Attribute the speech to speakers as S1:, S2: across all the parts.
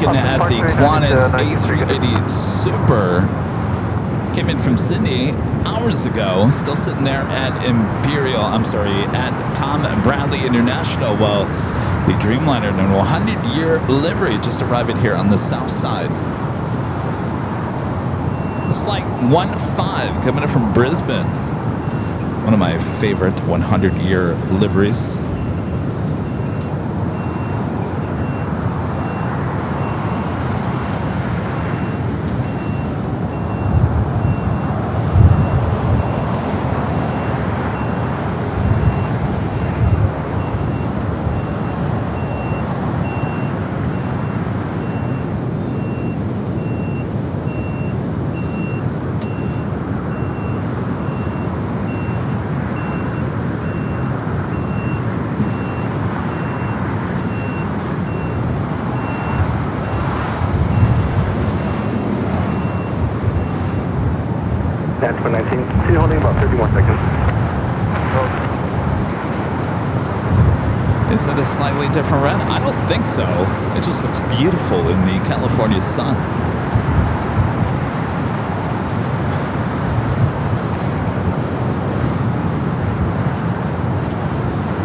S1: looking at the Qantas A380 Super. Came in from Sydney hours ago, still sitting there at at Tom Bradley International. Well, the Dreamliner in a 100-year livery just arriving here on the south side. This flight 15 coming in from Brisbane. One of my favorite 100-year liveries.
S2: That's 119. See, holding about 30 more seconds.
S1: Is it a slightly different red? I don't think so. It just looks beautiful in the California sun.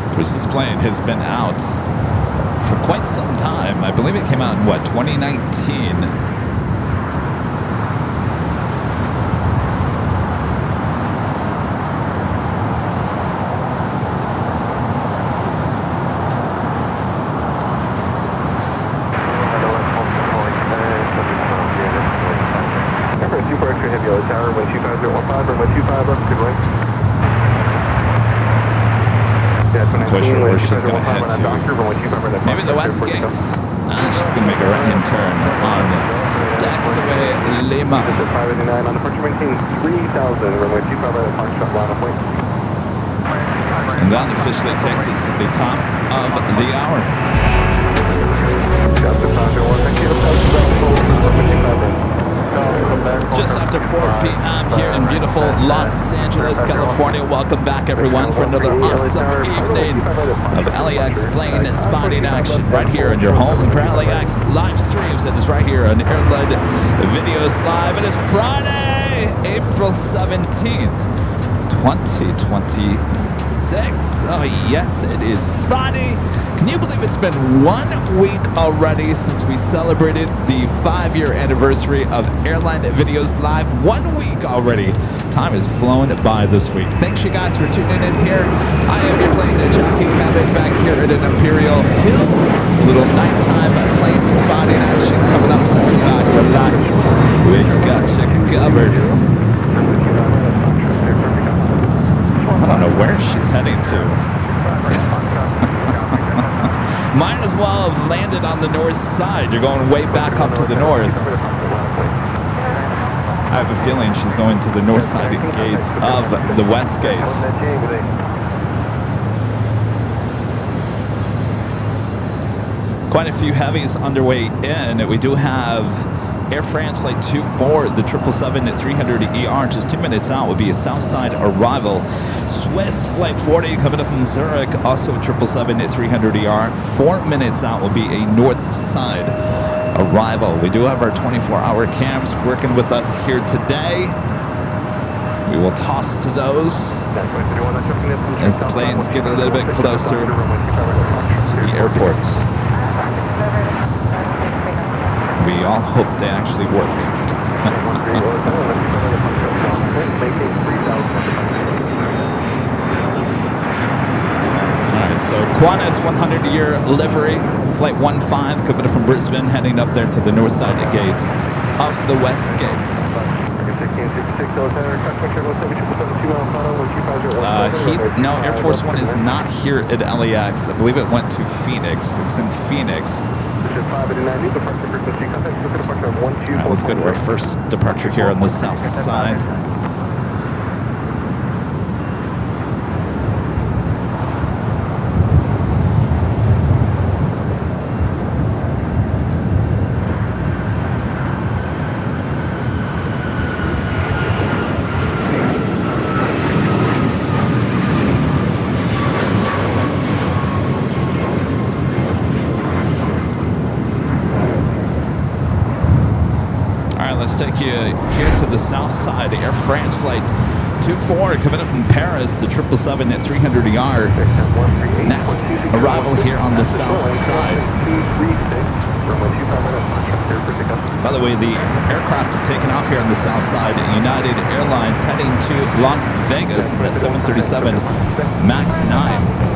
S1: Of course, this plane has been out for quite some time. I believe it came out in, 2019? Where she's going to head to. Maybe the west gates. She's going to make a right-hand turn on Taxiway Lima.
S2: On departure maintain 3000, runway 25 at Foxtrot line of point.
S1: And that officially takes us to the top of the hour. Just after 4 p.m. here in beautiful Los Angeles, California. Welcome back, everyone, for another awesome evening of LAX plane spotting action right here in your home for LAX live streams. It is right here on Airline Videos Live. It is Friday, April 17th, 2026. Oh, yes, it is Friday. Can you believe it's been 1 week already since we celebrated the 5-year anniversary of Airline Videos Live? 1 week already. Time is flown by this week. Thanks, you guys, for tuning in here. I am your Plane Jockey Kevin back here at an Imperial Hill. A little nighttime plane spotting action coming up, so sit back, relax. We got you covered. I don't know where she's heading to. Might as well have landed on the north side. You're going way back up to the north. I have a feeling she's going to the north side gates of the west gates. Quite a few heavies underway in. We do have Air France Flight 24, the 777-300ER, just 2 minutes out, would be a south side arrival. Swiss Flight 40 coming up from Zurich, also 777-300ER. 4 minutes out will be a north side arrival. We do have our 24-hour cams working with us here today. We will toss to those as the planes get a little bit closer to the airport. We all hope they actually work. All right, so Qantas 100-year livery, flight 15 coming from Brisbane, heading up there to the north side of gates of the west gates. No, Air Force One is not here at LAX. I believe it went to Phoenix. It was in Phoenix. Right, let's go to our first departure here on the south side. let's take you here to the south side. Air France flight 24 coming in from Paris, the 777 at 300ER. Next arrival here on the south side. By the way, the aircraft taking off here on the south side, United Airlines heading to Las Vegas in the 737 MAX 9.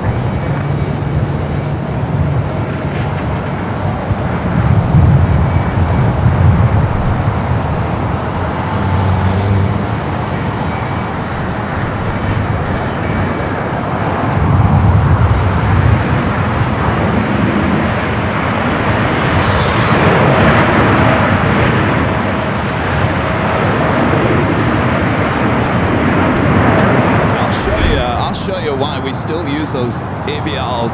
S1: Still use those Aviation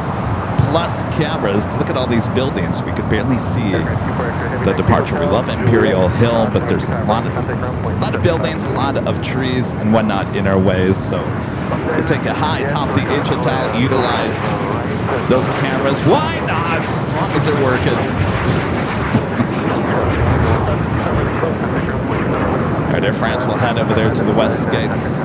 S1: Plus cameras. Look at all these buildings. We could barely see the departure. We love Imperial Hill, but there's a lot of buildings, a lot of trees and whatnot in our ways. So we take a high top the H hotel, utilize those cameras. Why not? As long as they're working. All right, Air France will head over there to the west gates.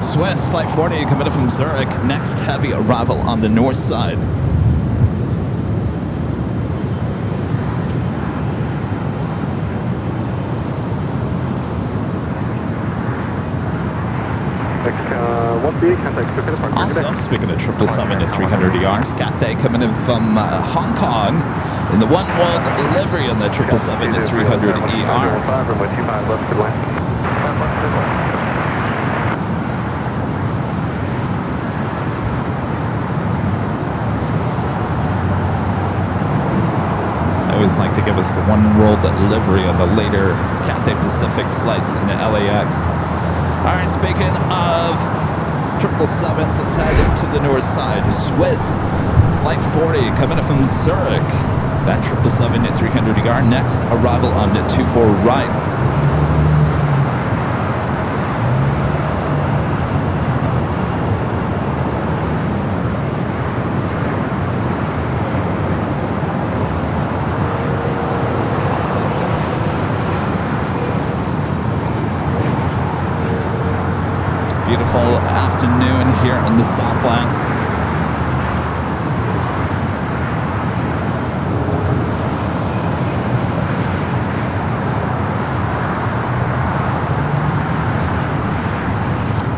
S1: Swiss flight 40 coming in from Zurich. Next heavy arrival on the north side. Also, speaking of 777 to 300ER, Cathay coming in from Hong Kong in the One World livery on the 777 to 300ER. I always like to give us the One World livery on the later Cathay Pacific flights in the LAX. All right, speaking of 777s, let's head to the north side. Swiss flight 40 coming in from Zurich. That 777 at 300ER. Next arrival on the 24 right. Beautiful afternoon here in the Southland.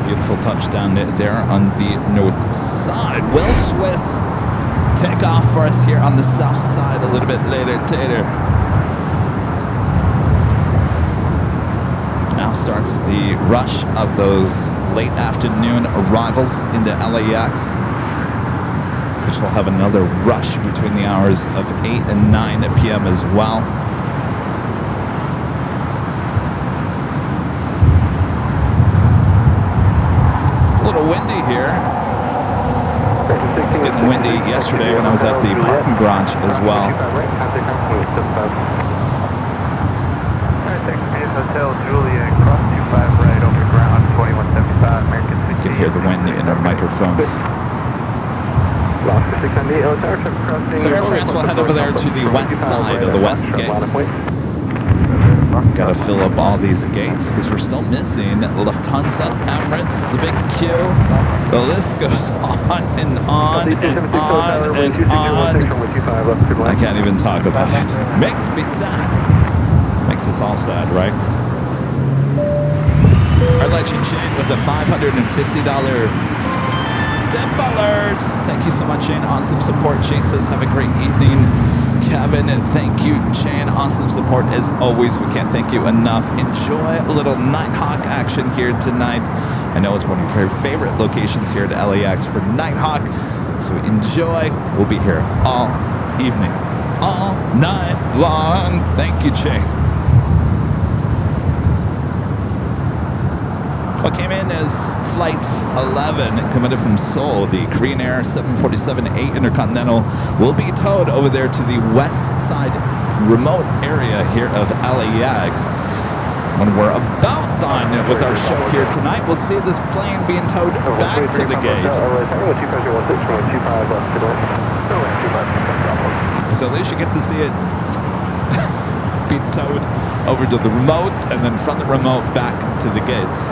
S1: Beautiful touchdown there on the north side. Will Swiss take off for us here on the south side a little bit later, Now starts the rush of those late afternoon arrivals in the LAX, which will have another rush between the hours of 8 and 9 p.m. as well. A little windy here. It was getting windy yesterday when I was at the parking garage as well.
S2: Hotel Julia, cross 25 right over ground, 2175 American 60.
S1: You can hear the wind in our microphones. So Air France will head over there to the west side of the west gates. Got to fill up all these gates because we're still missing Lufthansa, Emirates, the big Q. The list goes on and on and on and on. I can't even talk about it. Makes me sad. Makes us all sad, right? Our legend Shane with a $550 tip alert. Thank you so much, Shane. Awesome support. Shane says, have a great evening, Kevin. And thank you, Shane. Awesome support as always. We can't thank you enough. Enjoy a little Nighthawk action here tonight. I know it's one of your favorite locations here at LAX for Nighthawk. So enjoy. We'll be here all evening, all night long. Thank you, Shane. What came in is Flight 11 coming in from Seoul. The Korean Air 747-8 Intercontinental will be towed over there to the west side remote area here of LAX. When we're about done with our show here tonight, we'll see this plane being towed back to the gate. So at least you get to see it being towed over to the remote, and then from the remote back to the gates.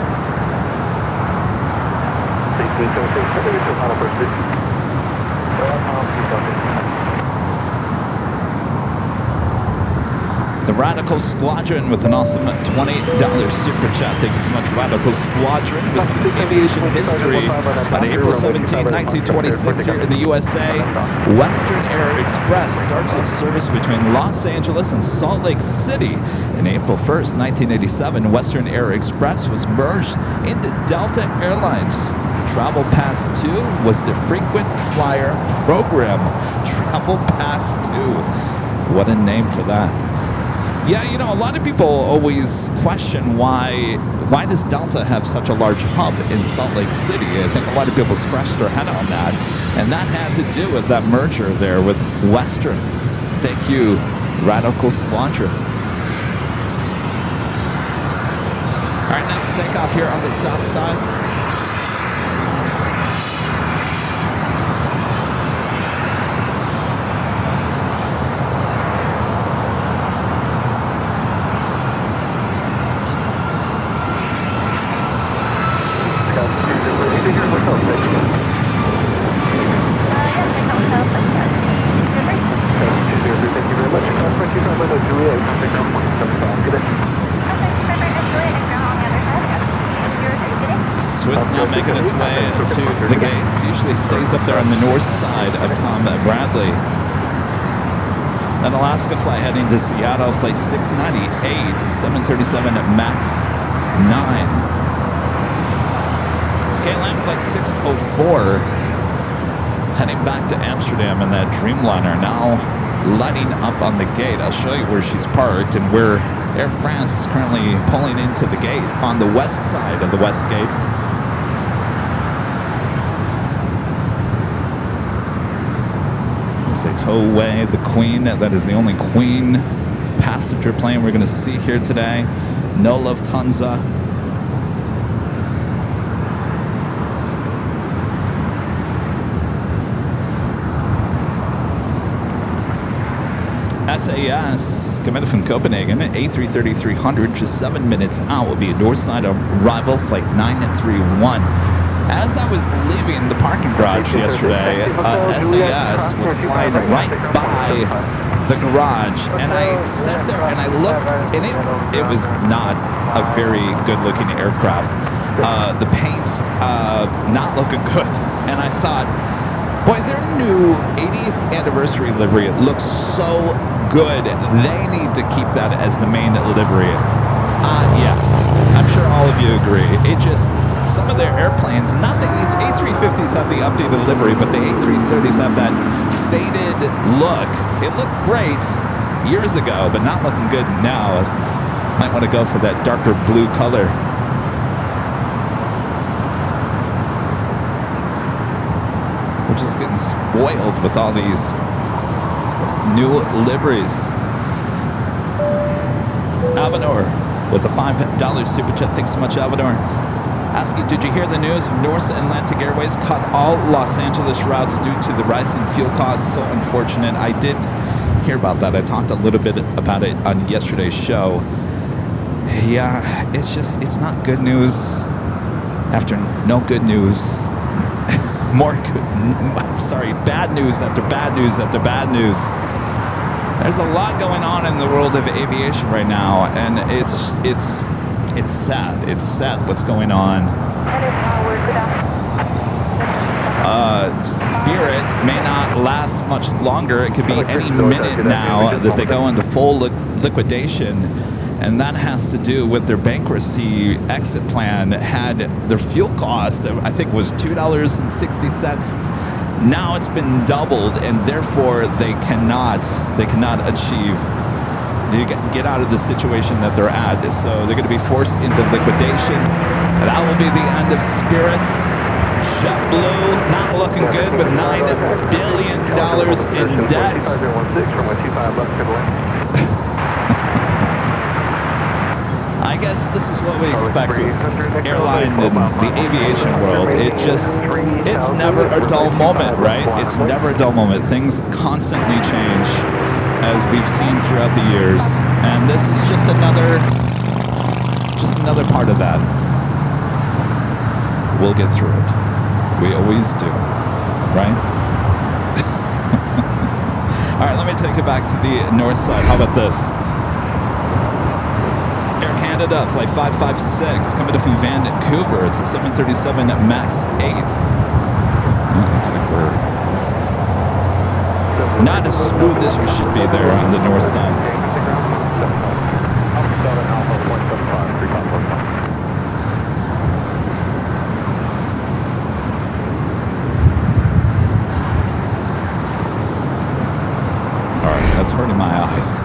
S1: The Radical Squadron with an awesome $20 super chat. Thank you so much, Radical Squadron, with some aviation history. On April 17, 1926, here in the USA, Western Air Express starts its service between Los Angeles and Salt Lake City. In April 1st, 1987, Western Air Express was merged into Delta Airlines. Travel Pass 2 was the frequent flyer program. Travel Pass 2. What a name for that. Yeah, you know, a lot of people always question why does Delta have such a large hub in Salt Lake City? I think a lot of people scratched their head on that, and that had to do with that merger there with Western. Thank you, Radical Squadron. All right, next takeoff here on the south side. Swiss now making its way to the gates. Usually stays up there on the north side of Tom Bradley. An Alaska flight heading to Seattle, flight 698, 737 MAX 9. KLM flight 604, heading back to Amsterdam in that Dreamliner, now lighting up on the gate. I'll show you where she's parked and where Air France is currently pulling into the gate on the west side of the west gates. As they tow away the Queen, that is the only Queen passenger plane we're going to see here today. No Lufthansa. SAS, coming from Copenhagen, A330-300, just 7 minutes out, will be a north-side arrival, flight 931. As I was leaving the parking garage yesterday, SAS was flying right by the garage, and I sat there and I looked, and it was not a very good-looking aircraft. The paint not looking good, and I thought, boy, their new 80th anniversary livery, it looks so good. They need to keep that as the main livery. Yes, I'm sure all of you agree. It just, some of their airplanes, not the A350s have the updated livery, but the A330s have that faded look. It looked great years ago, but not looking good now. Might want to go for that darker blue color. We're just getting spoiled with all these new liveries. Avenor with a $5 super chat. Thanks so much, Avenor. Asking, did you hear the news? North Atlantic Airways cut all Los Angeles routes due to the rising fuel costs. So unfortunate. I did hear about that. I talked a little bit about it on yesterday's show. Yeah, it's not good news after no good news. Bad news after bad news after bad news. There's a lot going on in the world of aviation right now, and it's sad. It's sad what's going on. Spirit may not last much longer. It could be any minute now that they go into full liquidation. And that has to do with their bankruptcy exit plan. Had their fuel cost, I think, was $2.60. Now it's been doubled, and therefore they cannot achieve, get out of the situation that they're at. So they're going to be forced into liquidation. And that will be the end of Spirit. JetBlue not looking good with $9 billion in debt. I guess this is what we expect with airline and the aviation world. It's never a dull moment, right? It's never a dull moment. Things constantly change, as we've seen throughout the years. And this is just another part of that. We'll get through it. We always do, right? All right, let me take it back to the north side. How about this? Air Canada, flight 556, coming in from Vancouver. It's a 737 MAX 8. Looks like we're not as smooth as we should be there on the north side. That's hurting my eyes.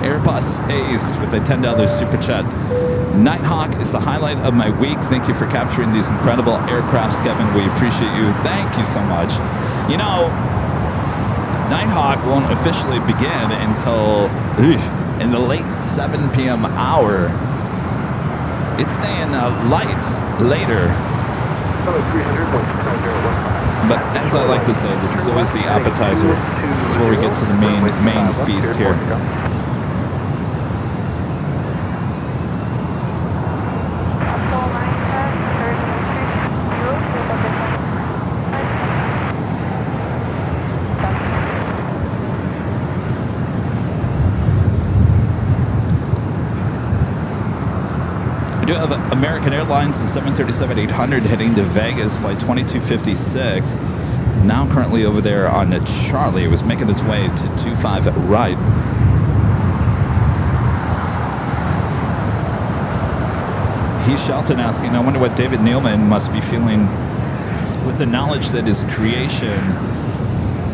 S1: Airbus Ace with a $10 super chat. Nighthawk is the highlight of my week. Thank you for capturing these incredible aircrafts, Kevin. We appreciate you. Thank you so much. You know, Nighthawk won't officially begin until in the late 7 p.m. hour. It's staying light later. But as I like to say, this is always the appetizer before we get to the main feast here. We do have American Airlines, the 737-800 heading to Vegas, flight 2256. Now currently over there on Charlie. It was making its way to 25 right. Heath Shelton asking, I wonder what David Neilman must be feeling with the knowledge that his creation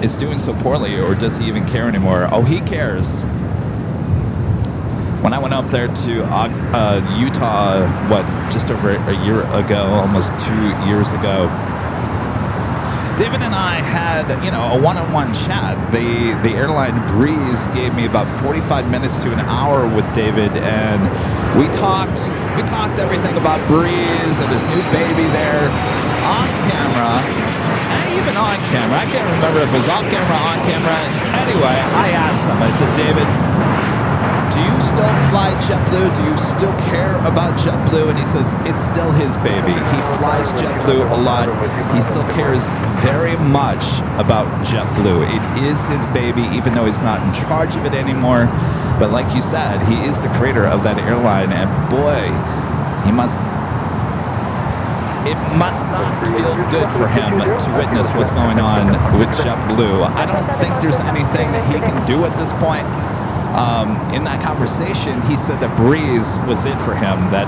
S1: is doing so poorly, or does he even care anymore? Oh, he cares. When I went up there to Utah, just over a year ago, almost 2 years ago, David and I had, a one-on-one chat. The airline Breeze gave me about 45 minutes to an hour with David, and we talked everything about Breeze and his new baby there, off camera, and even on camera. I can't remember if it was off camera, on camera. Anyway, I asked him, I said, David, do you still fly JetBlue? Do you still care about JetBlue? And he says, it's still his baby. He flies JetBlue a lot. He still cares very much about JetBlue. It is his baby, even though he's not in charge of it anymore. But like you said, he is the creator of that airline. And boy, it must not feel good for him to witness what's going on with JetBlue. I don't think there's anything that he can do at this point. In that conversation, he said that Breeze was it for him, that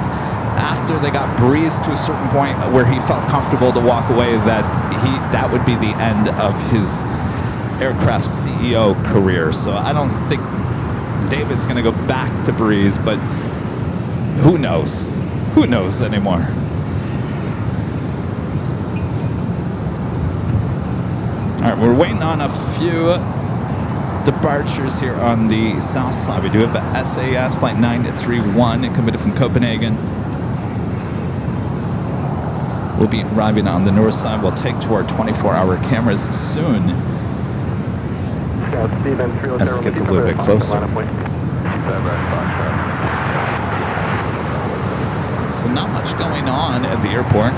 S1: after they got Breeze to a certain point where he felt comfortable to walk away, that would be the end of his aircraft CEO career. So I don't think David's going to go back to Breeze, but who knows? Who knows anymore? All right, we're waiting on a few departures here on the south side. We do have SAS flight 931 coming from Copenhagen. We'll be arriving on the north side. We'll take to our 24-hour cameras soon as it gets a little bit closer. So not much going on at the airport.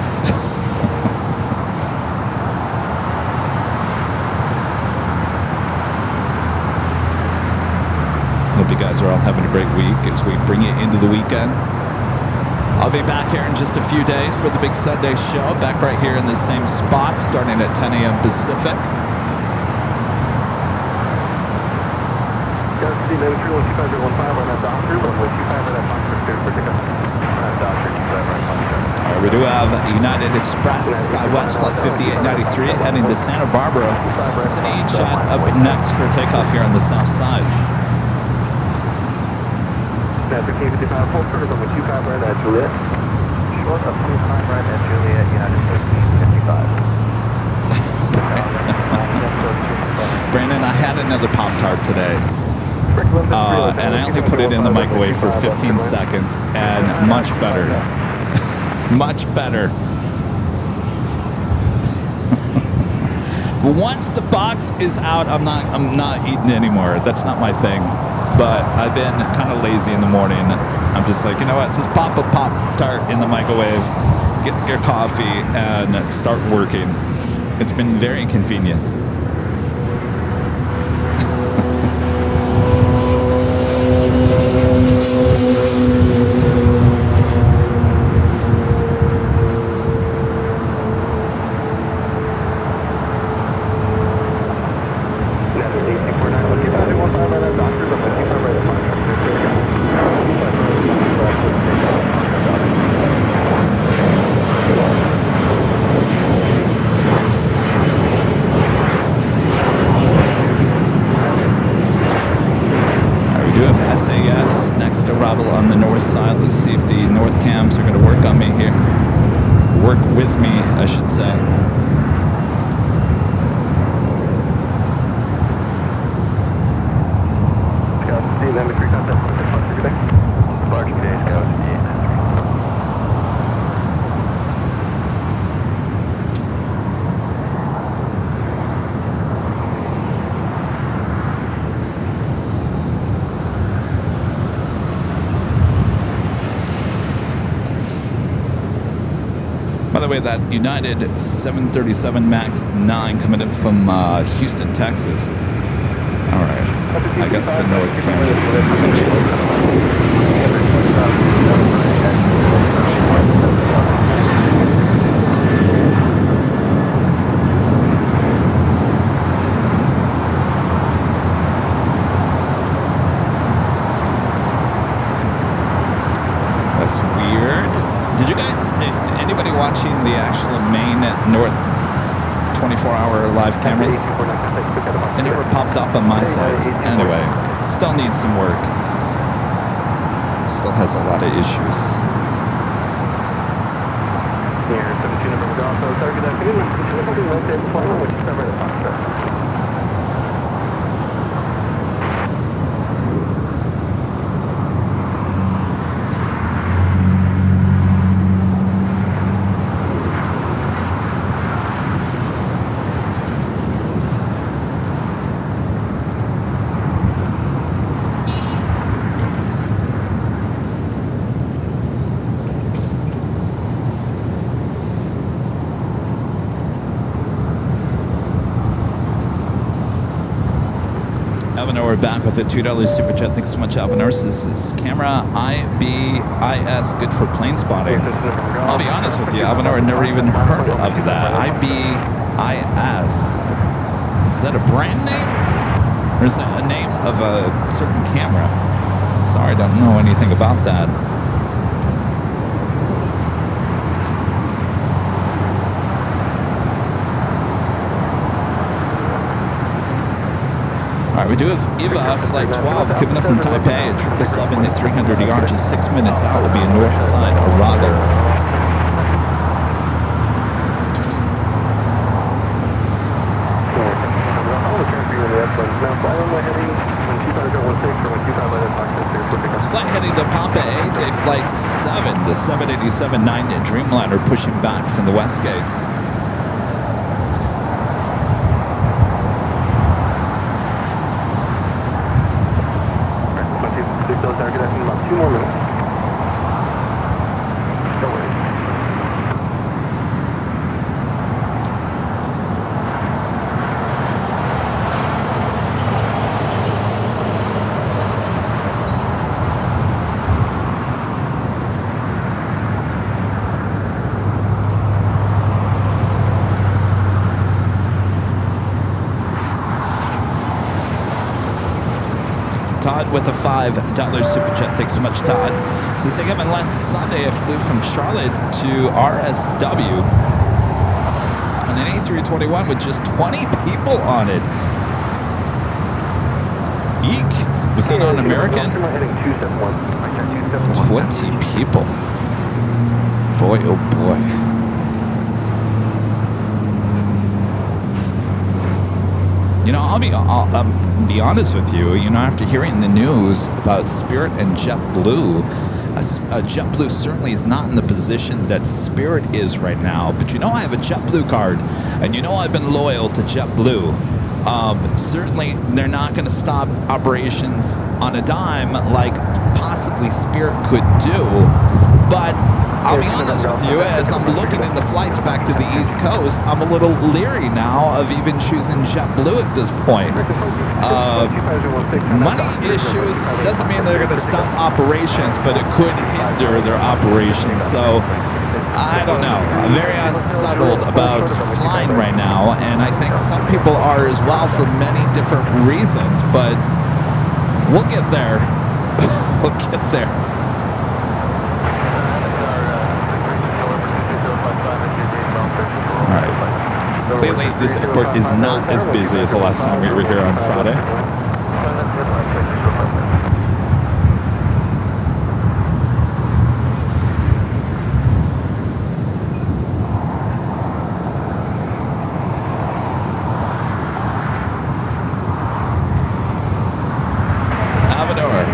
S1: Hope you guys are all having a great week as we bring you into the weekend. I'll be back here in just a few days for the big Sunday show, back right here in the same spot, starting at 10 a.m. Pacific. All right, we do have United Express SkyWest flight 5893 heading to Santa Barbara. It's an E-Jet up next for takeoff here on the south side.
S2: After K55, full turn over 25 right at Juliet. Short of 25 right at Juliet, United 1355.
S1: Brandon, I had another Pop-Tart today. And I only put it in the microwave for 15 seconds, and much better. Much better. Once the box is out, I'm not eating anymore. That's not my thing. But I've been kind of lazy in the morning. I'm just like, you know what? Just pop a Pop-Tart in the microwave, get your coffee, and start working. It's been very convenient. On the north side, let's see if the north cams are going to work on me here. Work with me, I should say. By the way, that United 737 MAX 9 coming in from Houston, Texas. All right. I guess the north cameras didn't touch it. That's weird. Did you guys, anybody watching the actual main north 24-hour live cameras? It never popped up on my side. Anyway, still needs some work. Still has a lot of issues. We're back with a $2 super chat. Thanks so much, Alvinars. This is camera IBIS, good for plane spotting. I'll be honest with you, Alvinar, I never even heard of that. IBIS. Is that a brand name? Or is that a name of a certain camera? Sorry, I don't know anything about that. All right, we do have Eva, flight 12, coming up from Taipei at 777 at 300 yards, just 6 minutes out, will be a north side arrival. It's flight heading to Pompeii, day flight 7, the 787-9 Dreamliner pushing back from the west gates.
S2: About 2 more minutes. Don't worry.
S1: Todd with a $5 super chat. Thanks so much, Todd. Says, hey, Kevin, last Sunday I flew from Charlotte to RSW on an A321 with just 20 people on it. Eek. Was that on American? 20 people. Boy, oh boy. You know, I'll be honest with you. You know, after hearing the news about Spirit and JetBlue, JetBlue certainly is not in the position that Spirit is right now. But you know, I have a JetBlue card, and you know I've been loyal to JetBlue. Certainly, they're not going to stop operations on a dime like possibly Spirit could do. But I'll be honest with you, as I'm looking in the flights back to the East Coast, I'm a little leery now of even choosing JetBlue at this point. Money issues doesn't mean they're going to stop operations, but it could hinder their operations. So I don't know. I'm very unsettled about flying right now, and I think some people are as well for many different reasons, but we'll get there. We'll get there. All right. Clearly, this airport is not as busy as the last time we were here on Friday.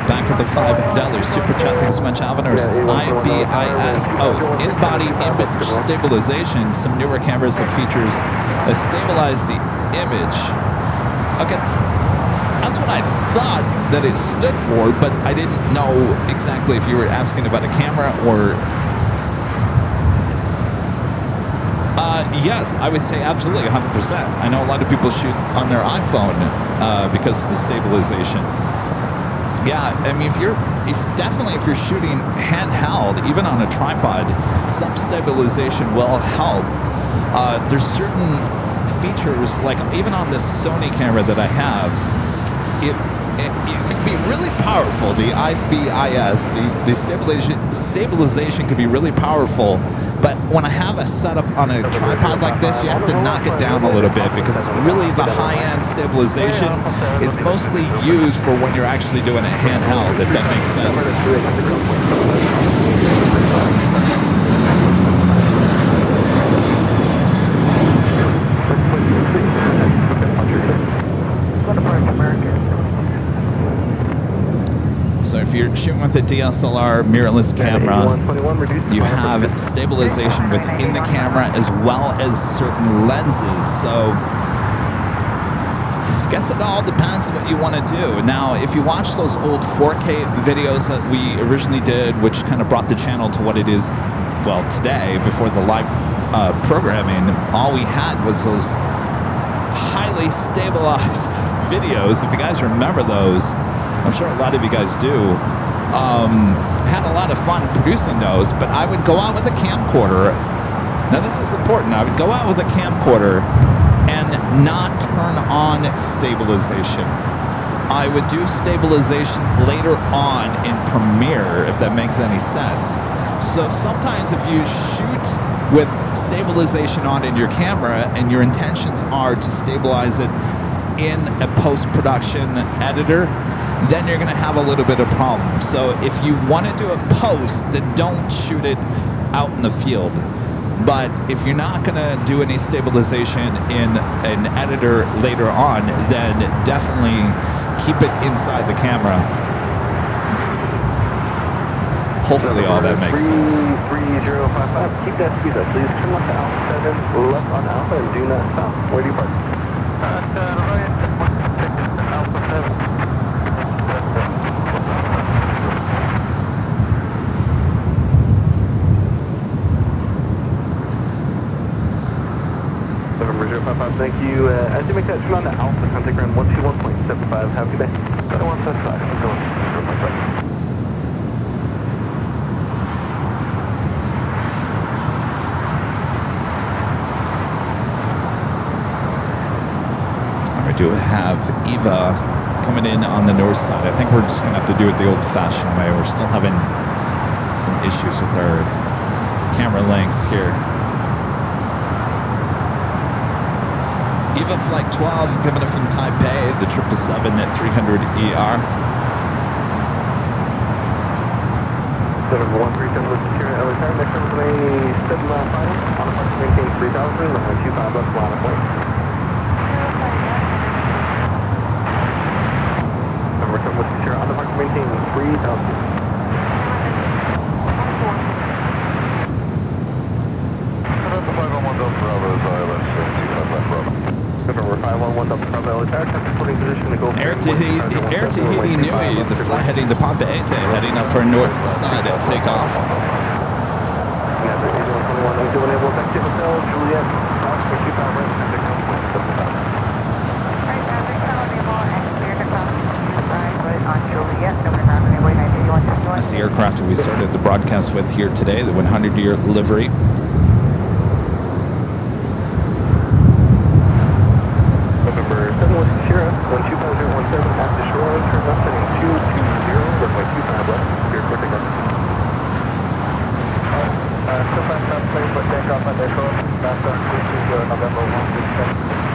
S1: Back with the $5 super chat. Thanks so much, Avenor. Says IBIS. Oh, in-body image stabilization. Some newer cameras have features that stabilize the image. Okay, that's what I thought that it stood for, but I didn't know exactly if you were asking about a camera or. Yes, I would say absolutely 100%. I know a lot of people shoot on their iPhone because of the stabilization. Yeah, I mean, if you're shooting handheld, even on a tripod, some stabilization will help. There's certain features, like even on this Sony camera that I have, it can be really powerful. The IBIS, the stabilization can be really powerful. But when I have a setup on a tripod like this, you have to knock it down a little bit because really the high-end stabilization is mostly used for when you're actually doing it handheld, if that makes sense. So if you're shooting with a DSLR mirrorless camera, you have stabilization within the camera as well as certain lenses. So I guess it all depends what you want to do. Now, if you watch those old 4K videos that we originally did, which kind of brought the channel to what it is, well, today, before the live programming, all we had was those highly stabilized videos. If you guys remember those, I'm sure a lot of you guys do. Had a lot of fun producing those, but I would go out with a camcorder. Now this is important. I would go out with a camcorder and not turn on stabilization. I would do stabilization later on in Premiere, if that makes any sense. So sometimes if you shoot with stabilization on in your camera and your intentions are to stabilize it in a post-production editor, then you're going to have a little bit of problem. So if you want to do a post, then don't shoot it out in the field. But if you're not going to do any stabilization in an editor later on, then definitely keep it inside the camera. Hopefully all that makes sense.
S2: 3055, keep that speed up. Please turn left to Alpha 7, left on Alpha, and do not stop. Where do you park? Right, Alpha 7. Thank you. As you make that turn on to Alpha, contact ground 121.75. Have a good day. 175. I'm going 0.5.
S1: I do have Eva coming in on the north side. I think we're just going to have to do it the old-fashioned way. We're still having some issues with our camera lengths here. Eva Flight 12 coming in from Taipei, the 777 at 300ER.
S2: 7137 with secure LA time. Next time is a 7-mile final. On a park maintain 3000, runway 25 left, line of point. maintain 3000.
S1: Air Tahiti Nui, the flight heading to Papeete, heading up for north side at takeoff. That's the aircraft we started the broadcast with here today, the 100-year livery.
S2: November 7 was Sierra, 12517 at the shoreline, turn left heading 220, runway 25 left, clear for takeoff. Still fast enough, plane for takeoff at the shore, last on 220, November 167.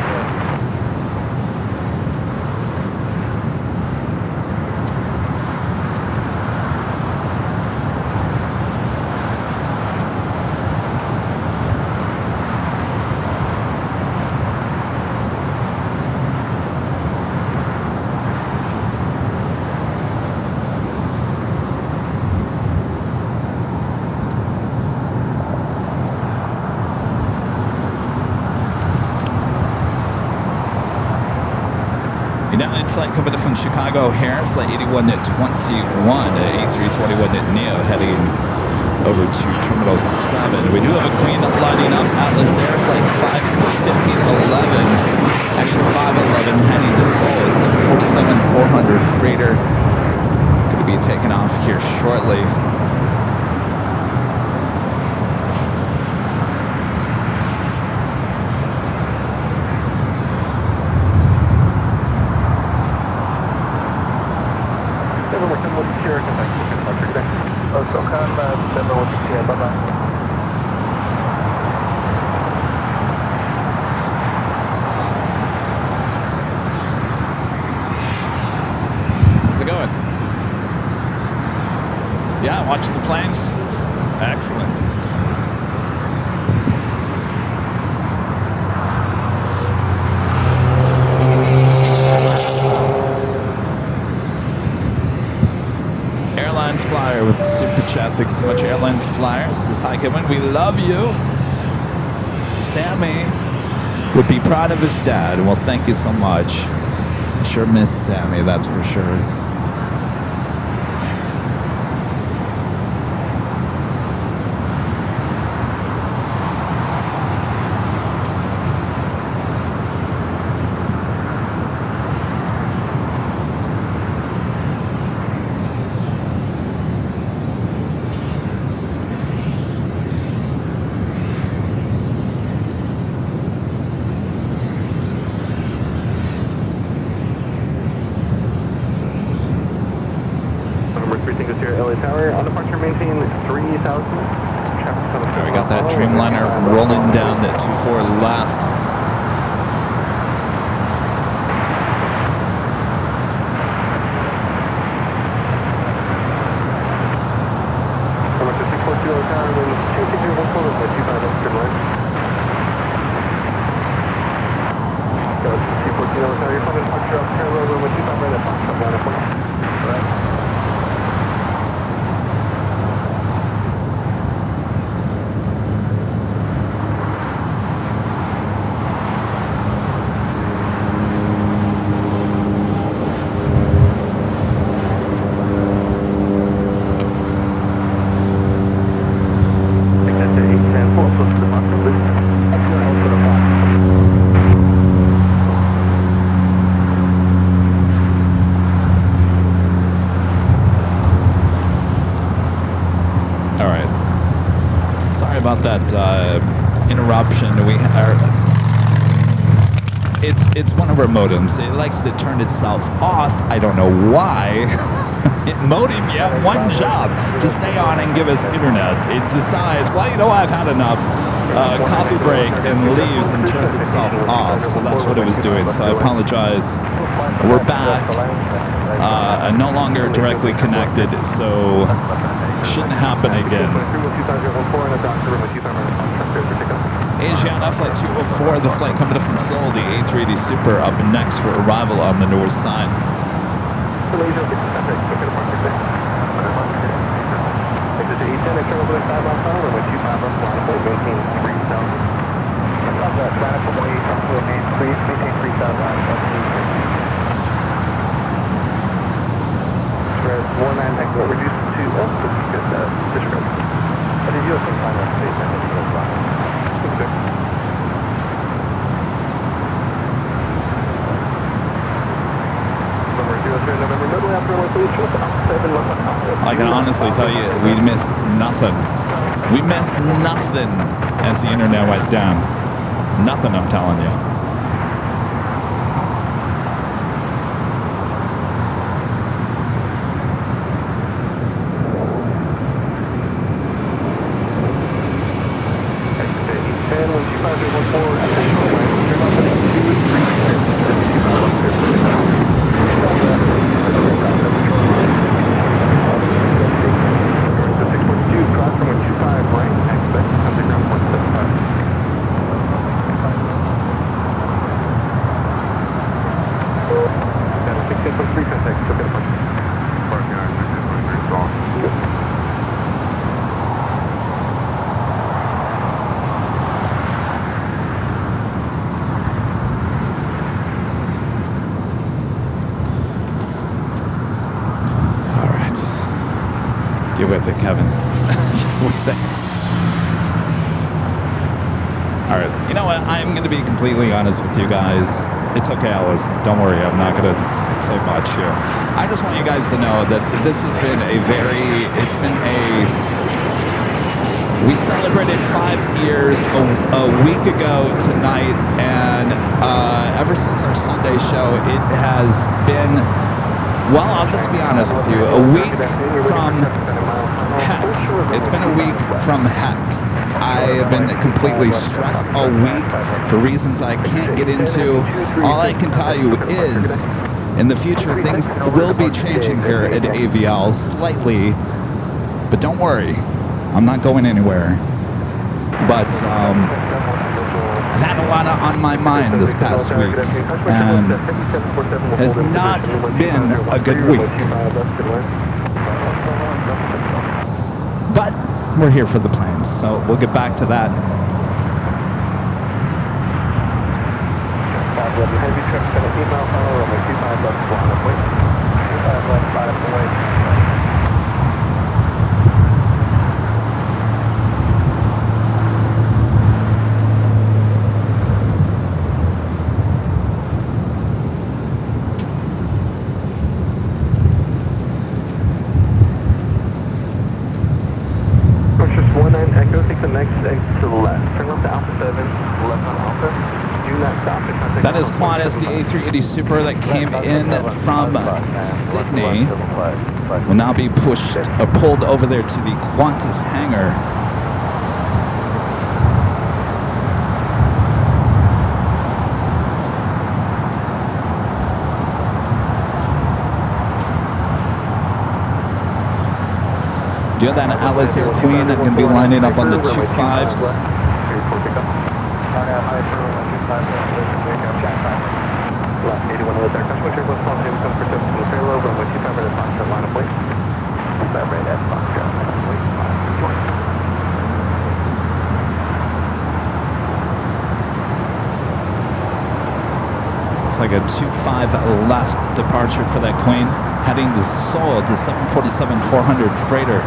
S1: United flight coming in from Chicago here, flight 81 at 21, A321neo heading over to Terminal 7. We do have a Queen lighting up, Atlas Air, flight 1511, actually 511 heading to Seoul, 747-400 freighter, going to be taking off here shortly. Yeah, watching the planes. Excellent. Airline Flyer with the super chat. Thanks so much, Airline Flyer. Says, hi, Kevin. We love you. Sammy would be proud of his dad. Well, thank you so much. I sure miss Sammy, that's for sure. Dreamliner rolling down at 24 left. About that interruption, it's one of our modems. It likes to turn itself off. I don't know why. Modem, you have one job, to stay on and give us internet. It decides, well, you know, I've had enough. Coffee break, and leaves and turns itself off. So that's what it was doing. So I apologize. We're back. No longer directly connected, so shouldn't happen again. Asiana flight 204, the flight coming up from Seoul, the A380 Super up next for arrival on the north side.
S2: Southwest 5 left final, runway 25 left, line of way, maintain 3000. Above that, line of way, maintain 3000, Spread 19 exit, reduce to, discretion. I did you have some final statement as well. Okay.
S1: I can honestly tell you, we missed nothing. We missed nothing as the internet went down. Nothing, I'm telling you. Get with it, Kevin. Get with it. All right. You know what? I'm going to be completely honest with you guys. It's okay, Alice. Don't worry. I'm not going to say much here. I just want you guys to know that this has been we celebrated 5 years a week ago tonight, and ever since our Sunday show, it has been, well, I'll just be honest with you, a week from heck. It's been a week from heck. I have been completely stressed all week for reasons I can't get into. All I can tell you is, in the future, things will be changing here at AVL slightly, but don't worry, I'm not going anywhere. But I've had a lot on my mind this past week, and has not been a good week. But we're here for the planes, so we'll get back to that.
S2: Heavy truck, 17 mile final, runway 25 left, line of way. 25 left, line of way.
S1: That is Qantas, the A380 Super that came in from Sydney, will now be pulled over there to the Qantas hangar. Do you have that Atlas Air Queen that can be lining up on the 25s? It's like a 2-5 left departure for that Queen, heading to Seoul to 747-400 freighter.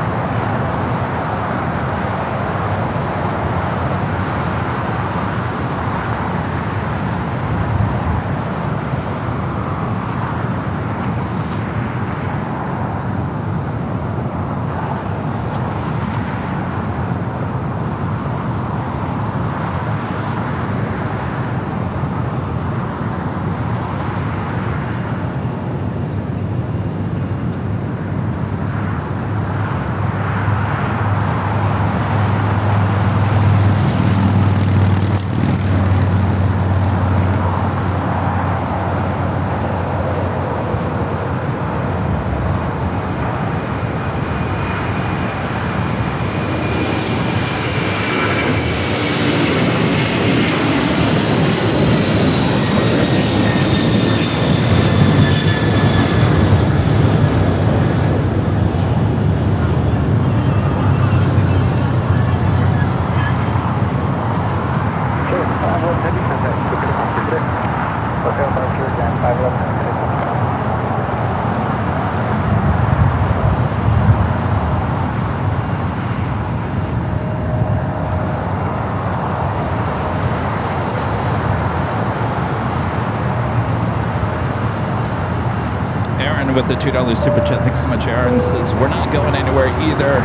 S1: with the $2 super chat. Thanks so much. Aaron says, we're not going anywhere either.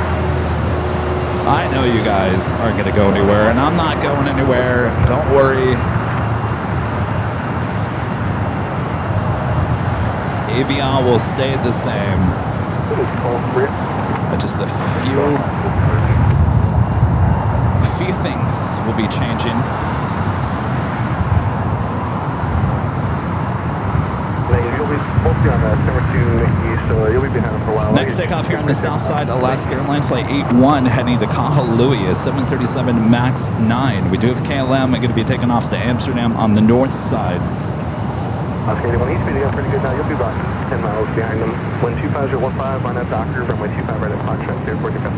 S1: I know you guys aren't going to go anywhere, and I'm not going anywhere. Don't worry. Aviation will stay the same. Just a few things will be changing. Next takeoff here on the south side, Alaska Airlines Flight 81 heading to Kahului, a 737 MAX 9. We do have KLM going to be taking off to Amsterdam on the north side.
S2: Okay, when he's speeding up pretty good now, you'll be about 10 miles behind him. 125.15 on that Docker, runway 25 right at Foxtrot, airport to come.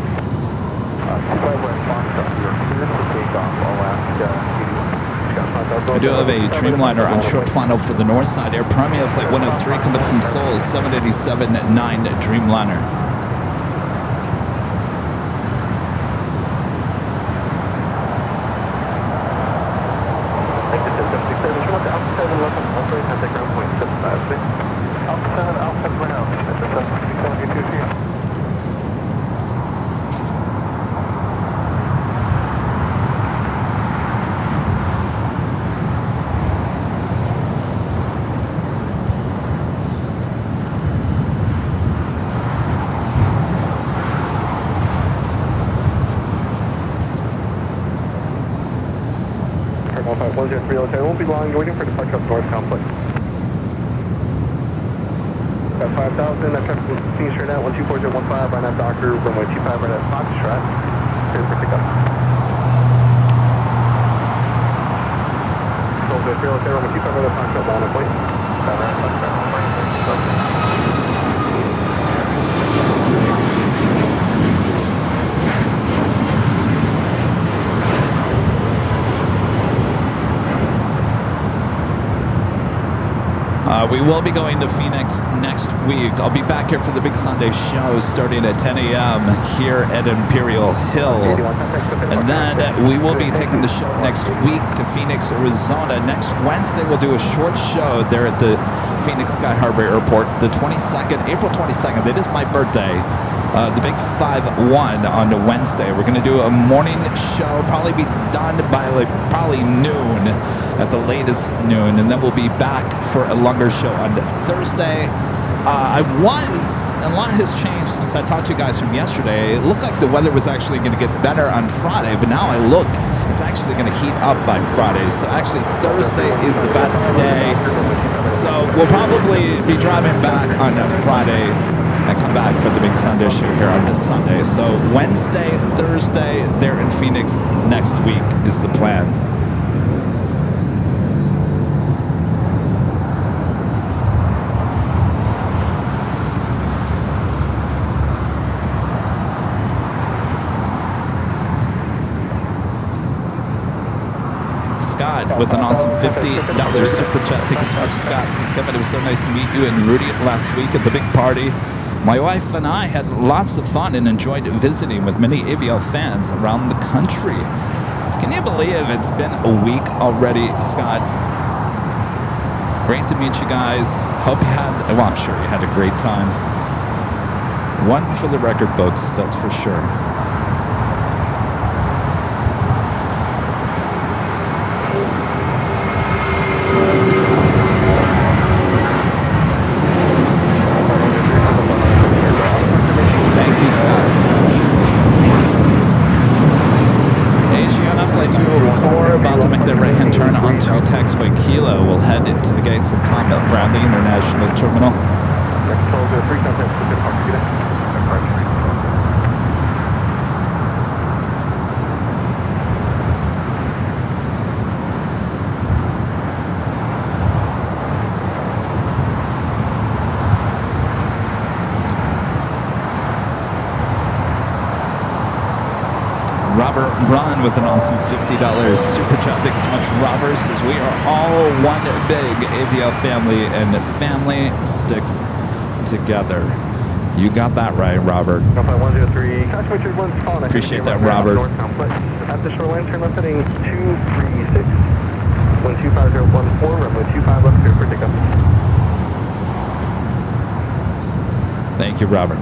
S2: 25 right at Foxtrot, you're clear for takeoff, Alaska 81.
S1: We do have a Dreamliner on short final for the north side. Air Premia Flight 103 coming from Seoul, 787-9 Dreamliner.
S2: It won't be long. You're waiting for departure up North Complex. Got 5,000. That traffic will continue straight out. 124.15 right at Docker. Runway 25 right at Foxtrot. Clear for pickup. So good. Runway 25 right at Foxtrot. Down at point. Down at Foxtrot.
S1: We will be going to Phoenix next week. I'll be back here for the big Sunday show starting at 10 a.m. here at Imperial Hill. And then we will be taking the show next week to Phoenix, Arizona. Next Wednesday, we'll do a short show there at the Phoenix Sky Harbor Airport. The 22nd, April 22nd, it is my birthday. The big 5-1 on Wednesday. We're going to do a morning show, probably be done by probably noon, at the latest noon, and then we'll be back for a longer show on Thursday. A lot has changed since I talked to you guys from yesterday. It looked like the weather was actually going to get better on Friday, but now I look, it's actually going to heat up by Friday. So actually Thursday is the best day. So we'll probably be driving back on Friday and come back for the big Sunday show here on this Sunday. So Wednesday, Thursday, there in Phoenix next week is the plan. Scott with an awesome $50 super chat. Thank you so much, Scott. Says, Kevin, it was so nice to meet you and Rudy last week at the big party. My wife and I had lots of fun and enjoyed visiting with many Aviation fans around the country. Can you believe it's been a week already, Scott? Great to meet you guys. Hope you had, well, I'm sure you had a great time. One for the record books, that's for sure. Kilo will head into the gates of Tom Bradley International Terminal. Robert Braun with an awesome $50 super chat. Thanks so much, Robert. Says we are all one big Aviation family, and the family sticks together. You got that right, Robert. Appreciate that, Robert.
S2: At the shoreline, turn left heading 236, 125.014, runway 25 left, clear for takeoff.
S1: Thank you, Robert.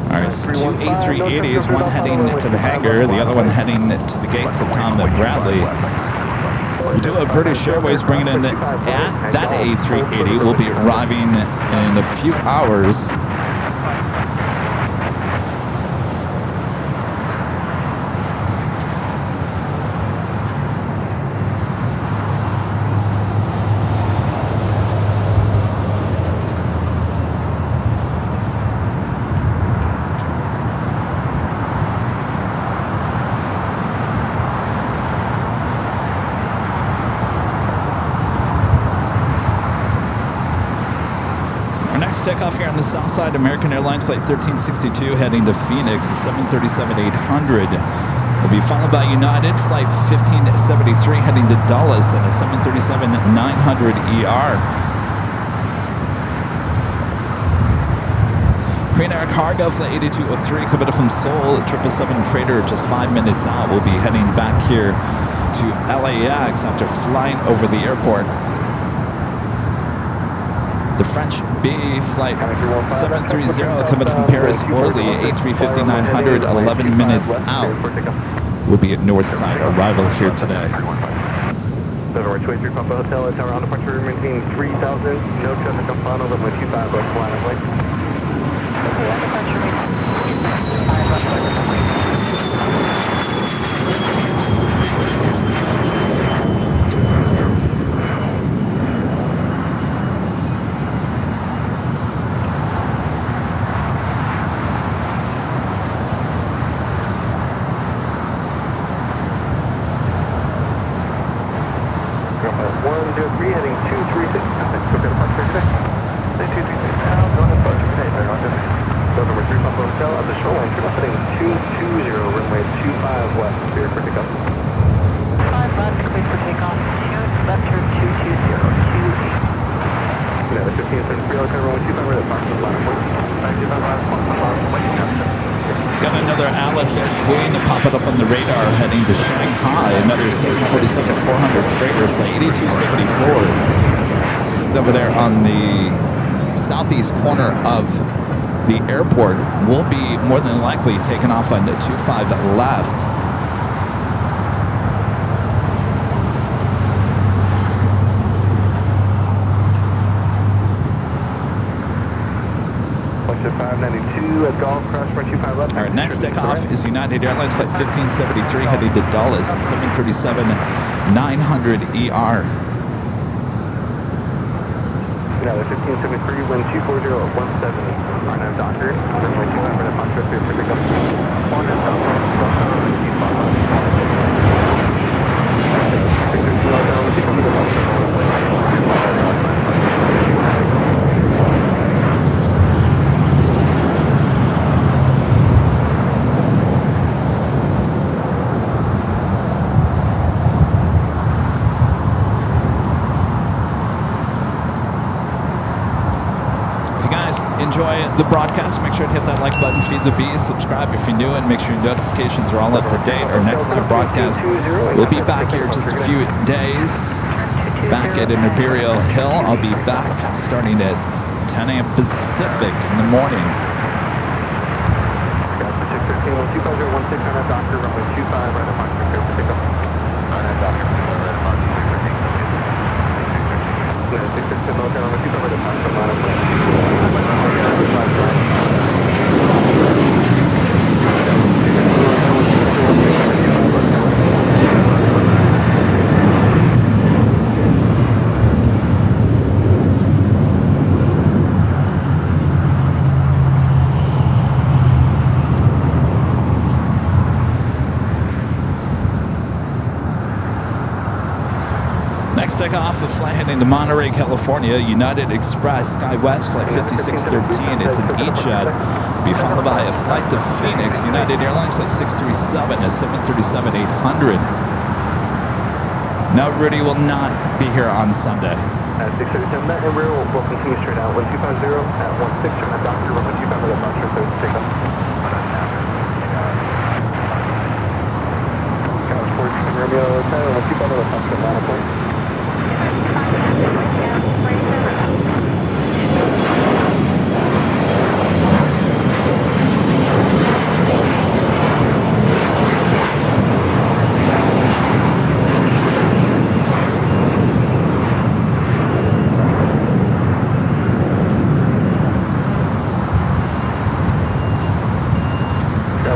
S1: All right, so two A380s, one heading to the hangar, the other one heading to the gates of Tom Bradley. We do have British Airways bringing in that A380 will be arriving in a few hours. Takeoff here on the south side, American Airlines Flight 1362 heading to Phoenix, a 737-800. Will be followed by United Flight 1573 heading to Dulles and a 737-900ER. Korean Air Cargo Flight 8203 coming from Seoul, 777 freighter just 5 minutes out. We'll be heading back here to LAX after flying over the airport. The French B Flight 730 coming from Paris, Orly, A350-900, 11 minutes out. We'll be at Northside arrival here today.
S2: Over 23 Papa Hotel, tower on departure, maintain 3000, no traffic on final, runway 25, left line of flight.
S1: Got another Alice Air Queen popping up on the radar heading to Shanghai. Another 747-400 freighter, flight 8274. Sitting over there on the southeast corner of the airport. Will be more than likely taken off on 25 left. All right, next takeoff is United Airlines Flight 1573 heading to Dulles, 737-900ER.
S2: United 1573, wind 240 at 17, right now Docker, runway 25 for the Foxtrot, clear for pickup. 1 and southwest,
S1: enjoy the broadcast, make sure to hit that like button, feed the bees, subscribe if you're new, and make sure your notifications are all up to date. Our next live broadcast will be back here in just a few days, back at Imperial Hill. I'll be back starting at 10 a.m. Pacific in the morning. Takeoff of flight heading to Monterey, California, United Express SkyWest Flight 5613. It's an E-Jet. Be followed by a flight to Phoenix, United Airlines Flight 637, a 737-800. No, Rudy will not be here on Sunday.
S2: At 637, that Embraer will continue straight out. 1250 at 16, turn at Doctor, runway 25 for the Foxtrot, so take up. Couch 42 Romeo, 25 for the Foxtrot, line of flight.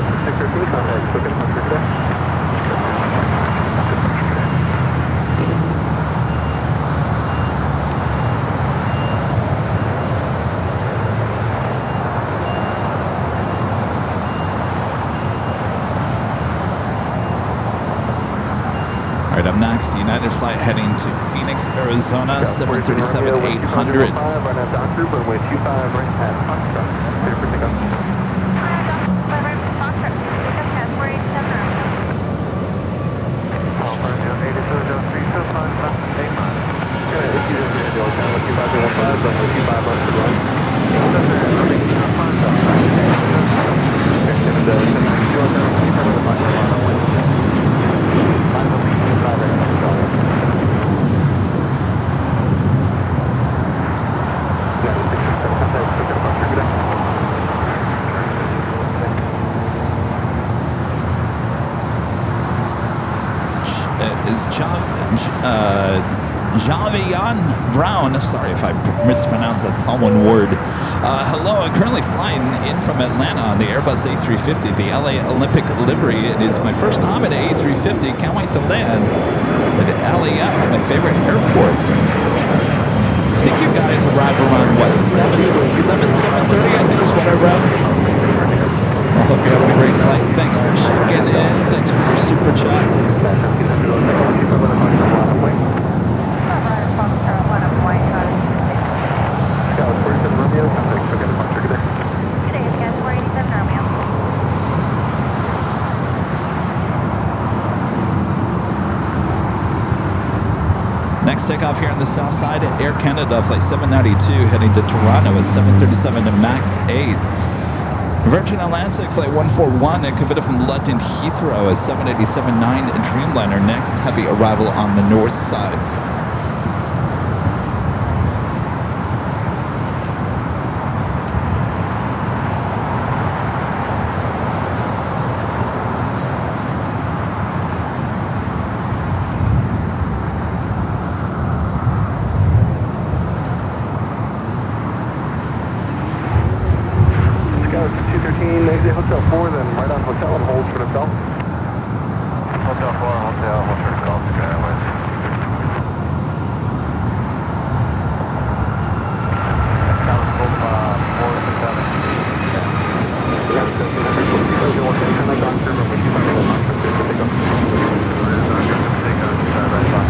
S2: Scout 613, contact book departure today.
S1: All right, up next, United flight heading to Phoenix, Arizona, 737-800.
S2: Right now, Doctor, runway 25 right at Foxtrot. Clear for takeoff.
S1: Is Javian Brown, sorry if I mispronounced that, it's all one word. Hello, I'm currently flying in from Atlanta on the Airbus A350, the LA Olympic livery. It is my first time at A350, can't wait to land at LAX, my favorite airport. I think you guys arrive around, what, 7:30, I think is what I read. I hope you're having a great flight. Thanks for checking in. Thanks for your super chat. Next takeoff here on the south side at Air Canada, flight 792, heading to Toronto at 737 to MAX 8. Virgin Atlantic flight 141 and committed from London Heathrow as 787-9 Dreamliner. Next heavy arrival on the north side.
S2: Exit Hotel 4, then right on Hotel and hold for the belt. Hotel 4, Hotel, hold for the belt, Sky Airlines. Scout scope 4 to 7. Yeah, 1700. You want to turn that doctor from which you might be able to take up. Right box,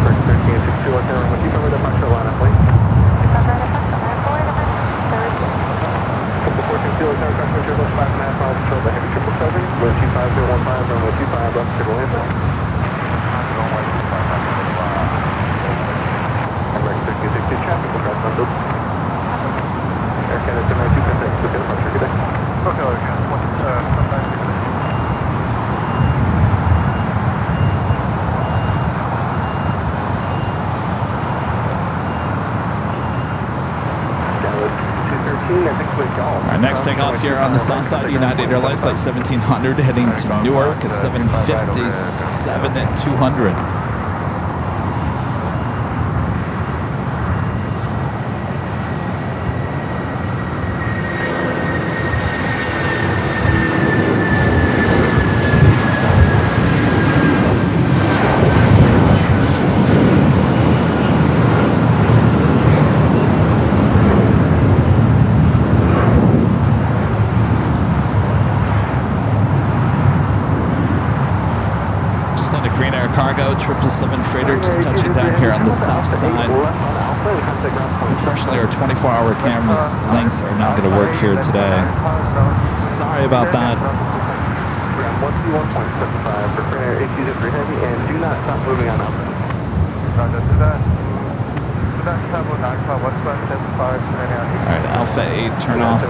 S2: First 1362, Hotel, when you cover the Fox Carolina, please. Conceal air craft control 5.5 miles control the heavy 777, wind 25015, runway 25 left, signal in. Runway 25 left, American 1360 traffic, we'll cross on Air Canada 792, contact, look at departure, good day. Okay, Air Canada,
S1: Our next takeoff here on the south side, United Airlines flight 1700 heading to Newark at 757 at 200. Cargo 777 freighter just touching down here on the south side. Unfortunately, our 24-hour cameras links are not going to work here today. Sorry about that.
S2: 121.75 for freighter, issues for heavy, and do not stop moving on up.
S1: Alright, Alpha 8, turn off.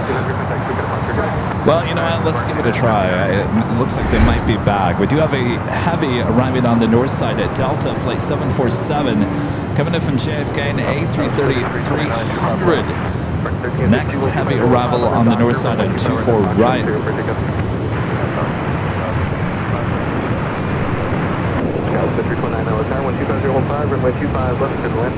S1: Well, you know what, let's give it a try. It looks like they might be back. We do have a heavy arriving on the north side at Delta, flight 747, coming in from JFK and A330-300. Next heavy arrival on the north side at 24 right.
S2: Scout 329 time, 12015, runway 25 left to the wind.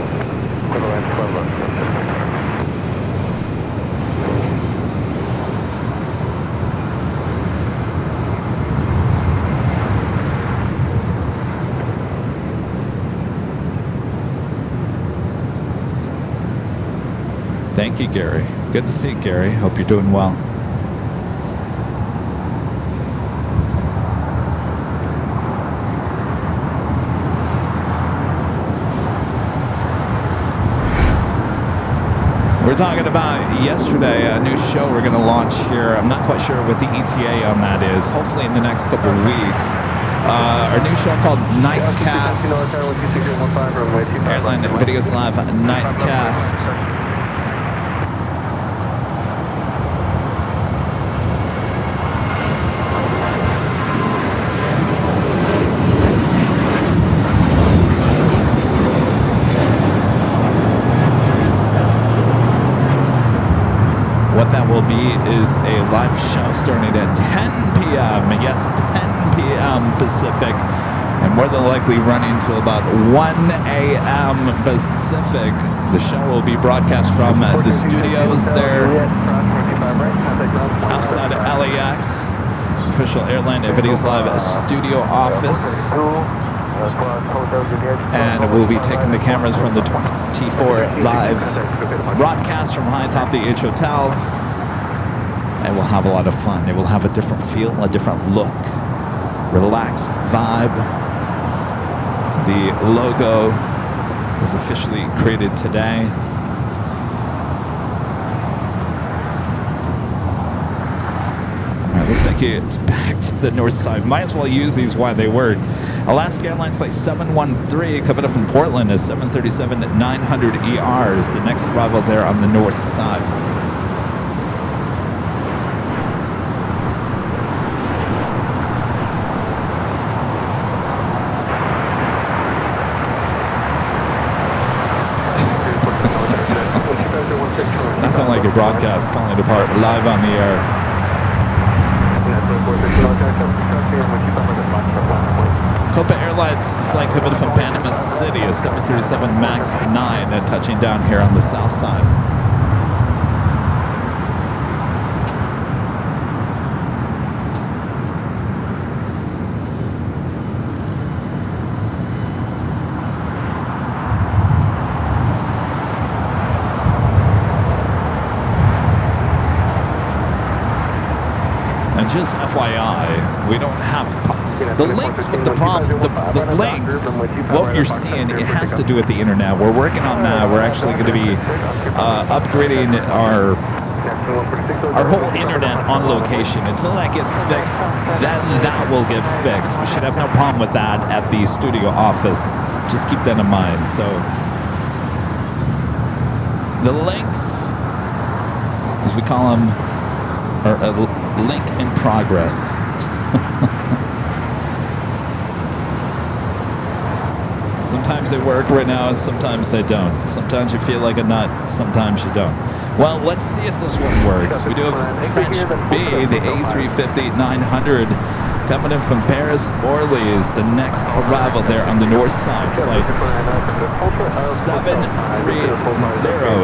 S1: Jockey Gary. Good to see you, Gary. Hope you're doing well. We're talking about yesterday, a new show we're going to launch here. I'm not quite sure what the ETA on that is. Hopefully in the next couple of weeks. Our new show called Nightcast. Airline Videos Live Nightcast. What that will be is a live show starting at 10 p.m. Yes, 10 p.m. Pacific, and more than likely running till about 1 a.m. Pacific. The show will be broadcast from the studios there outside of LAX, official Airline Videos Live studio office. And we'll be taking the cameras from the 24 live broadcast from high atop the H Hotel. And we'll have a lot of fun. It will have a different feel, a different look, relaxed vibe. The logo was officially created today. Let's take it back to the north side. Might as well use these while they work. Alaska Airlines Flight 713 coming up from Portland is 737-900 ER is the next arrival there on the north side. Nothing like a broadcast falling apart live on the air. Copa Airlines flight coming from Panama City, a 737 MAX 9 touching down here on the south side. And just FYI, we don't have the links with the problem. The links, what you're seeing, it has to do with the internet. We're working on that. We're actually going to be upgrading our whole internet on location. Until that gets fixed, then that will get fixed. We should have no problem with that at the studio office. Just keep that in mind. So the links, as we call them, are a link in progress. Sometimes they work right now, and sometimes they don't. Sometimes you feel like a nut, sometimes you don't. Well, let's see if this one works. We do have French B, the A350-900, coming in from Paris Orly is the next arrival there on the north side. Flight 730.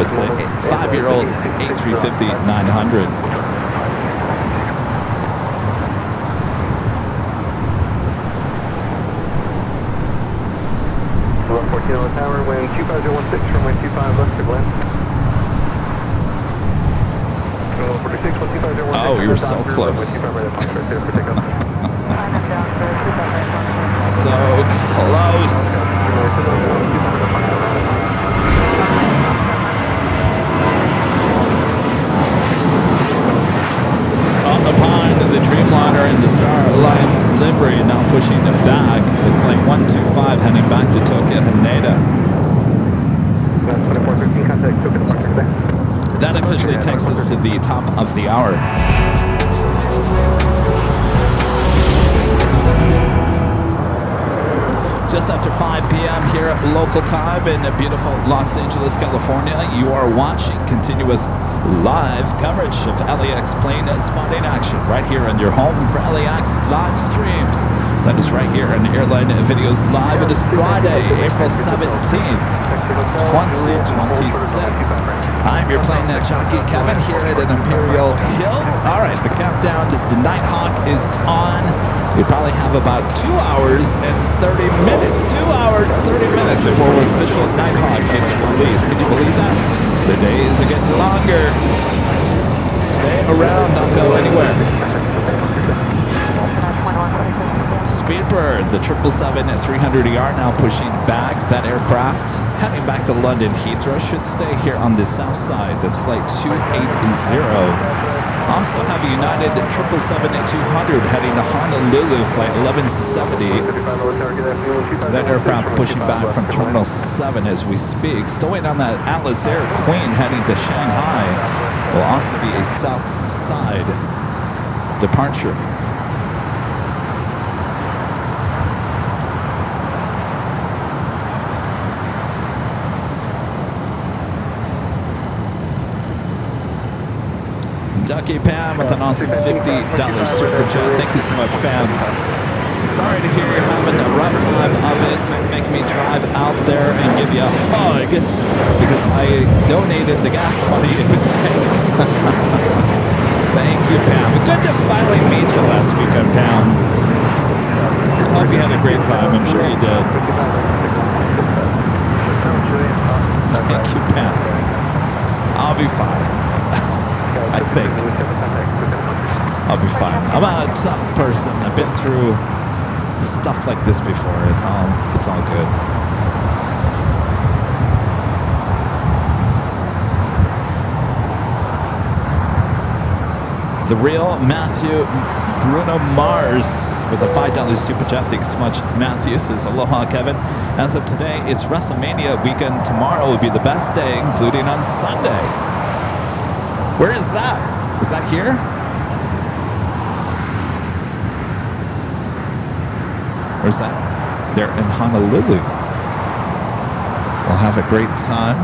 S1: It's a 5-year-old A350-900.
S2: 14 on the tower, wind 25016 from wind 25 left to Glen.
S1: Oh, you were so close. So close. On the pond, the Dreamliner and the Star Alliance livery now pushing it back. That's flight 125 heading back to Tokyo Haneda. That officially takes us to the top of the hour. Just after 5 p.m. here at local time in beautiful Los Angeles, California, you are watching continuous live coverage of LAX plane spotting action right here on your home for LAX live streams. That is right here on Airline Videos Live. It is Friday, April 17th, 2026. I'm your Plane Jockey Kevin here at an Imperial Hill. All right, the countdown to the Nighthawk is on. We probably have about 2 hours and 30 minutes. 2 hours, 30 minutes before our official Nighthawk gets released. Can you believe that? The days are getting longer. Stay around, don't go anywhere. Speedbird, the 777 at 300ER now pushing back. That aircraft heading back to London Heathrow should stay here on the south side. That's flight 280. Also have a United 777 at 200 heading to Honolulu, flight 1170. That aircraft pushing back from Terminal 7 as we speak. Still waiting on that Atlas Air Queen heading to Shanghai. Will also be a south side departure. Ducky Pam with an awesome $50 super chat. Thank you so much, Pam. So sorry to hear you're having a rough time of it. Don't make me drive out there and give you a hug because I donated the gas money it would take. Thank you, Pam. Good to finally meet you last weekend, Pam. I hope you had a great time. I'm sure you did. Thank you, Pam. I'll be fine. I think I'll be fine. I'm a tough person. I've been through stuff like this before. It's all good. The real Matthew Bruno Mars with a $5 super chat. Thanks so much, Matthew. Says aloha, Kevin. As of today, it's WrestleMania weekend. Tomorrow will be the best day, including on Sunday. Where is that? Is that here? Where's that? They're in Honolulu. We'll have a great time.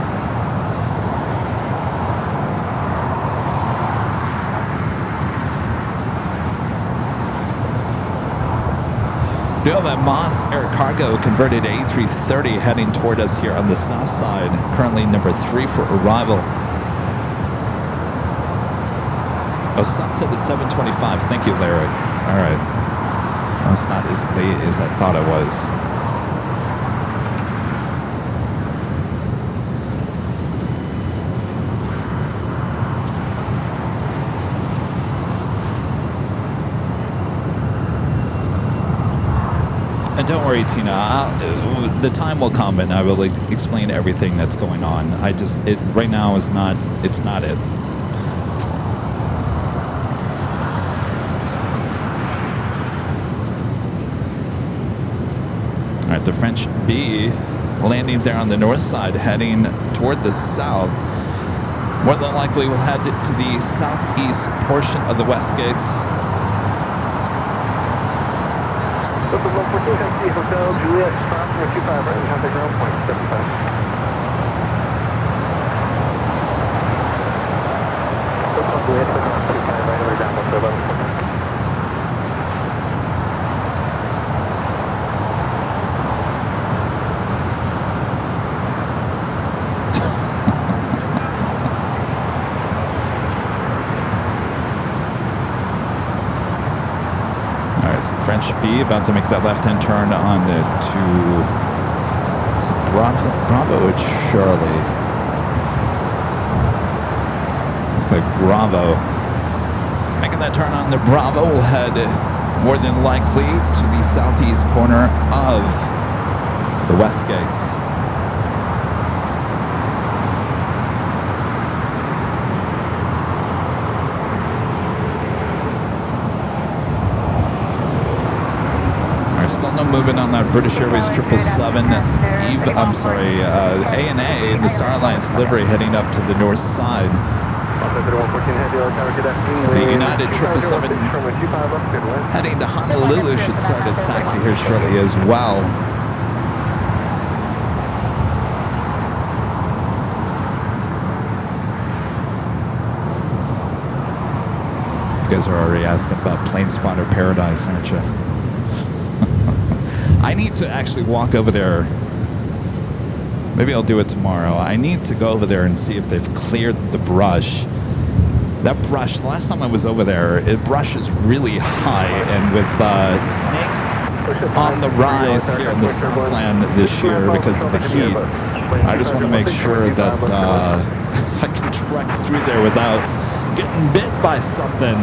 S1: Do have a Moss Air Cargo converted A330 heading toward us here on the south side. Currently number 3 for arrival. Oh, sunset is 7:25. Thank you, Larry. All right. Well, it's not as late as I thought it was. And don't worry, Tina. The time will come, and I will explain everything that's going on. Right now is not. It's not it. The French B landing there on the north side, heading toward the south. More than likely, we'll head to the southeast portion of the West Gates.
S2: Hotel Juliet, crossing 25 right, and have the ground point 75. Juliet, 25 right, we're down to 11.
S1: French B about to make that left-hand turn on to Bravo at Charlie. Looks like Bravo. Making that turn on the Bravo will head more than likely to the southeast corner of the West Gates. Still no movement on that British Airways 777 ANA in the Star Alliance livery heading up to the north side. The United 777 heading to Honolulu should start its taxi here shortly as well. You guys are already asking about Plane Spotter Paradise, aren't you? I need to actually walk over there. Maybe I'll do it tomorrow. I need to go over there and see if they've cleared the brush. That brush, the last time I was over there, it brushes really high, and with snakes on the rise here in the Southland this year because of the heat, I just want to make sure that can trek through there without getting bit by something.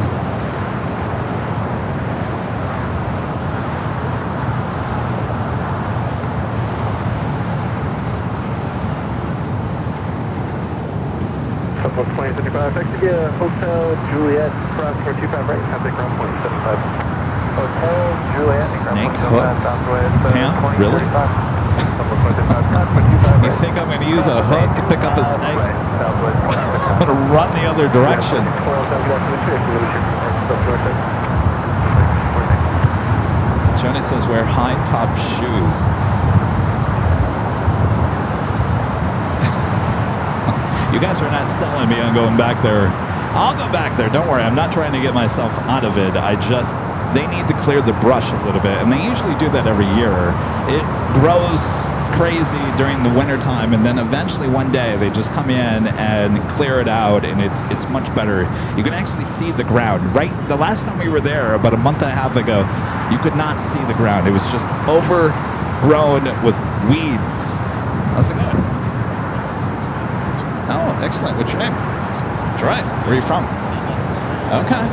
S2: Southwest Plane 55, Executive Hotel Juliet, cross for 25 right, contact ground point 75. Hotel Juliet,
S1: Snake hooks? Pam, really? You think I'm going to use a hook to pick up a snake? I'm going to run the other direction. Johnny says wear high top shoes. You guys are not selling me on going back there. I'll go back there. Don't worry. I'm not trying to get myself out of it. They need to clear the brush a little bit. And they usually do that every year. It grows crazy during the wintertime. And then eventually one day they just come in and clear it out. And it's much better. You can actually see the ground. Right. The last time we were there, about a month and a half ago, you could not see the ground. It was just overgrown with weeds. How's it going? Oh, excellent. What's your name? That's right. Where are you from? Okay.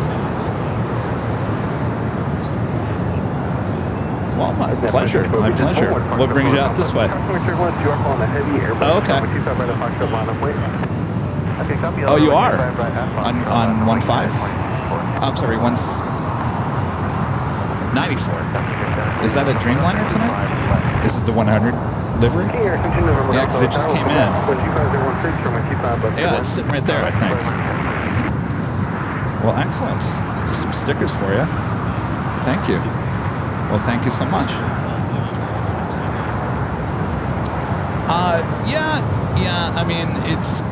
S1: Well, my pleasure. My pleasure. What brings you out this way? Oh, okay. Oh, you are? On 1.5? I'm sorry, 94. Is that a Dreamliner tonight? Is it the 100 livery? Yeah, because it just came in. Yeah, it's sitting right there, I think. Well, excellent. Just some stickers for you. Thank you. Well, thank you so much. Yeah, I mean, it's...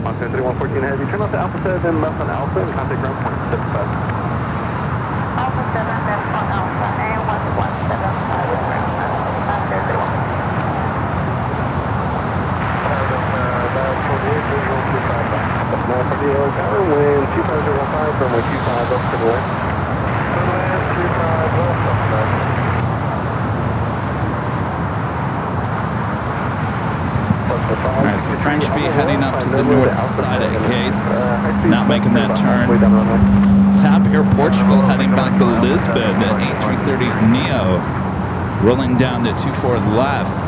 S2: Montana 3114 heavy, turn off to Alpha 7, left on Alpha, and contact ground point 75.
S3: Alpha 7, left on Alpha, and 1175 with ground point, Montana 3114.
S2: Wind 2515, runway 25 up to the left. Runway 25 left up to the left.
S1: All right, so French B heading up to the north side of Gates, not making that turn. Tap Air Portugal heading back to Lisbon at A330 Neo, rolling down to 24 left.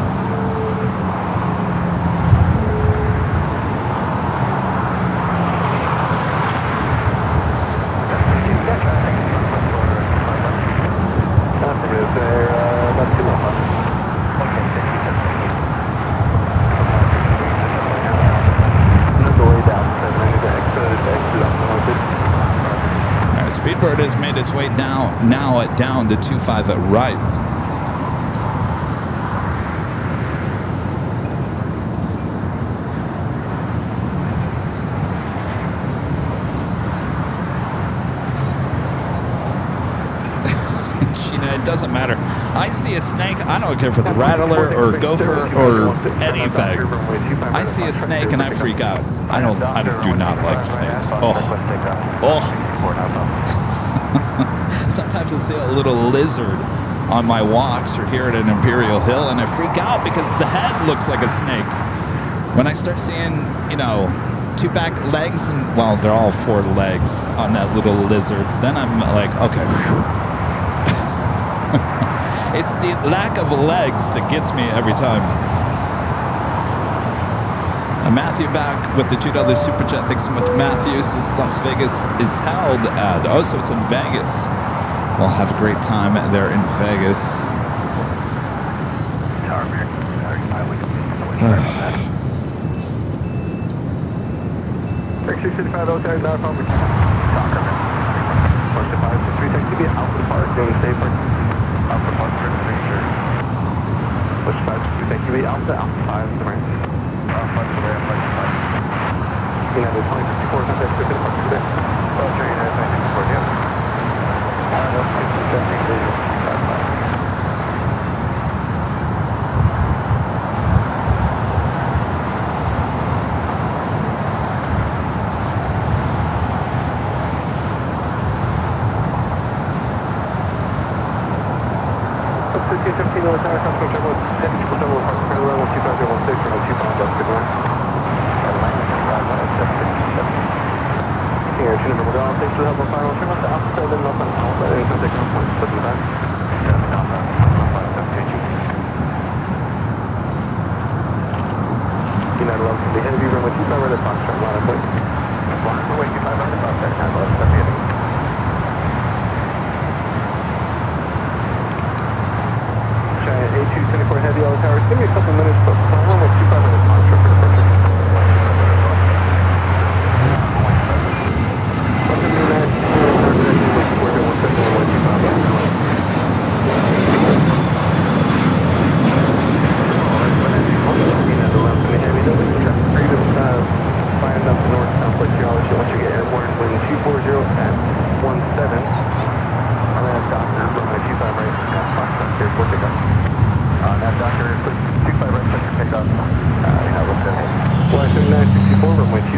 S1: Speedbird has made its way down to 25 at right. It doesn't matter. I see a snake. I don't care if it's a rattler or a gopher or anything. I see a snake and I freak out. I do not like snakes. Oh. Sometimes I see a little lizard on my walks or here at an Imperial Hill and I freak out because the head looks like a snake. When I start seeing, two back legs and, well, they're all four legs on that little lizard, then I'm like, okay. It's the lack of legs that gets me every time. Matthew back with the $2 Super Chat. Thanks so much, Matthew. Since Las Vegas is held at... Oh, so it's in Vegas. Well, have a great time there in Vegas.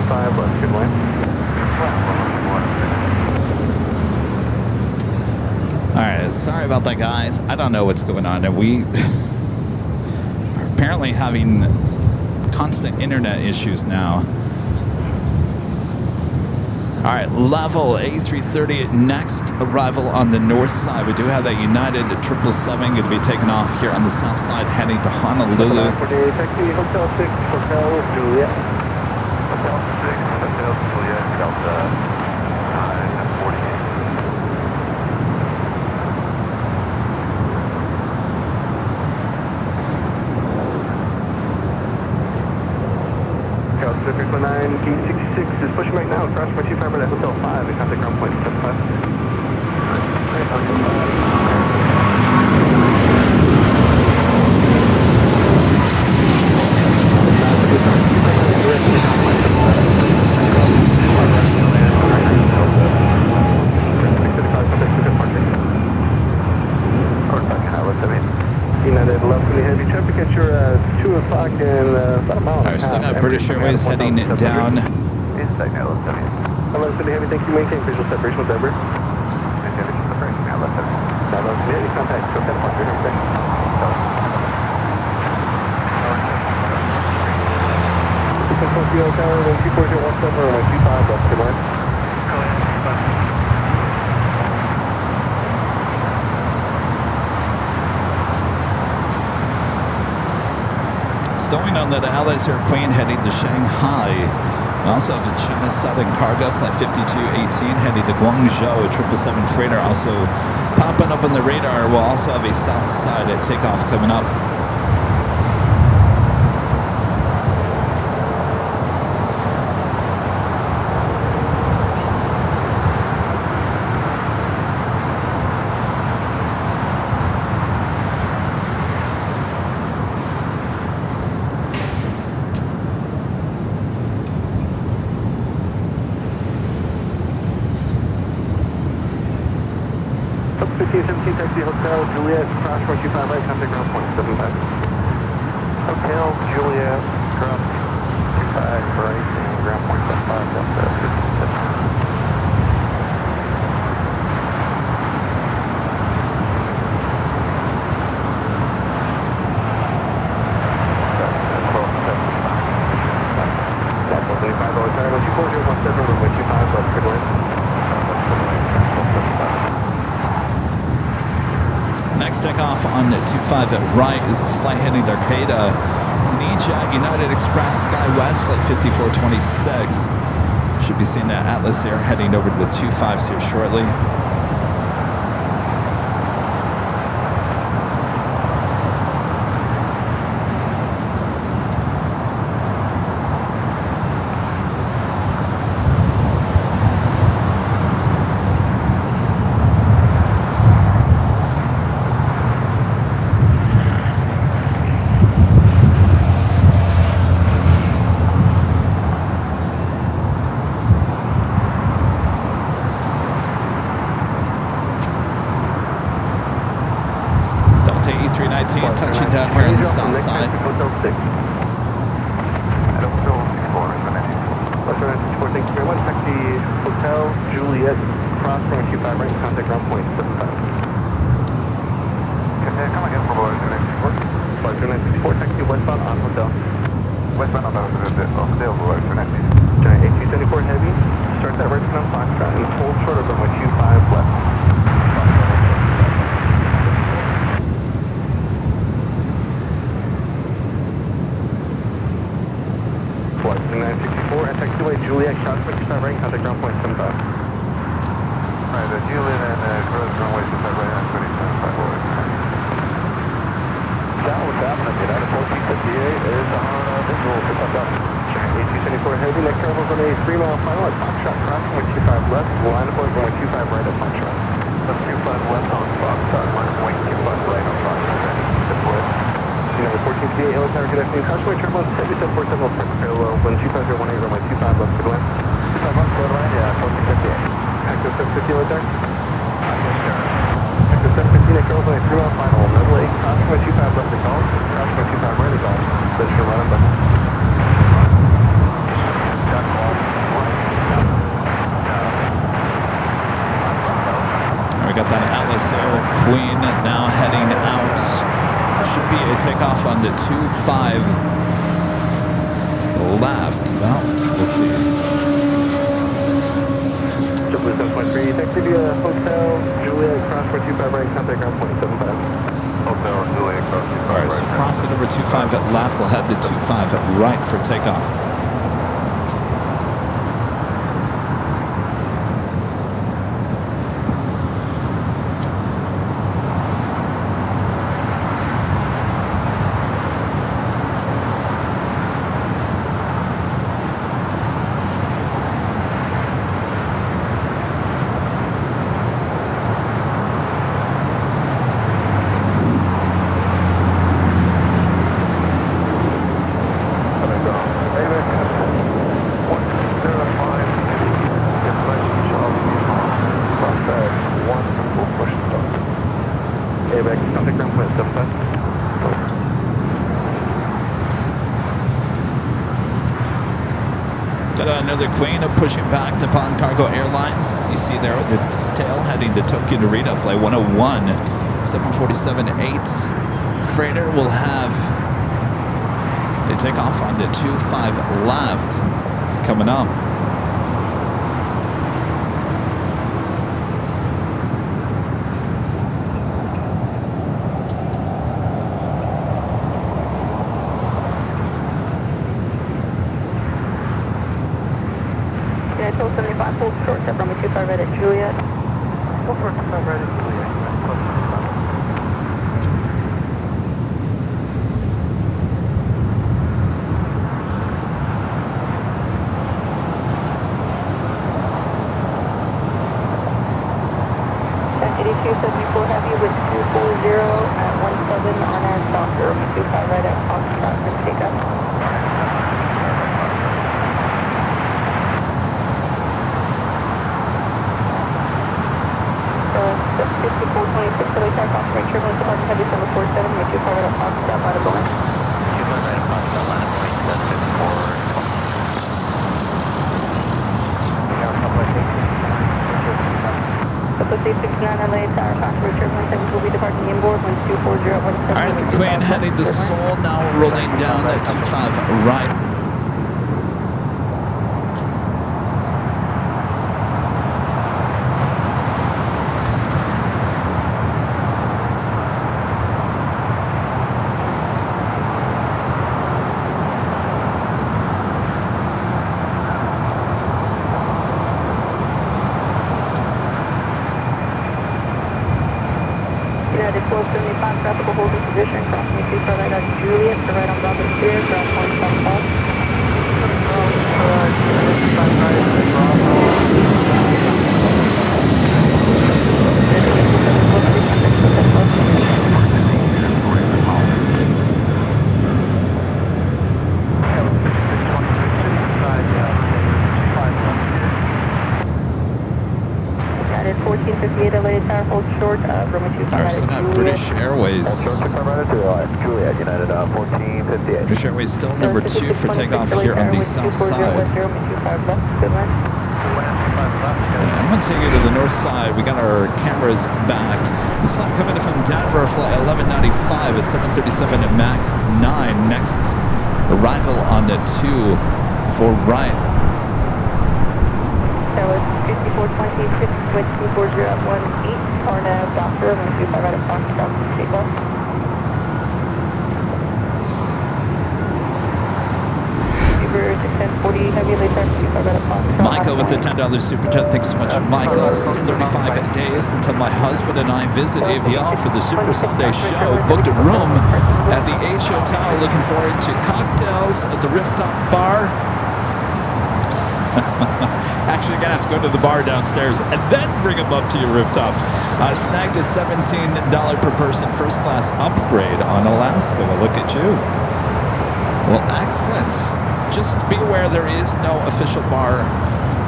S2: 25 left, good line.
S1: All right, sorry about that, guys. I don't know what's going on. And we are apparently having constant internet issues now. All right, level A330, next arrival on the north side. We do have that United 777 going to be taking off here on the south side, heading to Honolulu.
S2: Taxi, Hotel 6, Hotel Juliet. Hotel 6, Hotel Juliet, Delta 948. Pacific 9, gate 66 is pushing right now. Cross my 25 at Hotel 5 and contact ground point 75. United, left really heavy traffic at your 2 o'clock and about a mile.
S1: All right, still got British Airways heading down.
S2: Inside now, left 70. Left 70 heavy, thank you. Maintain visual separation with Denver. Maintain visual separation now, left 70. Now left 70, contact, so 10 departure, okay. Tokyo Tower, 12417 or 125, left, good line.
S1: Stowing on that LAX airplane heading to Shanghai. We also have a China Southern Cargo Flight 5218 heading to Guangzhou. A 777 freighter also popping up on the radar. We'll also have a south side at takeoff coming up.
S2: Taxi Hotel Juliet, cross 425 right, contact ground point 75. Hotel Juliet, cross 25 right, and ground point 75, Delta 57.
S1: Next takeoff on 25 at right is a flight heading to Arcata. It's an E-Jet United Express SkyWest Flight 5426. Should be seeing that Atlas Air heading over to the 25s here shortly. Touching down here on the south side.
S2: Hotel 6. At Hotel 64, thank you very much. Taxi Hotel Juliet, cross from 25 right, contact ground point 75. Come again for Boulevard 294. Boulevard 264, taxi westbound on Hotel. Westbound on Hotel Boulevard 294. Giant 8274 heavy, start that right turn on Foxtrot and hold short of runway 25 left. Flight 964 and taxiway Juliet, cross 25 right, contact ground point 75. Alright, Juliet and cross runway 25 right on 27 forward. Down with that, United 1458 is on visual for top down. Giant 8274 heavy, next travel on a 3-mile final at Foxtrot, crossing with 25 left, line of point going 25 right at Foxtrot. Left 25 left on Foxtrot, line of point 25 right on Foxtrot, deploy. United 1458, Hill Tower, good afternoon. Crossway turbulence 7747 parallel, 12518, runway 25 left, good line. 25 left, good line, yeah, 1458. Active 750 right there. Active 750, next travel on a 3-mile final, middle 8, crossway 25 left to call, crossway 25 right to call. That's your line up button. Got call.
S1: takeoff on the 25 left. Well, we'll see.
S2: JetBlue 7.3, taxi via Hotel Juliet, cross for 25 right, contact ground point 75. Hotel Juliet, cross 25
S1: All right, so cross it over 25 at left. We'll head the 25 at right for takeoff. Another queen of pushing back Nippon Cargo Airlines. You see there with the tail heading to Tokyo Narita, flight 101, 747-8. Freighter will have, they take off on the 25 left coming up.
S3: Total 75, hold short, step runway 25 right at Juliet.
S2: Hold short, 25 right at Juliet.
S3: Heavy with 240 at 17 on our doctor, 25 right at Foxtrot for takeoff. So 5426 LA takeoff, right turbulence departure heavy 747, make you forward at Foxtrot, line of Boeing.
S2: 25 right at Foxtrot, line of Boeing,
S3: 69 LA Tower, Foxtrot turbulence heavy will be departing inboard, 1240 at 17.
S1: All right, the Queen heading to Seoul, now rolling down at 25 right.
S3: United 1275, traffic holding position, crossing 25 right at Juliet, to right on Bravo Spear, ground point 75. United 1458 LA Tower, hold short, runway 25
S1: All right, so now British Airways.
S2: Juliet, United 1458.
S1: British Airways still number 2 for takeoff here on the south side. I'm going to take you to the north side. We got our cameras back. This flight coming in from Denver, flight 1195 at 737 at MAX 9. Next arrival on the 2 for right.
S3: That was 5426 with 240 at 18, or now doctor, and 25 right at Foxtrot, takeoff.
S1: Michael with the $10 super chat. Thanks so much, Michael. Says 35 days until my husband and I visit Aviation for the Super Sunday show. Booked a room at the H Hotel. Looking forward to cocktails at the Rooftop Bar. Actually, you're going to have to go to the bar downstairs and then bring them up to your rooftop. Snagged a $17 per person first class upgrade on Alaska. Well, look at you. Well, excellent. Just be aware there is no official bar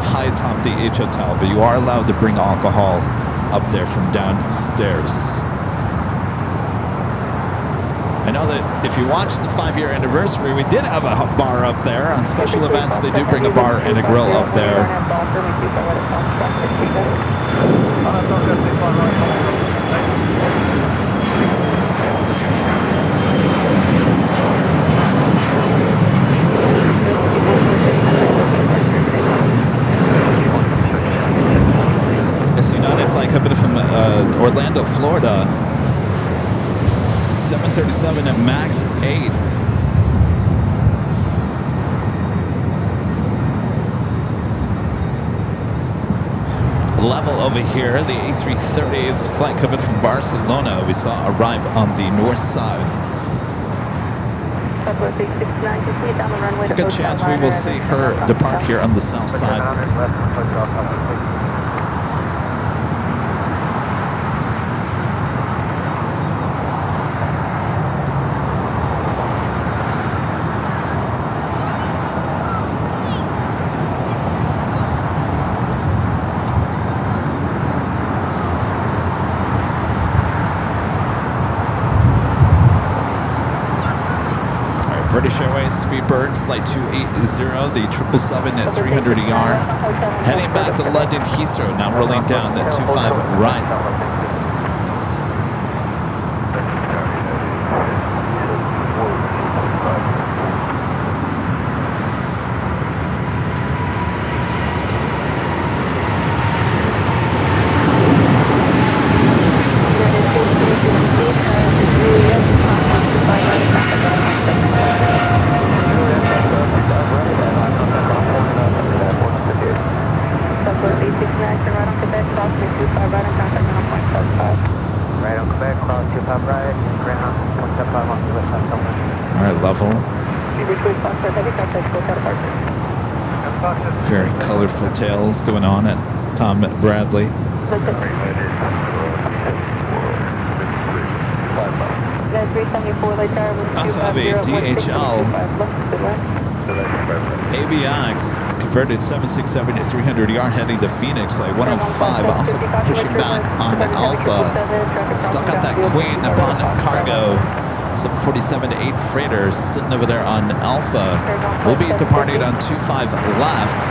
S1: high atop the H Hotel, but you are allowed to bring alcohol up there from downstairs. I know that if you watch the 5-year anniversary, we did have a bar up there. On special events, they do bring a bar and a grill up there. Orlando, Florida. 737 at max 8. Level over here, the A330, this flight coming from Barcelona, we saw arrive on the north side. It's a good chance we will see her depart here on the south side. British Airways Speedbird Flight 280, the 777 at 300ER, heading back to London Heathrow, now rolling down the 25 right. Very colorful tales going on at Tom Bradley. Also have a DHL ABX converted 767 to 300ER heading to Phoenix, like 105, also pushing back on Alpha. Still got that Queen upon cargo. 747 to 8 freighter sitting over there on Alpha. We'll be departing on 25 left.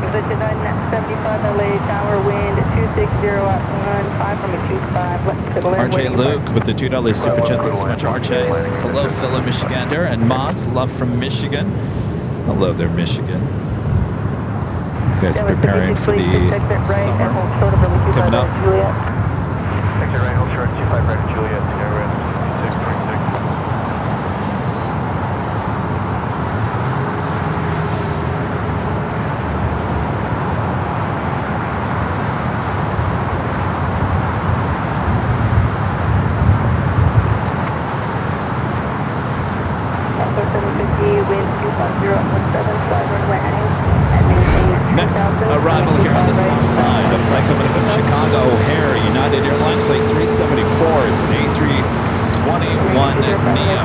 S3: Position 975 LA Tower, wind 260 at 15 from a 25 left to the left.
S1: RJ Luke with the $2 super chat. Thanks so much, RJ. Says hello, fellow Michigander. And Mods, love from Michigan. Hello there, Michigan. You guys preparing for the summer coming up?
S2: Exit right, hold short, 25 right, Juliet, Sierra, 626.
S1: Next arrival here on the south side, a flight coming from Chicago O'Hare, United Airlines flight 374. It's an A321 Neo.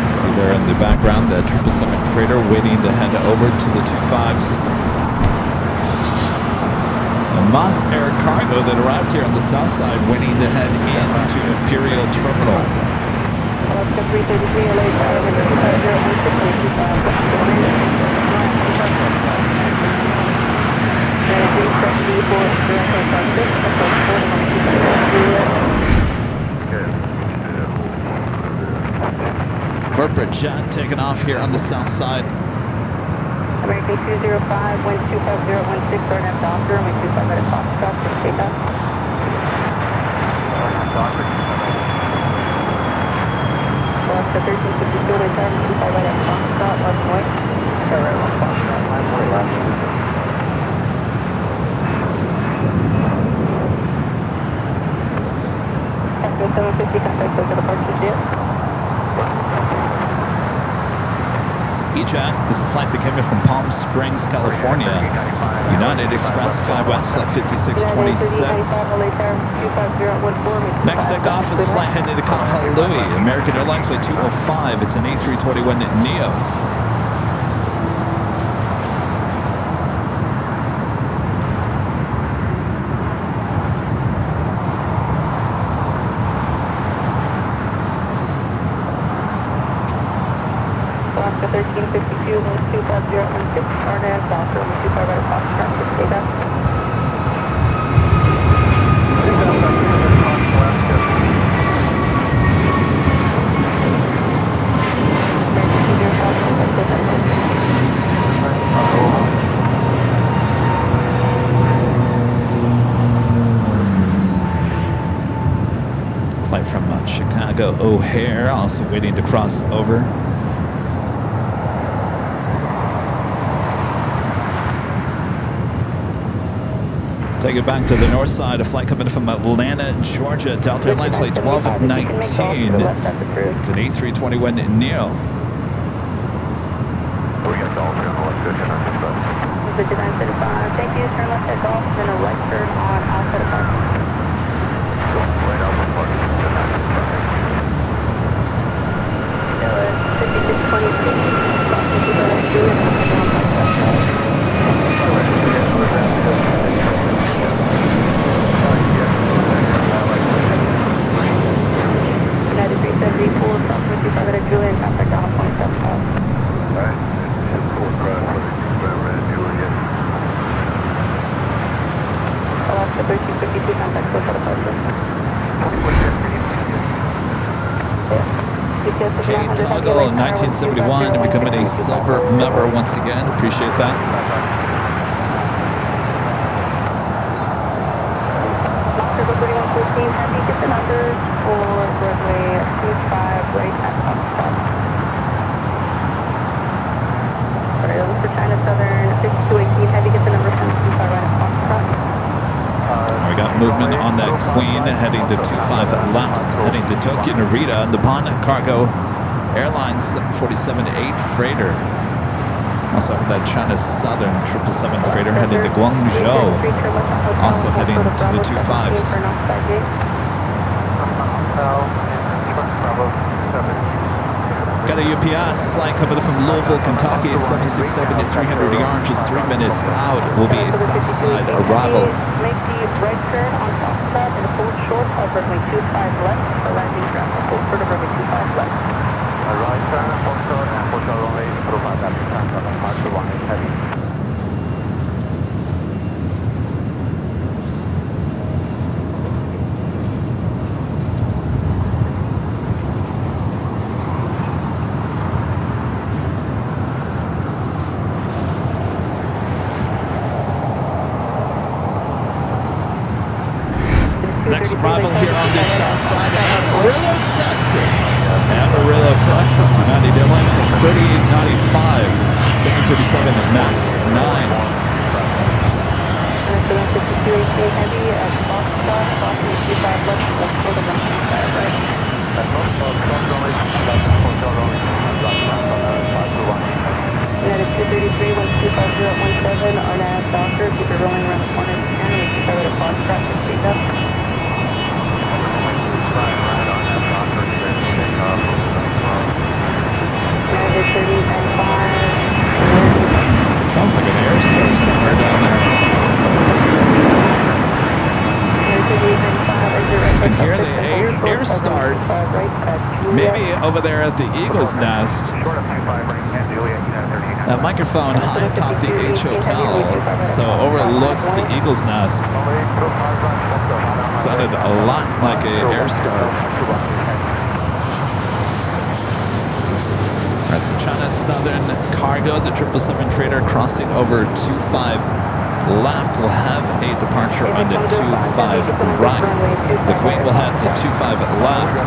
S1: See there in the background, the 777 freighter waiting to head over to the 25s. A Moss Air cargo that arrived here on the south side waiting to head into Imperial Terminal. Corporate jet taking off here on the south side.
S3: American 205, wind 25016, burn at Doctor, and 25 at Foxtrot, take off. Alaska 1352, late time, 25 at Foxtrot, left point. Right, one Foxtrot, line 4 left. Passenger 750, contact over the departure jet.
S1: E-Jet is a flight that came in from Palm Springs, California. United Express SkyWest flight 5626. Next takeoff is a flight heading to Kahului. American Airlines flight 205. It's an A321 Neo.
S3: 1352, 125016, RNAV, Doctor, 125 right at Foxtrot, 6 data.
S1: Flight from Chicago O'Hare, also waiting to cross over. Take it back to the north side, a flight coming from Atlanta, Georgia, Delta Airlines flight 1219. It's an A321 Neo.
S2: We got Dolphin on the left, good,
S3: 5935, thank you, turn left at Golf, then a right turn on Alpha to Park.
S2: right out the park,
S3: 1352, contact close out of Parker.
S1: Kate Toggle in 1971, becoming a silver member once again. Appreciate that.
S3: Circle 3114, heavy, get the numbers for runway 25 right at Foxtrot. Sorry, over for China Southern 5218, heavy, get the numbers from 25 right at Foxtrot.
S1: We got movement on that Queen heading to 25 left, heading to Tokyo Narita. Nippon Cargo Airlines 747-8 freighter. Also have that China Southern 777 freighter heading to Guangzhou. Also heading to the 25s. Got a UPS flight coming from Louisville, Kentucky, 767 to 300 yards, just 3 minutes out. Will be a south side arrival.
S3: Make the right turn on Foxtrot and hold short of runway 25 left for landing traffic. Hold short of runway 25 left.
S2: right turn, Foxtrot, and Foxtrot runway, provide that transfer on Mark 1 heavy.
S1: Next arrival here on the south side, Amarillo, Texas. Amarillo, Texas. United Airlines from 3895, 737 MAX 9.
S3: Heavy at Foxtrot, crossing 25 left, left quarter of 25 right. United 233, 125017, RNAV Doctor, keep it rolling around the corner if you can, we keep it at Foxtrot, 6 feet up. United 3095.
S1: Sounds like an air star somewhere down there. You can hear the air starts. Maybe over there at the Eagle's Nest. That microphone high atop the H Hotel, so overlooks the Eagle's Nest. Sounded a lot like an air star. Right, so China Southern Cargo, the 777 freighter crossing over 25 left, will have a departure on the 25 right. The Queen will head to 25 left.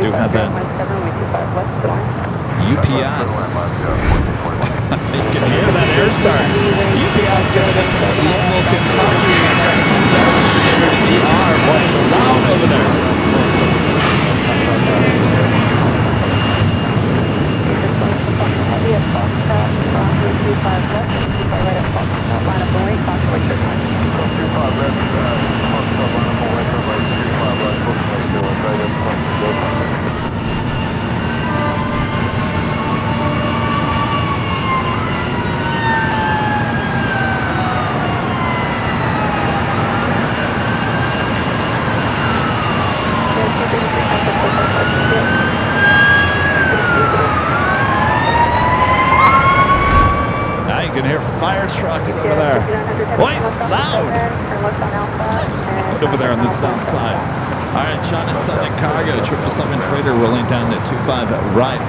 S1: Do have that UPS. You can hear that air start. UPS coming in from Louisville, Kentucky, 767-300ER. Boy, it's loud over there.
S3: Heavy at Foxtrot, 25 left, 25 right at Foxtrot.
S1: fire trucks over there. Boy, it's loud. It's loud over there on the south side. All right, China Southern Cargo, 777 freighter rolling down at 25 right.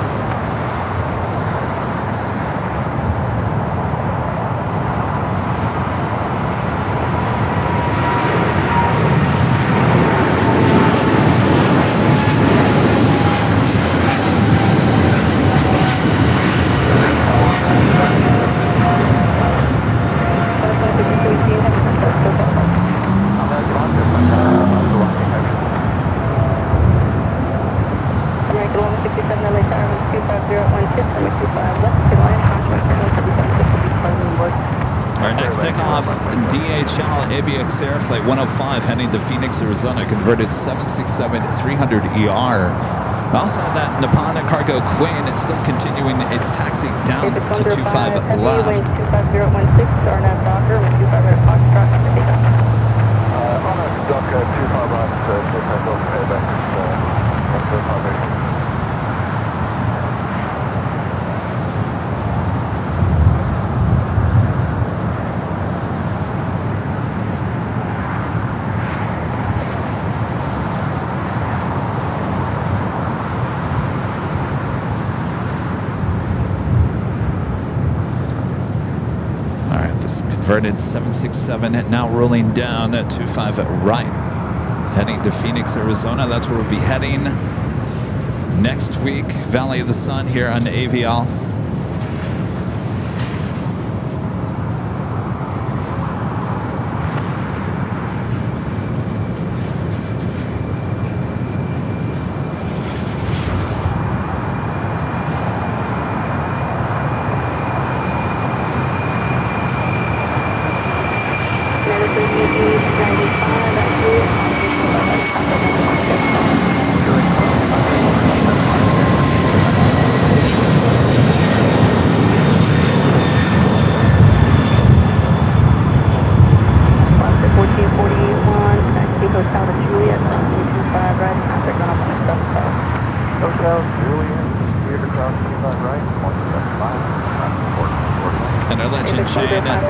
S1: Air Flight 105 heading to Phoenix, Arizona, converted 767-300ER. We also have that Nippon Cargo Queen. It's still continuing its taxi down to 25 left.
S3: 25016, RNAV Docker, 25 right at Foxtrot, Dr. Vega.
S2: On a Docker 25 right, 25 Golf Payback, 105.
S1: Converted 767 now rolling down at 25 right, heading to Phoenix, Arizona. That's where we'll be heading next week. Valley of the Sun here on Avial.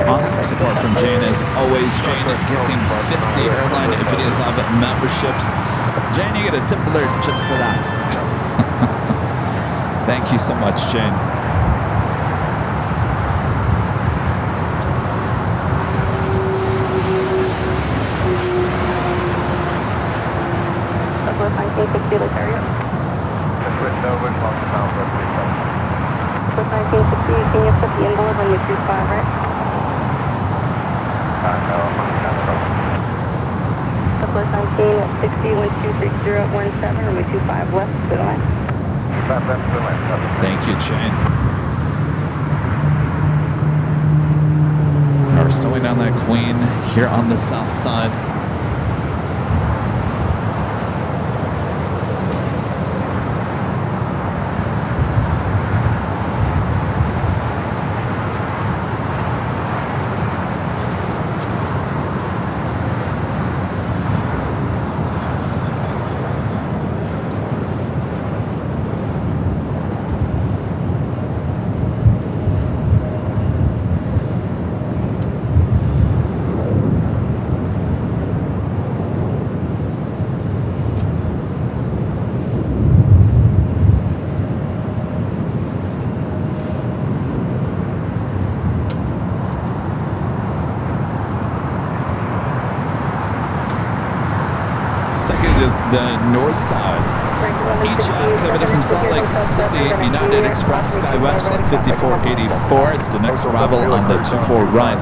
S1: Awesome support from Jane as always. Jane gifting 50 Airline Videos Live memberships. Jane, you get a tip alert just for that. Thank you so much, Jane.
S3: Southwest 1960, Ontario.
S2: Switch over, Southwest
S3: 1960, can you put the inboard on your 25 right? Southwest 1960, 123017, runway 25 left, good line.
S1: Thank you, Jane. Now we're slowing down that Queen here on the south side. The north side. Kevin from Salt Lake City, United Express, SkyWest at 5484. It's the next arrival on the 24 right.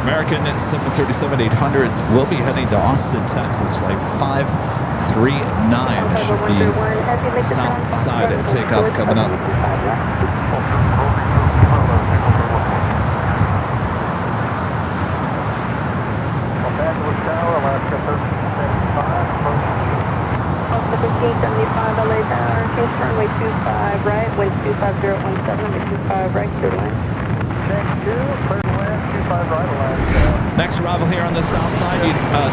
S1: American 737-800 will be heading to Austin, Texas, flight 539. Should be south side at takeoff coming up.
S3: Alpha 1575, LA Tower, change runway 25 right, wind 25017, number 25 right, clear to land.
S2: Check 2, clear to land, 25 right, land.
S1: Next arrival here on the south side,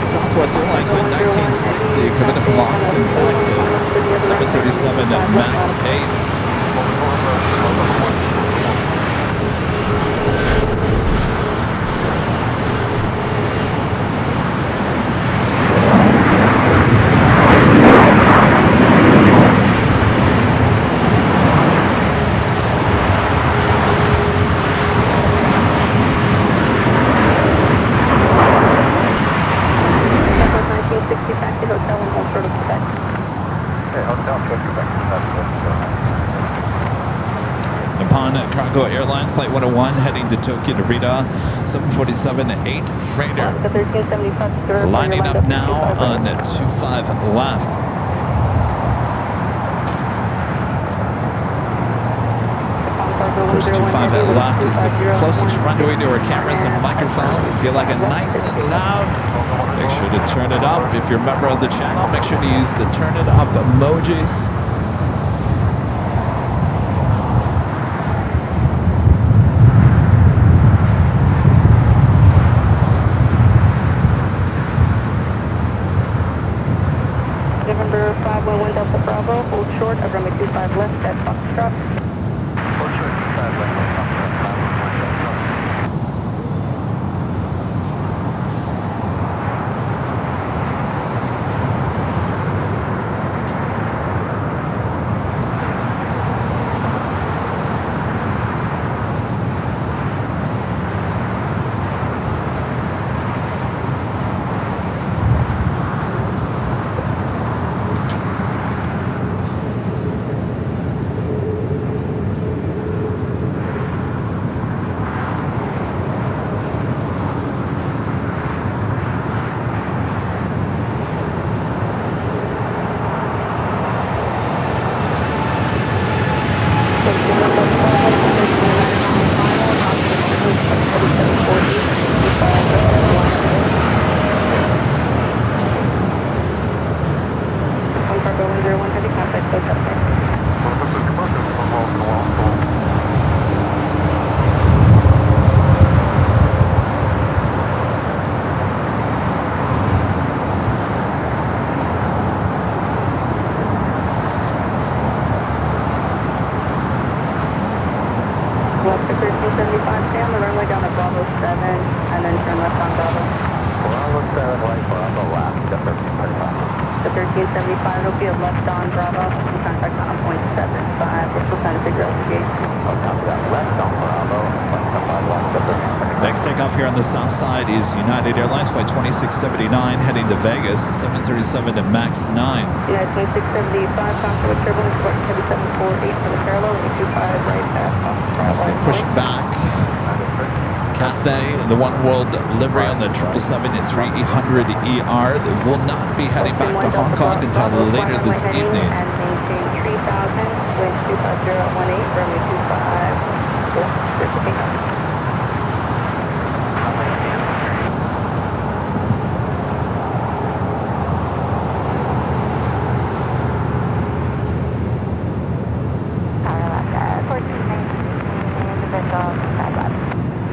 S1: Southwest Airlines flight 1960, coming in from Austin, Texas, 737 MAX 8. Cargo Airlines Flight 101 heading to Tokyo to Rita, 747-8 freighter. Lining up now on 25 left. Of course, 25 left is the closest runway to our cameras and microphones. If you like it nice and loud, make sure to turn it up. If you're a member of the channel, make sure to use the turn it up emojis.
S3: November 511 Delta Bravo, hold short of runway 25 left at Foxtrot.
S2: Hold short, 25 left, Foxtrot, 511 Delta. Next takeoff here on the south side is United Airlines Flight 2679 heading to Vegas, 737 and MAX 9.
S3: United 2675, contact with turbulence, port 7748 for the parallel, 825 right past.
S1: Push back. Cathay and the One World livery on the 777-300ER. They will not be heading back to Hong Kong until later this evening.
S3: And maintain 3000, wind 25018, runway 25.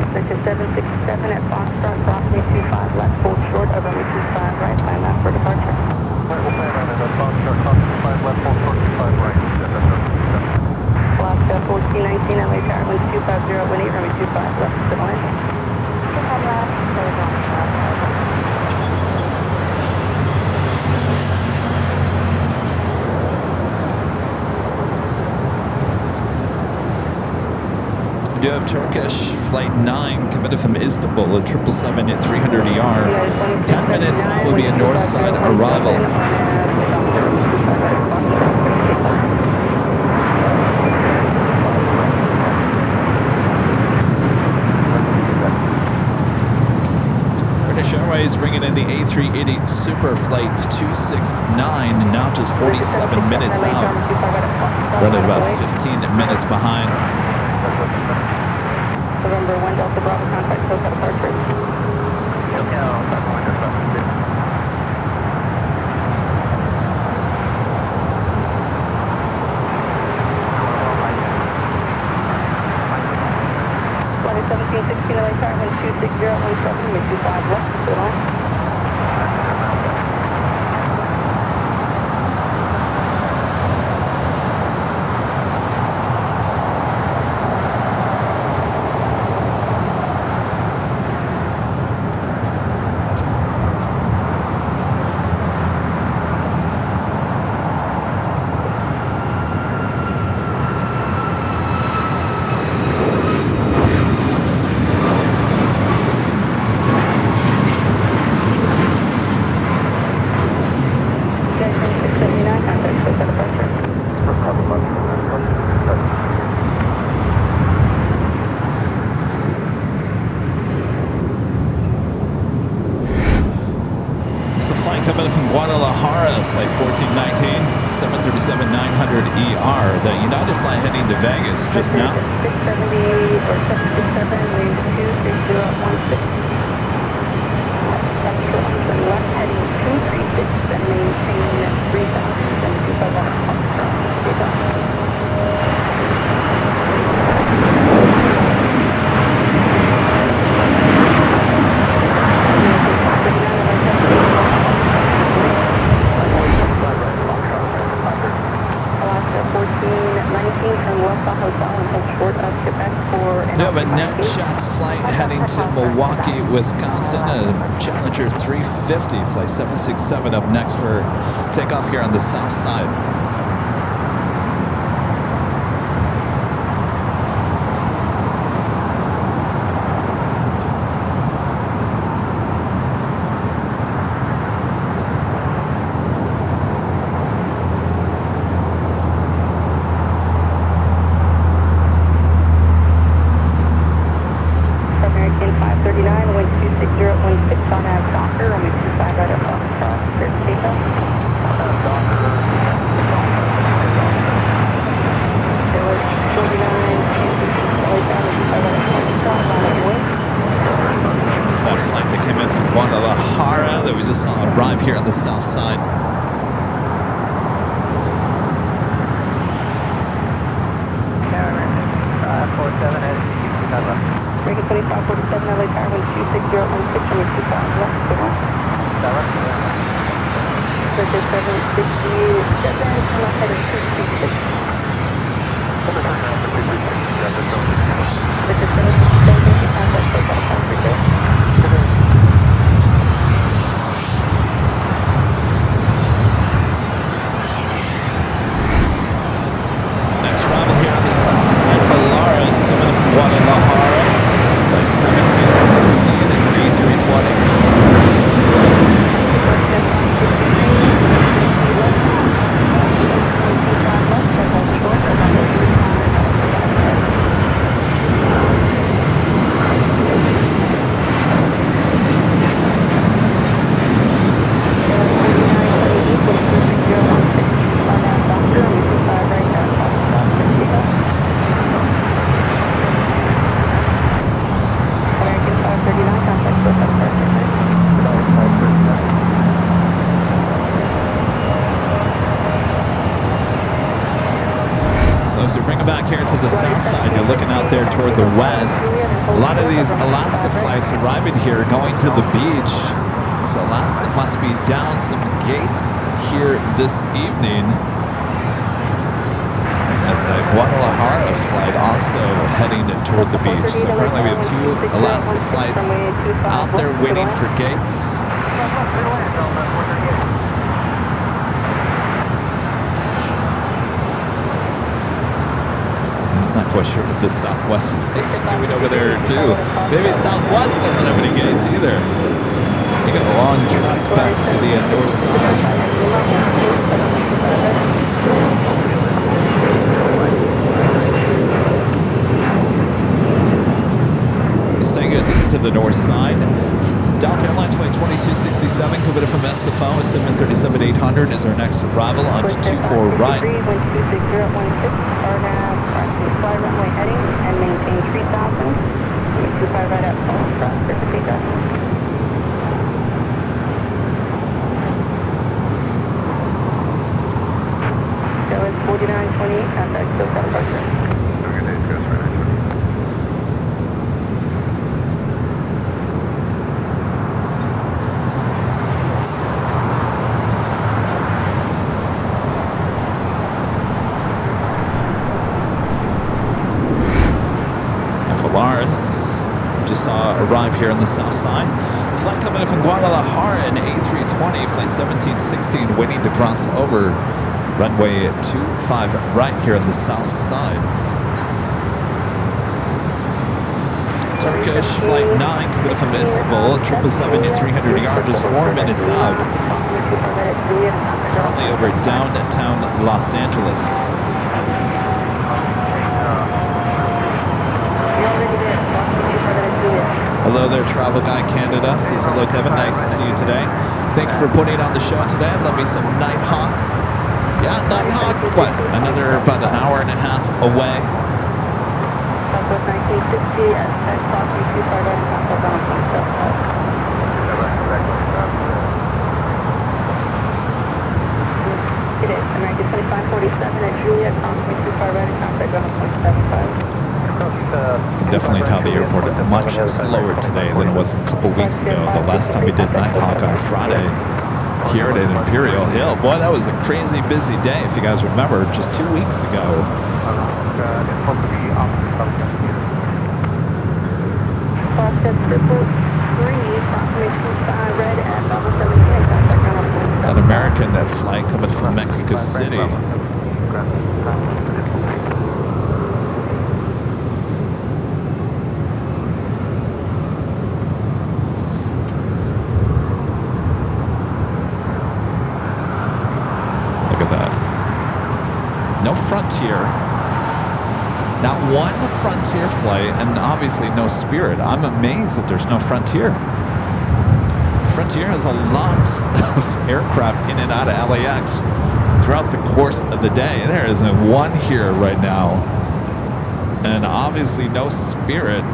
S3: Victor 767 at Foxtrot, crossing 25 left, hold short of runway 25 right, climb left for departure.
S2: Right, we'll plan on it at Foxtrot, crossing 25 left, hold short, 25 right.
S3: Alaska 1419, LA Tower, wind 25018, runway 25 left, clear to land. 25 left, clear to land.
S1: We do have Turkish Flight 9 committed from Istanbul, a 777-300ER. 10 minutes out will be a north side arrival. Airways bringing in the A380 Super Flight 269, now just 47 minutes out. Running about 15 minutes behind.
S3: November 1 Delta Bravo contact close at departure. Flight 1716 LA car 126.017, make 25 left, go on.
S1: Coming from Guadalajara, flight 1419, 737-900ER, the United flight heading to Vegas just now.
S3: 670 or 767, range 260.16. Left heading 236 and maintain 3000 and 25
S1: We have a NetJets flight heading to Milwaukee, Wisconsin, a Challenger 350, flight 767 up next for takeoff here on the south side. Here on the south side.
S3: Breaking 2547 LA Tower 126.016, and 25 left, go on. Bridges 767, come up heading 236. Bridges 767, contact close out of Congress.
S1: Guadalajara, flight 1716, it's an A320. So as we bring it back here to the south side, you're looking out there toward the west. A lot of these Alaska flights arriving here going to the beach. So Alaska must be down some gates here this evening. As the Guadalajara flight also heading toward the beach. So currently we have two Alaska flights out there waiting for gates. I'm not quite sure what the Southwest flight's doing over there too. Maybe Southwest doesn't have any gates either. You got a long trek back to the north side. Staying to the north side. Delta Airlines flight 2267, coming from SFO, 737-800 is our next arrival on 24 right.
S3: Wind 260 at 16, RNAV, fly runway heading, and maintain 3000. 25 right at phone, cross, take off. That was 4928, contact still got pressure.
S2: Good day, Chris, right now.
S1: Just arrive here on the south side. Flight coming in from Guadalajara, an A320, flight 1716, waiting to cross over runway 25 right here on the south side. Turkish flight 9 coming in from Istanbul, 777-300 just 4 minutes out. Currently over downtown Los Angeles. Hello there, Travel Guy Canada. Says hello, Kevin. Nice to see you today. Thanks for putting on the show today. Love me some Nighthawk. Yeah, Nighthawk. What? Another about an hour and a half away.
S3: Southwest 1960 at 10 o'clock, 25 right at Southbound 175. It is American 2547 at Juliet, crossing 25 right at contact on 175.
S1: Definitely tell the airport much slower today than it was a couple weeks ago. The last time we did Nighthawk on a Friday here at Imperial Hill. Boy, that was a crazy busy day, if you guys remember, just 2 weeks ago. An American flight coming from Mexico City. No Frontier, not one Frontier flight, and obviously no Spirit. I'm amazed that there's no Frontier. Frontier has a lot of aircraft in and out of LAX throughout the course of the day. There isn't one here right now, and obviously no Spirit.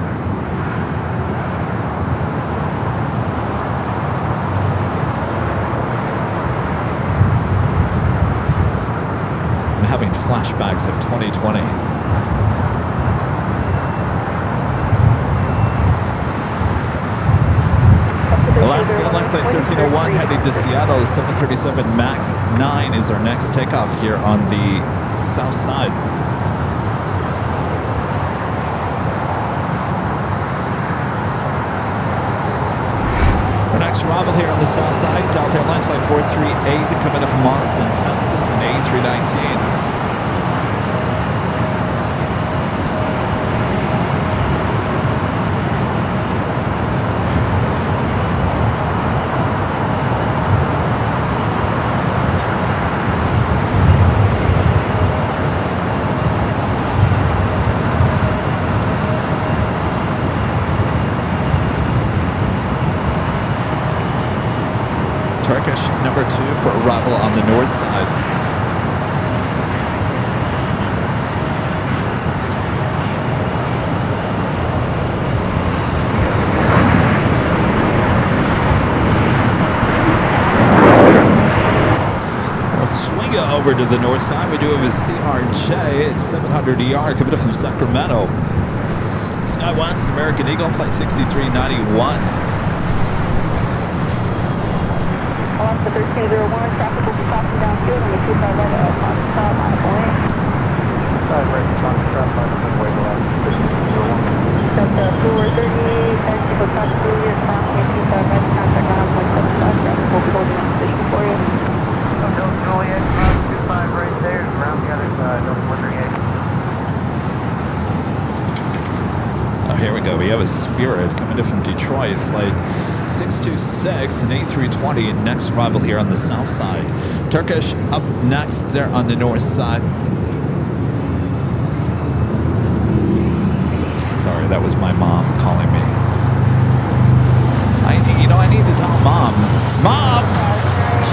S1: Having flashbacks of 2020. Alaska Airlines flight 1301 heading to Seattle. The 737 MAX 9 is our next takeoff here on the south side. Our next arrival here on the south side, Delta Airlines flight 438 coming in from Austin, Texas, an A319. Turkish number 2 for arrival on the north side. We'll swing it over to the north side. We do have a CRJ 700ER coming from Sacramento. SkyWest American Eagle flight 6391.
S3: Alaska 1301, traffic will be crossing downfield on the 25 right at Foxtrot, Monaco Lane.
S2: 5 right, Foxtrot, Monaco Way, Alaska 1301.
S3: Delta 430, taxi for South Juliet, crossing 25 right, contact on 175, traffic will be holding on position for you.
S2: Delta Juliet, 25 right there, around the other side, Delta 138.
S1: Oh, here we go. We have a Spirit coming in from Detroit, flight 626, an A320, and next arrival here on the south side. Turkish up next there on the north side. Sorry, that was my mom calling me. I I need to tell Mom. Mom,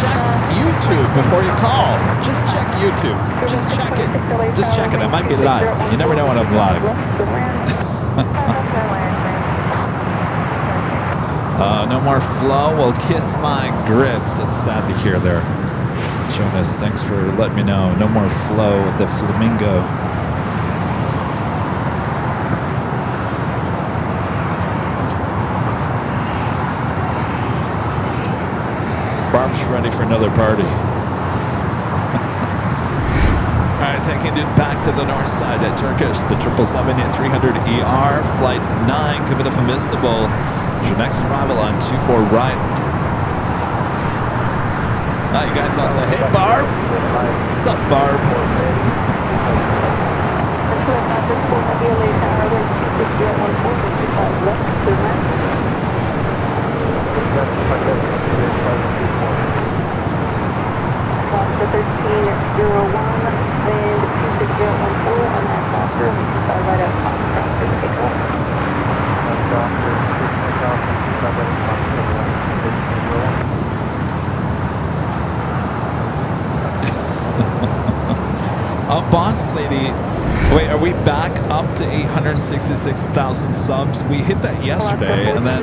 S1: check YouTube before you call. Just check YouTube. Just check it. Just check it. I might be live. You never know when I'm live. No more flow. Well, kiss my grits. It's sad to hear there. Jonas, thanks for letting me know. No more flow with the flamingo. Barb's ready for another party. All right, taking it back to the north side at Turkish, the 777-300ER, flight 9, coming up from Istanbul. Your next arrival on 24 right. Now you guys all say, hey, Barb. What's up, Barb?
S3: Oscar 1301, wind 26014 on that Oscar, right at Foxtrot for takeoff.
S1: Boss lady, wait, are we back up to 866,000 subs? We hit that yesterday, and then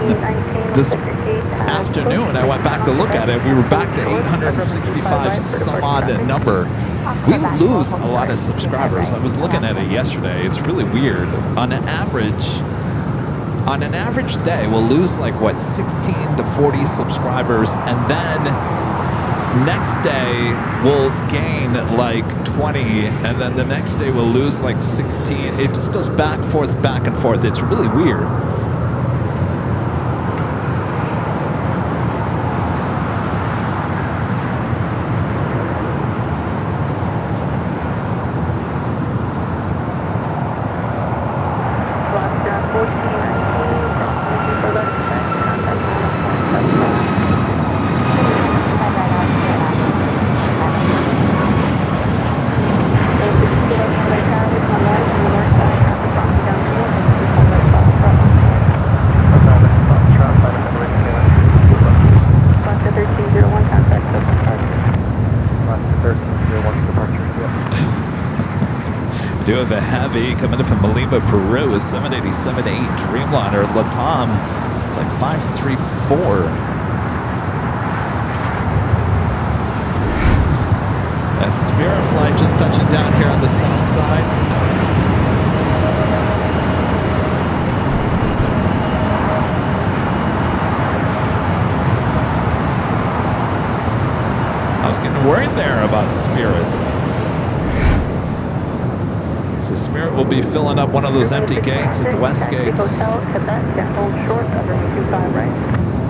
S1: this afternoon I went back to look at it. We were back to 865 some odd number. We lose a lot of subscribers. I was looking at it yesterday. It's really weird. On an average day, we'll lose like what, 16 to 40 subscribers, and then next day we'll gain like 20, and then the next day we'll lose like 16. It just goes back and forth. It's really weird. Do have a heavy coming in from Lima, Peru, is 787-8 Dreamliner Latam. It's like 534. A Spirit flight just touching down here on the south side. I was getting worried there about Spirit. The Spirit will be filling up one of those empty gates at the west gates.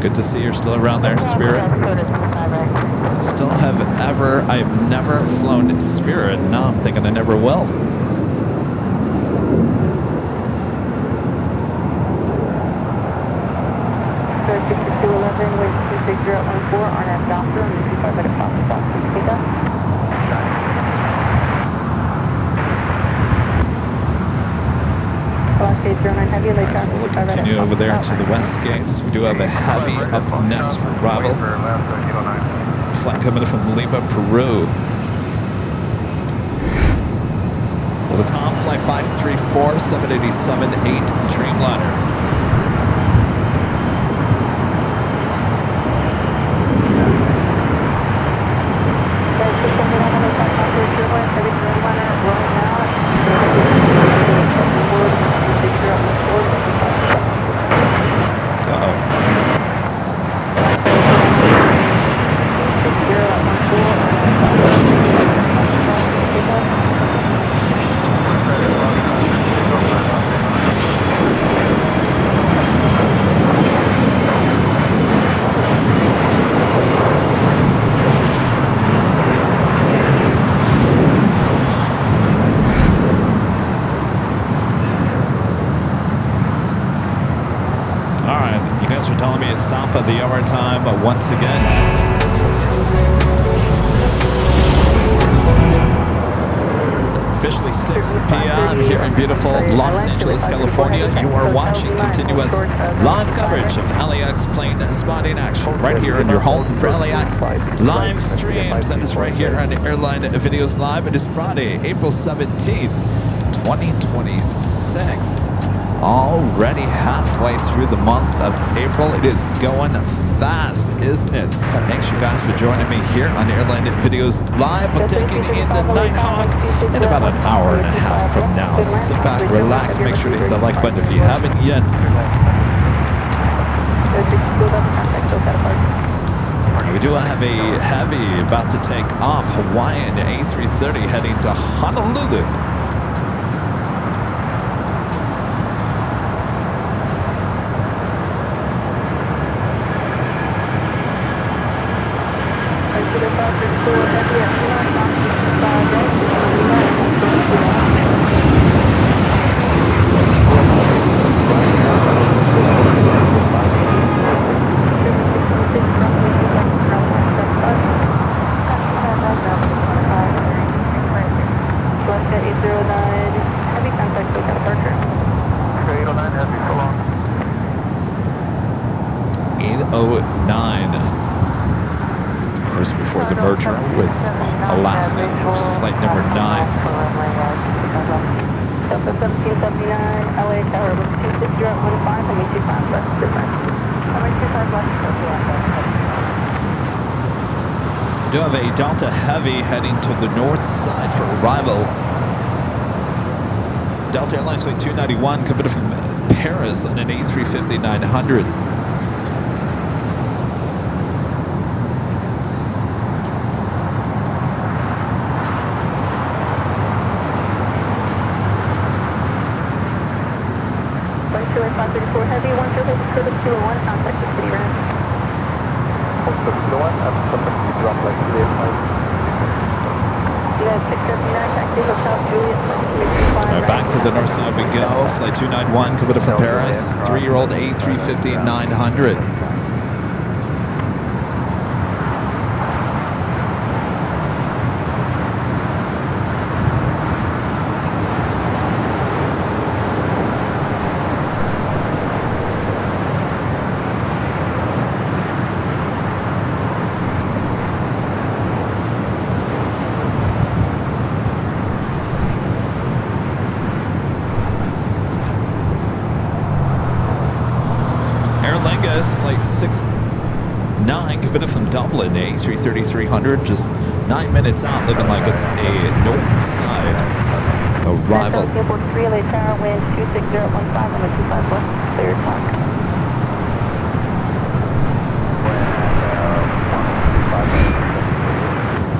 S1: Good to see you're still around there, Spirit. I've never flown Spirit. Now I'm thinking I never will. Right, so we'll continue over there to the west gates. We do have a heavy up next for arrival. Flight coming in from Lima, Peru. Well, the Tom Flight 534, 787-8 Dreamliner. Stop at the overtime once again. Officially 6 p.m. here in beautiful Los Angeles, California. You are watching continuous live coverage of LAX plane spotting action right here in your home for LAX live streams. And it's right here on Airline Videos Live. It is Friday, April 17th, 2026. Already halfway through the month of April. It is going fast, isn't it? Thanks you guys for joining me here on Airline Videos Live. We're taking in the Nighthawk in about an hour and a half from now. So sit back, relax, make sure to hit the like button if you haven't yet. We do have a heavy about to take off, Hawaiian A330 heading to Honolulu. We do have a Delta Heavy heading to the north side for arrival. Delta Airlines Flight 291 coming from Paris on an A350-900.
S3: Heavy, 1 service 201, contact the city ramp.
S2: 201, I'm something to drop like today.
S3: United 679, taxi hotel Juliet.
S1: Back to the north side we go. Flight 291 coming from Paris. 3-year-old A350-900. Flight 69 coming from Dublin, the A330-300, just 9 minutes out, looking like it's a north side arrival.
S3: Airport 3 LA Tower, wind 26015 on the 25 west, clear talk.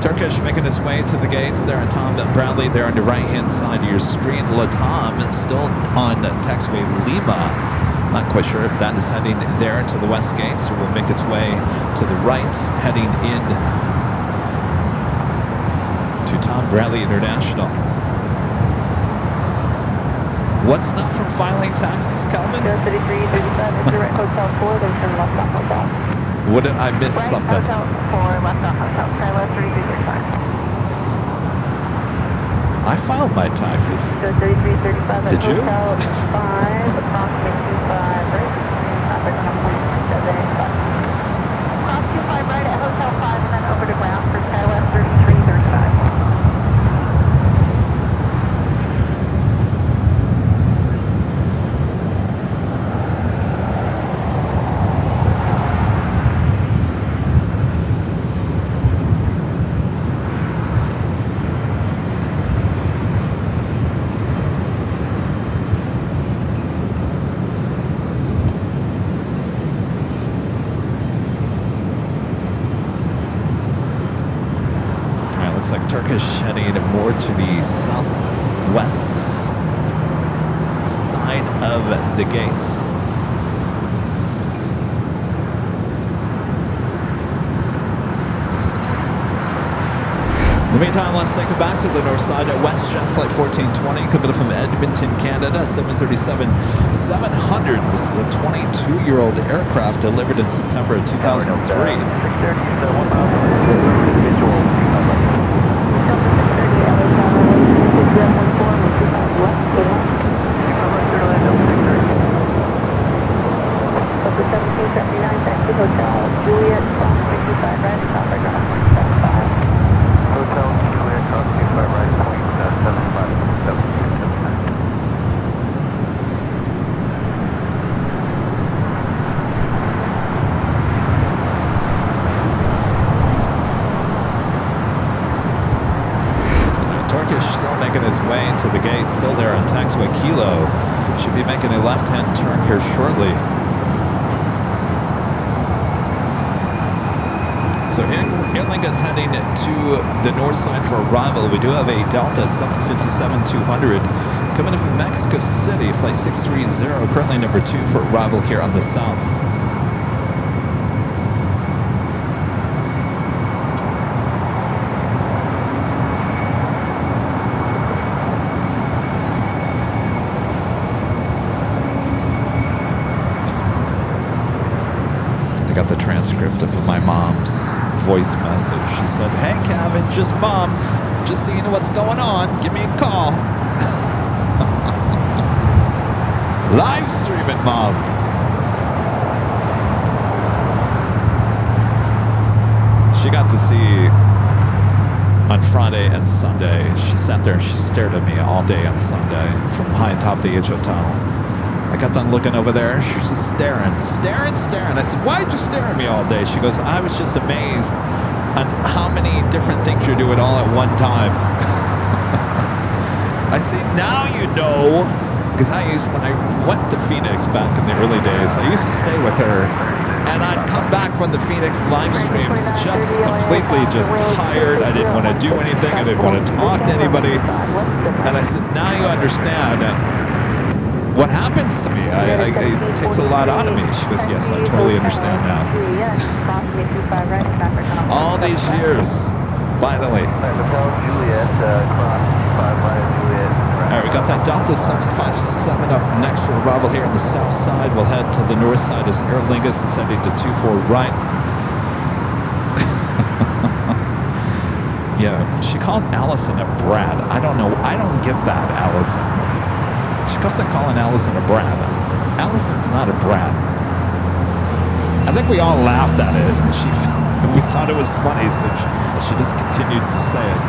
S1: Turkish making its way to the gates there, and Tom Bradley there on the right-hand side of your screen. Latam still on taxiway Lima. Not quite sure if that is heading there to the west gate, so we'll make its way to the right, heading in to Tom Bradley International. What's not from filing taxes, Calvin?
S3: 3337, direct hotel 4, then turn left on hotel.
S1: Wouldn't I miss
S3: right,
S1: something?
S3: Hotel 4, left on hotel, sky left 3335.
S1: I filed my taxes.
S3: 3337,
S1: Did you?
S3: Hotel 5, approximate 25, right? Traffic on point 785. Cross 25 right at Hotel 5 and then over to ground for Skywest 3335.
S1: Looks like Turkish heading more to the southwest side of the gates. In the meantime, let's take it back to the north side at WestJet Flight 1420, coming from Edmonton, Canada, 737-700. This is a 22-year-old aircraft delivered in September of 2003. way to the gate, still there on taxiway Kilo. Should be making a left-hand turn here shortly. So Air Lingus heading to the north side for arrival. We do have a Delta 757-200 coming in from Mexico City, flight 630, currently number 2 for arrival here on the south. I got the transcript of my mom's voice message. She said, "Hey Kevin, just mom, just seeing what's going on, give me a call." Live stream it, mom. She got to see on Friday and Sunday. She sat there and she stared at me all day on Sunday from high atop the H Hotel. I kept on looking over there. She was just staring. I said, "Why'd you stare at me all day?" She goes, "I was just amazed on how many different things you're doing all at one time." I say, "Now you know." Because when I went to Phoenix back in the early days, I used to stay with her. And I'd come back from the Phoenix live streams just completely just tired. I didn't want to do anything. I didn't want to talk to anybody. And I said, "Now you understand what happens to me. It takes a lot out of me." She goes, "Yes, I totally understand now." All these years, finally. All right, we got that Delta 757 up next for arrival here on the south side. We'll head to the north side as Aer Lingus is heading to 24 right. Yeah, she called Allison a brat. I don't know. I don't get that, Allison. She kept on calling Allison a brat. Allison's not a brat. I think we all laughed at it, and we thought it was funny, so she just continued to say it.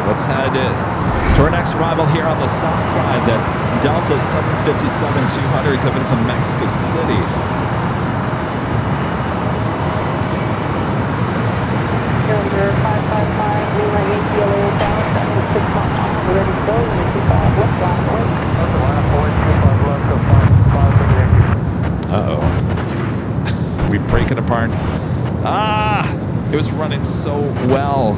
S1: Let's head to our next arrival here on the south side, that Delta 757-200 coming from Mexico City.
S3: Number 555, Lima Yankee LA Tower, 76 miles, ready to go, and 25 left line away.
S1: Uh-oh. We break it apart. Ah! It was running so well.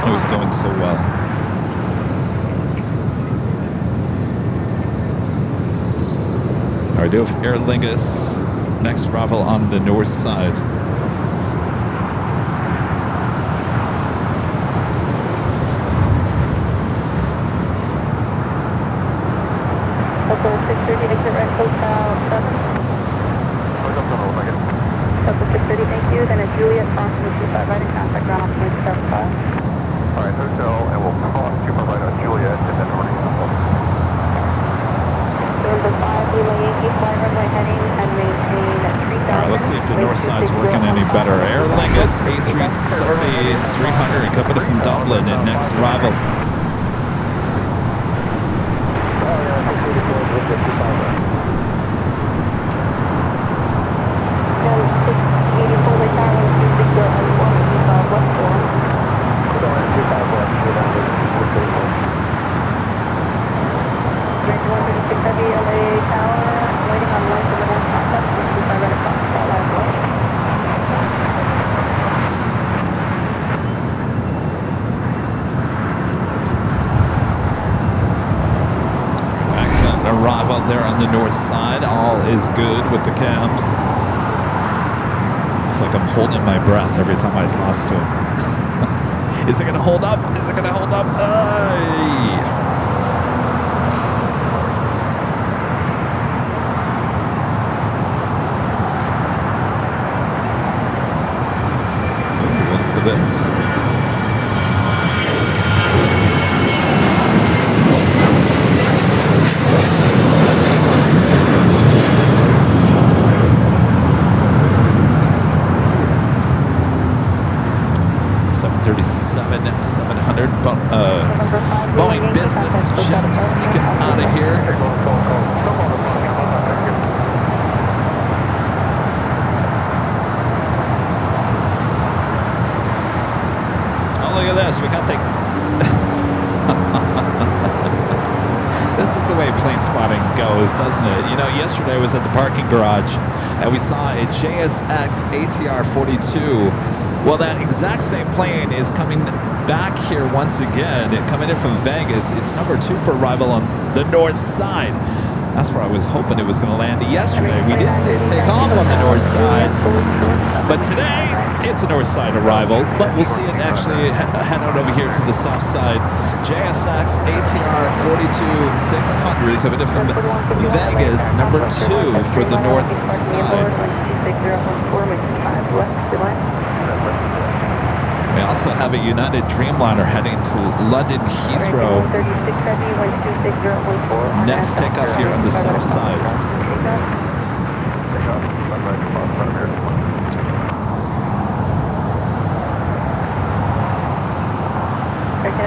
S1: It was going so well. All right, do have Aer Lingus next arrival on the north side.
S3: Hotel 630, exit right, Hotel 7. Hotel 630, thank you. Then a Juliet, approximately 25 right in contact, ground 0.75.
S2: All right, hotel, and we'll cross super right on Juliet, and then running up.
S3: Number 5, Lima Yankee, fly runway heading and maintain 3,000.
S1: All right, let's see if the north side's working any better. Aer Lingus A330 300 coming from Dublin in next arrival. Arrival there on the north side. All is good with the cams. It's like I'm holding my breath every time I toss to him. Is it going to hold up? Is it going to hold up? Ooh, look at this. Boeing business jet sneaking out of here. Oh, look at this. We got the... This is the way plane spotting goes, doesn't it? You know, yesterday I was at the parking garage and we saw a JSX ATR 42. Well, that exact same plane is coming back here once again, coming in from Vegas. It's number 2 for arrival on the north side. That's where I was hoping it was going to land yesterday. We did see it take off on the north side, but today it's a north side arrival. But we'll see it actually head out over here to the south side. JSX ATR 42-600 coming in from Vegas, number 2 for the north side. We also have a United Dreamliner heading to London Heathrow. Next takeoff here on the south side.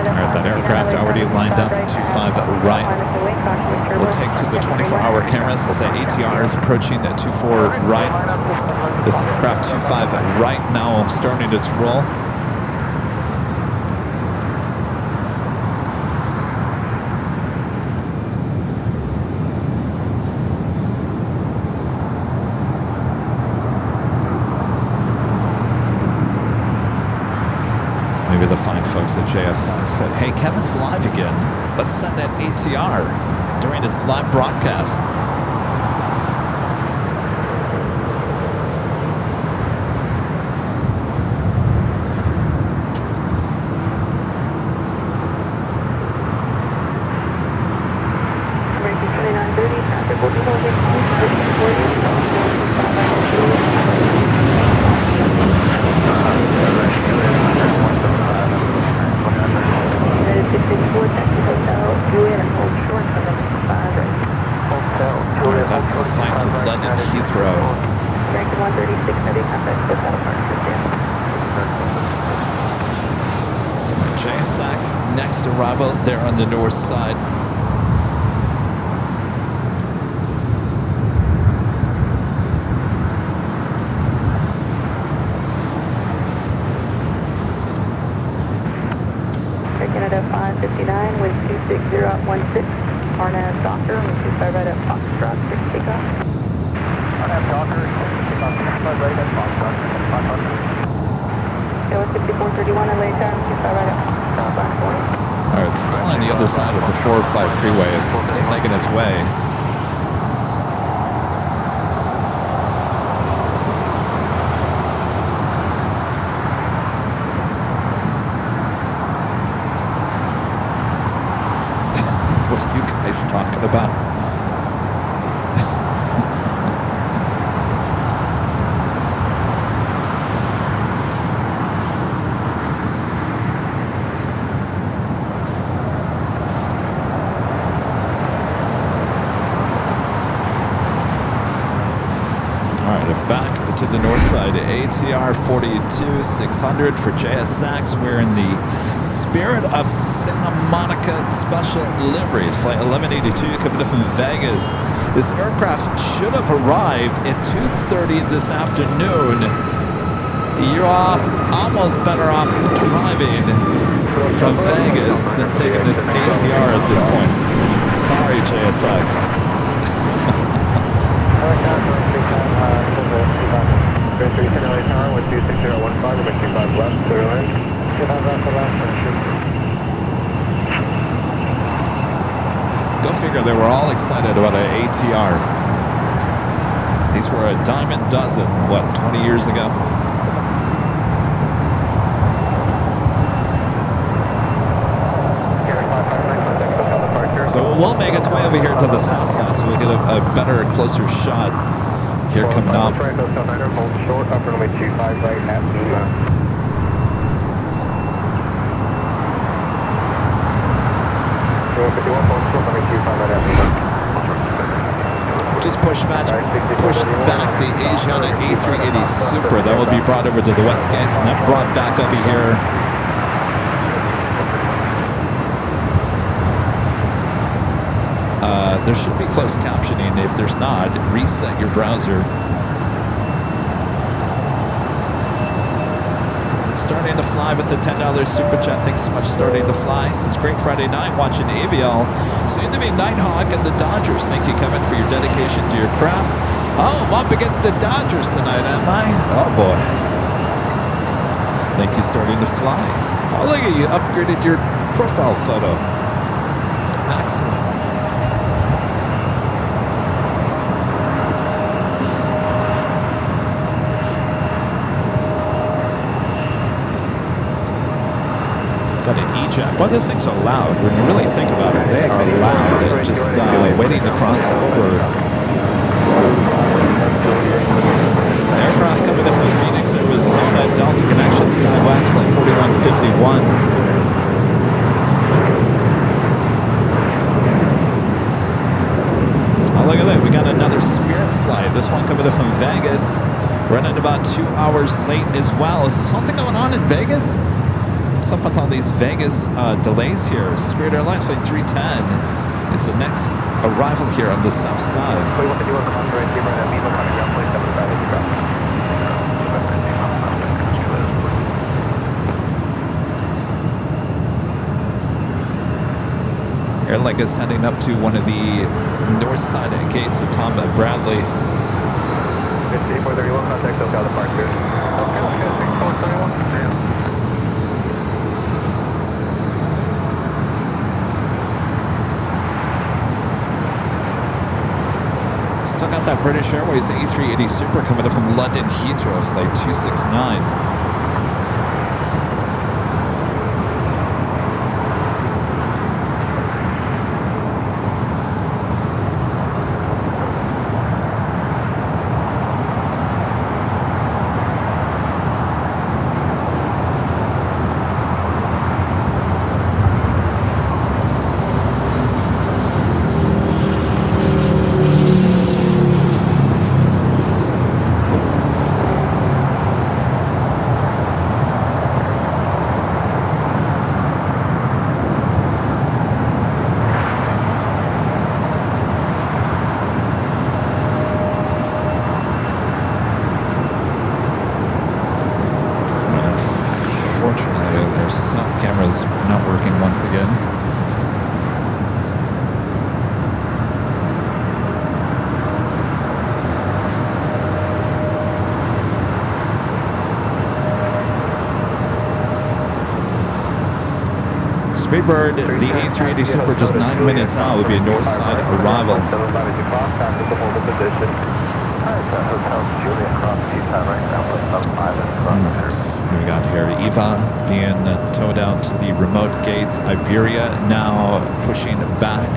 S1: Alright, that aircraft already lined up, 25 right. We'll take to the 24-hour cameras as that ATR is approaching at 24 right. This aircraft 25 right now starting its roll. Maybe the fine folks at JSX said, hey, Kevin's live again. Let's send that ATR during his live broadcast. That's the flight to London Heathrow.
S3: American 136, heavy contact with
S1: JSX next arrival there on the north side.
S3: Canada 559 with 26016, RNAV Doctor, and 25 right at Foxtrot, 6 takeoff. RNAV Doctor, takeoff 25 right at Foxtrot, 500. Go 6431 and lay time, 25 right at Foxtrot, line 40.
S1: Alright, still on the other side of the 405 freeway, so it's still making its way. What are you guys talking about? Back to the north side, ATR 42-600 for JSX. We're in the Spirit of Santa Monica Special Liveries, flight 1182 coming in from Vegas. This aircraft should have arrived at 2:30 this afternoon. You're almost better off driving from Vegas than taking this ATR at this point. Sorry, JSX. Go figure, they were all excited about an ATR. These were a dime a dozen, what, 20 years ago? So we'll make its way over here to the south side so we'll get a better, closer shot here coming up. Just pushed back the Asiana A380 Super. That will be brought over to the west gates and then brought back over here There should be closed captioning. If there's not, reset your browser. Starting to fly with the $10 super chat. Thanks so much, starting to fly. Since great Friday night watching Aviation. Soon to be Nighthawk and the Dodgers. Thank you, Kevin, for your dedication to your craft. Oh, I'm up against the Dodgers tonight, am I? Oh, boy. Thank you, starting to fly. Oh, look at you. Upgraded your profile photo. Excellent. Got an eject. Well, those things are loud. When you really think about it, they are loud. And just waiting to cross over. Aircraft coming in from Phoenix, Arizona, Delta connection, SkyWest, flight 4151. Oh, look at that. We got another Spirit flight. This one coming in from Vegas. Running about 2 hours late as well. Is there something going on in Vegas? What's up with all these Vegas delays here? Spirit Airlines flight 310 is the next arrival here on the south side. Airline is heading up to one of the north side gates of Tom Bradley.
S2: 431, contact SoCal departure.
S1: Still got that British Airways A380 Super coming up from London Heathrow, flight 269. Speedbird, the A380 Super, just 9 minutes out, would be a north side arrival. What we got here? Eva being towed out to the remote gates. Iberia now pushing back.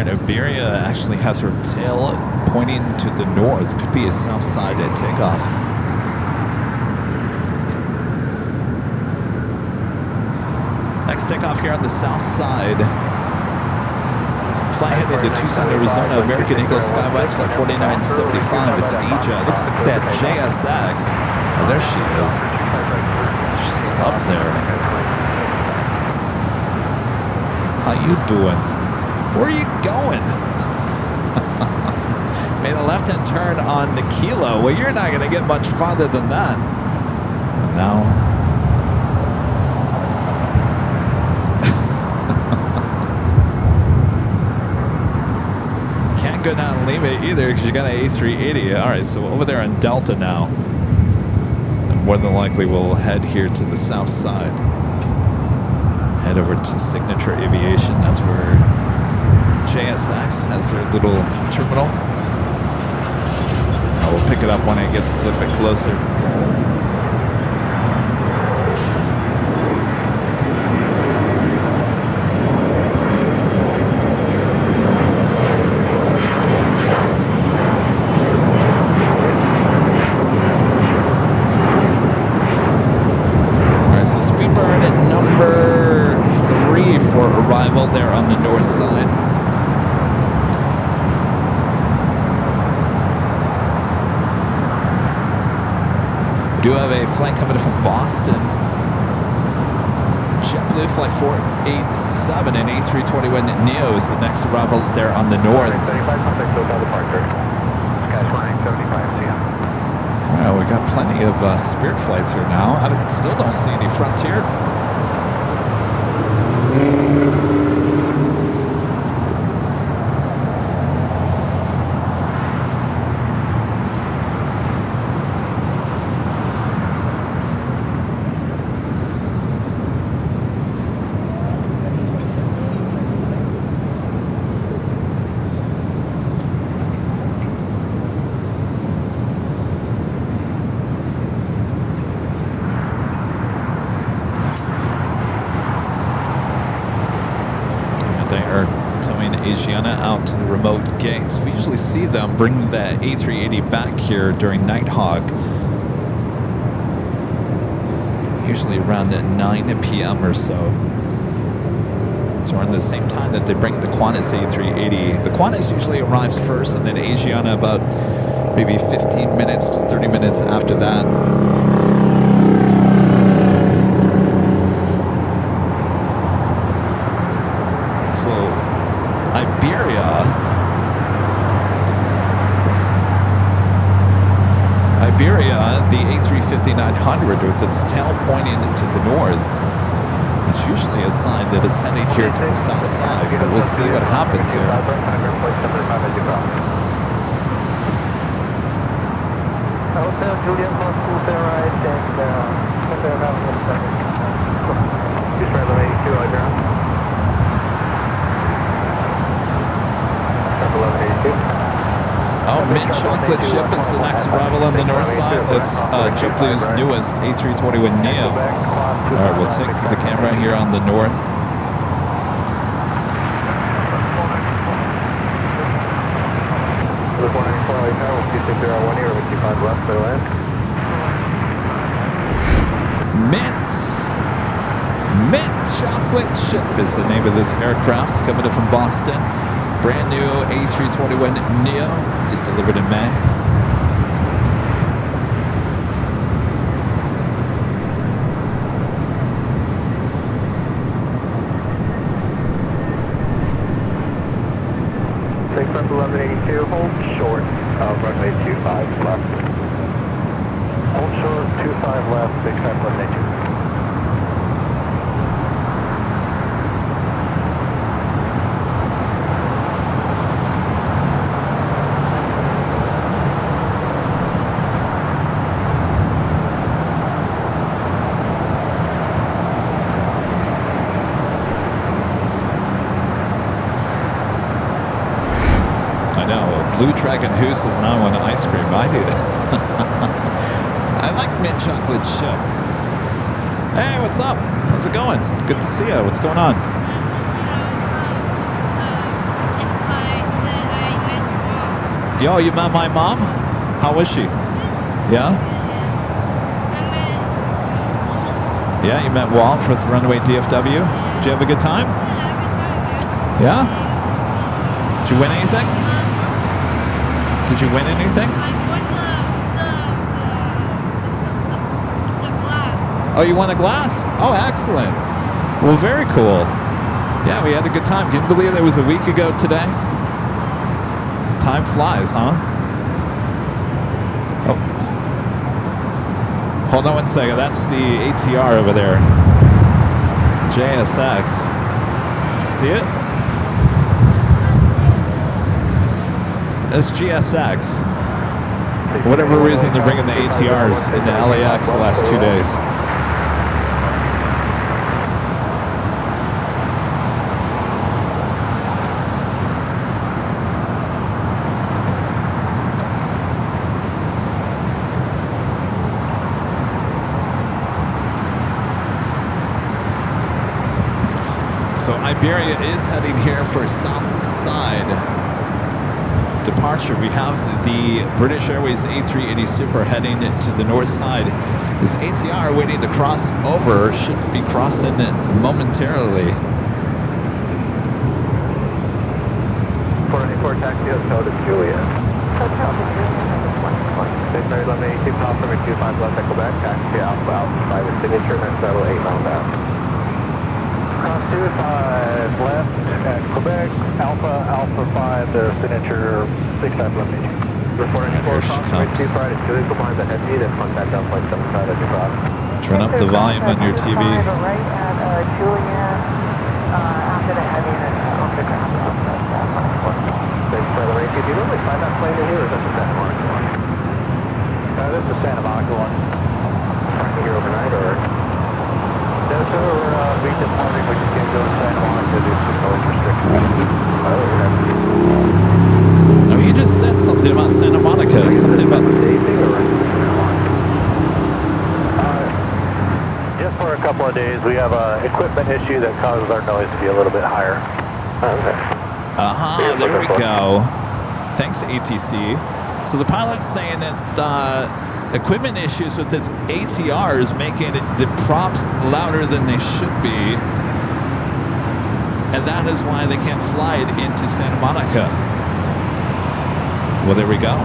S1: Iberia actually has her tail pointing to the north. Could be a south side at takeoff. Next takeoff here on the south side. Fly headed to Tucson, Arizona. American Eagle SkyWest flight 4975. It's an EJA. Looks like that JSX. Oh, there she is. She's still up there. How you doing? Where are you going? Made a left-hand turn on the Kilo. Well, you're not going to get much farther than that. And now... Can't go down Lima either because you got an A380. All right, so over there on Delta now. And more than likely we'll head here to the south side. Head over to Signature Aviation. That's where JSX has their little terminal. We'll pick it up when it gets a little bit closer. All right, so speed burn at number 3 for arrival there on the north side. We do have a flight coming in from Boston. JetBlue Flight 487 and A321 Neo is the next arrival there on the north.
S2: 35 contact hotel departure. Sky's flying 75 CM.
S1: All right, we got plenty of Spirit flights here now. I still don't see any Frontier. Out to the remote gates. We usually see them bring the A380 back here during Nighthawk. Usually around at 9 p.m. or so. So around the same time that they bring the Qantas A380. The Qantas usually arrives first and then Asiana about maybe 15 minutes to 30 minutes after that. Iberia, the A350-900 with its tail pointing to the north, it's usually a sign that it's heading here to the south side. But we'll see what happens here.
S2: Hotel Juliet Moscow right and just right on 82 on ground. 1182.
S1: Oh, Mint Chocolate Ship is the next arrival on the north side. That's JetBlue's newest A321 Neo. All right, we'll take to the camera here on the north. Mint Chocolate Ship is the name of this aircraft coming in from Boston. Brand new A321 Neo, just delivered in May.
S2: Take up 1182, hold short of runway 25 left. Hold short 25 left, take up 1182.
S1: Blue Dragon Hoose is now on ice cream. I do. I like Mint Chocolate Chip. Hey, what's up? How's it going? Good to see you. What's going on? Yo, you met my mom? How was she? Yeah? Yeah, you met Walt with runway DFW? Did you have a good time? Yeah? Did you win anything? Did you win anything?
S4: I won the glass.
S1: Oh, you won a glass? Oh, excellent. Well, very cool. Yeah, we had a good time. Can you believe it was a week ago today? Time flies, huh? Oh. Hold on one second. That's the ATR over there. JSX. See it? That's GSX. For whatever reason, they're bringing the ATRs into LAX the last 2 days. So Iberia is heading here for south side departure. We have the British Airways A380 Super heading to the north side. This ATR waiting to cross over, should be crossing it momentarily.
S2: 494 taxi hotel to Julia.
S3: Hotel to Julia, number 24.
S2: Big Mary Lemon 82 top number 25 left at Quebec, taxi Alpha Alpha 5 with signature, next level 8 mile out. Cross 25 left at Quebec, Alpha Alpha 5, the signature 65 left. Reporting 4 cross number 25 is Julia, combines ahead of you, then contact Alpha 75 as you cross.
S1: Turn up the volume on your TV.
S3: Right at Julian, after the heavy over the ground.
S2: Thanks for the race. Do you normally fly that plane in here, or is that the Santa Monica one? This is the Santa Monica one. Parking here overnight, or? No, so we're departing. We just can't go to Santa Monica due to noise restrictions.
S1: No, he just said something about Santa Monica. Something about...
S2: Just for a couple of days, we have an equipment issue that causes our noise to be a little bit higher.
S1: There we go. Thanks, ATC. So the pilot's saying that equipment issues with its ATR is making the props louder than they should be. And that is why they can't fly it into Santa Monica. Well, there we go.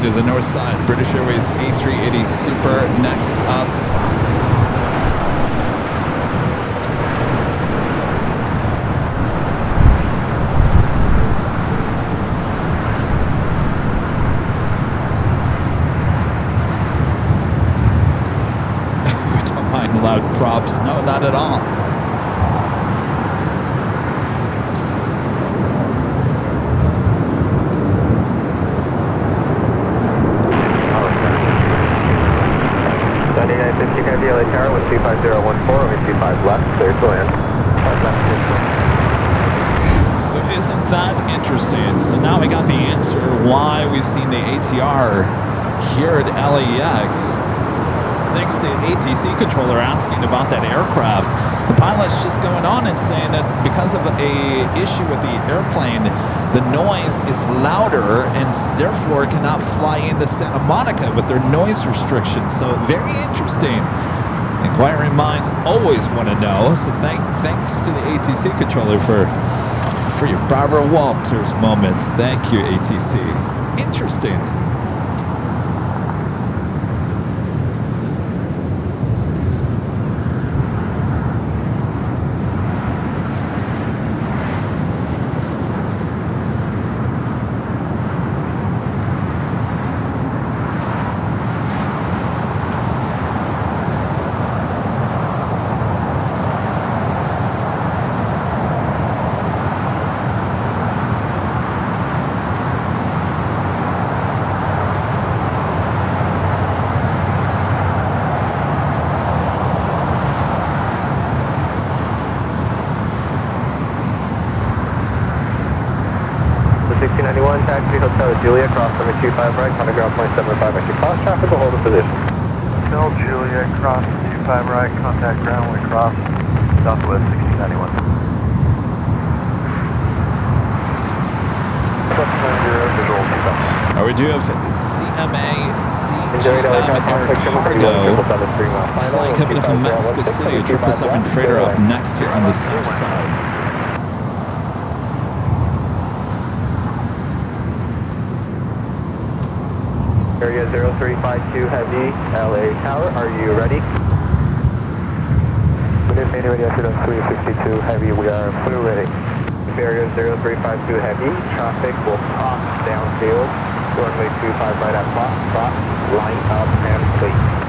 S1: To the north side, British Airways A380 Super next up. We don't mind loud props. No, not at all.
S2: LHR 125.014, only 25 left, clear to land.
S1: So isn't that interesting? So now we got the answer why we've seen the ATR here at LAX. Thanks to ATC controller asking about that aircraft. The pilot's just going on and saying that because of a issue with the airplane, the noise is louder and therefore cannot fly into Santa Monica with their noise restrictions. So very interesting. Inquiring minds always want to know. So thanks to the ATC controller for your Barbara Walters moment. Thank you, ATC. Interesting.
S2: Taxi Hotel Julia, cross number 25 right, contact ground point 75 at your cross traffic, will hold the position. Hotel Juliet, cross 25 right, contact ground, we cross Southwest 1691.
S1: We do have CMA, CGM Air Cargo flying coming in from Mexico City, a 777 freighter up next here on the south side.
S2: Area 0352 Heavy, LA Tower, are you ready? Good evening, radio 352 Heavy, we are fully ready. Area 0352 Heavy, traffic will cross downfield, runway 25 right at Fox, line up and please.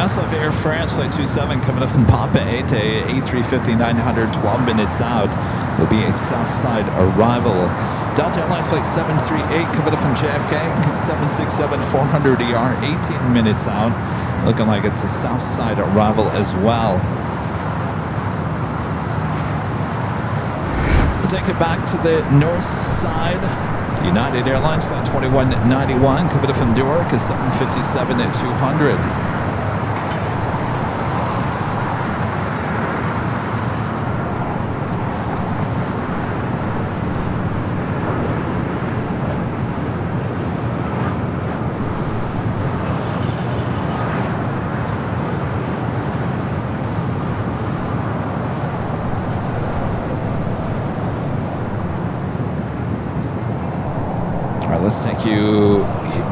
S1: Also have Air France Flight 27 coming up from Papa 8 to A350 900, 12 minutes out. Will be a south side arrival. Delta Airlines Flight 738 coming up from JFK, 767 400 ER, 18 minutes out. Looking like it's a south side arrival as well. We'll take it back to the north side. United Airlines Flight 2191 coming up from Newark, 757 at 200. Let's take you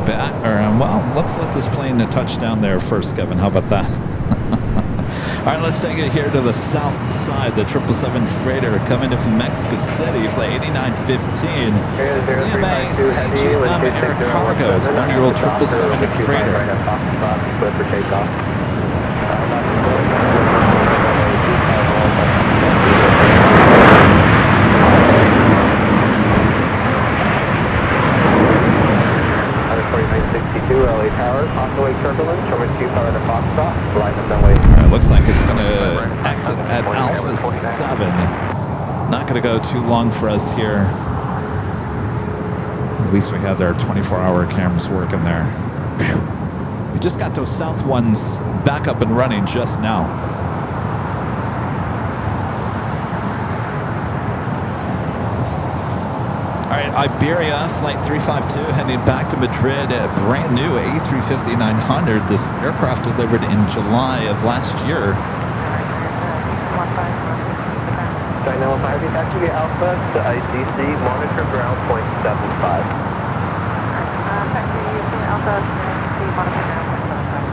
S1: back, or well, let's let this plane touch down there first, Kevin. How about that? All right, let's take it here to the south side. The 777 freighter coming in from Mexico City, flight 8915. CMA CGM Air Cargo. It's a 1-year-old 777 freighter.
S2: LA Tower, oscillate turbulence, runway 25 at Foxtrot, line up runway.
S1: All right, looks like it's going to exit at Alpha 7. Not going to go too long for us here. At least we have their 24-hour cameras working there. Whew. We just got those south ones back up and running just now. All right, Iberia, flight 352, heading back to Madrid, a brand new A350 900. This aircraft delivered in July of last year.
S2: China 15, back to the Alpha, to ICC, monitor ground point 75.
S3: Back to the Alpha, ICC, monitor ground point 75.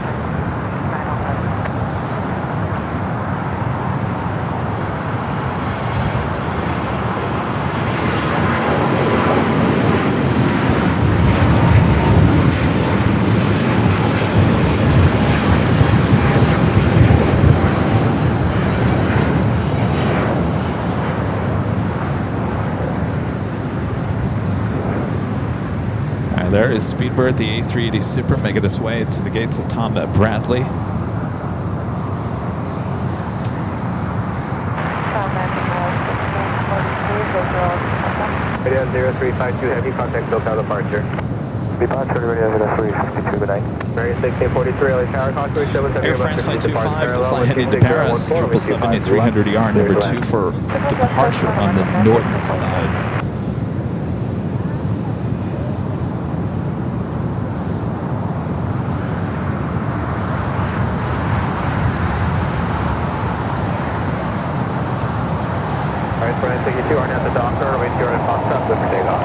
S1: There is Speedbird, the A380 Super, making its way to the gates of Tom Bradley.
S2: Radio 0352 Heavy, contact SoCal departure. Departure radio 0352, good night. Radio 1643, LA Tower, contact 77.
S1: Air France Flight 25, the flight heading to Paris, 777 300 ER, number 2 for departure on the north side.
S2: Alright, 62, are now at the docker, runway 2 at Foxtrot, good for takeoff.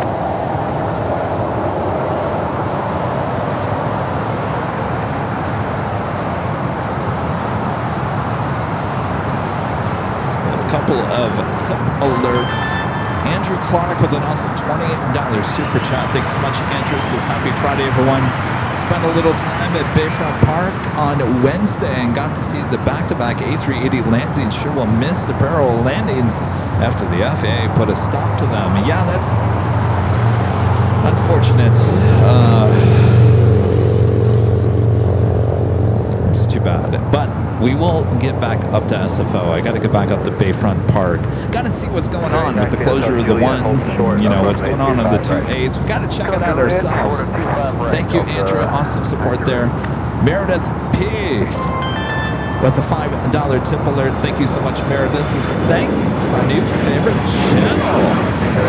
S1: A couple of tip alerts. Andrew Clark with an awesome $20 super chat. Thanks so much, Andrew. Says happy Friday, everyone. Spent a little time at Bayfront Park on Wednesday and got to see the back-to-back A380 landings. Sure will miss the parallel landings after the FAA put a stop to them. Yeah, that's unfortunate. It's too bad. bad. But we will get back up to SFO. I got to get back up to Bayfront Park. Got to see what's going on with the closure of the ones and, you know, what's going on the 2.8s. We got to check it out ourselves. Thank you, Andrew. Awesome support there. Meredith P. with a $5 tip alert. Thank you so much, Meredith. This is thanks to my new favorite channel.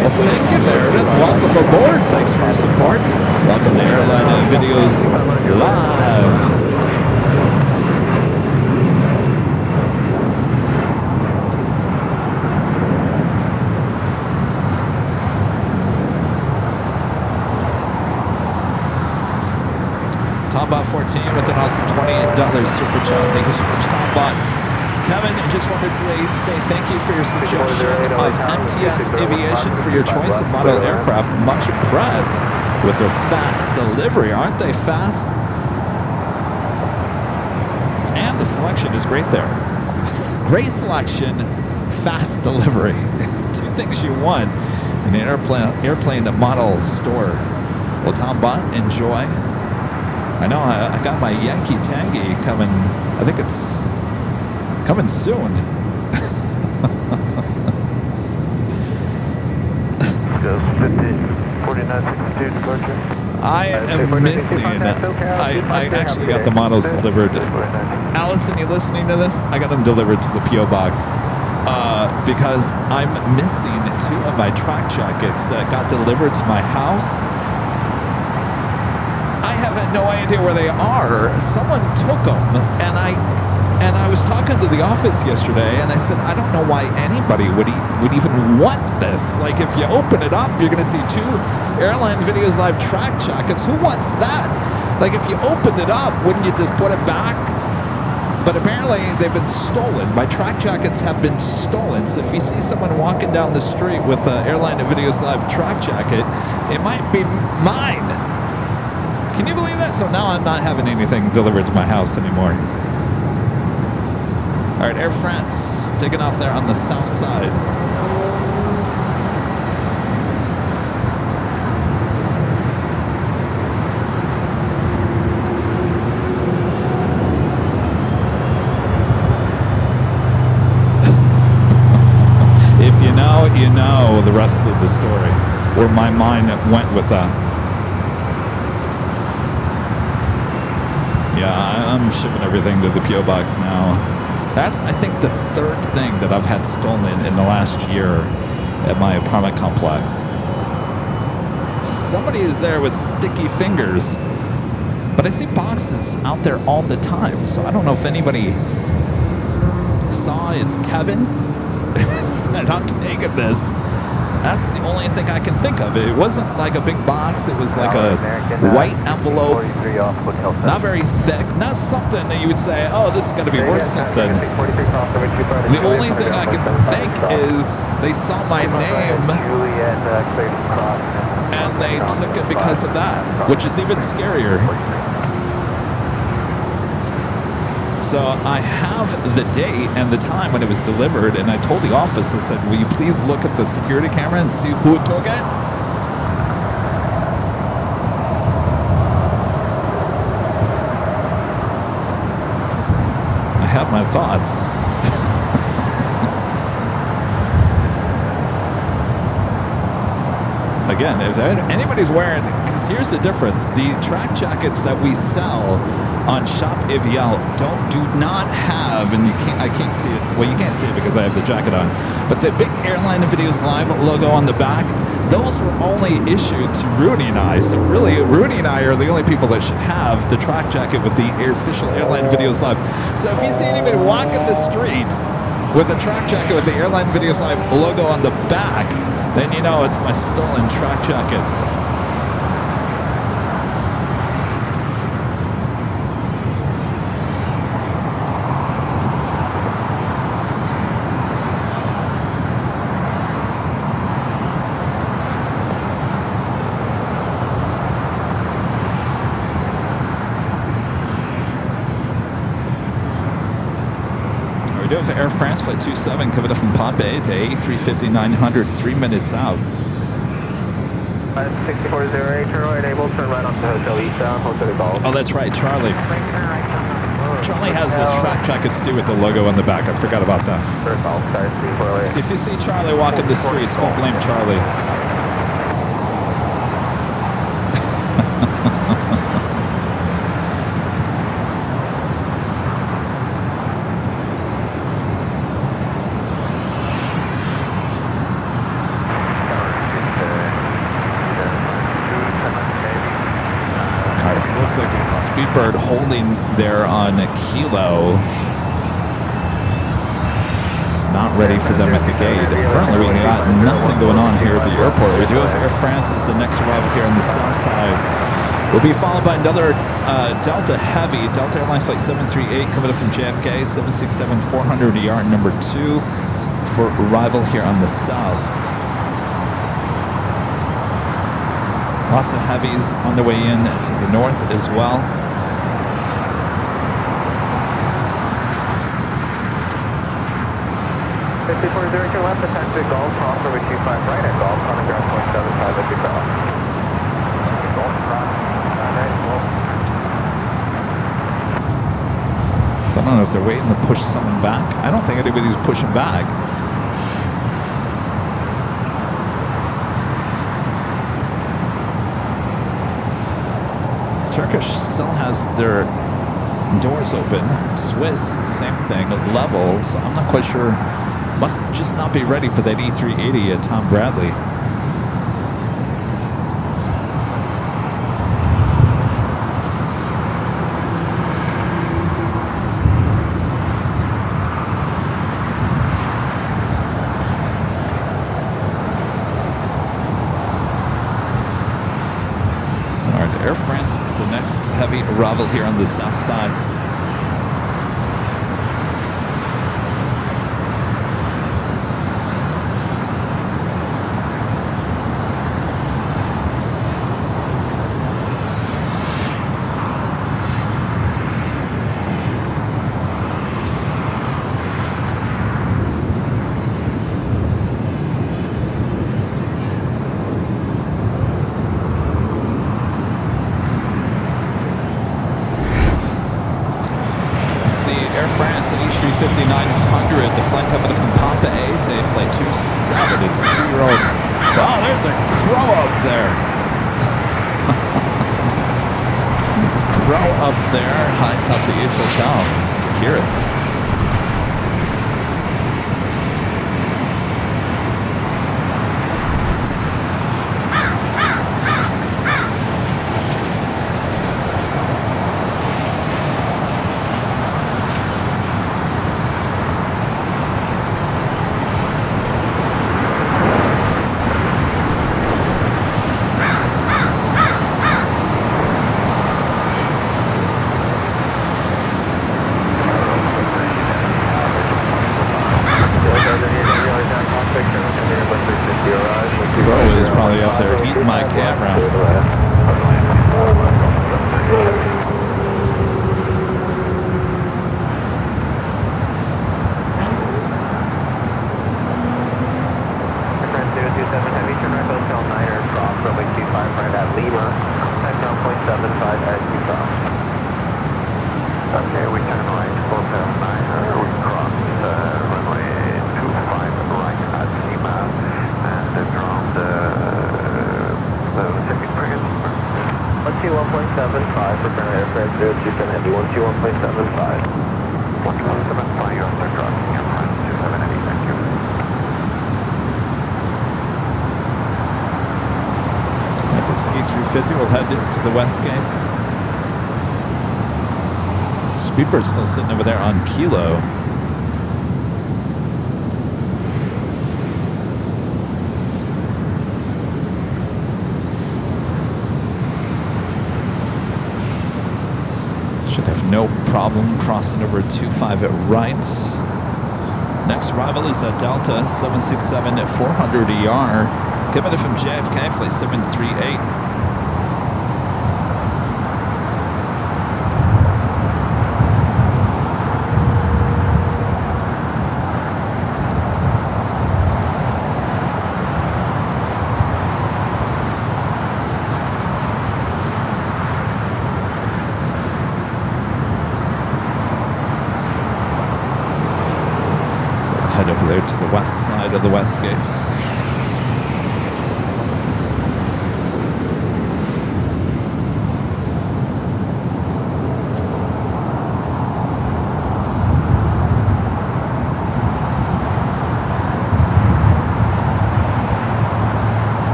S1: Well, thank you, Meredith. Welcome aboard. Thanks for your support. Welcome to Airline Videos Live. Tombot 14 with an awesome $28 super chat. Thank you so much, Tombot. Kevin, just wanted to say thank you for your suggestion of MTS Aviation for your choice of model aircraft. Much impressed with their fast delivery. Aren't they fast? And the selection is great there. Great selection, fast delivery. Two things you want in an airplane model store. Well, Tombot, enjoy. I know I got my Yankee Tangy coming. I think it's coming soon.
S2: Just 4962 departure.
S1: I am missing. I actually got the models delivered. Allison, you listening to this? I got them delivered to the P.O. box because I'm missing 2 of my track jackets that got delivered to my house. No idea where they are. Someone took them, and I was talking to the office yesterday, and I said, I don't know why anybody would even want this. Like, if you open it up, you're going to see 2 Airline Videos Live track jackets. Who wants that? Like, if you opened it up, wouldn't you just put it back? But apparently, they've been stolen. My track jackets have been stolen. So if you see someone walking down the street with the Airline Videos Live track jacket, it might be mine. Can you believe that? So now I'm not having anything delivered to my house anymore. All right, Air France taking off there on the south side. If you know, you know the rest of the story, where my mind went with that. Yeah, I'm shipping everything to the P.O. box now. That's, I think, the 3rd thing that I've had stolen in the last year at my apartment complex. Somebody is there with sticky fingers, but I see boxes out there all the time, so I don't know if anybody saw it's Kevin said, I'm taking this. That's the only thing I can think of. It wasn't like a big box. It was like a white envelope. Not very thick. Not something that you would say, oh, this is going to be worth something. The only thing I can think is they saw my name and they took it because of that, which is even scarier. So I have the date and the time when it was delivered, and I told the office, I said, will you please look at the security camera and see who took it? I have my thoughts. Again, if anybody's wearing, because here's the difference, the track jackets that we sell on Shop AVL do not have, and I can't see it. Well, you can't see it because I have the jacket on. But the big Airline Videos Live logo on the back, those were only issued to Rudy and I. So really, Rudy and I are the only people that should have the track jacket with the official Airline Videos Live. So if you see anybody walking the street with a track jacket with the Airline Videos Live logo on the back, then you know it's my stolen track jackets. Doing for Air France Flight 27 coming up from Pompey to A350-900, 3 minutes out.
S2: 6408, turn right, able, turn right onto Hotel Eastbound, Hotel Golf.
S1: Oh, that's right, Charlie. Charlie only has a track and steer with the logo on the back. I forgot about that. So if you see Charlie walking the streets, don't blame Charlie. So it looks like Speedbird holding there on a Kilo. It's not ready for them at the gate. Currently, we got nothing going on here at the airport. We do have Air France as the next arrival here on the south side. We'll be followed by another Delta Heavy, Delta Airlines Flight 738 coming up from JFK, 767-400ER number 2 for arrival here on the south. Lots of heavies on the way in to the north as well.
S2: 5402 left, attach to Golf, cross over 25 right at Golf, on the ground 0.75 as you cross. Golf, cross,
S1: So I don't know if they're waiting to push someone back. I don't think anybody's pushing back. Turkish still has their doors open. Swiss, same thing, level. So I'm not quite sure. Must just not be ready for that E380 at Tom Bradley. Air France is the next heavy arrival here on the south side. France at E350-900, the flight coming from Papa 8 to flight 27. It's a 2-year-old. Wow, there's a crow up there. There's a crow up there, high top the H Hotel. You can hear it. Crow is probably up there eating my camera.
S2: Okay, we turn right, Hotel 9, we cross runway 25 right at Lima, and from the second frigate. 121.75, prepare aircraft 027 Heavy, 121.75. 121.75, you're under crossing your front 27 Heavy, thank you.
S1: That's a A350, we'll head to the west gates. Speedbird's still sitting over there on Kilo. Should have no problem crossing over 25 at right. Next arrival is at Delta 767 at 400ER. Coming in from JFK, flight 738. head over there to the west side of the west gates.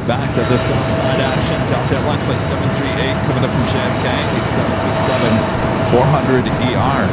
S1: Back to the south side action. Delta Airlines flight 738 coming up from JFK, a 767-400 ER.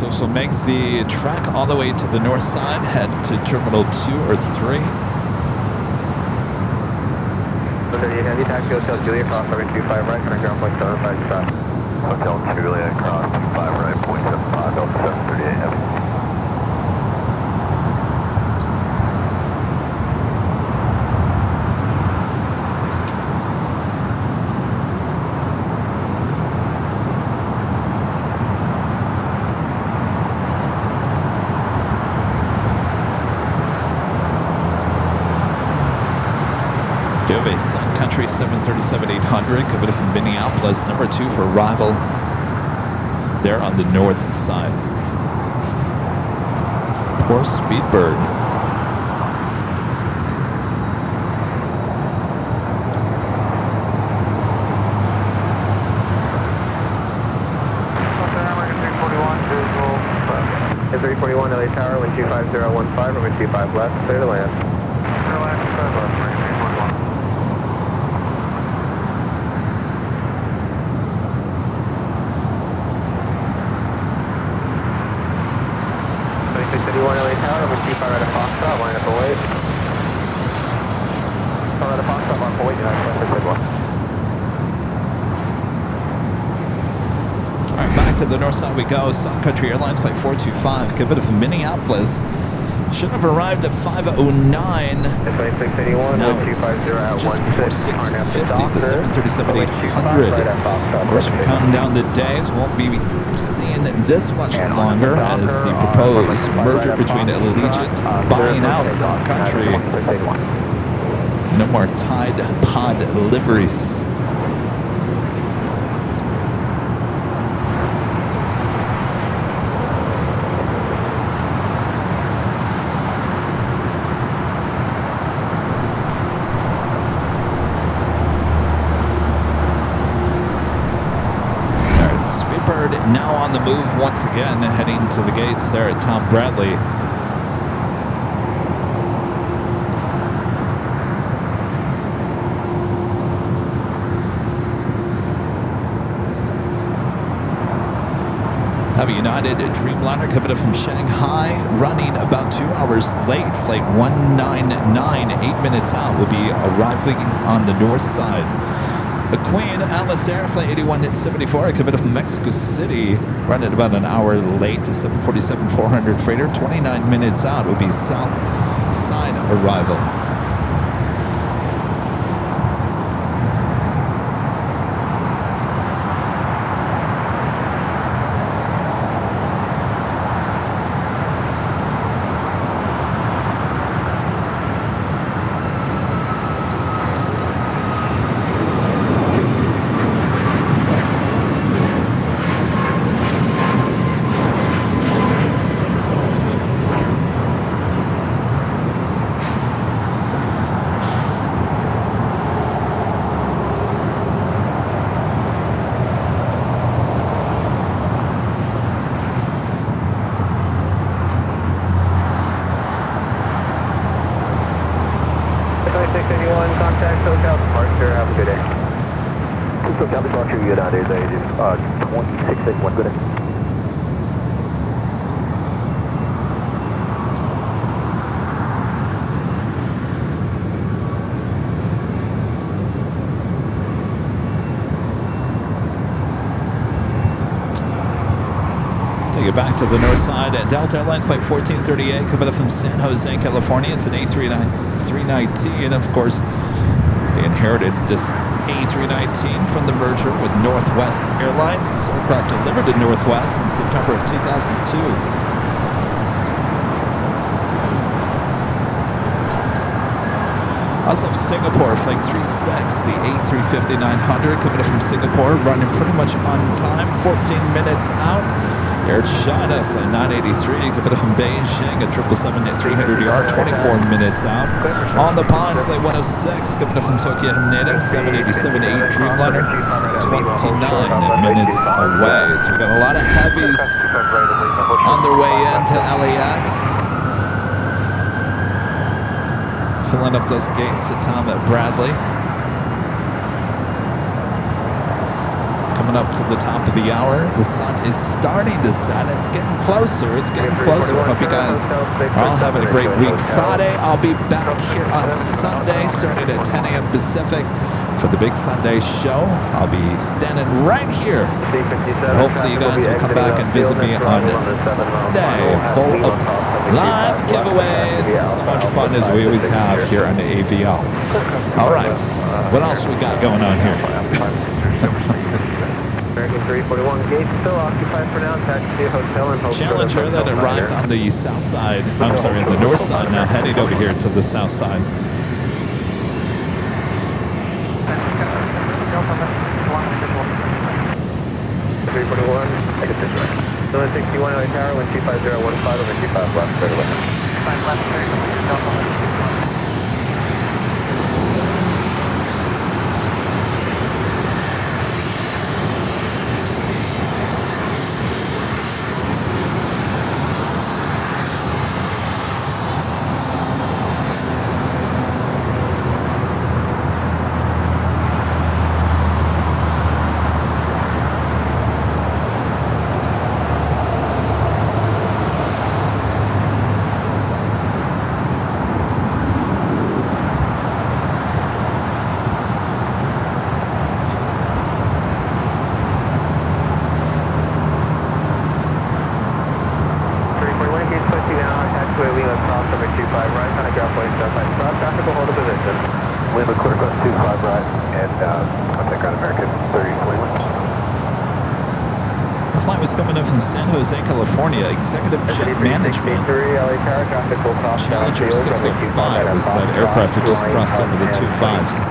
S1: This will make the track all the way to the north side, head to Terminal 2 or 3.
S2: Heavy taxi, Hotel Juliet, cross over 25 right, turn ground point 75 stop. Hotel Juliet, cross 25 right, point 75, Delta 738 heavy.
S1: Do have a Sun Country 737-800 coming from Minneapolis, number 2 for arrival there on the north side. Poor Speedbird.
S2: Okay, 341 LA Tower, wind 25015, runway 25 left, clear to land. Clear land, clear left, runway 341. 2651 LA Tower, number 25 right at Foxtrot, line up and wait. Right at Foxtrot, mark and wait, United West, good one.
S1: All right, back to the north side we go. Sun Country Airlines flight 425, coming from Minneapolis. Should have arrived at 5:09. Now it's just before 6:50, the 737-800. Of course, we're counting down the days. Won't be seeing this much longer as the proposed merger between Allegiant buying out Sun Country. No more Tide Pod liveries. Now on the move once again, heading to the gates there at Tom Bradley. Have a United Dreamliner coming up from Shanghai, running about 2 hours late. Flight 199, 8 minutes out, will be arriving on the north side. A Queen Alice Air Flight 8174 coming up from Mexico City, running about an hour late to 747-400 freighter. 29 minutes out will be south side arrival.
S2: 2681, contact SoCal departure. Have a good day. SoCal departure, United Agent 2681, good day.
S1: Take it back to the north side at Delta Airlines flight 1438, coming up from San Jose, California. It's an A319, of course. They inherited this A319 from the merger with Northwest Airlines. This aircraft delivered to Northwest in September of 2002. Also have Singapore, flight 36, the A350-900, coming up from Singapore, running pretty much on time, 14 minutes out. Air China, flight 983, coming up from Beijing, a 777-300ER, 24 minutes out. On the pond, flight 106, coming up from Tokyo Haneda, 787-8 Dreamliner, 29 minutes away. So we got a lot of heavies on their way into LAX. Filling up those gates at Tom at Bradley. Coming up to the top of the hour. The sun is starting to set. It's getting closer. It's getting closer. I hope you guys are all having a great week. Friday, I'll be back here on Sunday, starting at 10 a.m. Pacific for the big Sunday show. I'll be standing right here. And hopefully you guys will come back and visit me on Sunday, full of live giveaways and so much fun as we always have here on the AVL. All right, what else we got going on here?
S2: American 341 gate still occupied for now. Taxi to hotel and hotel.
S1: Challenger that arrived on the south side, I'm sorry, the north side, now heading over here to the south side.
S2: 341, exit this way. 61 LA Tower, 125.015, over 25 left, straight away. 5 left, straight away.
S1: San Jose, California, Executive Jet Management. Challenger 605 was that aircraft that just crossed over the 25s.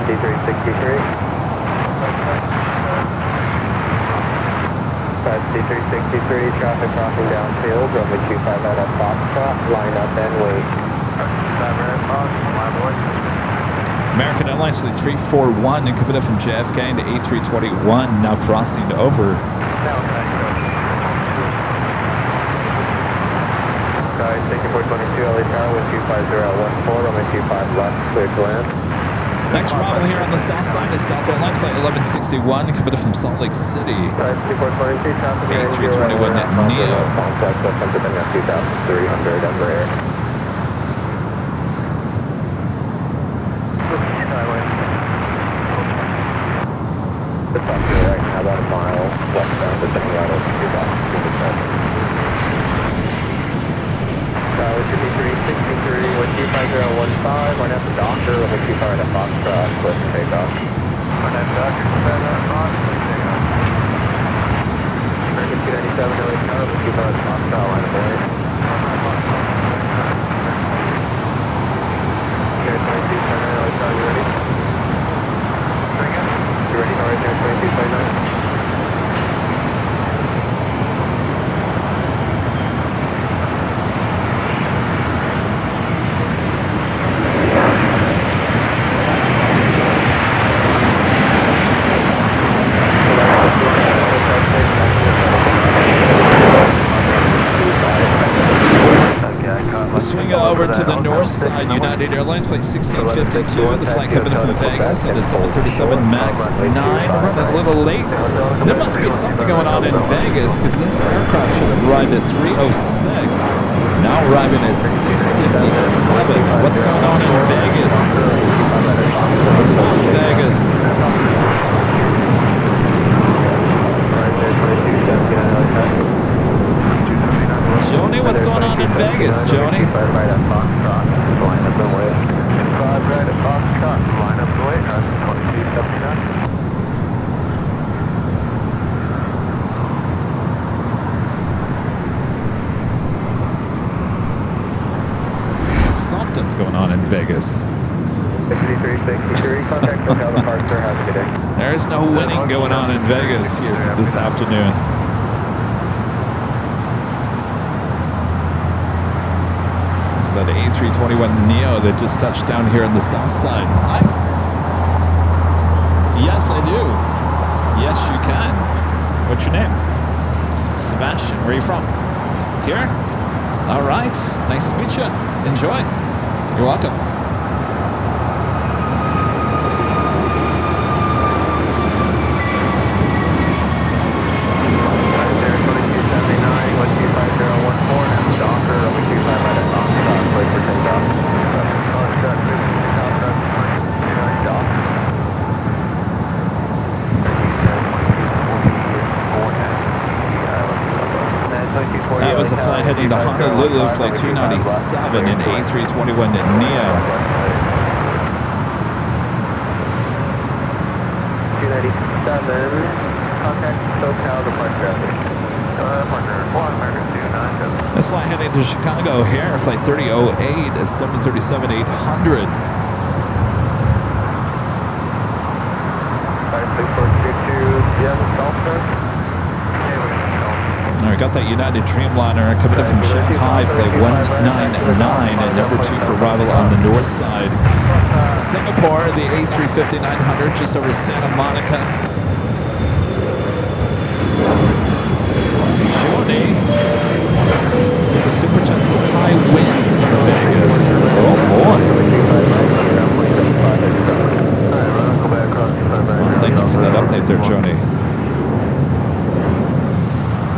S2: D363. 363, traffic crossing downfield, runway 25 out of Foxtrot, line up and wait.
S1: American Airlines flight 341 and coming up from JFK into A321, now crossing over.
S2: Thank you for 22 LA Tower, 125.014, runway 25 left, clear to land.
S1: Next arrival here on the south side is Delta Airlines flight 1161 coming up from Salt Lake City. A321 Neo.
S2: Contact 2300 Embraer. It's up here right now, about a mile westbound, descending out of 2000. Tower 363, 125.015, right at the Doctor, over 25 at Foxtrot, close to takeoff. Right at Doctor, at Foxtrot, takeoff. American 297, LA Tower, over 25 at Foxtrot, line of way. Here, 22, LA Tower, you ready? You ready? All right, there, 22, 29.
S1: Southside United Airlines flight 1652. The flight coming in from Vegas at a 737 MAX 9. Running a little late. There must be something going on in Vegas because this aircraft should have arrived at 3:06. Now arriving at 6:57. What's going on in Vegas? What's up, Vegas? Joni, what's going on in Vegas, Joni?
S2: Right at Foxtrot, line up and wait. Right at Foxtrot, line up and wait, 2279.
S1: Something's going on in Vegas.
S2: 6363, contact SoCal departure, have a good day.
S1: There is no winning going on in Vegas here this afternoon. It's that A321neo that just touched down here on the south side. Yes, I do. Yes, you can. What's your name? Sebastian. Where are you from? Here? All right. Nice to meet you. Enjoy. You're welcome. That was a flight heading to Honolulu, flight 297 in A321 Neo.
S2: 297, contact SoCal departure.
S1: This flight heading to Chicago here, flight 3008 at 737-800. All right, got that United Dreamliner coming in from Shanghai, flight 199 and number 2 for arrival on the north side. Singapore, the A350-900 just over Santa Monica. Joni with the Super Tesla's high winds in Vegas. Oh boy. Well, thank you for that update there, Joni.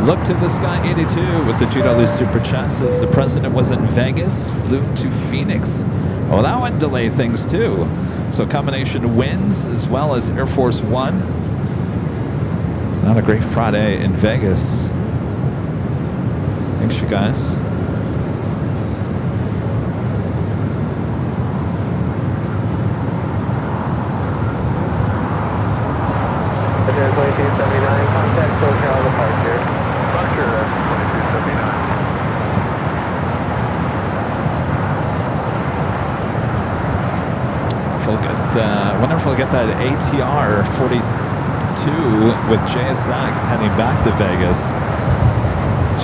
S1: Look to the Sky 82 with the $2 Super Chat. Says the president was in Vegas, flew to Phoenix. Well, that would delay things too. So combination wins as well as Air Force One. Not a great Friday in Vegas. Thanks, you guys.
S2: Air 2279, contact SoCal departure. Departure, 2279.
S1: Wonder if we'll get that ATR 42 with JSX heading back to Vegas.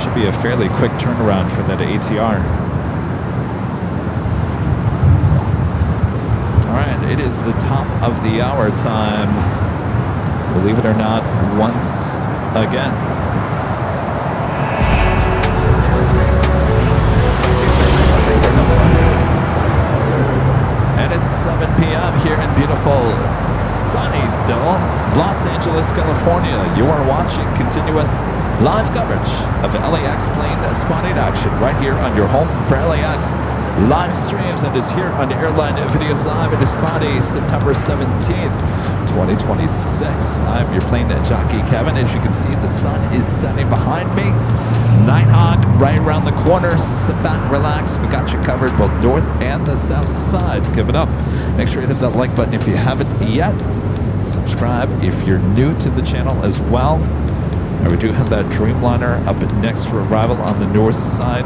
S1: Should be a fairly quick turnaround for that ATR. All right, it is the top of the hour time. Believe it or not, once again. And it's 7 p.m. here in beautiful, sunny still, Los Angeles, California. You are watching continuous live coverage of LAX plane spotting action right here on your home for LAX live streams. That is here on Airline Videos Live. It is Friday, September 17th, 2026. I'm your plane jockey, Kevin. As you can see, the sun is setting behind me. Nighthawk right around the corner. Sit back, relax. We got you covered both north and the south side. Coming up, make sure you hit that like button if you haven't yet. Subscribe if you're new to the channel as well. And we do have that Dreamliner up next for arrival on the north side.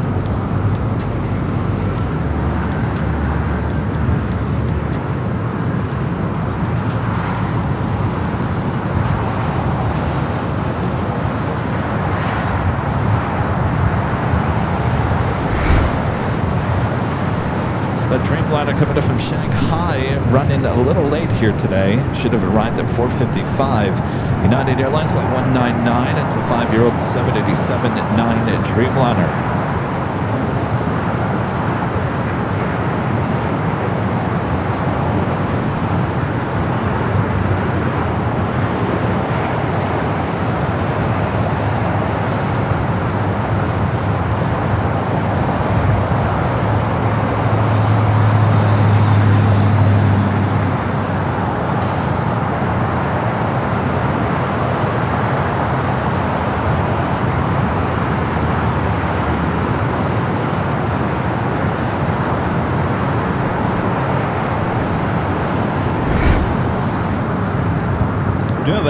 S1: The Dreamliner coming in from Shanghai, running a little late here today. Should have arrived at 4:55. United Airlines flight 199. It's a 5-year-old 787-9 Dreamliner.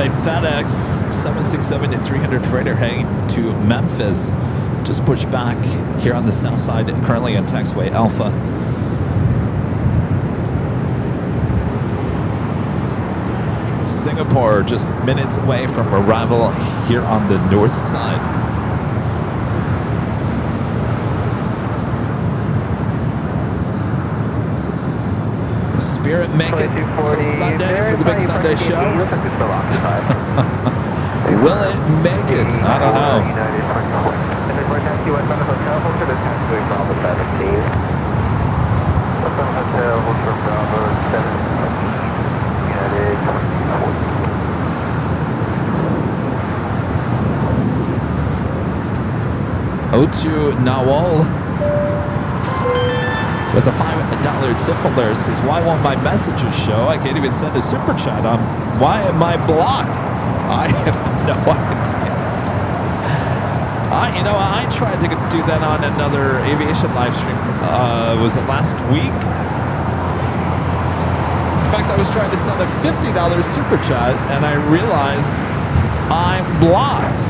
S1: a FedEx 767-300 freighter heading to Memphis. Just pushed back here on the south side, currently on taxiway Alpha. Singapore just minutes away from arrival here on the north side. Spirit make it till Sunday for the big Sunday show? Will it make it? I don't know. Otu Nawal with a $5 tip alert says, why won't my messages show? I can't even send a super chat. Why am I blocked? I have no idea. I tried to do that on another aviation live stream. Was it last week? In fact, I was trying to send a $50 super chat, and I realized I'm blocked.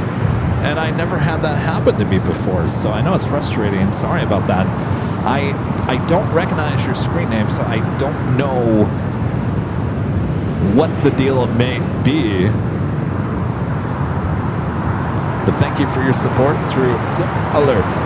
S1: And I never had that happen to me before, so I know it's frustrating. Sorry about that. I don't recognize your screen name, so I don't know what the deal may be. But thank you for your support through Tip Alert.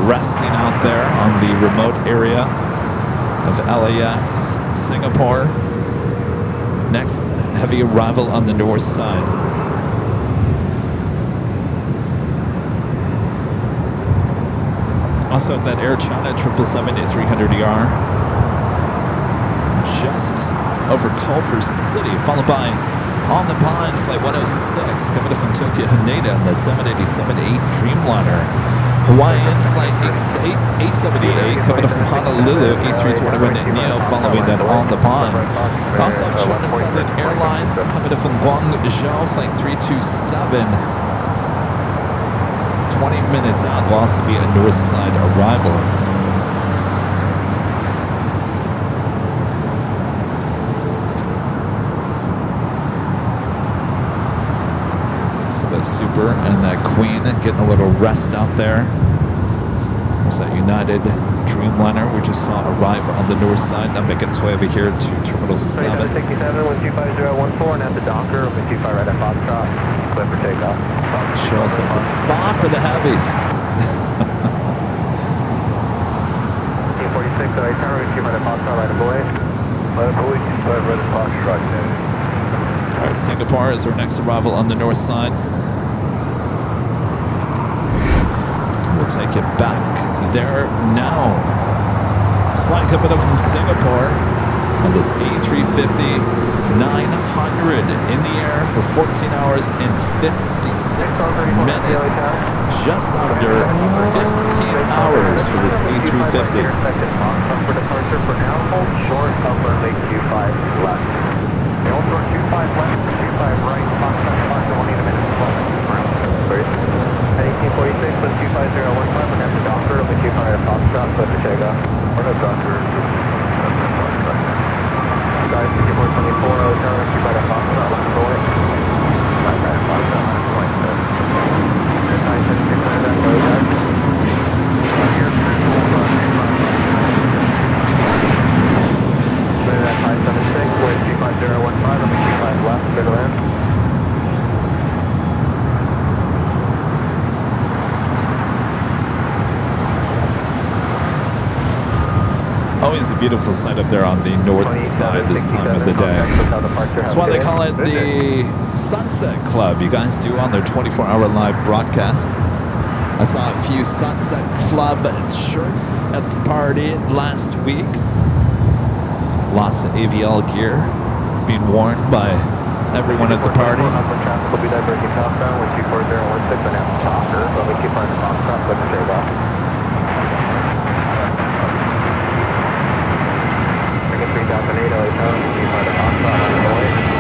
S1: Resting out there on the remote area of LAX, Singapore. Next heavy arrival on the north side. Also that Air China 777-300ER just over Culver City, followed by On the Pond Flight 106 coming up from Tokyo Haneda on the 787-8 Dreamliner. Hawaiian Flight 878 coming up from Honolulu, A321neo following that On the Pond. Also have China Southern Airlines coming up from Guangzhou, Flight 327. 20 minutes out will also be a north side arrival. So that Super and that Queen getting a little rest out there. There's that United Dreamliner we just saw arrive on the north side. Now making its way over here to Terminal 7.
S2: 67, 125014, and at the Docker, 25 right at Foxtrot, clear for takeoff.
S1: Cheryl says it's spa for the heavies.
S2: 46, right turn, 25 right at Foxtrot, right away. Right away, 25 right at Foxtrot,
S1: All right, Singapore is our next arrival on the north side. We'll take it back there now. It's flying coming up from Singapore on this A350 900 in the air for 14 hours and 56 minutes. Just under 15 hours for this A350.
S2: For departure for now, hold short of runway 25 left. Hold short 25 left, 25 right, Foxtrot, we'll need a minute. 1846, 25015, we're at the Docker, over 25 at Foxtrot, clear for takeoff. We're at Docker. Guys, 5424, turn, 25 at Foxtrot, left away. 25 at Foxtrot, left away. 976, that go, guys. Here's 576, wind 25015, over 25 left, clear to land.
S1: Always a beautiful sight up there on the north side this time of the day. That's why they call it the Sunset Club. You guys do on their 24-hour live broadcast. I saw a few Sunset Club shirts at the party last week. Lots of AVL gear being worn by everyone at the party.
S2: Traffic will be diverging southbound with 24016 and after Foster. Let me keep on the box up, let's straight off. Bring 3008 LA Tower, keep on the box up on the way.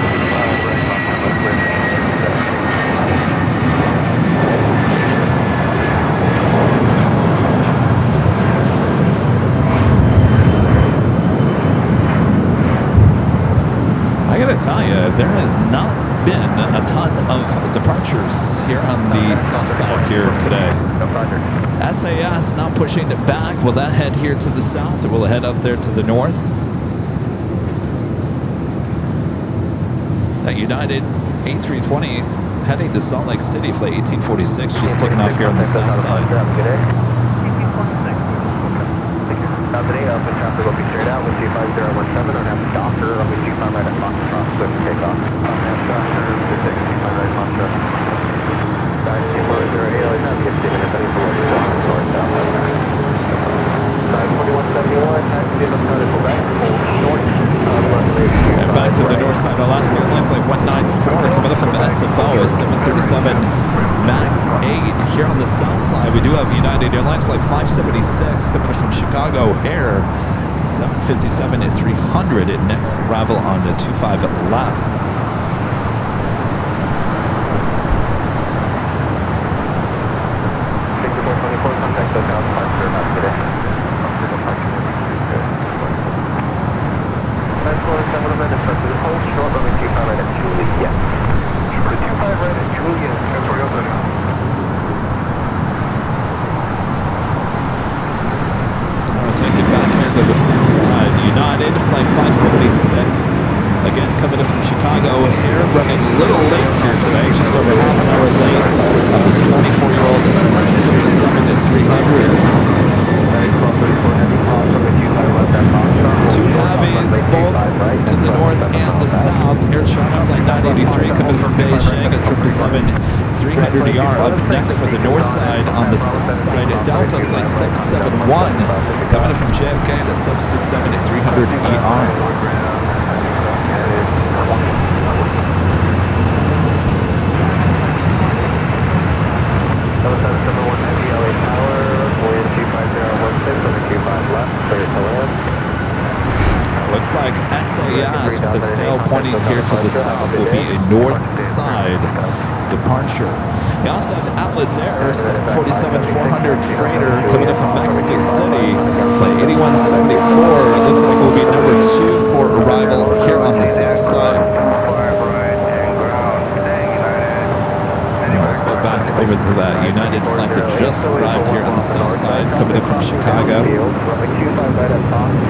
S1: I gotta tell you, there has not been a ton of departures here on the south side here today. SAS now pushing it back. Will that head here to the south, or will it head up there to the north? That United A320 heading to Salt Lake City, flight 1846, just taking off here on the south side.
S2: Today, traffic will be straight out with 25017 on half the doctor. I'll be 25 right at Foxtrot, so take off. On half doctor, 25 right at Foxtrot. Back 24008, I'll have you get taken if any forward, north, south, left. 2171, time to get up front and pull back, hold north.
S1: And back to the north side, Alaska Airline flight 194 coming up from the SFO is 737 MAX 8. Here on the south side, we do have United Airlines flight 576 coming up from Chicago Air. It's a 757 at 300 at next arrival on the 25 left.
S2: Contact the south departure about today. That's 7 minutes, but the whole short runway 25 right at Juliet. The 25 right at Juliet, that's where you're going.
S1: Let's take it back here to the south side. United flight 576. Again, coming in from Chicago. Here running a little late here today, just over half an hour late on this 24-year-old 757 at 300. Two heavies, both to the north and the south. Air China flight 983 coming from Beijing at 777-300ER. Up next for the north side on the south side at Delta flight 771 coming in from JFK at 767-300ER. Looks like SAS with the tail pointing here to the south will be a north side departure. We also have Atlas Air 747-400 freighter coming in from Mexico City, flight 8174. It looks like it will be number 2 for arrival here on the south side. Let's go back over to that United flight that just arrived here on the south side, coming in from Chicago.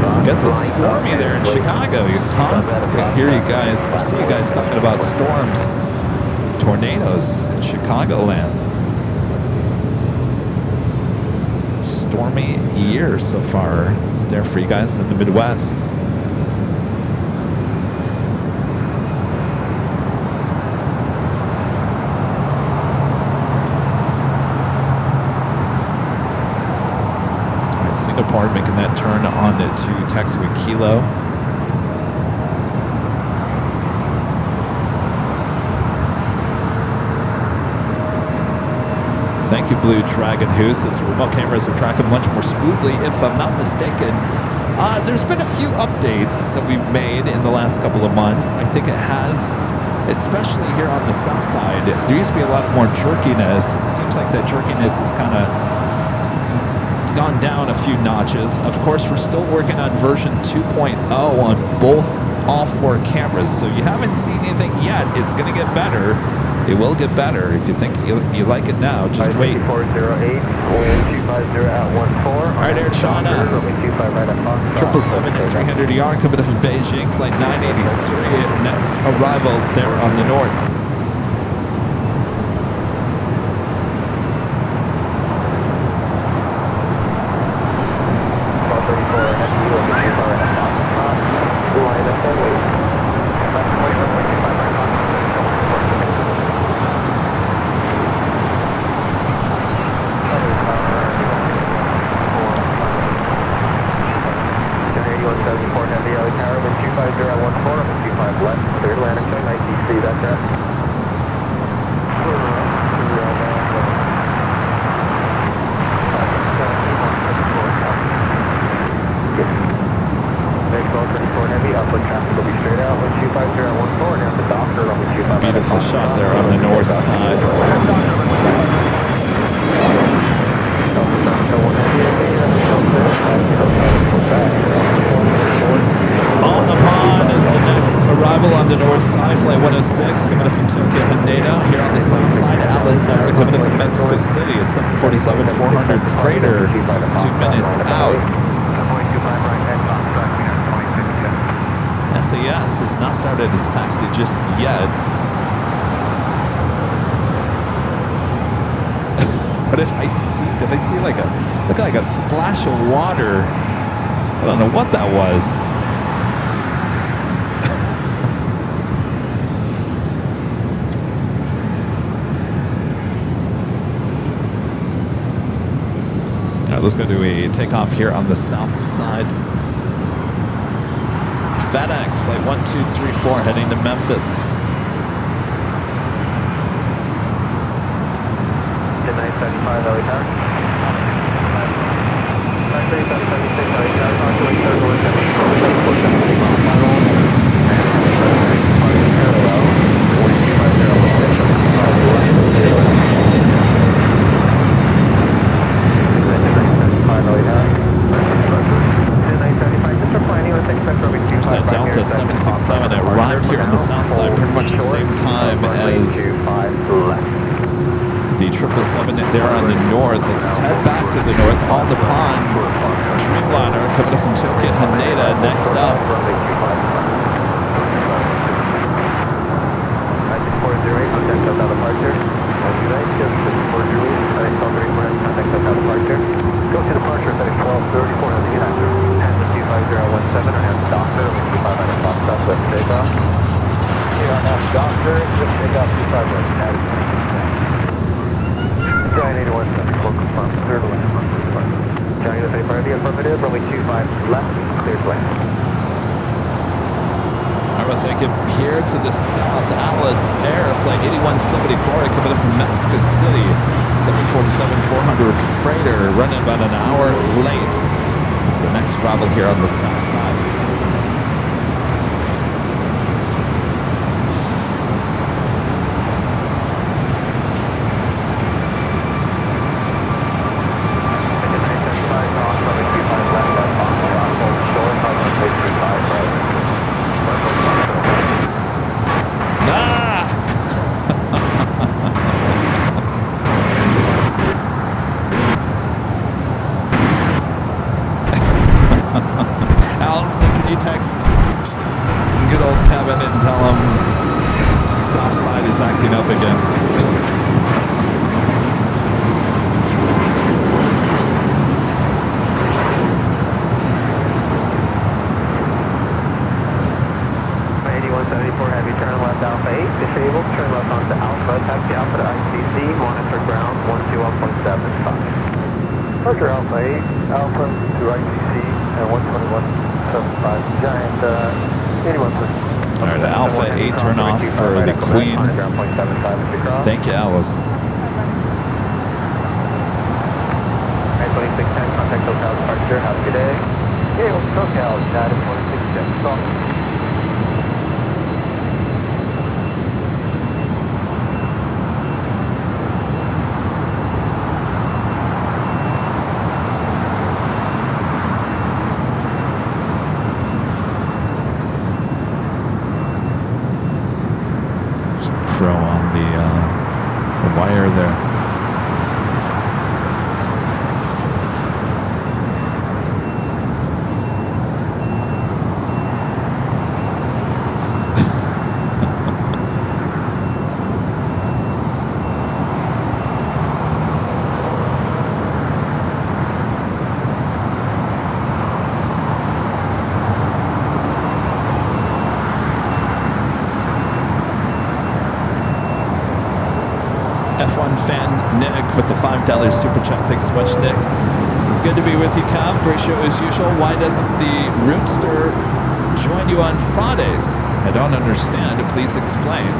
S1: I guess it's stormy there in Chicago, huh? I hear you guys, I see you guys talking about storms, tornadoes in Chicagoland. Stormy year so far there for you guys in the Midwest. Singapore making that turn on to taxiway Kilo. Thank you, Blue Dragon Who's remote cameras are tracking much more smoothly, if I'm not mistaken. There's been a few updates that we've made in the last couple of months. I think it has, especially here on the south side. There used to be a lot more jerkiness. It seems like that jerkiness is kind of gone down a few notches. Of course, we're still working on version 2.0 on all 4 cameras, so you haven't seen anything yet. It's going to get better. It will get better. If you think you like it now, just wait.
S2: 408, wind 250 at 14.
S1: All right, Air China 777-300ER coming up from Beijing, flight 983. Next arrival there on the north. 777-400 freighter 2 minutes out. SAS has not started its taxi just yet. What did I see? Did I see like look like a splash of water? I don't know what that was. All right, let's go do a takeoff here on the south side. FedEx flight 1234 heading to Memphis.
S2: 975 LA Tower. 93776 LA Tower, Oscillate Circle and 7470 mile final. And parallel, 4250
S1: There's that Delta 767. It arrived here on the south side pretty much the same time as the 777 there on the north. Let's head back to the north on the pond. Dreamliner coming up from Tokyo Haneda next up.
S2: 408, contact Delta departure. As you guys, just 408, FedEx 1234, contact Delta departure. Go to departure, FedEx 1234, on the United. Hands to 25017 or hands to doctor, 25 out of box up, let's take off. Here on hands doctor, just take off 25 right, that is 20%. Giant 81, full confirm, clear to land, confirm. Giant 35, the affirmative, runway 25 left, clear to land.
S1: I was taking here to the south, Alice Air Flight 8174 coming up from Mexico City. 747-400 freighter running about an hour late. It's the next arrival here on the south side. Text good old Kevin and tell him south side is acting up again.
S2: Heavy, turn left Alpha 8, disabled, turn left onto Alpha, taxi Alpha to ICC, monitor ground 121.75. Roger Alpha 8, Alpha to ICC and 121.75, Giant 81.
S1: All right, Alpha 8 turn off for the Queen. Thank you, Alice.
S2: 2610, contact SoCal departure, have a good day. Yeah, SoCal, United 2610, stop.
S1: Crow on the wire there. F1 fan Nick with the $5 super chat. Thanks so much, Nick. This is good to be with you, Cav. Great show as usual. Why doesn't the Rootster join you on Fridays? I don't understand. Please explain.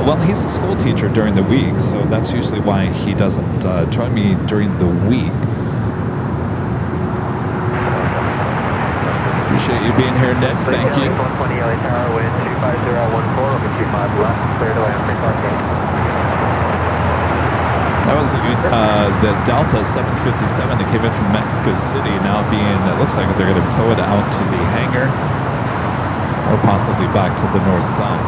S1: Well, he's a school teacher during the week, so that's usually why he doesn't join me during the week. Appreciate you being here, Nick. Thank you.
S2: 120 LA Tower, wind 25014, over 25 left, clear to land, free parking.
S1: That was the Delta 757 that came in from Mexico City, now it looks like they're going to tow it out to the hangar or possibly back to the north side.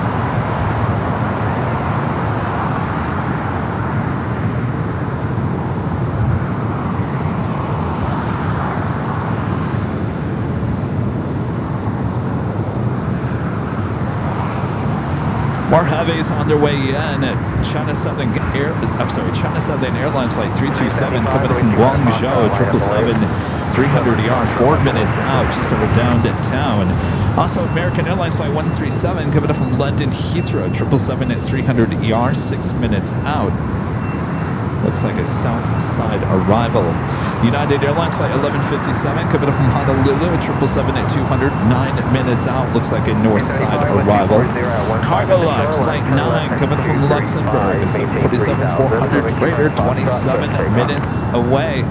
S1: More heavies on their way in at China Southern Airlines flight 327 coming from Guangzhou, 777-300ER, 4 minutes out, just over downtown. Also, American Airlines flight 137 coming up from London Heathrow, 777-300ER, 6 minutes out. Looks like a south side arrival. United Airlines flight 1157 coming up from Honolulu, 777-200, 9 minutes out. Looks like a north side arrival. Cargo LAX flight 9 coming up from Luxembourg, a 747-400 freighter, 27 minutes away.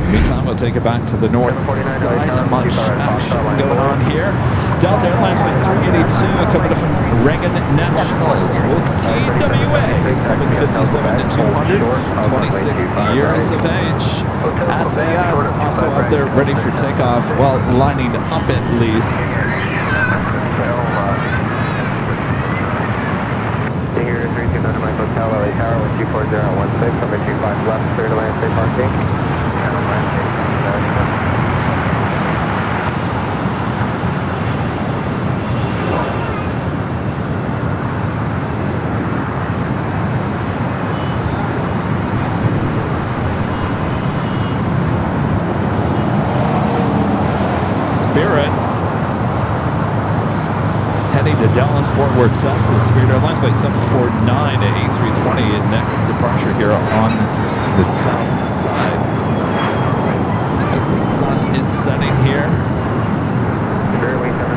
S1: Meantime, we'll take it back to the north side. Not much action going on here. Delta Airlines flight 382 coming from Reagan National to TWA, 757-200, 26 years of age. SAS also up there ready for takeoff, well, lining up at least.
S2: Here, 329 Mike Hotel, LA Tower, 124-016, number 25 left, clear to land, safe parking.
S1: Spirit heading to Dallas, Fort Worth, Texas. Spirit Airlines flight 749 at A320 next departure here on the south side. As the sun is setting here.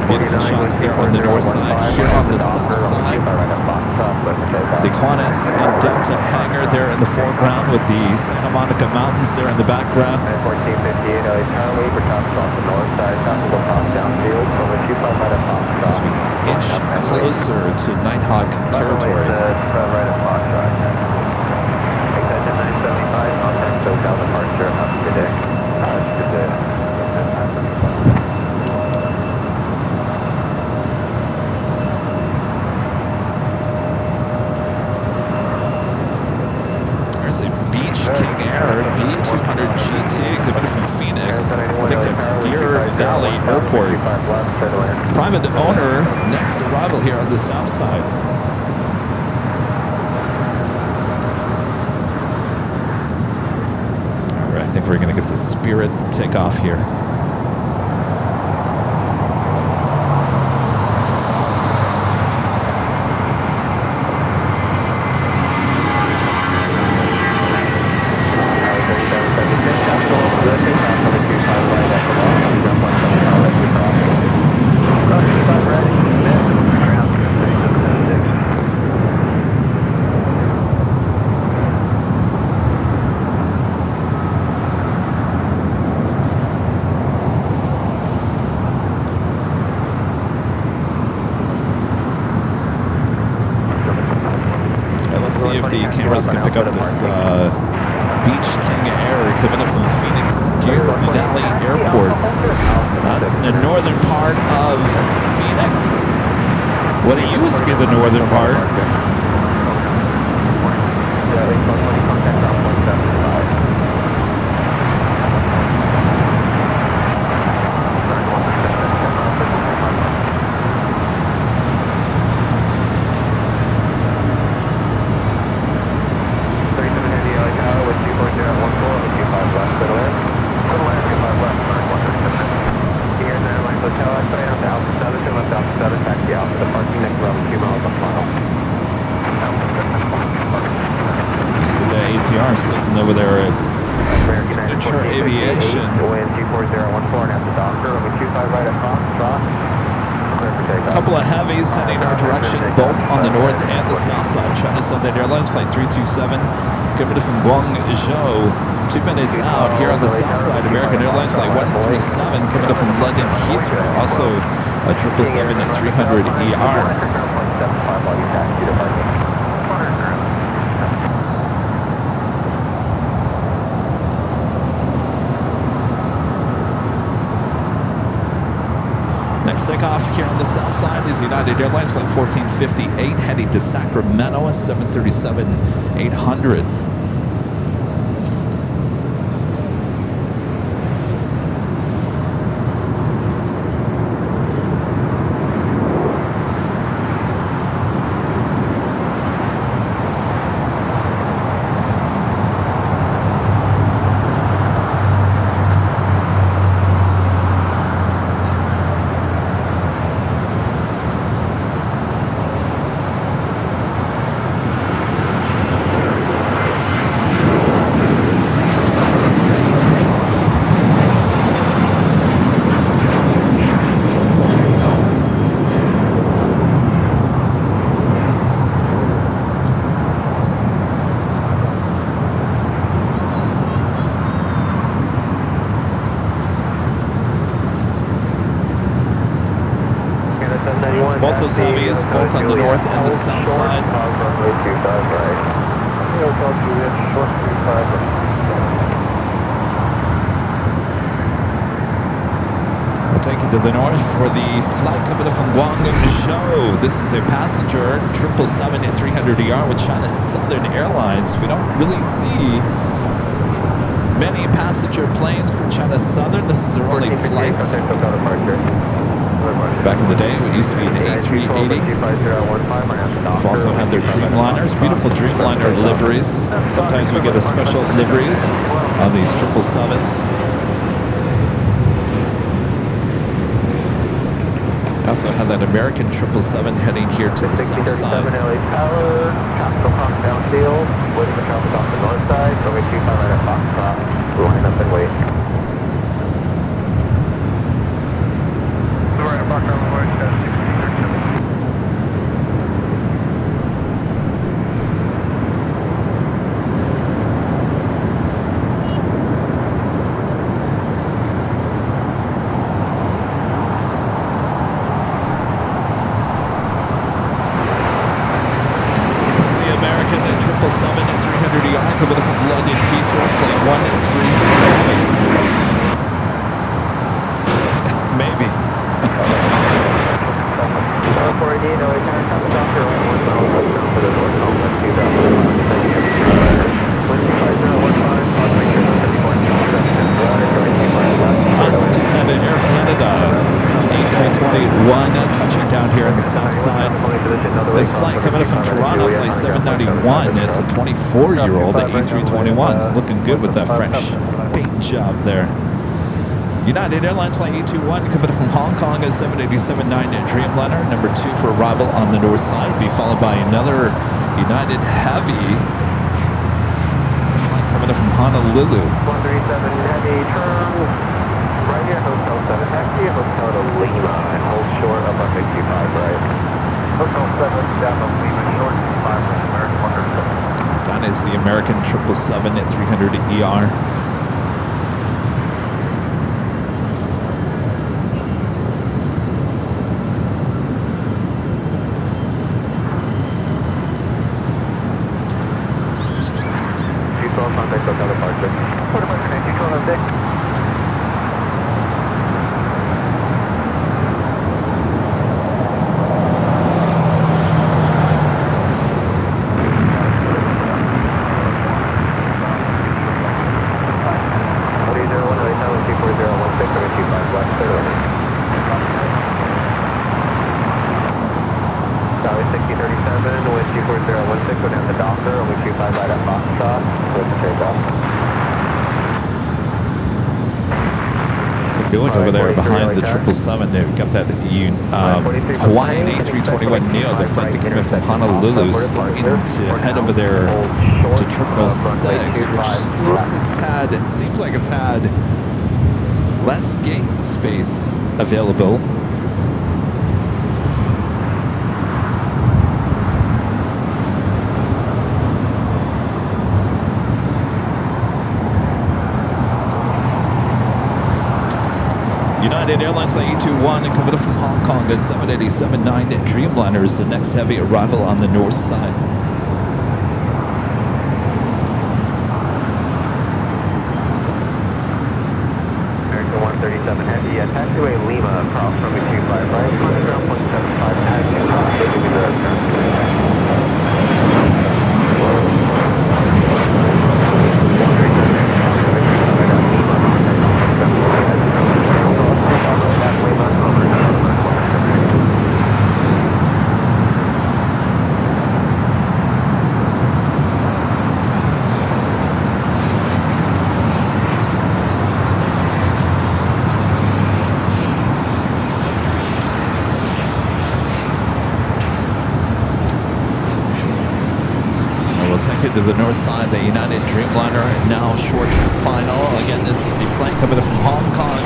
S1: Beautiful shots there on the north side. Here on the south side, the Qantas and Delta hangar there in the foreground with the Santa Monica Mountains there in the background. As we inch closer to Nighthawk territory. There's a Beach King Air B200 GT coming from Phoenix. I think that's Deer Valley Airport. Private owner, next arrival here on the south side. All right, I think we're going to get the Spirit takeoff here. See if the cameras can pick up this Beach King Air coming up from Phoenix Deer Valley Airport. That's in the northern part of Phoenix. What used to be the northern part. Sitting over there at Signature Aviation. A couple of heavies heading our direction, both on the north and the south side. China Southern Airlines flight 327 coming from Guangzhou, 2 minutes out. Here on the south side, American Airlines flight 137 coming up from London Heathrow, also a 777-300ER. Next takeoff here on the south side is United Airlines flight 1458 heading to Sacramento, a 737-800. both those heavies, both on the north and the south side.
S2: Runway 25 right. Hotel Juliet, short 25 right.
S1: We'll take it to the north for the flight coming in from Guangzhou. This is a passenger 777-300ER with China Southern Airlines. We don't really see many passenger planes for China Southern. This is their only flight. Back in the day, it used to be an A380. We've also had their Dreamliners, beautiful Dreamliner liveries. Sometimes we get a special liveries on these 777s. Also have that American 777 heading here to the south side.
S2: LA Tower, Capital Hawk downfield, waiting for traffic off the north side, runway 25 right at Foxtrot, line up and wait. Right at Foxtrot, line up, 1637.
S1: American 777-300ER coming from London Heathrow, flight 137. Maybe. Awesome, just had an Air Canada A321 touching down here on the south side. This flight coming up from Toronto, flight 791. It's a 24-year-old A321. It's looking good with that French paint job there. United Airlines flight E21 coming up from Hong Kong at 787-9 Dreamliner, number 2 for arrival on the north side. Be followed by another United Heavy flight coming up from Honolulu.
S2: 137 Heavy, turn right here, Hotel 7 Taxi, Hotel to Lima, and hold short of runway 25 right. Hotel 7 down on Lima, short 25 right, American 137.
S1: That is the American 777-300ER.
S2: Contact hotel departure. Port departure 1912
S1: If you look over there behind the 777, they've got that Hawaiian A321neo, the flight that came in from Honolulu, starting to head over there to Terminal 6, which seems like it's had less gate space available. United Airlines flight E21 and coming up from Hong Kong at 787-9 Dreamliner is the next heavy arrival on the north side.
S2: American 137 Heavy, taxiway Lima, across from 25 right, on ground 175 taxi, taking the
S1: To the north side, the United Dreamliner now short final. Again, this is the flight coming up from Hong Kong.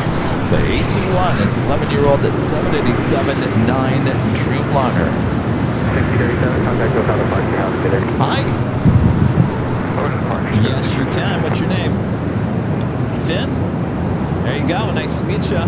S1: The A21, it's 11-year-old, that's 787-9 Dreamliner.
S2: 6037, contact hotel departure.
S1: Hi. Yes, you can. What's your name? Finn? There you go. Nice to meet you.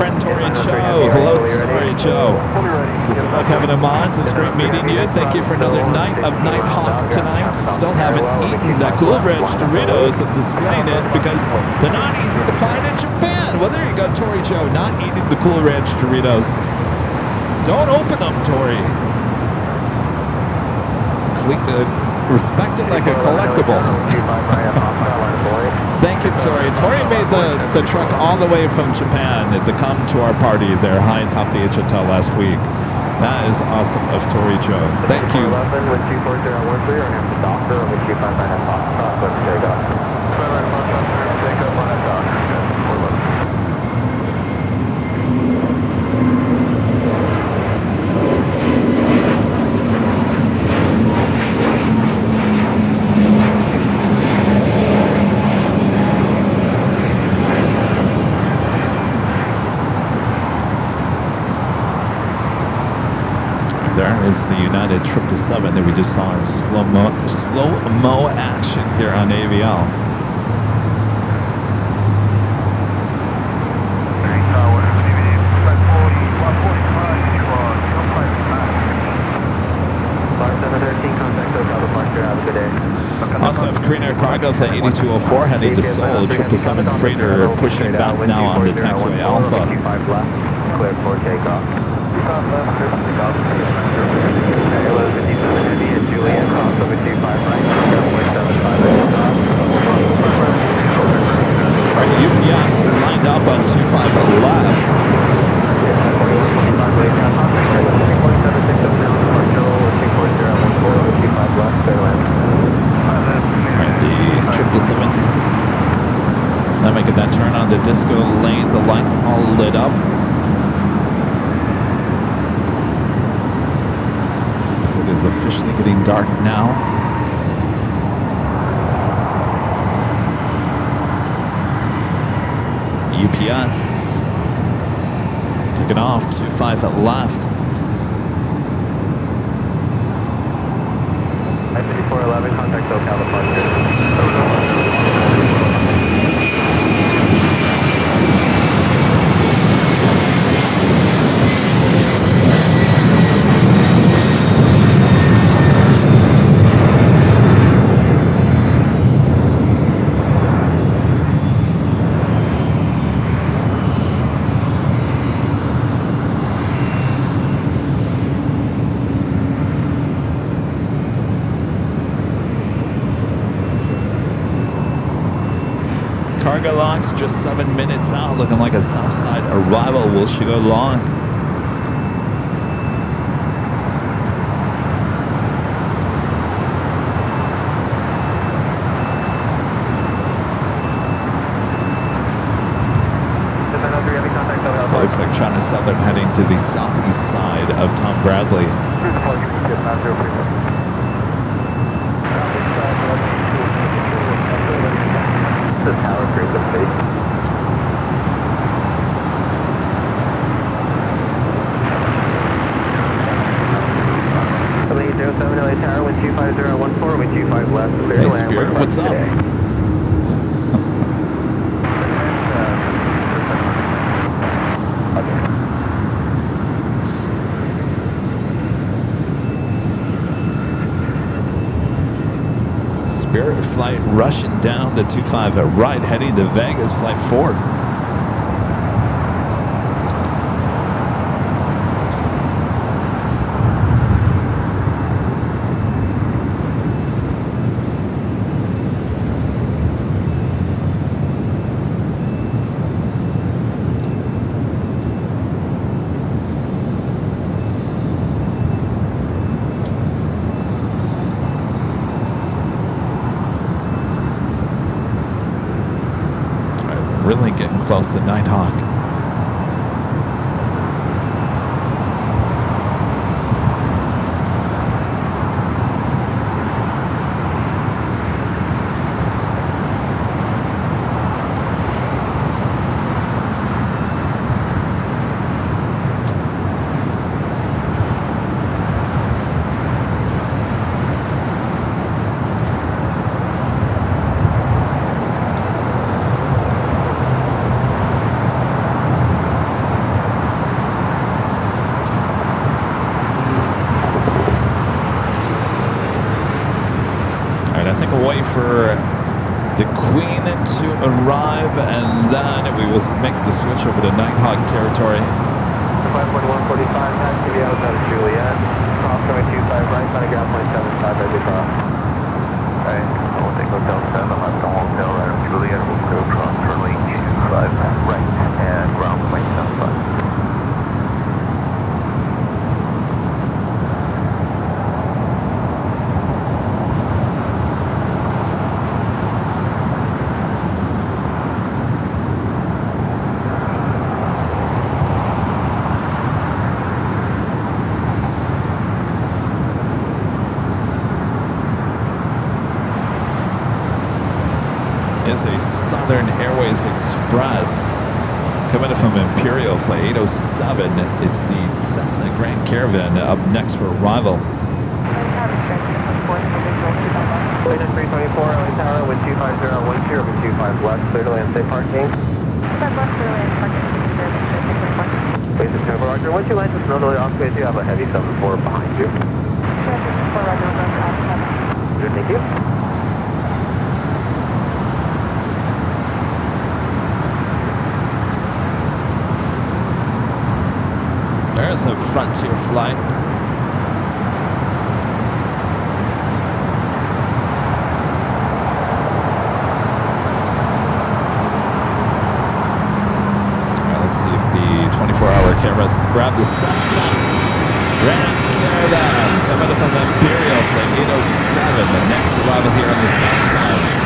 S1: friend Tori Cho. Hello, Tori Cho. Says, hello, Kevin and Mons. It was great meeting you. Thank you for another night of Nighthawk tonight. Still haven't eaten the Cool Ranch Doritos and displaying it because they're not easy to find in Japan. Well, there you go, Tori Cho. Not eating the Cool Ranch Doritos. Don't open them, Tori. Respect it like a collectible. Thank you, Tori. Tori made the truck all the way from Japan to come to our party there high atop the H Hotel last week. That is awesome of Tori Cho. Thank you.
S2: 11 with 24013 or have the doctor on the 25 Foxtrot. Let's take off. Take up on that doctor.
S1: There is the United 777 that we just saw in slow-mo action here on AVL. Also have Korean Air Cargo Flight 8204 heading to Seoul, 777 freighter pushing back now on the taxiway Alpha.
S2: Clear for takeoff.
S1: Alright, UPS lined up on 25 left. Alright, the 777 now making that turn on the disco lane. The lights all lit up. It is officially getting dark now. UPS taking off 25 at left.
S2: 5411, contact SoCal departure.
S1: Cargo launch just 7 minutes out, looking like a Southside arrival. Will she go long? So it looks like China Southern heading to the southeast side of Tom Bradley.
S2: The tower frequency. Lead 07 LA Tower, wind 25014, wind 25 left.
S1: Hey Spirit, what's up? Spirit flight rushing down the 25 at right, heading to Vegas, flight 4. Really getting close to Nighthawk. Queen to arrive, and then we will make the switch over to Nighthawk territory.
S2: 541.45, taxi out of Juliet. Cross runway 25 right, on a ground point 75, ready to cross. Alright, we'll take Hotel 7 left to Hotel out of Juliet. We'll go across runway 25 right, and ground point 75.
S1: Is a Southern Airways Express coming from Imperial Flight 807. It's the Cessna Grand Caravan up next for arrival.
S2: Plane 324, LA Tower, wind 250, 10, wind 25 left, clear to land, safe parking. Base of Tower, Roger. Once you land this northerly offway, you have a heavy 74 behind you. Good, thank you.
S1: There's a Frontier flight. Let's see if the 24-hour cameras grab the Cessna Grand Caravan coming from Imperial Flight 807. The next arrival here on the south side.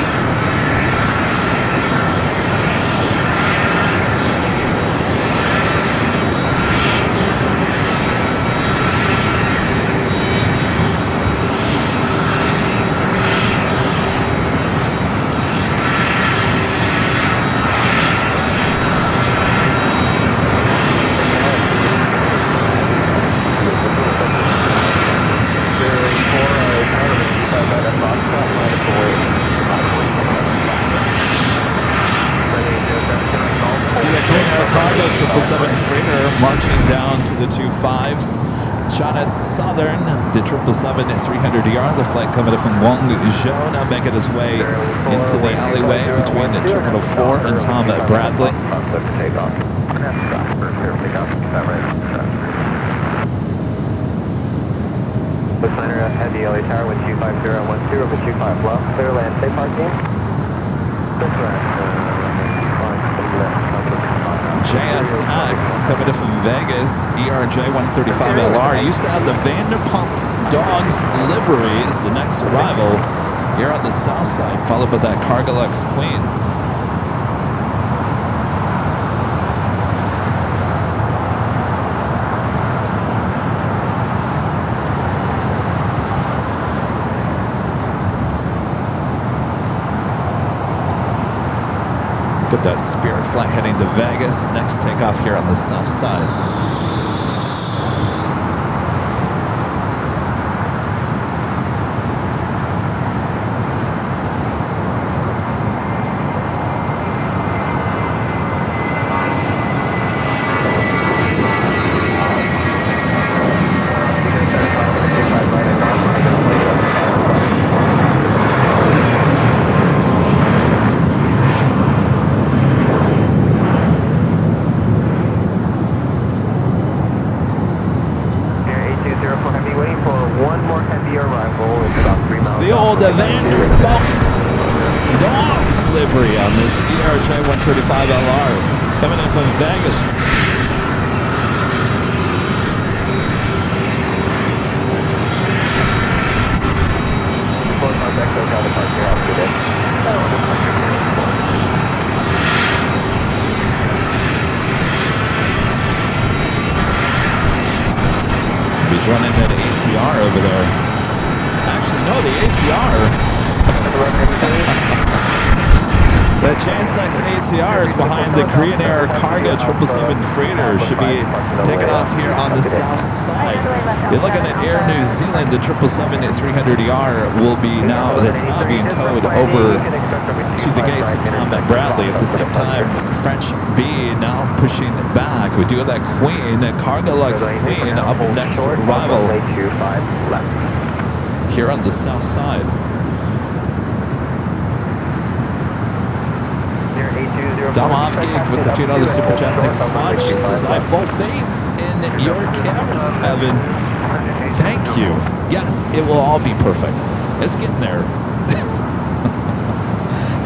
S1: Marching down to the 25s. China Southern, the 777-300ER, the flight coming from Guangzhou, now making its way into the alleyway between the Terminal 4 and Tom Bradley.
S2: Designer Heavy LA Tower, wind 250, 10, wind 25 left, clear land, safe parking.
S1: JSX coming in from Vegas, ERJ 135LR. Used to have the Vanderpump Dogs livery as the next arrival here on the south side, followed by that Cargolux Queen. Got that Spirit flight heading to Vegas. Next takeoff here on the south side. The Vanderpump Dogs livery on this ERJ 135LR coming in from Vegas. Be running that ATR over there. Actually, no, the ATR. The Chance-X ATR is behind the Korean Air Cargo 777 freighter. Should be taking off here on the south side. You're looking at Air New Zealand. The 777-300ER will be now, that's now being towed over to the gates of Tom Bradley. At the same time, French B now pushing back. We do have that Queen, Cargolux Queen, up next for arrival here on the south side. Dom Offgeek with the $2 super chat. Thanks so much. Says, I have full faith in your cameras, Kevin. Thank you. Yes, it will all be perfect. It's getting there.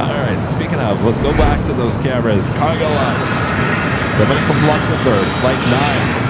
S1: All right, speaking of, let's go back to those cameras. Cargo Lux, coming from Luxembourg, flight 9.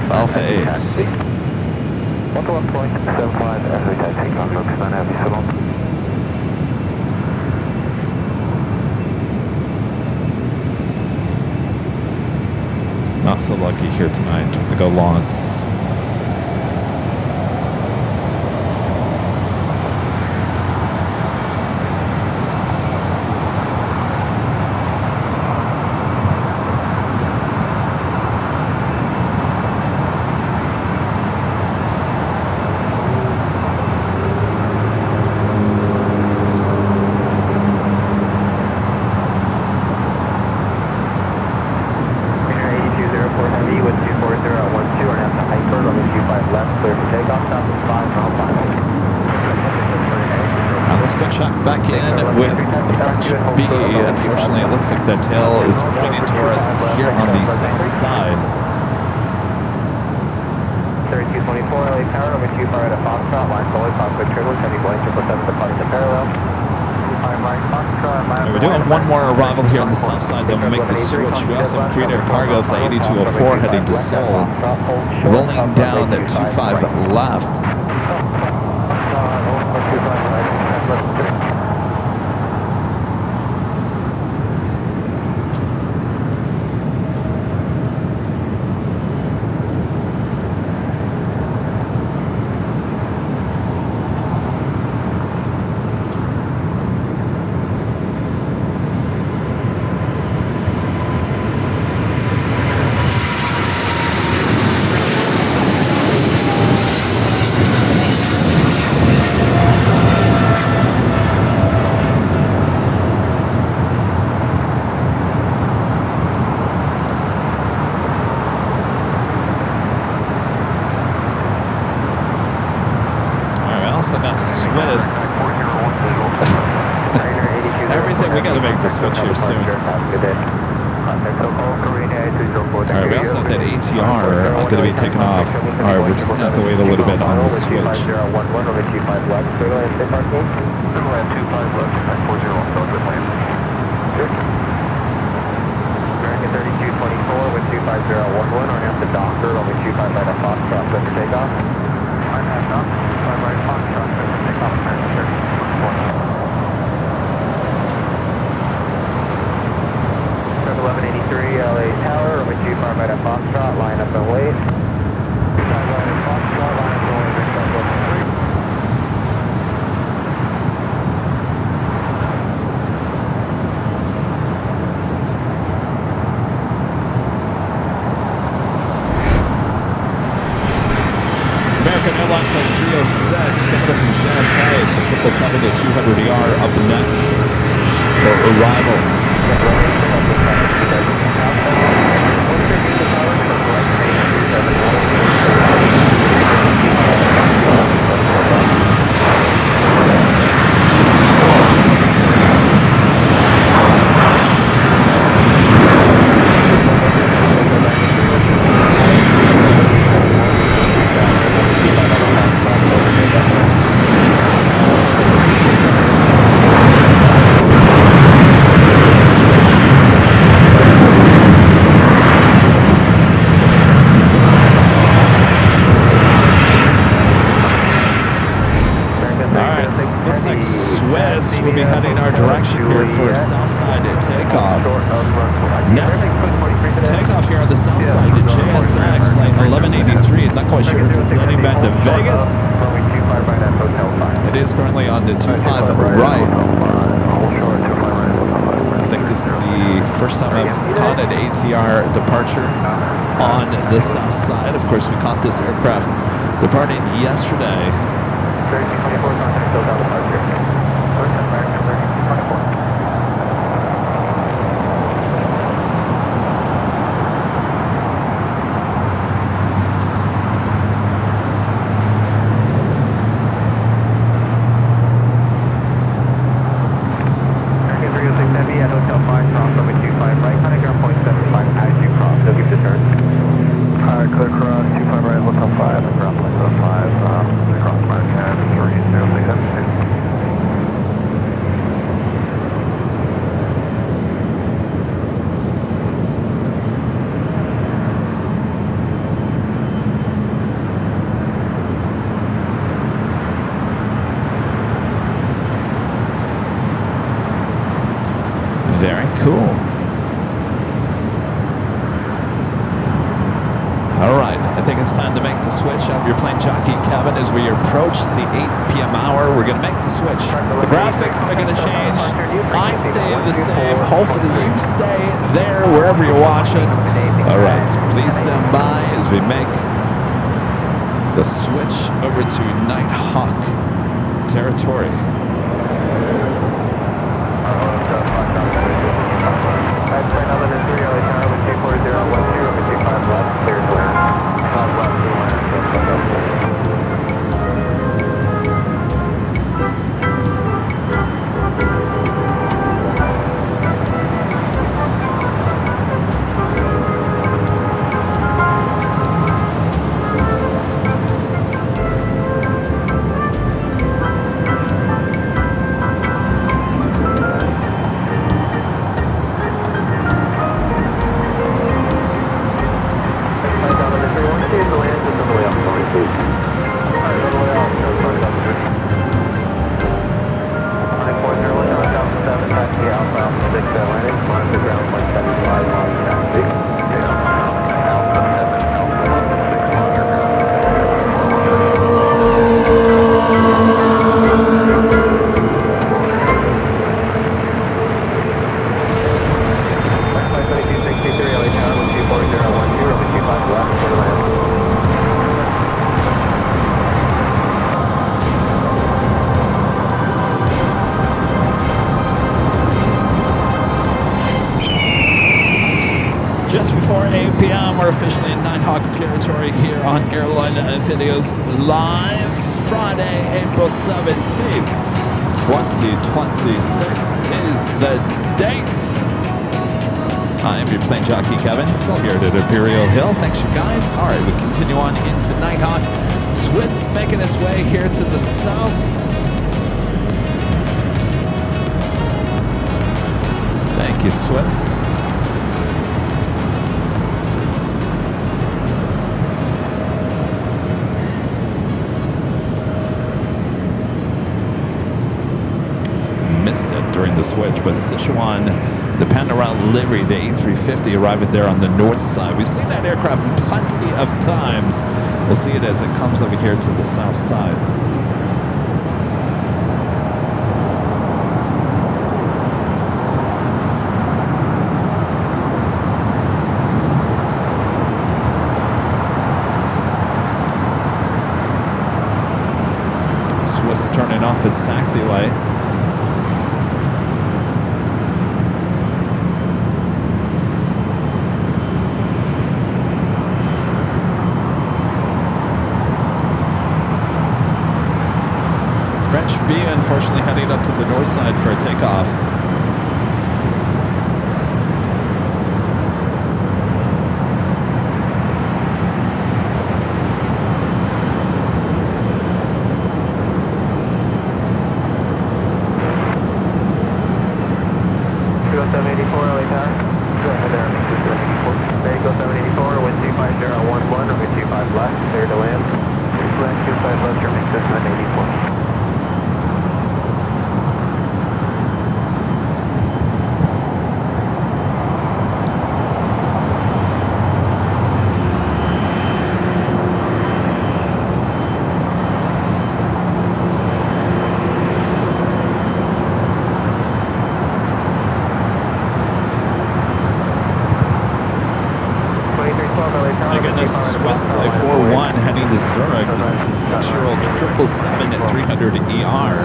S1: Alpha 8.
S2: 1-1.75 as we taxi Convox 9 Heavy, so long.
S1: Not so lucky here tonight with the go longs. The tail is pointing toward us here on the south side.
S2: 3224 LA Tower, over 25 at Foxtrot, line forward, Foxtrot Triple, heavy Boeing 777 departing to parallel.
S1: We do have one more arrival here on the south side, then we'll make the switch. We also have Korean Air Cargo flight 8204 heading to Seoul, rolling down at 25 left.
S2: Switch here soon.
S1: Alright, we also have that ATR going to be taken off. Alright, we're just going to have to wait a little bit on the switch.
S2: American 3224 with 25011, on out the Docker, only 25 right at Foxtrot, set for takeoff. I'm at Docker, 25 right at Foxtrot, set for takeoff, American 3224. 1183 LA Tower, over 25 right at Foxtrot, line up and wait. 25 right at Foxtrot, line up and wait, reach up 113.
S1: American Airlines flight 306 coming up from JFK to 777 to 200ER up next for arrival. right, looks like Swiss will be heading our direction here for a south side takeoff. Next takeoff here on the south side to JSX flight 1183. Not quite sure if it's heading back to Vegas. It is currently on the 25 right. I think this is the first time I've caught an ATR departure on the south side. Of course, we caught this aircraft departing yesterday. Very cool. All right, I think it's time to make the switch. I'm your plane jockey, Kevin, as we approach the 8 p.m. hour. We're going to make the switch. The graphics are going to change. I stay the same. Hopefully you stay there wherever you're watching. All right, please stand by as we make the switch over to Nighthawk territory. Just before 8 p.m., we're officially in Nighthawk territory here on Airline Videos Live. Friday, April 17th, 2026 is the date. I am your plane jockey, Kevin, still here at Imperial Hill. Thanks, you guys. All right, we continue on into Nighthawk. Swiss making its way here to the south. Thank you, Swiss. Missed it during the switch, but Sichuan, the Panorama livery, the A350 arriving there on the north side. We've seen that aircraft plenty of times. We'll see it as it comes over here to the south side. Swiss turning off its taxi light. French B, unfortunately, heading up to the north side for a takeoff.
S2: Go 784, LA Tower. Go ahead there, there you go, 784, wind 25011, runway 25 left, clear to land. Left, 25 left, turning to 784.
S1: heading to Zurich. This is a 6-year-old 777 at 300 ER.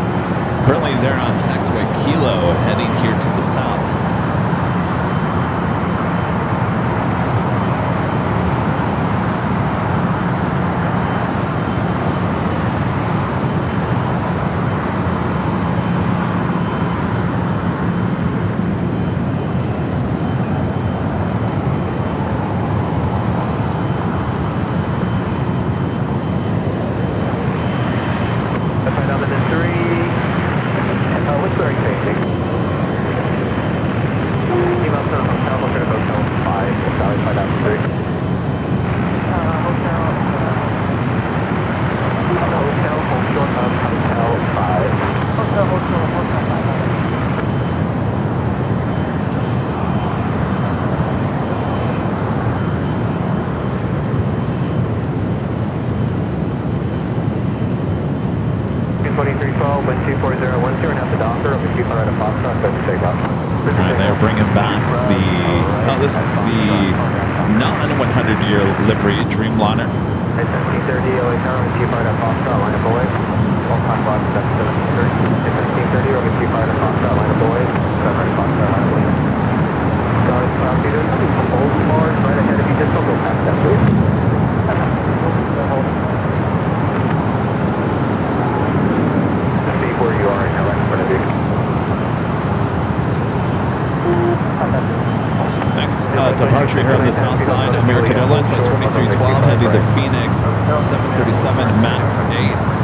S1: Currently they're on taxiway Kilo heading here to the south. They're bringing back the, this is the non-100-year livery Dreamliner.
S2: It's 1730 LA Tower with Chief Pilot Foxtrot, line of boys. All time block 1730. It's 1730 over Chief Pilot Foxtrot, line of boys. 7 Foxtrot, line of boys. Sorry, Cloud Peter. Hold bars right ahead of you. Just don't go past that, please. Just see where you are right now, right in front of you.
S1: Next departure here on the south side, American Airlines Flight 2312 heading to Phoenix, 737 MAX 8.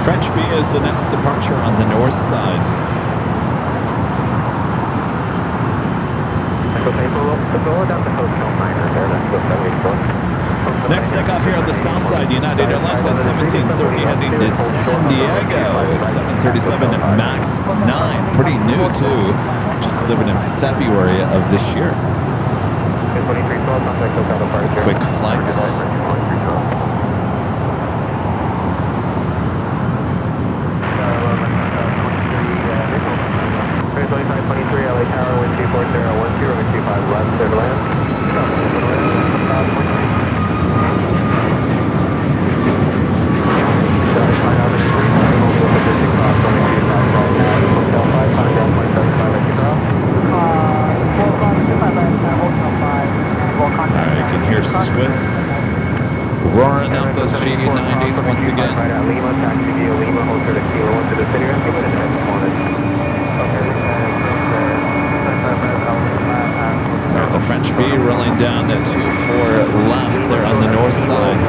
S1: French B is the next departure on the north side. Next takeoff here on the south side, United Airlines Flight 1730 heading to San Diego, 737 MAX 9. Pretty new too, just delivered in February of this year. It's a quick flight.
S2: LA Tower, wind 24010, wind 25 left, clear to land.
S1: I can hear Swiss roaring out those GE90s once again.
S2: Lima, taxi via Lima, hold to the Kilo, into the city, and give it a check on it.
S1: Alright, the French B rolling down to 24 left there on the north side.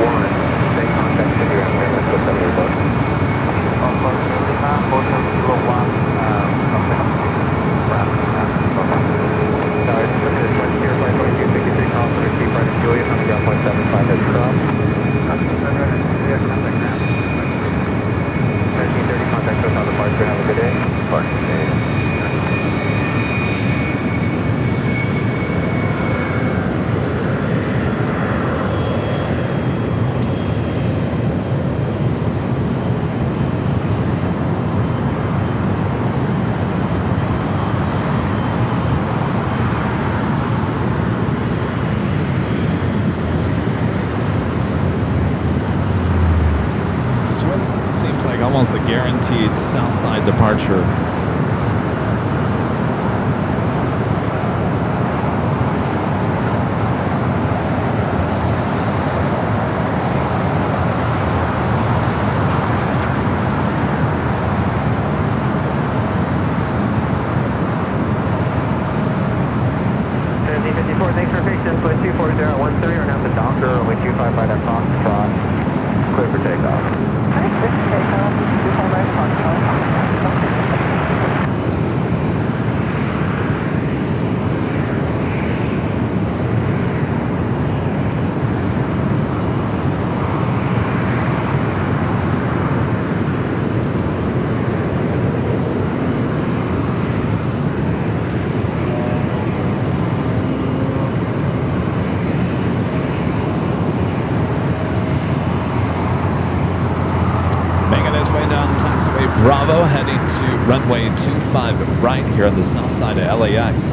S1: Seems like almost a guaranteed south side departure.
S2: Thanks for patience. Flight 24013 are now the Docker, runway 25 by that Fox.
S1: Charlie Bravo heading to runway 25 right here on the south side of LAX.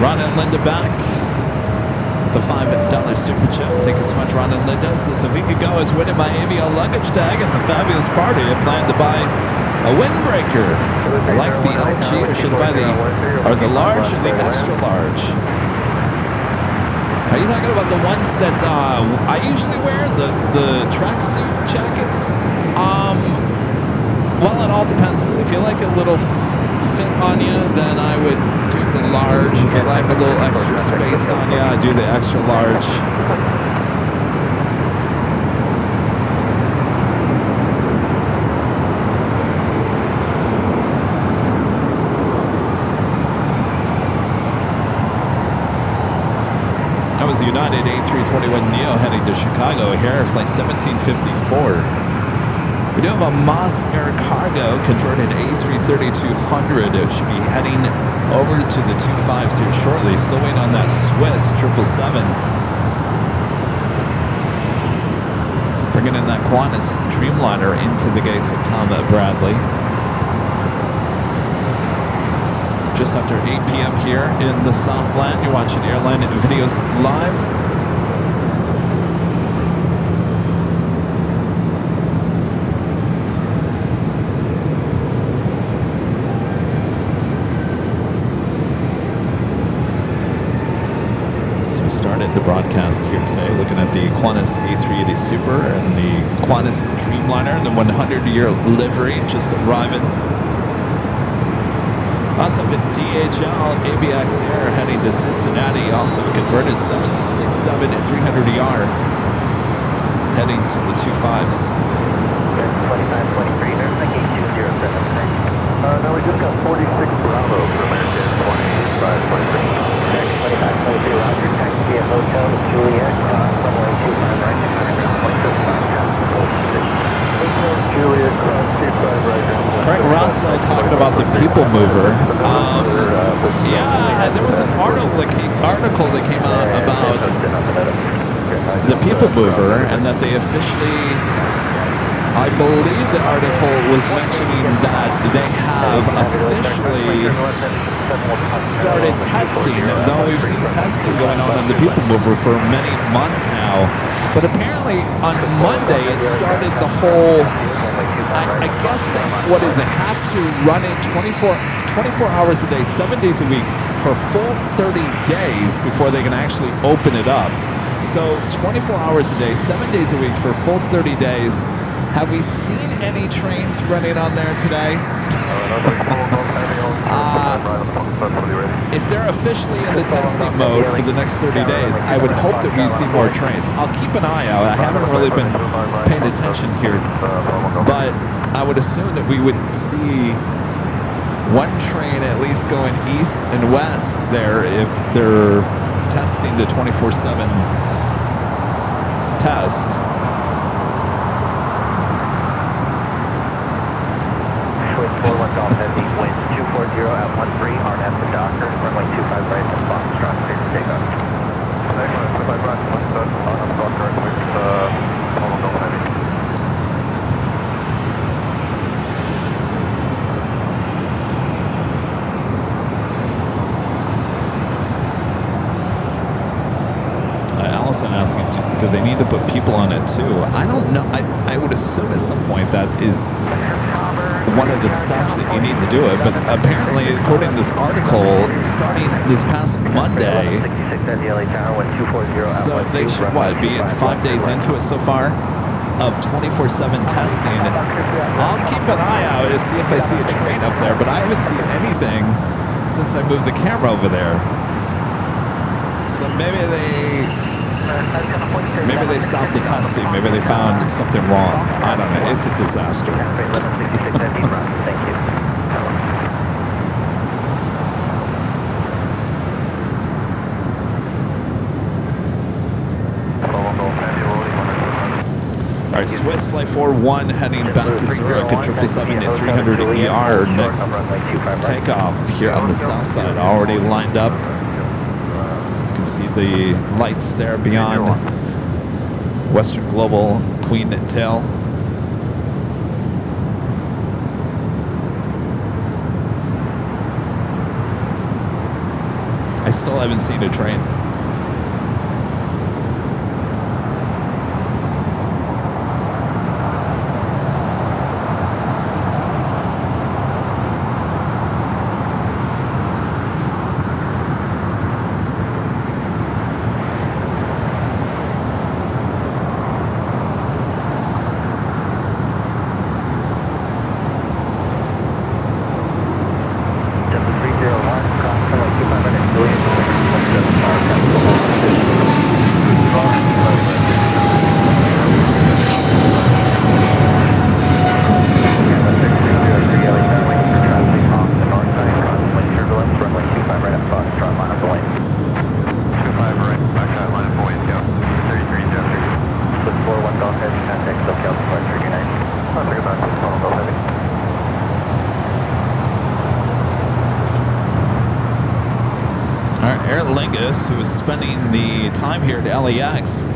S1: Ron and Linda back with a $5 super chat. Thank you so much, Ron and Linda. Says a week ago I was winning my Aviation luggage tag at the fabulous party. I planned to buy a windbreaker. I like the LG, or should I buy the large or the extra large? Are you talking about the ones that I usually wear, the tracksuit jackets? Well, it all depends. If you like a little fit on you, then I would do the large. If you like a little extra space on you, I do the extra large. That was the United A321neo heading to Chicago here, flight 1754. We do have a Moss Air Cargo converted A330-200. It should be heading over to the 25s here shortly. Still waiting on that Swiss 777. Bringing in that Qantas Dreamliner into the gates of Tom Bradley. Just after 8 p.m. here in the Southland. You're watching Airline Videos Live. Started the broadcast here today looking at the Qantas A380 Super and the Qantas Dreamliner, the 100-year livery just arriving. Also have a DHL ABX Air heading to Cincinnati, also converted 767-300ER heading to the 25s.
S2: 2523, there's like 8207. No, we just got 46 Bravo for American 2523. 2523, Roger, taxi at Hotel Juliet, runway 25 right, 1.25 Juliet, cross 25 right.
S1: Craig Russell talking about the People Mover. Yeah, there was an article that came out about the People Mover, and that they officially, I believe the article was mentioning that they have officially started testing, though we've seen testing going on the People Mover for many months now. But apparently on Monday it started the whole, I guess they have to run it 24 hours a day, 7 days a week for a full 30 days before they can actually open it up. So 24 hours a day, 7 days a week for a full 30 days. Have we seen any trains running on there today? If they're officially in the testing mode for the next 30 days, I would hope that we'd see more trains. I'll keep an eye out. I haven't really been paying attention here, but I would assume that we would see one train at least going east and west there if they're testing the 24/7 test.
S2: Winds 240 at 13, hard at the Docker, runway 25 right, and Foxtrot, clear to take off. 25 right, on the Docker, with Honolulu heavy.
S1: Allison asking, do they need to put people on it too? I don't know. I would assume at some point that is one of the steps that you need to do it, but apparently, according to this article, starting this past Monday, so they should, be 5 days into it so far of 24/7 testing. I'll keep an eye out to see if I see a train up there, but I haven't seen anything since I moved the camera over there. So maybe they stopped the testing. Maybe they found something wrong. I don't know. It's a disaster.
S2: Thank you.
S1: All right, Swiss Flight 41 heading back to Zurich at 777-300ER. Next takeoff here on the south side, already lined up. You can see the lights there beyond Western Global Queen tail. I still haven't seen a train. Who is spending the time here at LAX,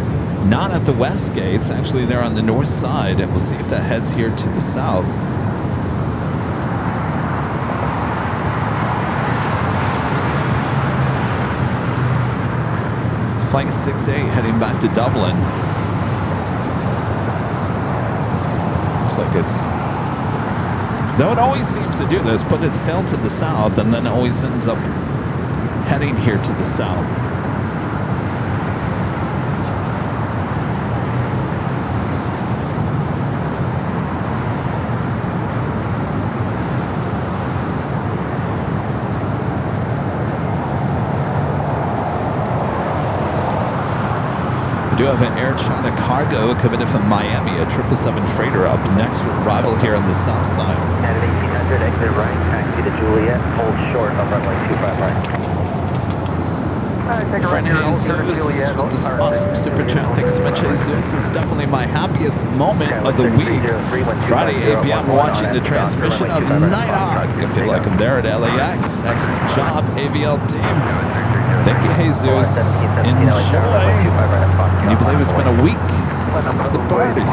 S1: not at the west gates, actually they're on the north side, and we'll see if that heads here to the south. It's flight 68 heading back to Dublin. Looks like it's, though it always seems to do this, put its tail to the south and then always ends up heading here to the south. We do have an Air China cargo coming in from Miami, a 777 freighter up next for arrival here on the south side.
S2: At 1800, exit right, taxi to Juliet, hold short on runway 25 right.
S1: Friend Jesus with this awesome super chat. Thanks so much, Jesus. It's definitely my happiest moment of the week. Friday, 8 p.m. watching the transmission of Nighthawk. I feel like I'm there at LAX. Excellent job, AVL team. Thank you, Jesus. Enjoy. Can you believe it's been a week since the party?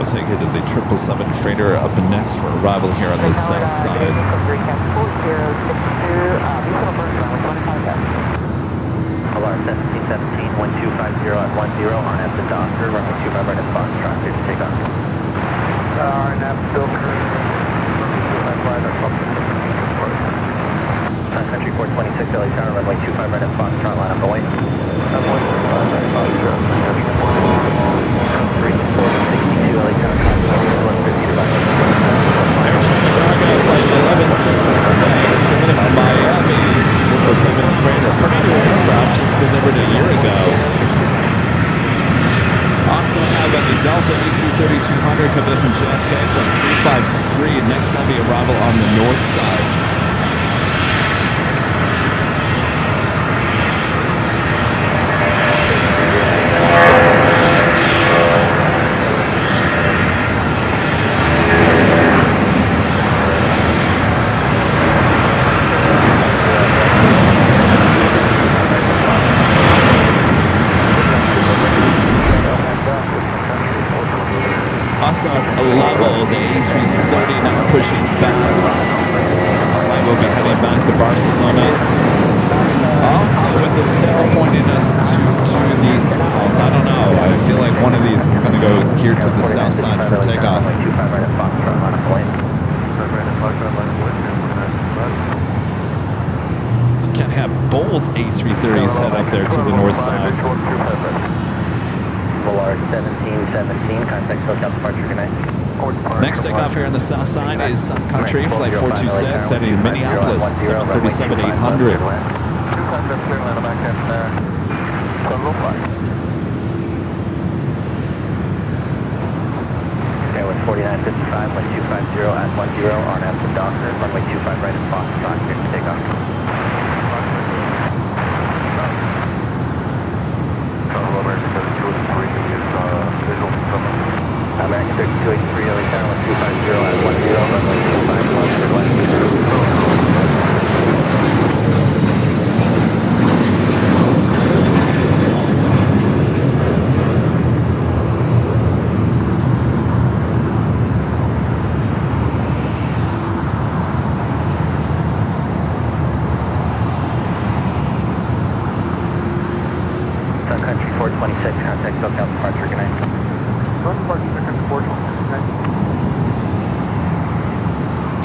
S1: Take it to the 777 freighter up next for arrival here on the south side.
S2: Alarm 1717, 1250 at 10, RNAV to Doctor, runway 25 right at Foxtrot, clear to take off. RNAV still current, runway 25 right at Foxtrot. Country 426, LA Tower, runway 25 right at Foxtrot, line up the way. Runway 25 right at Foxtrot, 362, LA Tower,
S1: Air China cargo flight 1166 coming in from Miami. It's a 777 freighter. Pretty new aircraft, just delivered a year ago. Also have a Delta A330-200 coming in from JFK, flight 353. Next heavy arrival on the north side. Also have a level, the A330 now pushing back. Flight will be heading back to Barcelona. Also with this tail pointing us to the south. I don't know. here to the south side for takeoff. You can't have both A330s head up there to the north side. Next takeoff here on the south side is Sun Country, flight 426, heading to Minneapolis, 737-800.
S4: Okay, with 4955, 1250 at 10 on after Doctor, runway 25 right at Foxtrot, here to take off. American 3283, LA Tower, 1250 at 10, runway 25, left. Sun Country 426, contact SoCal departure, good night.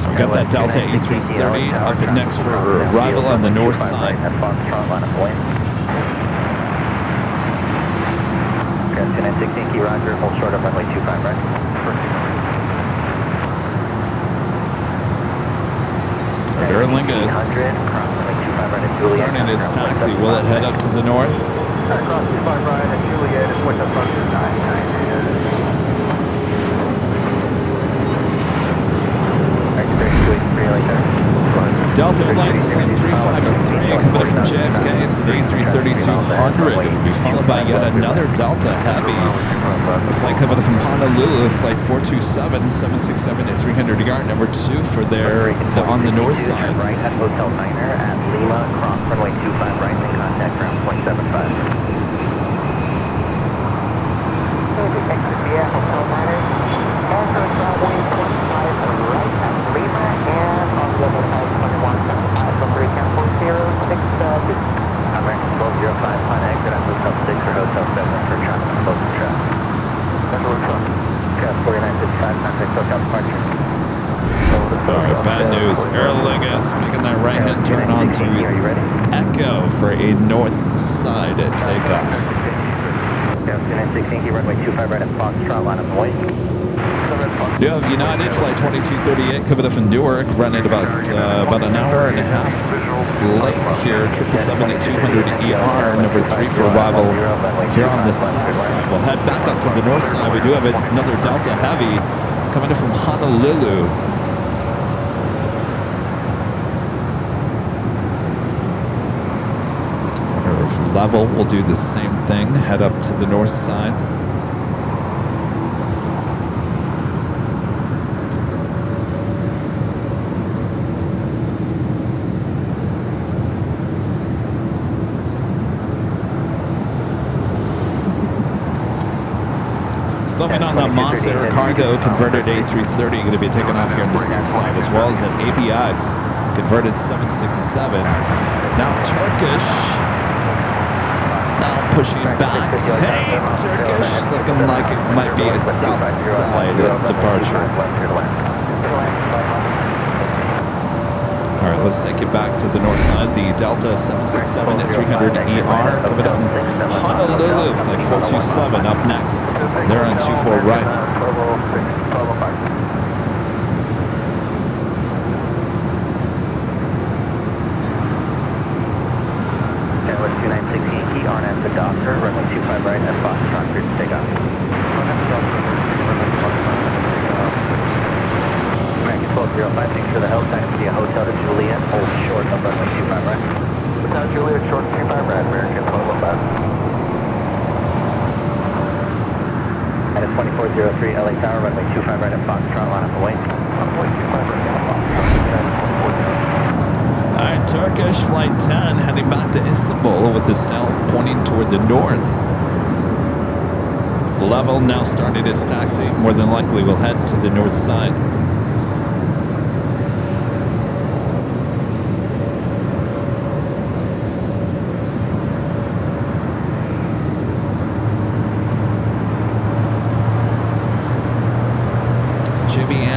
S1: We got that Delta A330 up next for arrival on the north side.
S4: Okay, 2916, key roger, hold short of runway 25 right.
S1: Air Lingus starting its taxi. Will it head up to the north?
S2: Cross 25 right at Juliet, it's with the Buster 998.
S1: Delta Airlines Flight 353 coming from JFK. It's an A330-200. It will be followed by yet another Delta Heavy. A flight coming from Honolulu, Flight 427, 767 at 300 yard, number 2 for there on the north side.
S4: Right at Hotel Niner at Lima, cross runway 25 right and contact ground 0.75.
S3: Exit via Hotel Niner. Also runway 25 right at Lima and on level 52175 from recount 4062.
S4: American 1205, on exit at Hotel 6 or Hotel 7 for traffic close to traffic. Okay, 4955, contact SoCal departure.
S1: Alright, bad news. Air Lingus making that right hand turn onto Echo for a north side takeoff.
S4: Okay, 2916, runway 25 right at Foxtrot, line up and wait.
S1: You have United Flight 2238 coming up from Newark, running about an hour and a half late here. 777-200 number 3 for arrival here on the south side. We'll head back up to the north side. We do have another Delta Heavy coming in from Honolulu. Level will do the same thing, head up to the north side. Something on that Moss Air Cargo converted A330 going to be taken off here on the south side, as well as an ABX converted 767. Now Turkish. Pushing back. Hey, Turkish, looking like it might be a south side departure. All right, let's take it back to the north side. The Delta 767 at 300ER coming from Honolulu, flight 427 up next. They're on 24 right.
S4: On at the Doctor, runway 25 right at Foxtrot, clear to take off. American 1205, make sure the L sign is via Hotel to Juliet, hold short of runway 25 right.
S2: Hotel Juliet, short 25 right, American 1205.
S4: At a 2403 LA Tower, runway 25 right at Foxtrot, line up and wait.
S2: Runway 25 right at Foxtrot,
S1: All right, Turkish Flight 10 heading back to Istanbul with its tail pointing toward the north. Level now started its taxi. More than likely will head to the north side.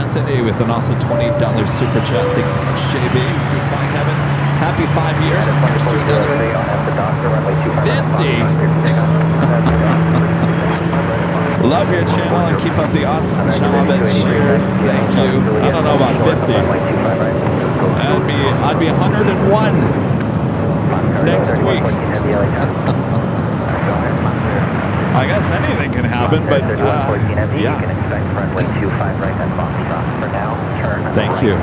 S1: Anthony with an awesome $20 super chat. Thanks so much, JB. Says hi, Kevin. Happy 5 years, and here's to another 50. Love your channel and keep up the awesome job. And cheers. Thank you. I don't know about 50. I'd be 101 next week. I guess anything can happen, but yeah. Thank you.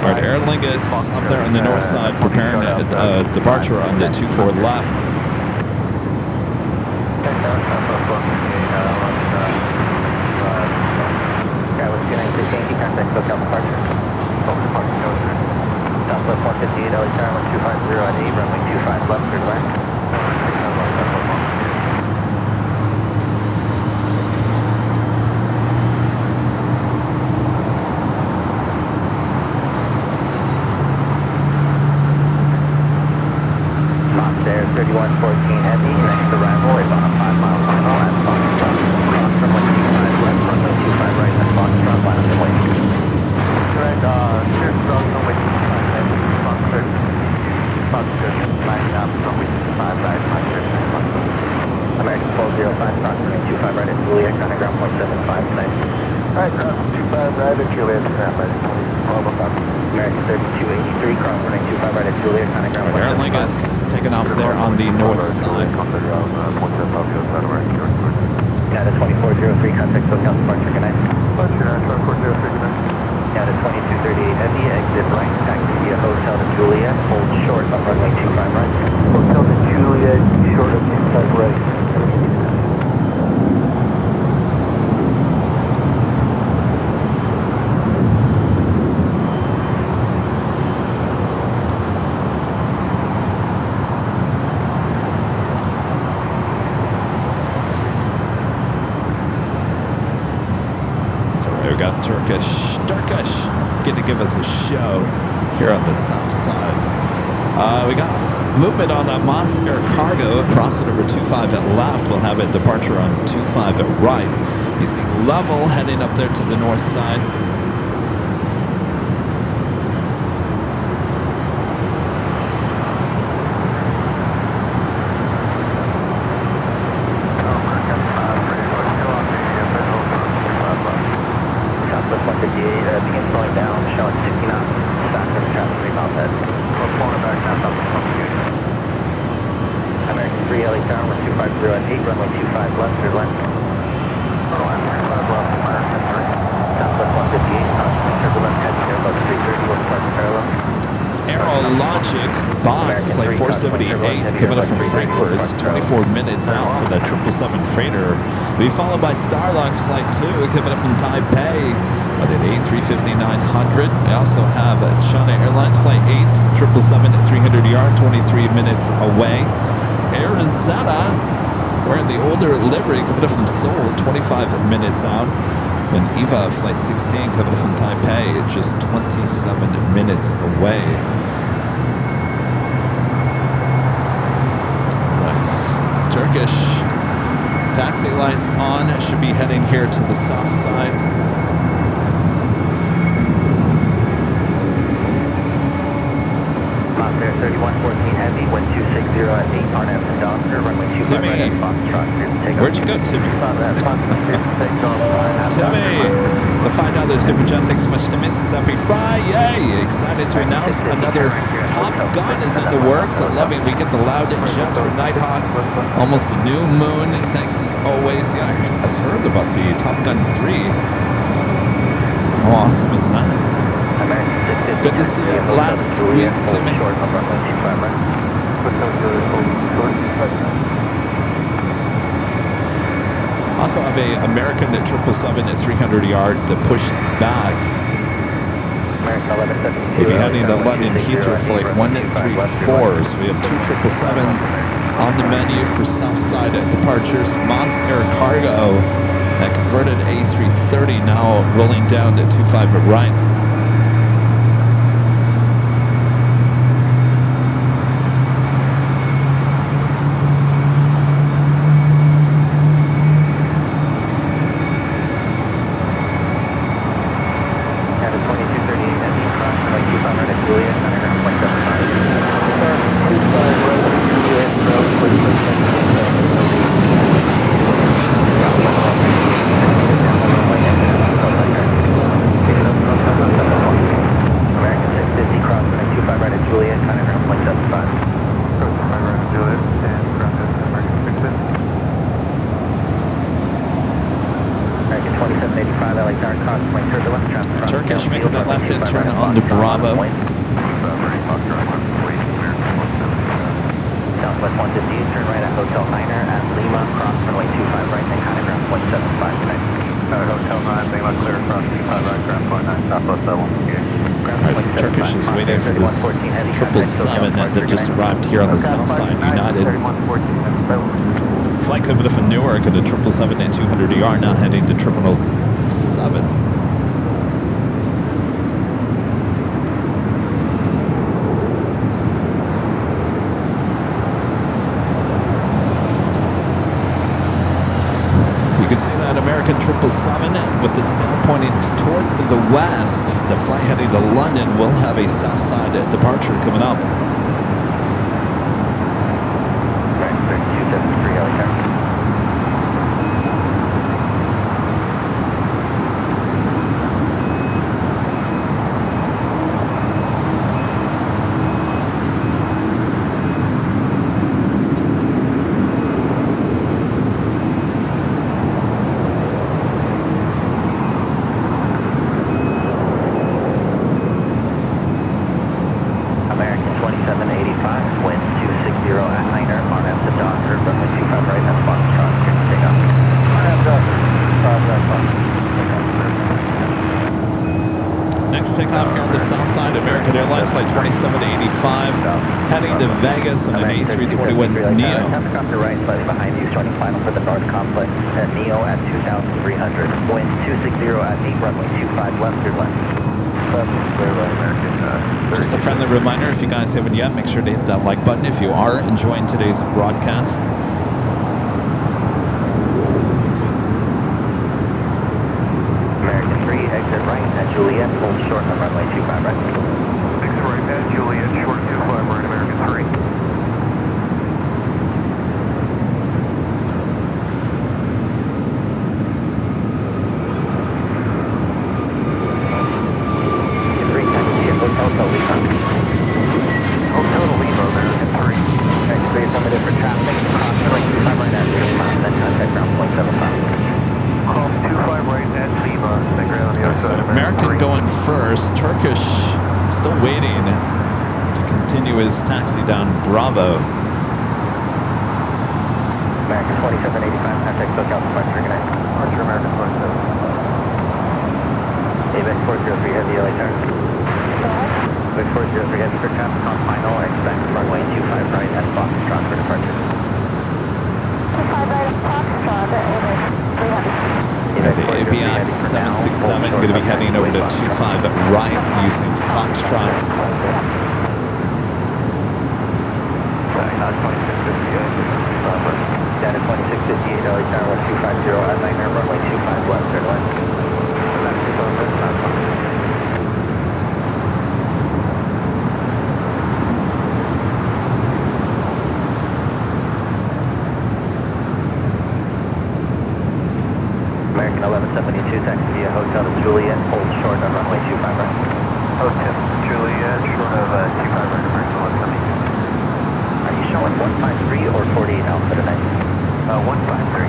S1: All right, Air Lingus up there on the north side, preparing a departure on the 24 left.
S4: Southwest 158, LA Tower 1250 at 8, runway 25 left, clear to land. Lost Air 3114 Heavy, next arrival is on a 5-mile final at Foxtrot. Cross runway 25 left, runway 25 right at Foxtrot, line up the way. Correct, here's runway 25 left, Foxtrot, line up, runway 25 right, Foxtrot. American 405, cross runway 25 right at Juliet, chronogram 0.75 tonight. Alright, cross 25 right at Juliet, American 3283, cross runway 25 right at Juliet, chronogram 0.75.
S1: Air Lingus taking off there on the north side.
S4: Data 2403, contact SoCal departure, good night. Data 2238 Heavy, exit right, taxi via Hotel to Juliet, hold short on runway 25 right. Hotel to Juliet, short of 25 right.
S1: We got Turkish getting to give us a show here on the south side. We got movement on that Moss Air Cargo. Cross it over 25 at left. We'll have a departure on 25 at right. You see Level heading up there to the north side.
S4: Begin slowing down, showing 60 knots. Faster than traffic, 3 miles ahead. Pulling back down, American 3 LA Tower 1250 at 8, runway 25 left, clear to land. Southwest 158, crossing turbulence, heading Airbus 330, will depart parallel.
S1: Aerologic box, flight 478, coming up from Frankfurt. It's 24 minutes out for that 777 freighter. We'll be followed by Starlux Flight 2, coming up from Taipei at an A350-900. We also have China Airlines Flight 8, 777 at 300 yard, 23 minutes away. Arizona, wearing the older livery, coming up from Seoul, 25 minutes out. And EVA Flight 16 coming from Taipei, just 27 minutes away. Right, Turkish taxi lights on, should be heading here to the south side.
S4: Moss Air 3114 Heavy, wind 260 at 8, RNF to Doctor, runway 25 right at Foxtrot.
S1: Where'd you go, Timmy? Timmy, the $5 super chat. Thanks so much, Timmy. Says happy Friday. Excited to announce another Top Gun is in the works. I'm loving we get the loud jets for Nighthawk. Almost a new moon. Thanks as always. Yeah, I heard about the Top Gun 3. How awesome is that? Good to see you last week, Timmy. Also have a American at 777 at 300 yard to push back. We'll be heading to London Heathrow flight 134. So we have two 777s on the menu for Southside departures. Moss Air Cargo, that converted A330, now rolling down to 25 at right. to Bravo.
S4: Southwest 150, turn right at Hotel Niner at Lima, cross runway 25 right, then kind of ground point 75 connect.
S2: Hotel 9, Lima, clear across 25 right, ground point 9, Southwest 7.
S1: Alright, so Turkish is waiting for this 777 that just arrived here on the south side. United. Flight Code from Newark and the 777 at 200ER now heading to Terminal 7. You can see that American 777 with its tail pointing toward the west. The flight heading to London will have a south side departure coming up.
S4: Right, 3273 LAX.
S1: Takeoff here on the south side. American Airlines flight 2785 heading to Vegas on an A321 Neo.
S4: Helicopter right, slightly behind you, starting final for the North Complex. Neo at 2,300. Wind 260 at 8, runway 25 left, your left.
S1: Just a friendly reminder, if you guys haven't yet, make sure to hit that like button if you are enjoying today's broadcast.
S4: Exit right at Juliet, hold short on runway 25 right.
S2: 6 right at Juliet, short 25 right, American 3.
S4: Hotel to Lima. Hotel to Lima, American 3. X-ray some different traffic, cross runway 25 right at Lima, then contact ground point 75.
S2: Cross 25 right at Lima, then ground on the other
S1: So
S2: side.
S1: American going first. Turkish still waiting to continue his taxi down Bravo.
S4: American 2785, contact SoCal departure, good night.
S2: Departure, American 27.
S4: ABEX 403 heavy LA turn. ABEX 403 heavy for traffic on final, expect runway 25 right at Foxtrot for departure.
S3: 25 right at Foxtrot,
S1: At the ABX 767, going to be heading over to 25 right using Foxtrot.
S4: Data 2658, LA Tower 250 at Niner, runway 25 left, turn left. American 1172, taxi via Hotel to Juliet, hold short on runway 25 right.
S2: Hotel Juliet, short of 25 right, American 1172.
S4: Are you showing 153 or 48 Alpha tonight?
S2: 153.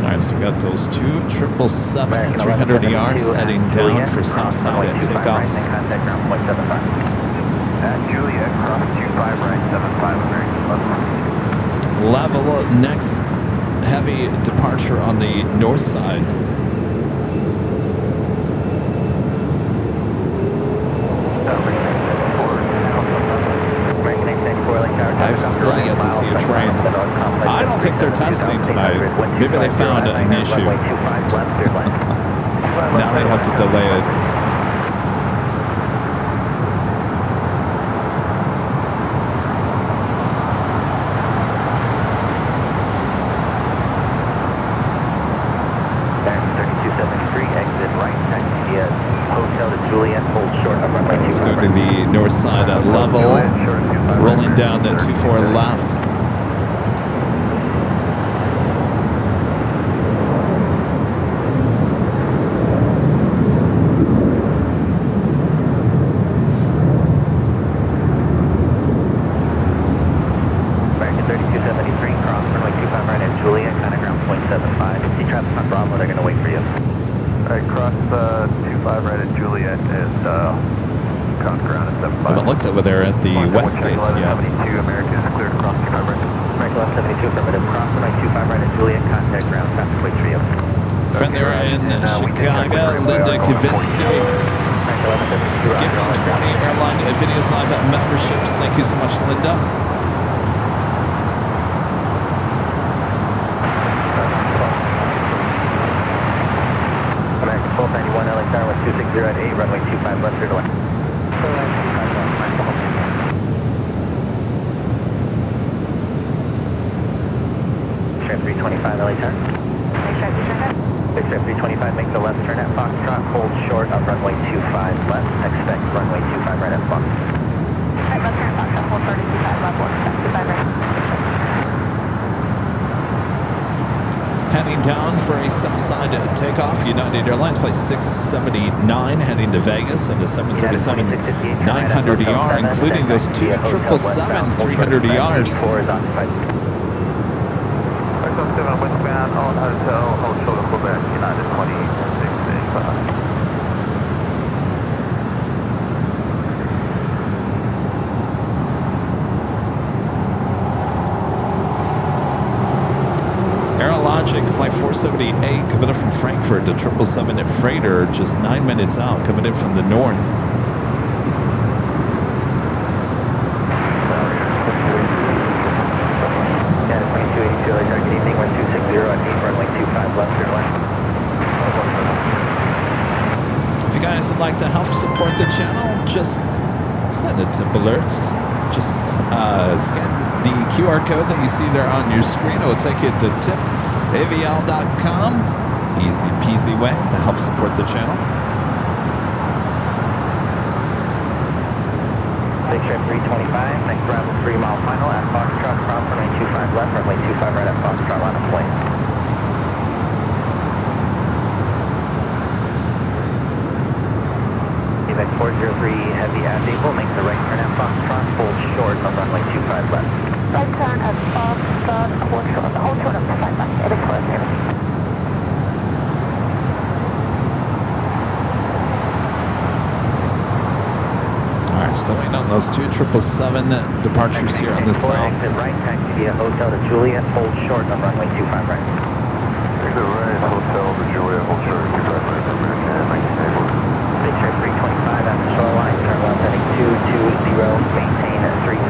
S1: Alright, so we got those two 777 300ERs heading down for south side at takeoffs.
S4: Contact ground point 75.
S2: At Juliet, cross 25 right, 75 American 1172.
S1: Level next heavy departure on the north side. I've still yet to see a train. I don't think they're testing tonight. Maybe they found an issue. Now they have to delay it. Let's go to the north side at level, rolling down to 24 left.
S4: American 3273, cross runway 25 right at Juliet, kind of ground point 75. If you see traffic on Bravo, they're going to wait for you.
S2: ground at 75.
S1: Haven't looked over there at the west gates yet.
S2: 72 American is cleared across 25 right.
S4: American left 72 affirmative. Cross runway 25 right at Juliet. Contact ground traffic way 30.
S1: Friend there in Chicago, Linda Kavinsky. Gifting 20 Airline Videos Live memberships. Thank you so much, Linda.
S4: American 1291 LA Tower with 260 at 8, runway 25 left, clear to land. Strap 325 LA Tower. Strap 325, make the left turn at Foxtrot, hold short of runway 25 left, expect runway 25 right at Fox.
S3: Right, left turn, Foxtrot, hold short of 25 left, 25 right.
S1: Heading down for a Southside takeoff. United Airlines Flight 679 heading to Vegas and a 737 900ER, including those two 777 300ERs.
S4: 4 is occupied.
S2: 7 westbound on hotel, hold shoulder Quebec, United 2685.
S1: Aerologic Flight 478 coming in from Frankfurt, the 777 at Freighter, just 9 minutes out, coming in from the north. If you guys would like to help support the channel, just send it to alerts. Just scan the QR code that you see there on your screen. It will take you to tipavial.com. Easy peasy way to help support the channel.
S4: Big Trip 325, next arrival 3 mile final at Foxtrot, cross runway 25 left, runway 25 right at Foxtrot, line of plane. Quebec 403 Heavy at April, make the right turn at Foxtrot, hold short of runway 25 left.
S3: Right turn at Foxtrot, hold short of 25 left. It is closed, everything.
S1: All right, still waiting on those two 777 departures here on the south.
S4: Exit right, taxi via Hotel to Juliet, hold short of runway 25 right.
S2: Exit right, hotel to Juliet, hold short of 25 right for American, 1984.
S4: Big Trip 325 at the shoreline, turn left heading 220, maintain at 3000.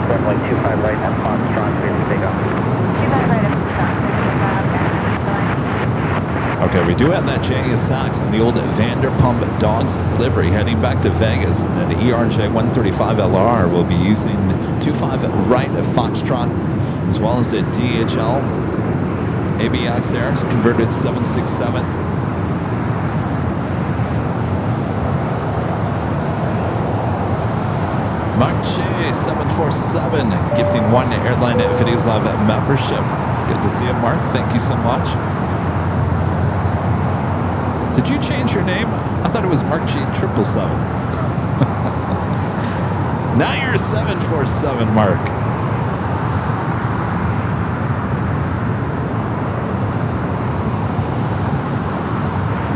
S4: Runway 25 right at Foxtrot, clear to take off.
S3: 25 right at Foxtrot,
S1: Okay, we do have that J.A. Sachs and the old Vanderpump Dogs livery heading back to Vegas. And ERJ 135LR will be using 25 right at Foxtrot, as well as the DHL ABX there, converted 767. Mark J 747 gifting 1 Airline Videos Live membership. Good to see you, Mark. Thank you so much. Did you change your name? I thought it was Mark G 777. Now you're 747, Mark.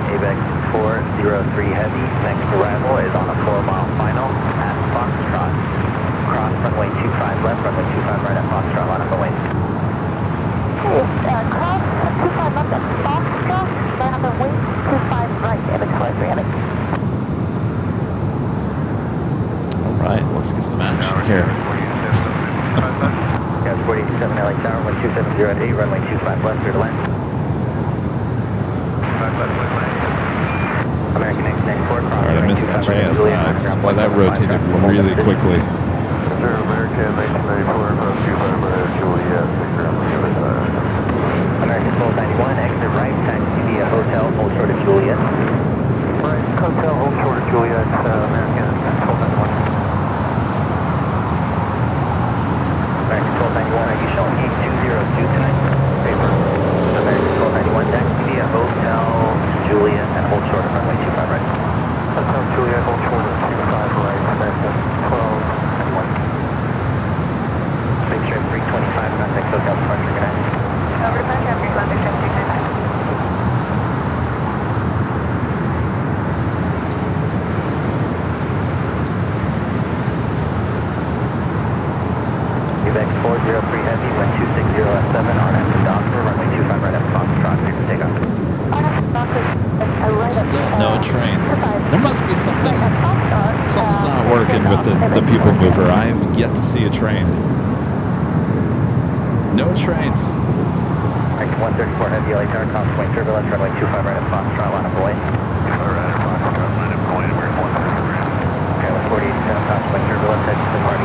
S4: ABEX 403 Heavy, next arrival is on a 4 mile final at Foxtrot. Cross runway 25 left, runway 25 right at Foxtrot, line up the wing.
S3: cross 25 left at Foxtrot, line up the wing, 25 right, ABEX 403 Heavy.
S1: All right, let's get some action here.
S4: Gas 487 LA Tower, 1270 at 8, runway 25 left, clear to land. American X94, cross
S1: All right, I missed that JSX. Boy, that rotated really quickly.
S2: Sir, American 1994, cross 25 right at Juliet, take ground on the other side.
S4: American 1291, exit right, taxi via Hotel, hold short of Juliet.
S2: Right, hotel, hold short of Juliet, American 1291.
S4: American 1291, are you showing gate 202 tonight? Paper. American 1291, taxi via Hotel Juliet and hold short of runway 25 right.
S2: Hotel Juliet, hold short of 25 right, American 1291.
S4: Big Trip 325, contact Hotel departure, good night.
S3: Over to Plane Jockey Kevin, Big Trip 325.
S1: Something's not working with the people mover. I have yet to see a train. No trains.
S4: 134 heavy LA tower, cross point turbulence, runway 25 right at Foxtrot, line of boy. Okay, 147 cross point turbulence, head to the Marty,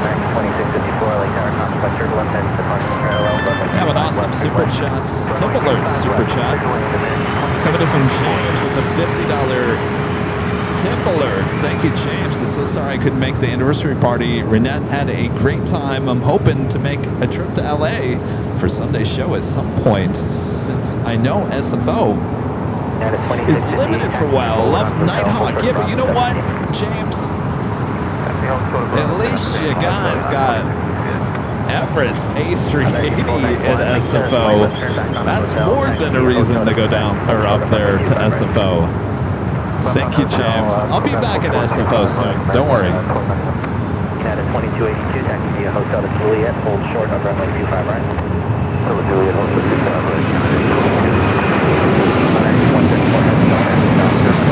S4: Max 2654 LA tower, cross point turbulence, head to the Marty, parallel.
S1: We have an awesome super chat, tip alert super chat. Coming in from James with a $50 tip alert. Thank you, James. I'm so sorry I couldn't make the anniversary party. Renette had a great time. I'm hoping to make a trip to LA for Sunday's show at some point, since I know SFO is limited for a while. Love Nighthawk. Yeah, but you know what, James? At least you guys got Emirates A380 at SFO. That's more than a reason to go down or up there to SFO. Thank you, James. I'll be back at SFO soon. Don't worry.
S4: United 2282, taxi via Hotel to Juliet, hold short on runway 25 right. Hotel Juliet, hold short 25 right. 134 heavy, runway 25 right at Foxtrot,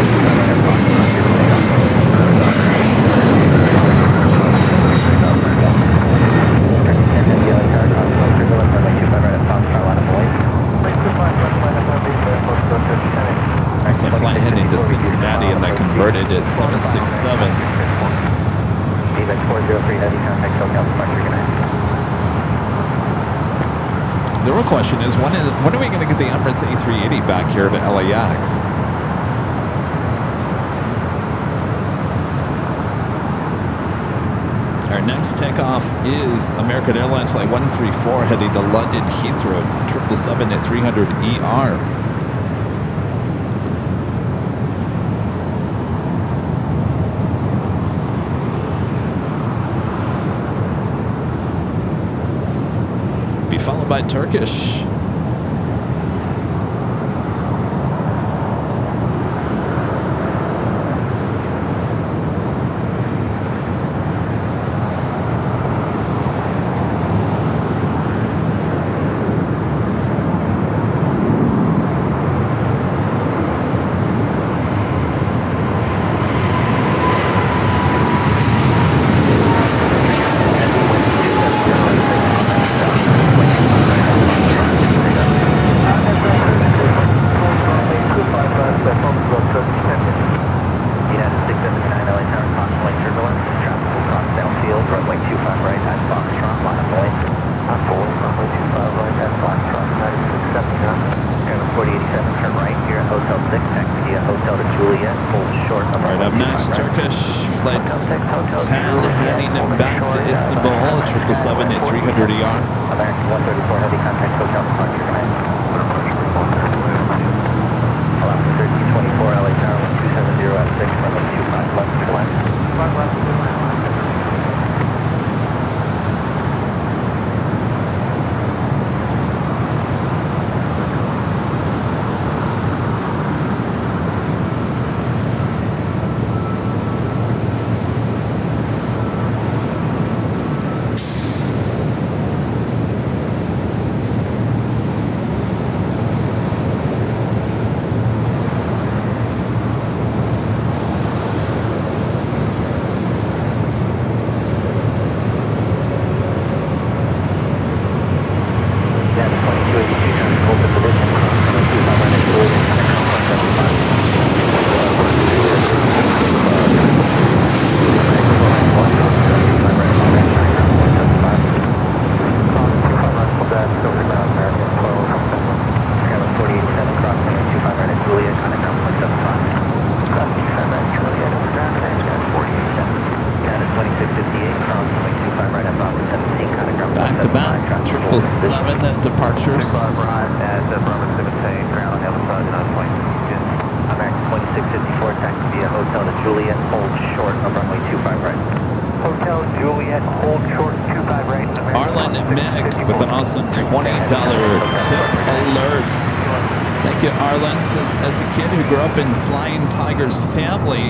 S1: That's a flight heading to Cincinnati, and that converted at 767.
S4: David 403 heavy, contact SoCal departure, good night.
S1: The real question is, when are we going to get the Emirates A380 back here to LAX? Our next takeoff is American Airlines Flight 134 heading to London Heathrow, 777 at 300ER. Be followed by Turkish.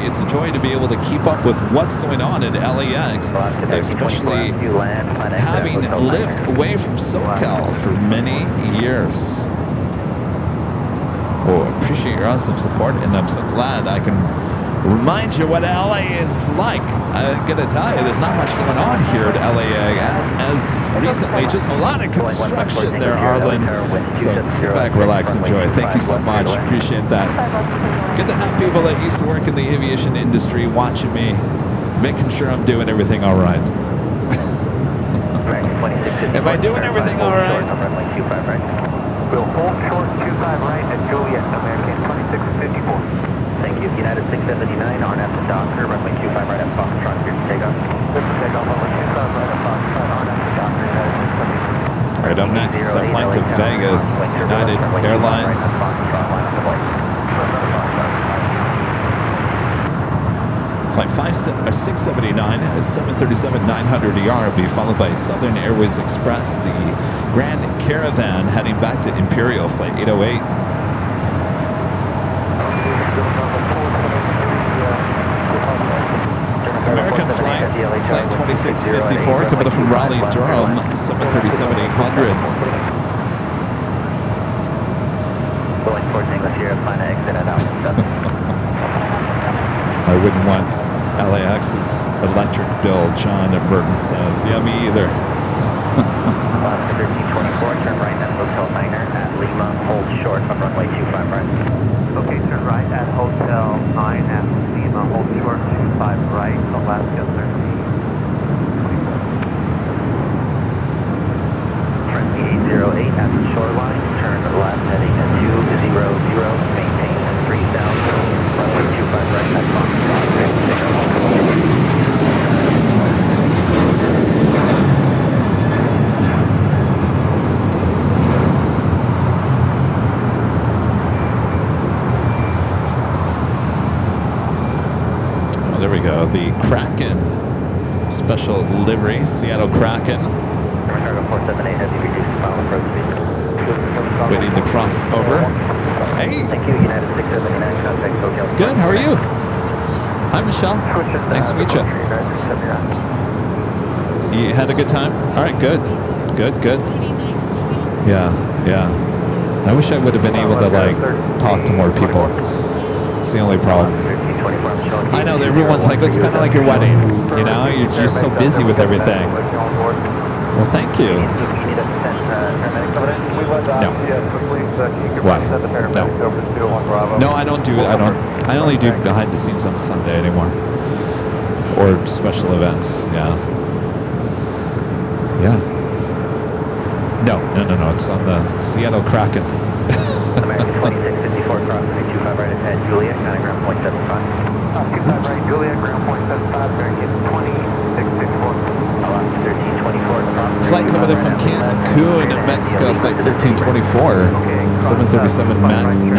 S1: It's a joy to be able to keep up with what's going on at LAX, especially having lived away from SoCal for many years. Oh, appreciate your awesome support, and I'm so glad I can remind you what LA is like. I gotta tell you, there's not much going on here at LA as recently, just a lot of construction there, Arlen. So sit back, relax, enjoy. Thank you so much. Appreciate that. Good to have people that used to work in the aviation industry watching me, making sure I'm doing everything all right. Am I doing everything all right?
S3: We'll hold short 25 right at Juliet, American 2654.
S4: Thank you. United 679 on at the Docker, runway 25 right at Foxtrot, here to take off.
S3: This is takeoff, runway 25 right at Foxtrot, on at the Docker, United 679.
S1: All right, up next is a flight to Vegas, United Airlines. Flight 679, 737-900ER will be followed by Southern Airways Express, the Grand Caravan heading back to Imperial, flight 808. American flight 2654, coming up from Raleigh, Durham, 737-800.
S4: Going towards English here, plan to exit at Alpha.
S1: I wouldn't want LAX's electric bill, John Burton says. Yeah, me either.
S4: Alaska 1324, turn right at Hotel Niner at Lima, hold short on runway 25 right.
S3: Okay, turn right at Hotel 9 at Lima, hold short 25 right, Alaska 1324.
S4: Friendly 808 at the shoreline, turn left heading at 200, maintain 3000, runway 25 right at Foxtrot.
S1: There we go. The Kraken special livery, Seattle Kraken.
S4: Cargo 478 heavy reduced final approach speed.
S1: Waiting to cross over. Hey.
S4: Thank you, United 679, contact Hotel.
S1: Good. How are you? Hi, Michelle. Nice to meet you. You had a good time? All right. Good. Good. Yeah. I wish I would have been able to talk to more people. It's the only problem. I know that everyone's like, it's kind of like your wedding, you know? You're just so busy with everything. Well, thank you. No. Why? No, I don't. I only do behind the scenes on Sunday anymore. Or special events, yeah. No. It's on the Seattle Kraken.
S4: American 2654, crossing 25 right ahead, Juliet, kind of ground point 75.
S3: 25 right, Juliet, ground point 75, bearing in 2654.
S4: Alaska 1324,
S1: Flight coming in from Cancun, Mexico, flight 1324, 737 MAX 9.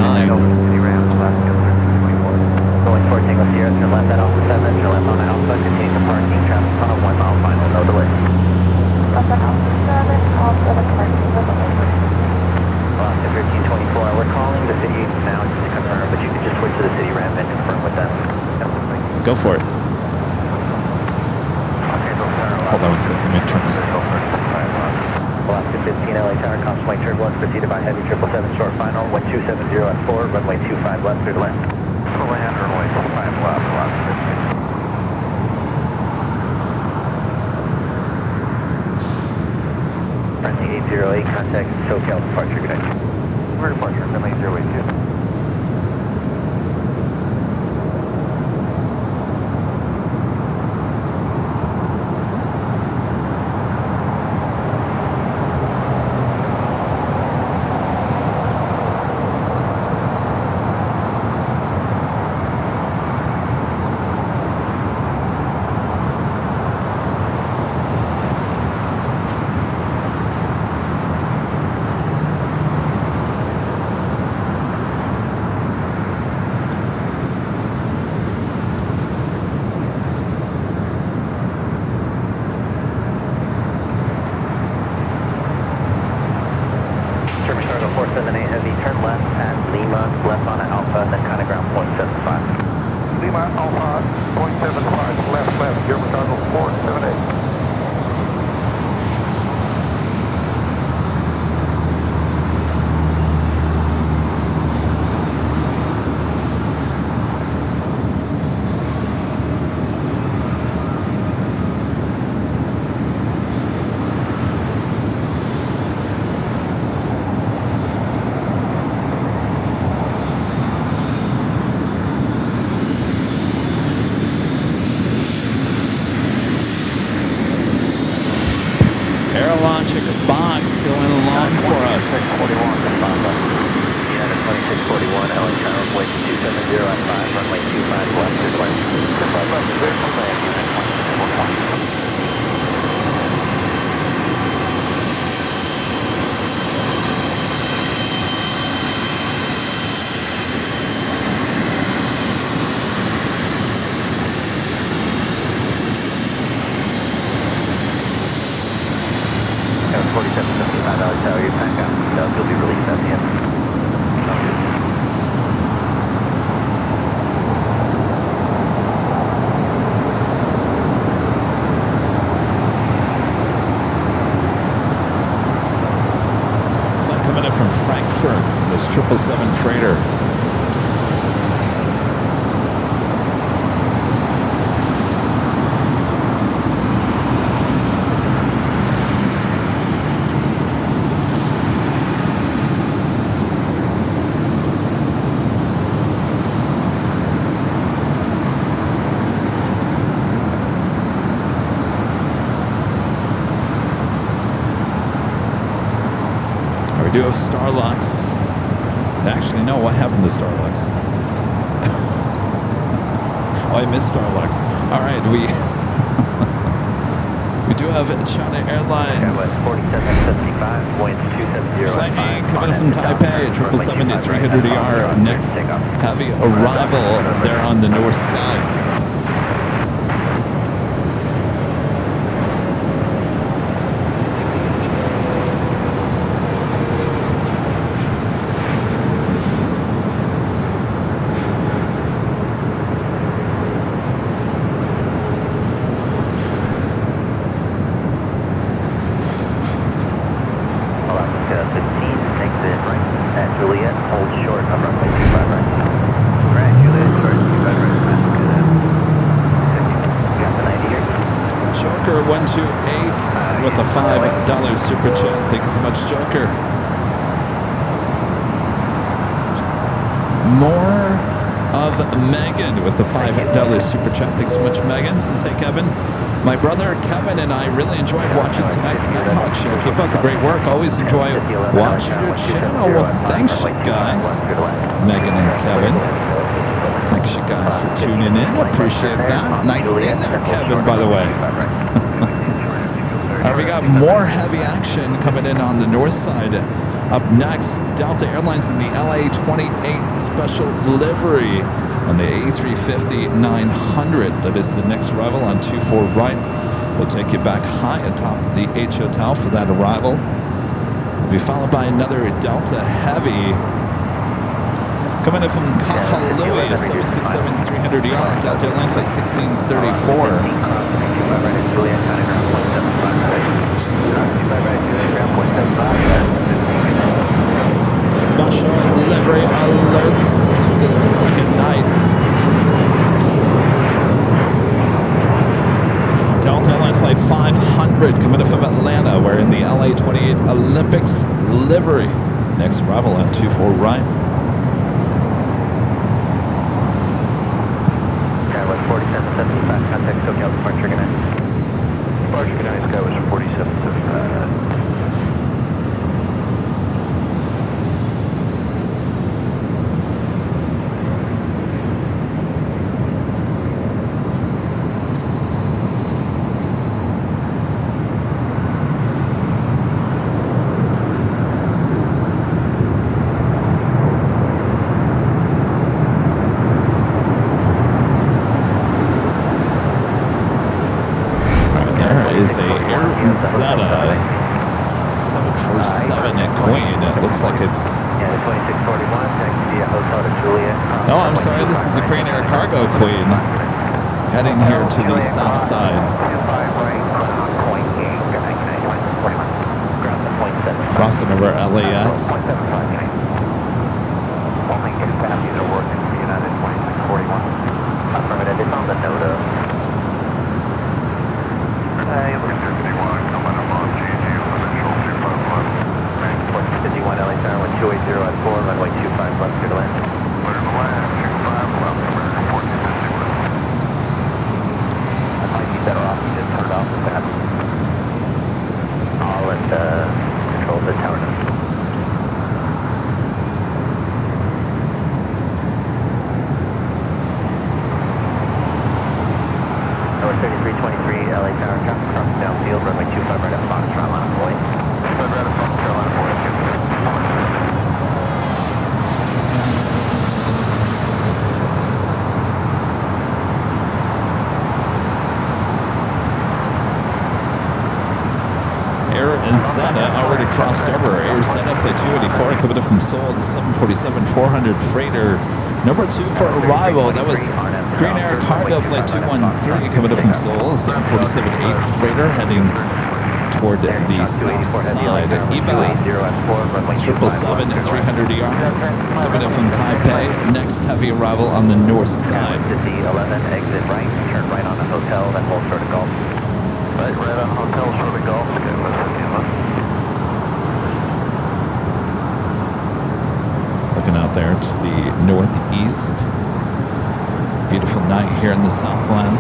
S4: Going for Tango Sierra, turn left at Alpha 7, turn left on Alpha, continue to parking, traffic on a 1 mile final, no delay.
S3: Left on Alpha 7, Alpha to parking, no delay.
S4: Alaska 1324, we're calling the city now just to confirm, but you can just switch to the city ramp and confirm with them.
S1: Go for it. Hold on one second. Let me turn this.
S4: Alaska 15, LA Tower, contemplate turbulence, preceded by heavy 777 short final, 1270 at 4, runway 25 left, clear to land.
S3: To land, runway 25 left, Alaska 15.
S4: Friendly 808, contact SoCal departure, good night.
S3: We're departure, friendly 802.
S1: Logic box going along for us.
S4: 2641, respond up. Yeah, 2641, LA Tower, weight 270 at 5, runway 25 left, clear to land. Clear 5 left, clear to land, unit 2641. Tower, you pack out. You'll be released at the end.
S1: Flight coming in from Frankfurt, this 777 freighter. We do have Starlux. Actually, no, what happened to Starlux? Oh, I missed Starlux. All right, we do have China Airlines.
S4: 4775, winds 270.
S1: Flight A coming from Taipei, 777-300ER. Next heavy arrival there on the north side. Joker 128 with a $5 super chat. Thank you so much, Joker. More of Megan with the $5 super chat. Thanks so much, Megan. Says, hey, Kevin. My brother Kevin and I really enjoyed watching tonight's Nighthawk show. Keep up the great work. Always enjoy watching your channel. Well, thanks, you guys. Megan and Kevin. Thanks, you guys, for tuning in. Appreciate that. Nice name there, Kevin, by the way. All right, we got more heavy action coming in on the north side. Up next, Delta Airlines in the LA-28 special livery on the A350-900. That is the next arrival on 24 right. We'll take you back high atop the H Hotel for that arrival. We'll be followed by another Delta Heavy coming in from Kahului, a 767-300ER, Delta Airlines Flight 1634. Special delivery alerts. Let's see what this looks like at night. Delta Airlines Flight 500 coming in from Atlanta. We're in the LA-28 Olympics livery. Next arrival on 24 right.
S4: 4775, contact SoCal, departure good night. Departure good night, Sky was 4775.
S1: Like it's...
S4: Yeah, 2641, taxi via Hotel to Juliet.
S1: Oh, I'm sorry, this is a Crane Air Cargo Queen heading here to the south side. Crossing over LAX.
S4: Only two passengers are working for United 2641. Affirmative, it's on the NOTA. You're looking 51, coming up on GG, initial 251. 51 LA Tower, 280 at 4, runway 25 left, clear to land. Clear to land, 25 left, American 1450 west. That might be better off, you just turn it off the fast. I'll let
S1: Zeta already crossed over. Air Zeta Flight 284 coming up from Seoul, the 747-400 freighter. Number 2 for arrival. That was Korean Air Cargo Flight 213 coming up from Seoul, 747-8 freighter heading toward the south side. EVA 777-300ER coming up from Taipei. Next heavy arrival on the north side.
S4: City 11, exit right, turn right on the hotel, then hold short of golf. Right on hotel, short of golf.
S1: Looking out there to the northeast. Beautiful night here in the Southland.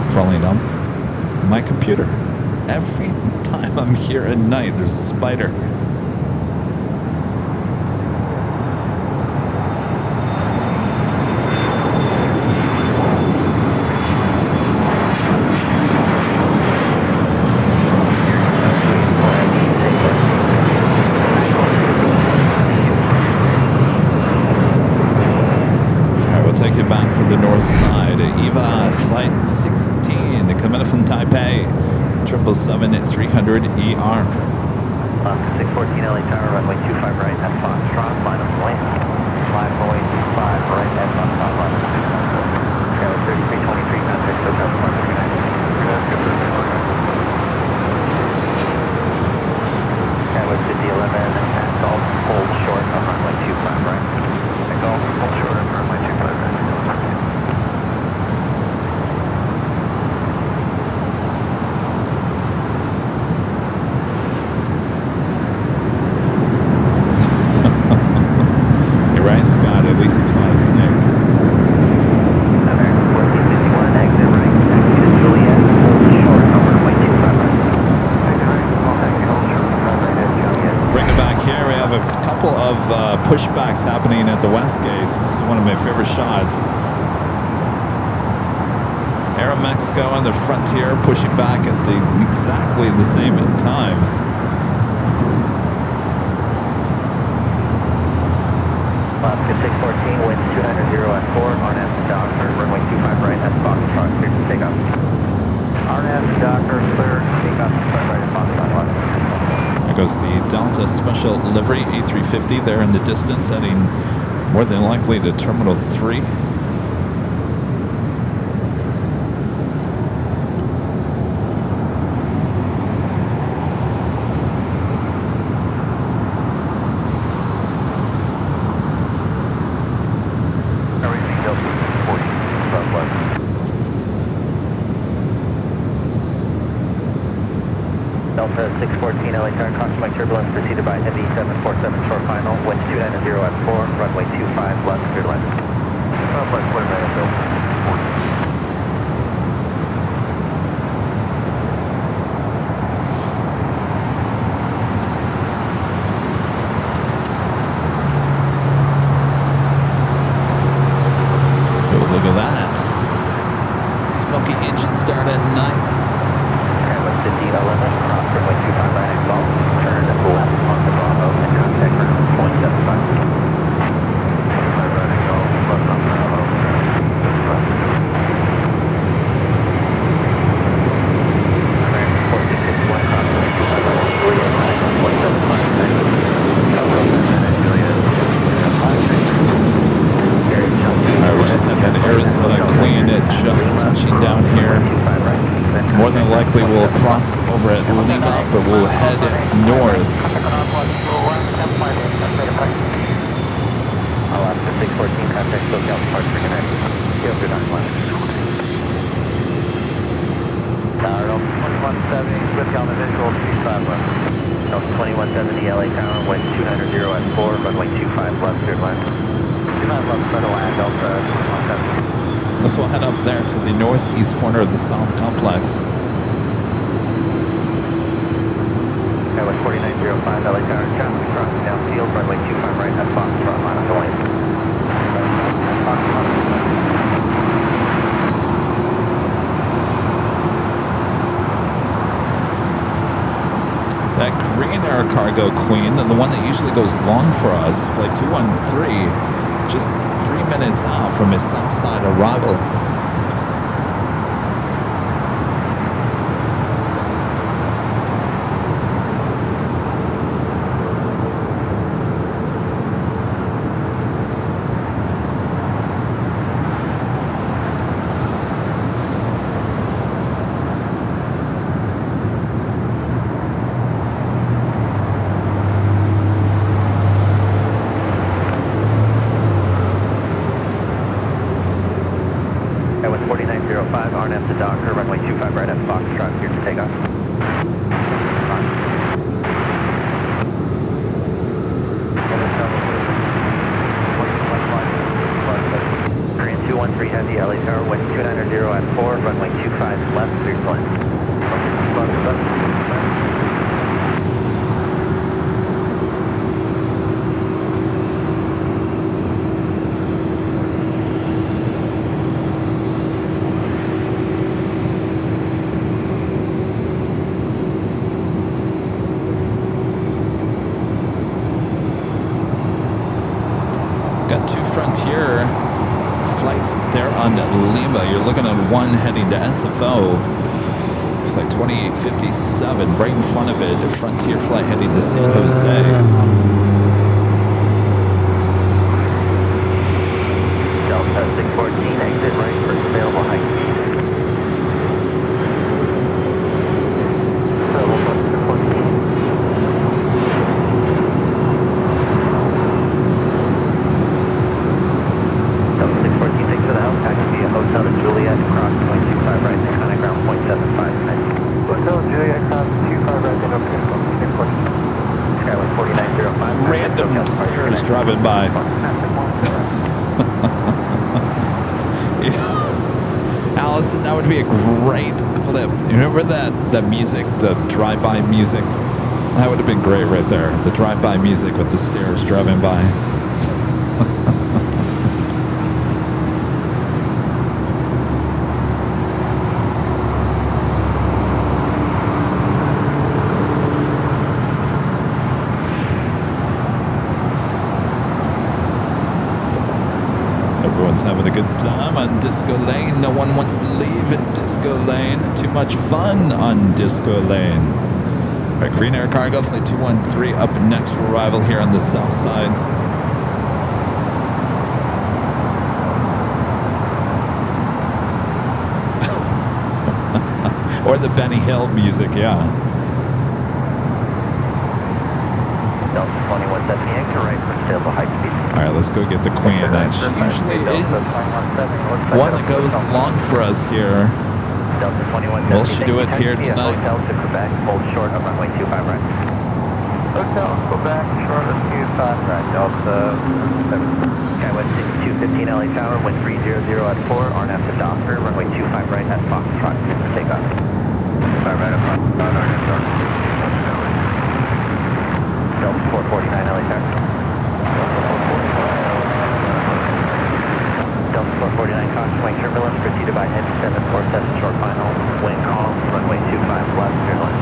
S1: Crawling on my computer. Every time I'm here at night, there's a spider. Take you back to the north side. EVA Flight 16 coming in from Taipei. 777-300ER.
S4: 614 LA Tower, runway 25 right at Foxtrot, line of way. 5.5 right at Foxtrot, line of 3323, contact hotel departure connect. Skyway City 11 at Golf, hold short on runway 25 right. At Golf, hold short on runway 25 right.
S1: Scott, at least it's not a snake.
S4: American 1451, exit right, taxi to Juliet, hold short on runway 25 right.
S1: Bring it back here. We have a couple of pushbacks happening at the west gates. This is one of my favorite shots. Aeromexico and the Frontier pushing back at exactly the same time.
S4: Alaska 614, wind 290 at 4, RNAV Docker, runway 25 right, that's Foxtrot, clear to take off. RNAV Docker, clear to take off, 25 right at Foxtrot.
S1: There goes the Delta Special Livery A350 there in the distance, heading more than likely to Terminal 3.
S3: Delta 614 LA turn, caution turbulence preceded by heavy 747 short final, wind 290 at 4, runway 25 left, clear line.
S2: Southwest clear man, Delta 614.
S1: Look at that. Smoky engine start at night.
S3: Airline City 11, cross runway 25 right at Golf, turn left on the Bravo and contact route 175. 25 right at Golf, left on Bravo. American 1461, cross runway 25 right at Juliet, 175.
S1: Alright, we just had that Arizona Queen just touching down here. More than likely we'll cross over at Lima, but we'll head north.
S3: Alaska 614, contact SoCal departure connect. Field good on line. Tower 2170, SoCal visual 35 left. Delta 2170 LA Tower, wind 290 at 4, runway 25 left, clear line. 25 left, clear line, Delta 2170.
S1: This will head up there to the northeast corner of the South Complex.
S3: Airline 49
S4: 2905 LA Tower, traffic crossing downfield, runway 25 right at Foxtrot, line up the lane.
S1: That green air cargo queen, the one that usually goes long for us, flight 213, just 3 minutes out from his south side arrival. Frontier flights there on Lima. You're looking at one heading to SFO. It's like 2857 right in front of it. A Frontier flight heading to San Jose.
S4: Delta 614, exit right, first available high speed.
S1: Random stairs driving by. Allison, that would be a great clip. You remember that music, the drive-by music? That would have been great right there. The drive-by music with the stairs driving by. Having a good time on Disco Lane. No one wants to leave at Disco Lane. Too much fun on Disco Lane. All right, Green Air Cargo flight 213 up next for arrival here on the south side. Or the Benny Hill music, yeah.
S4: Delta 2170, anchor right for stable high speed.
S1: All right, let's go get the Queen. She usually is one that goes long for us here. Will she do it here tonight?
S4: Hotel to Quebec, hold short of runway 25 right. Hotel, Quebec, short of 25 right. Delta 7. Skywest 6215 LA Tower, wind 300 at 4, RNAV to Docker, runway 25 right at Foxtrot, take off. 25 right at Foxtrot, RNAV to Docker. Delta 449 LA Tower. Delta 449, caution wing turbulence, proceeded by heavy 747 short final, wind calm, runway 25 left, clear line.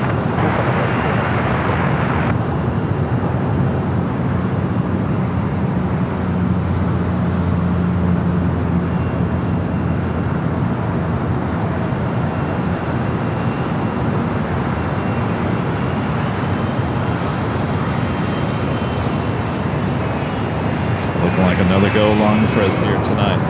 S1: Looking like another go long for us here tonight.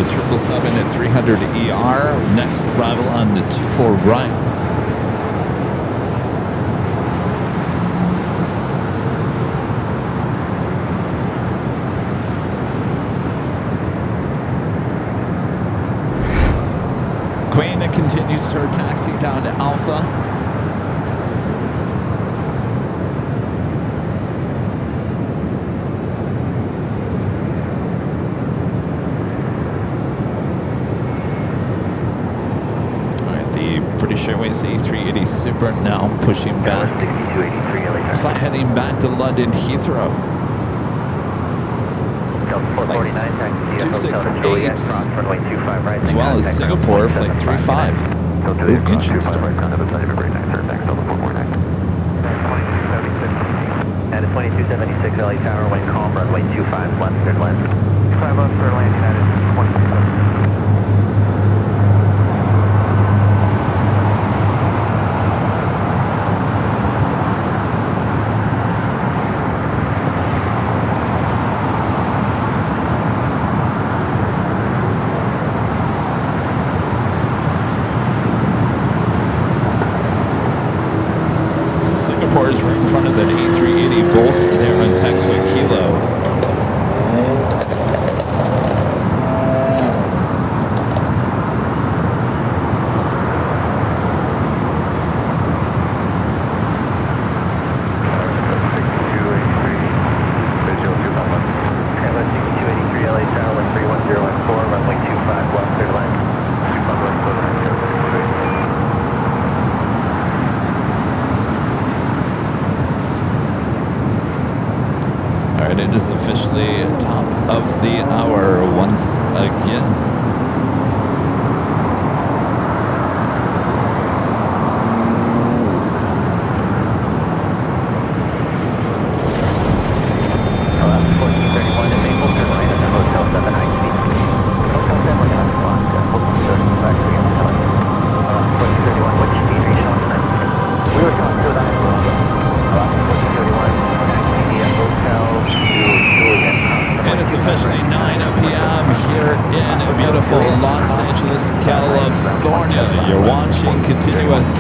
S1: the 777 at 300ER. Next arrival on the 24 right. Queen continues her taxi down to Alpha. All right, the British Airways A380 Super now pushing back. Flight heading back to London Heathrow. 268, as well as Singapore, flight 35. Ooh, engine start.
S4: At 2276 LA Tower, wind calm, runway 25 left, cleared left. 5 left for landing, that is 2276.
S1: Singapore is right in front of that A380, both there on taxiway Kilo. It is officially top of the hour once again. Officially 9 p.m. here in beautiful Los Angeles, California. You're watching continuous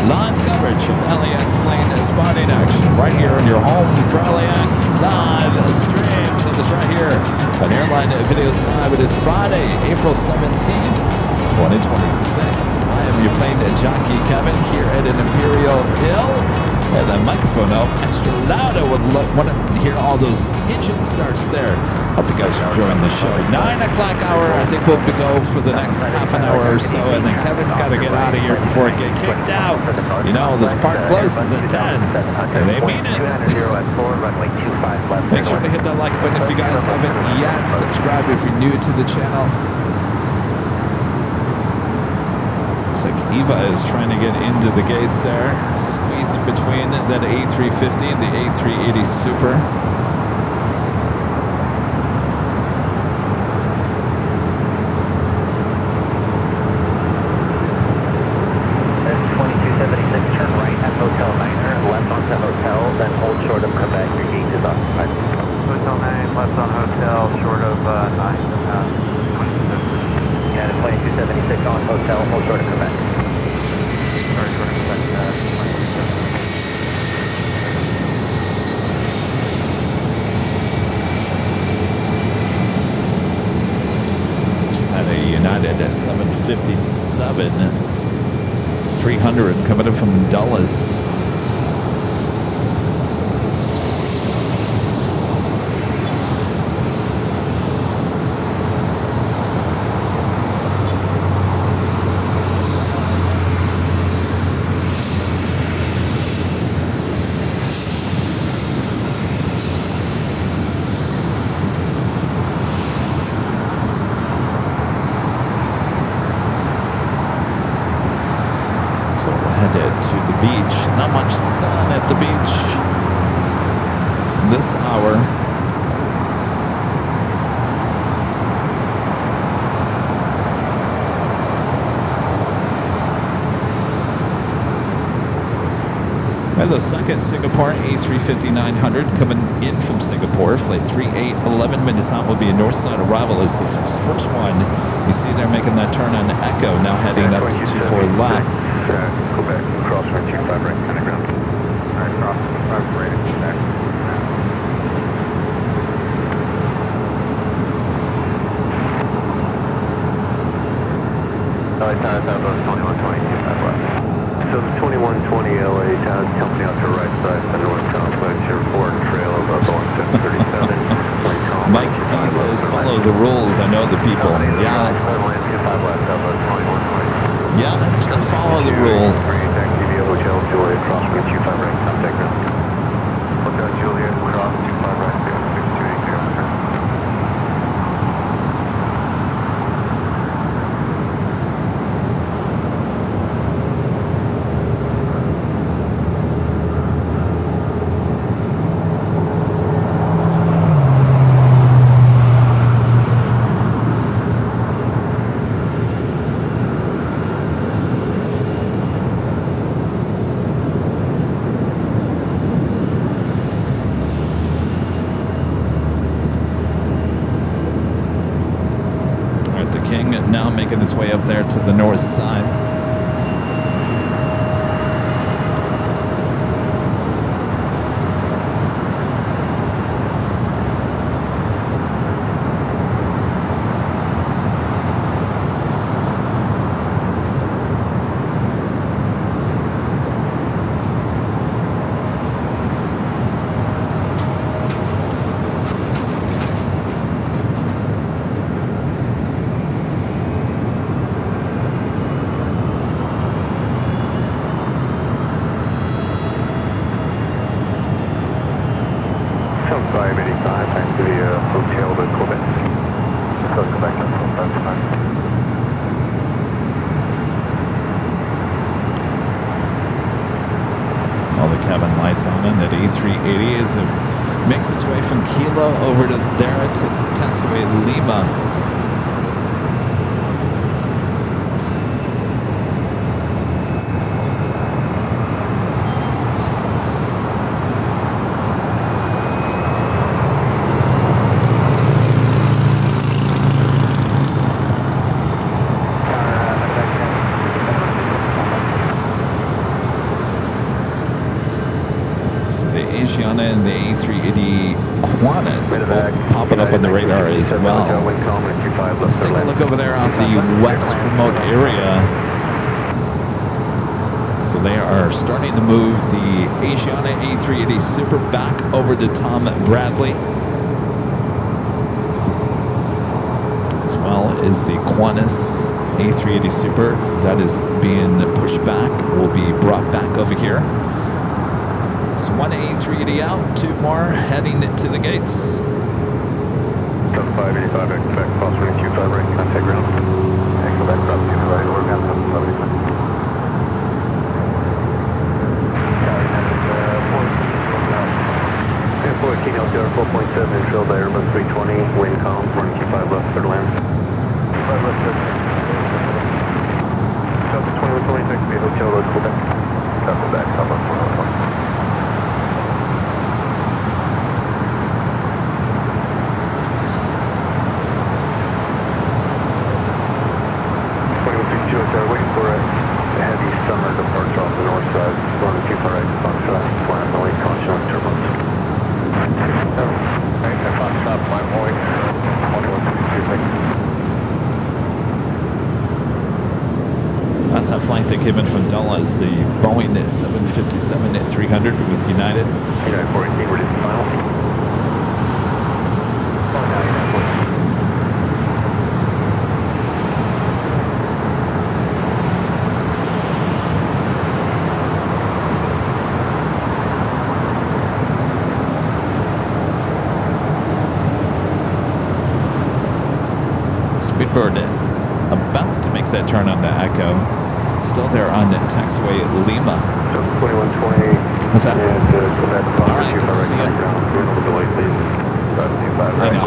S1: live coverage of LAX plane spotting action right here on your home for LAX live streams. It is right here on Airline Videos Live. It is Friday, April 17th, 2026. I am your plane jockey Kevin here at an Imperial Hill. And the microphone out extra loud. I would want to hear all those engine starts there. Hope you guys are enjoying the show. 9 o'clock hour. I think we'll go for the next half an hour or so. And then Kevin's got to get out of here before it gets kicked out. You know, this park closes at 10. And they mean it. Make sure to hit that like button if you guys haven't yet. Subscribe if you're new to the channel. Looks like Eva is trying to get into the gates there, squeezing between that A350 and the A380 Super.
S4: That's 2276, turn right at Hotel Niner, left onto Hotel, then hold short of Quebec, your gate is occupied. Hotel 9, left on Hotel, short of 9. Yeah, 2276 on Hotel, hold short of Quebec. Sorry, short of Quebec, 2276.
S1: Just had a United at 757, 300 coming in from Dulles. Headed to the beach. Not much sun at the beach this hour. have the second Singapore A350-900 coming in from Singapore. Flight 38, 11 minutes out will be a north side arrival as the first one. You see they're making that turn on Echo, now heading up to 24 left.
S2: Go back, cross right 25 right, kind of ground. All right, cross 25 right, back. LA Tower, that was 2120, 25 left. So the 2120 LA Tower company out to the right side, the north complex, your forward trail of Boeing 737.
S1: Mike D says, follow the rules. I know the people. Yeah. Yeah, I follow the rules.
S2: Hotel Juliet, cross 25 right, contact ground. Hotel Juliet, cross 25 right, 6280.
S1: Now making its way up there to the north side. Kevin lights on in that A380 as it makes its way from Kilo over to there to taxiway Lima. And the A380 Qantas both popping up on the radar as well. Let's take a look over there out the west remote area. So they are starting to move the Asiana A380 Super back over to Tom Bradley, as well as the Qantas A380 Super that is being pushed back will be brought back over here. So one A380 out, two more heading to the gates.
S2: 7585, expect cross 25 right, contact ground. Echo back, cross 25 right, over ground, 7585. 14 LTR 4.7, infill by Airbus 320, wind calm, 125 left, third land. 5 left, third land. Delta 2126, be Hotel Road, Quebec. Delta back, Southwest 101. Waiting for a heavy summer departure off the north side. Going too far right to Fox Shot. Flat noise, caution on turbulence. Right, Fox Shot, flat noise. 2162.
S1: That's that flight that came in from Dallas, the Boeing 757-300 with United.
S2: United 418, we're just final.
S1: Speedbird about to make that turn on the Echo. Still there on the taxiway Lima.
S2: So 2120.
S1: What's that?
S2: And Quebec,
S1: all right, good to see you.
S2: Delay, please.
S1: I know.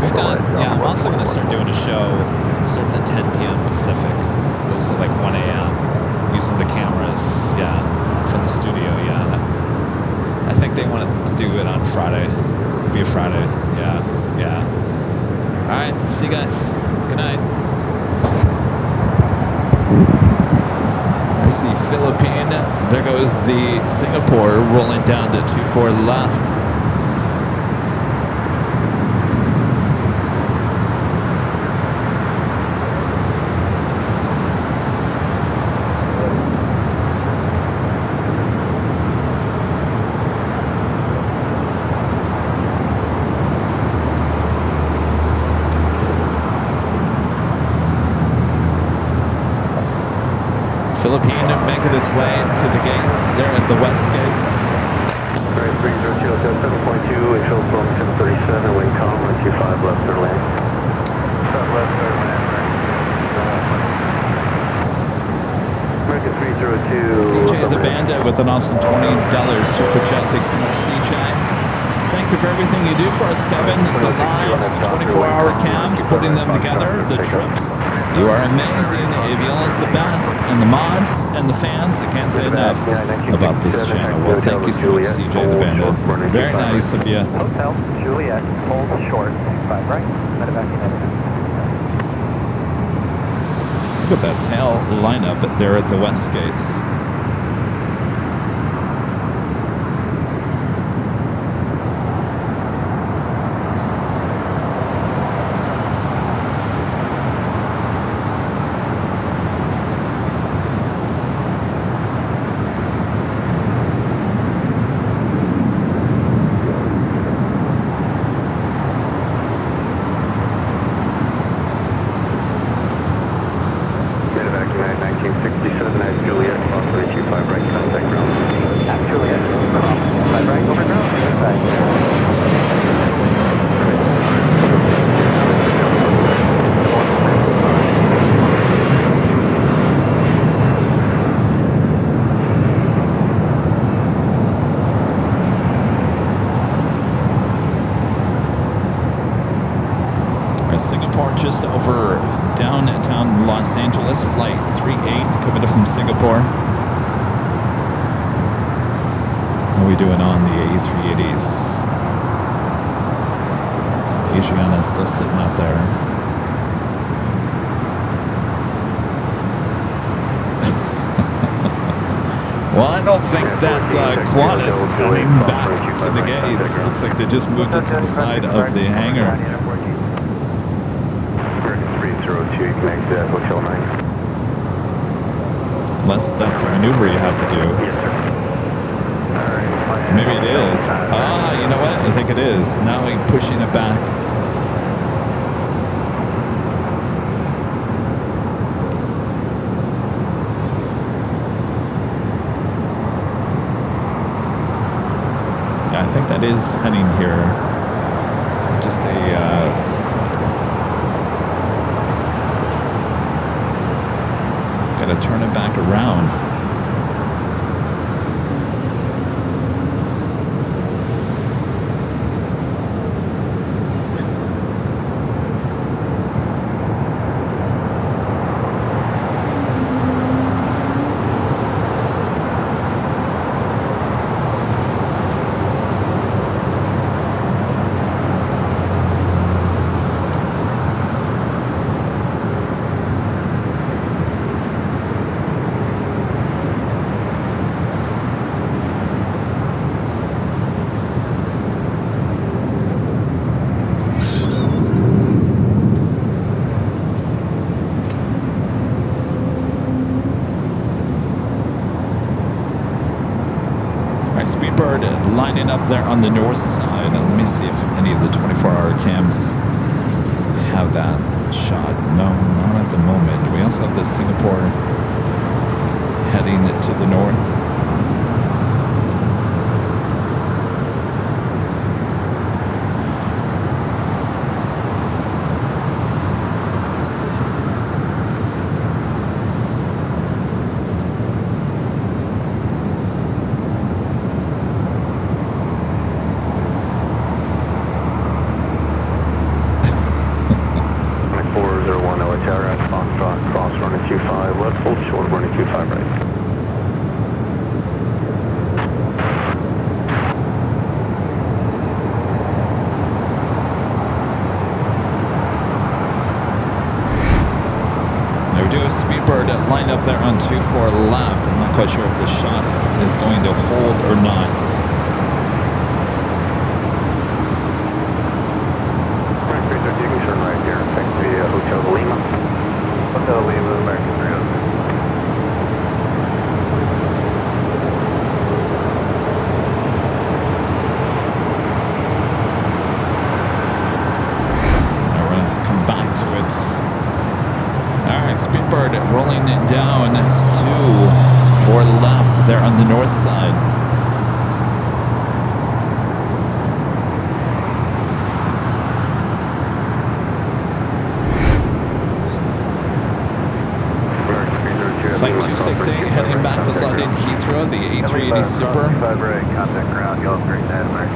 S1: We've got, yeah, I'm also going to start doing a show. It starts at 10 p.m. Pacific. Goes to like 1 a.m. using the cameras, yeah, from the studio, yeah. I think they want to do it on Friday. Be a Friday, yeah. All right, see you guys. Good night. There's the Philippine. There goes the Singapore rolling down to 24 left. Philippine making its way to the gates. They're at the west gates.
S2: Alright, 302, 7.2, initial from 1037, wind calm, 125 left third lane. Left third lane. American 302.
S1: CJ the Bandit with an awesome $20 super chat. Thanks so much, CJ. Thank you for everything you do for us, Kevin. The lives, the 24-hour cams, putting them together, the trips. You are amazing. Aviola's the best, and the mods and the fans. I can't say enough about this channel. Well, thank you so much, CJ the Bandit. Very nice of you.
S3: Hotel Juliet, hold short, 5 right, medevac United.
S1: Look at that tail lineup there at the west gates. Just over downtown Los Angeles, flight 38 coming up from Singapore. How are we doing on the A380s? So Asiana's still sitting out there. Well, I don't think that Qantas is heading back to the gates. Looks like they just moved it to the side of the hangar.
S2: Hotel 9.
S1: Unless that's a maneuver you have to do. Maybe it is. Ah, you know what? I think it is. Now he's pushing it back. Yeah, I think that is heading here. Just a... Gotta turn it back around. Speedbird lining up there on the north side. And let me see if any of the 24-hour cams have that shot. No, not at the moment. We also have the Singapore heading to the north. Lined up there on 24 left. I'm not quite sure if the shot is going to hold or not.
S2: You can turn right here. Taxi Hotel Lima. Hotel Lima, American 306.
S1: Speedbird rolling it down to 4 left there on the north side. Flight 268 heading back to London Heathrow, the A380 Super.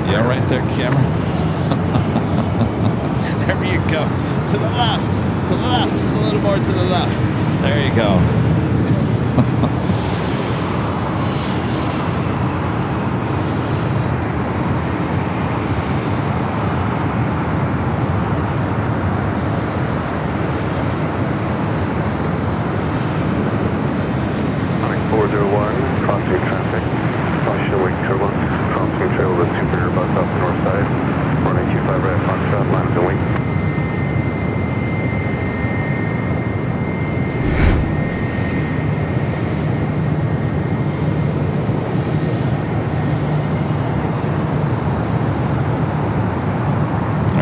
S1: Yeah, right there, camera. There you go. To the left. To the left. Just a little more to the left. There you go.
S2: Running 401, crossing traffic. Caution awake turbulence. Crossing trail of the Superior bus off the north side. Running 25 right Foxtrot, line of the wing.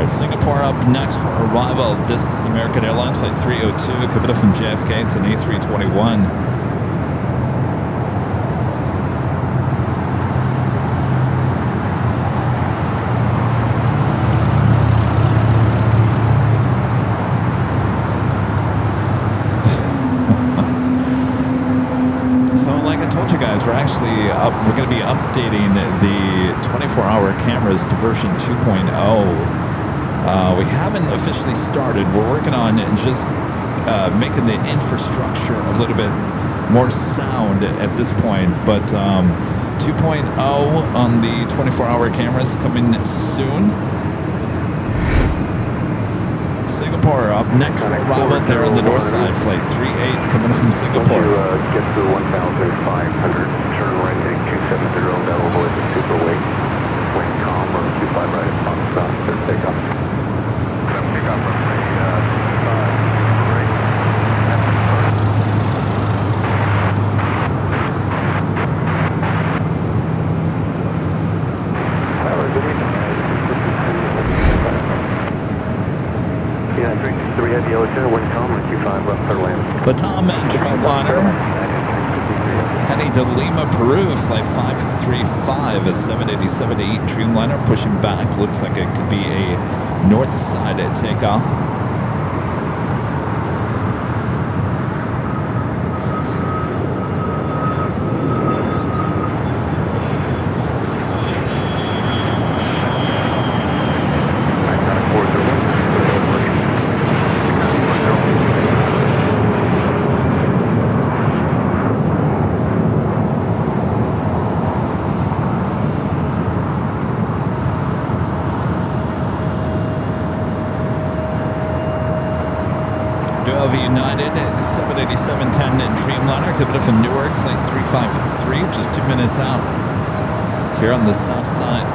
S1: Singapore up next for arrival. This is American Airlines Flight 302, coming up from JFK. It's an A321. So like I told you guys, we're actually we're going to be updating the 24-hour cameras to version 2.0. We haven't officially started. We're working on just making the infrastructure a little bit more sound at this point. But 2.0 on the 24-hour cameras coming soon. Singapore up next for arrival there on the north side. Flight 38 coming from Singapore.
S2: Once you get to 1,500, turn right heading 270. That'll avoid the super wake. Wind calm or 25 right at Foxtrot. Clear takeoff. Takeoff from the
S1: Batam and Dreamliner heading to Lima, Peru. Flight 535, a 787-8 Dreamliner pushing back. Looks like it could be a north side at takeoff. United 787-10 Dreamliner, coming up from Newark, flight 353, just 2 minutes out here on the south side.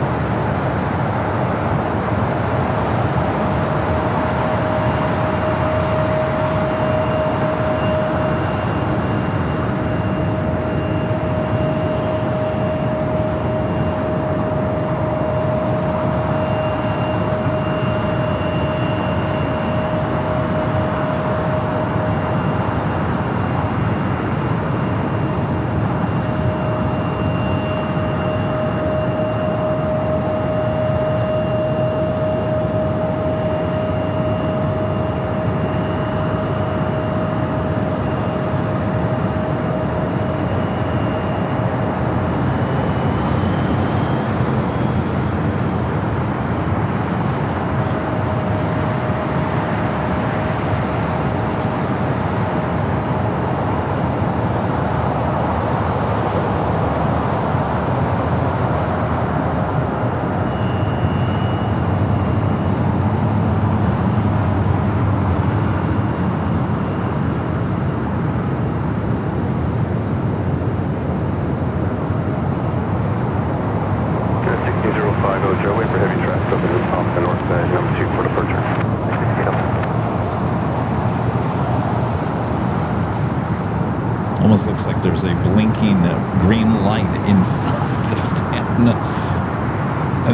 S1: There's a blinking green light inside the fan.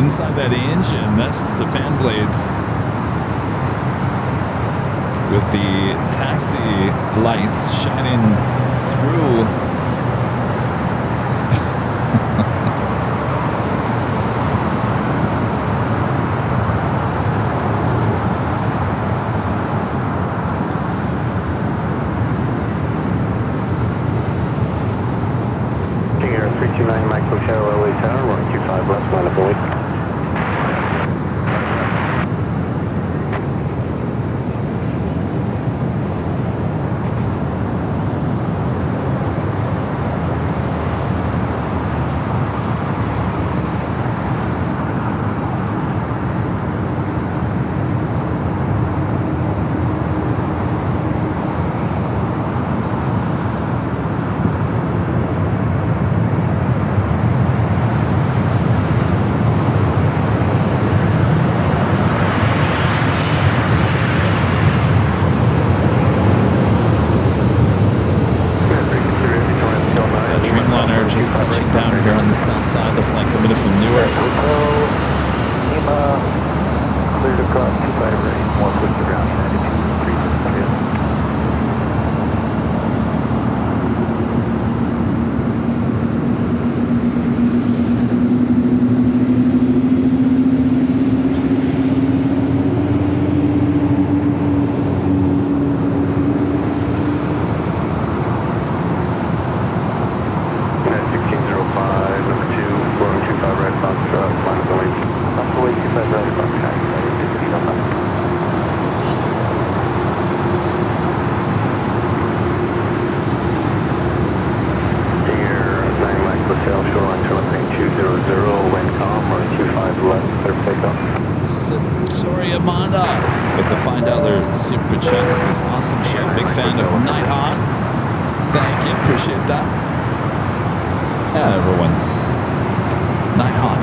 S1: Inside that engine, that's just the fan blades with the taxi lights shining through.
S2: King Air 329 Mike Hotel, LA Tower, 125 left, line up away.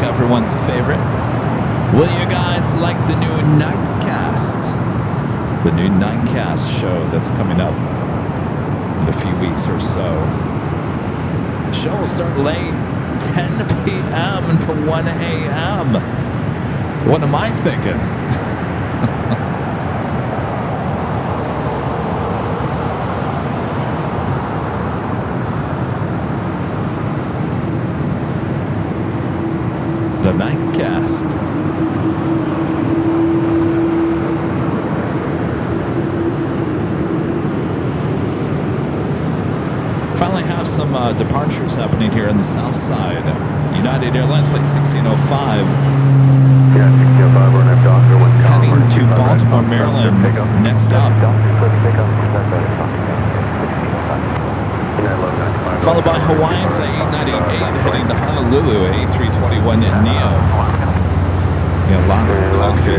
S1: Everyone's favorite. Will you guys like the new Nightcast? The new Nightcast show that's coming up in a few weeks or so. The show will start late, 10 p.m. to 1 a.m. What am I thinking? The Nightcast. Finally have some departures happening here on the south side. United Airlines flight 1605.
S2: Yeah, 1605, we're next Doctor.
S1: Heading to Baltimore, Maryland. Next up. Followed by Hawaiian flight 898 heading to Honolulu, A321neo. Yeah, lots of coffee.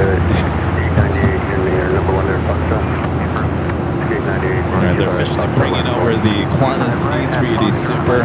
S1: Alright, they're officially bringing over the Qantas A380 Super.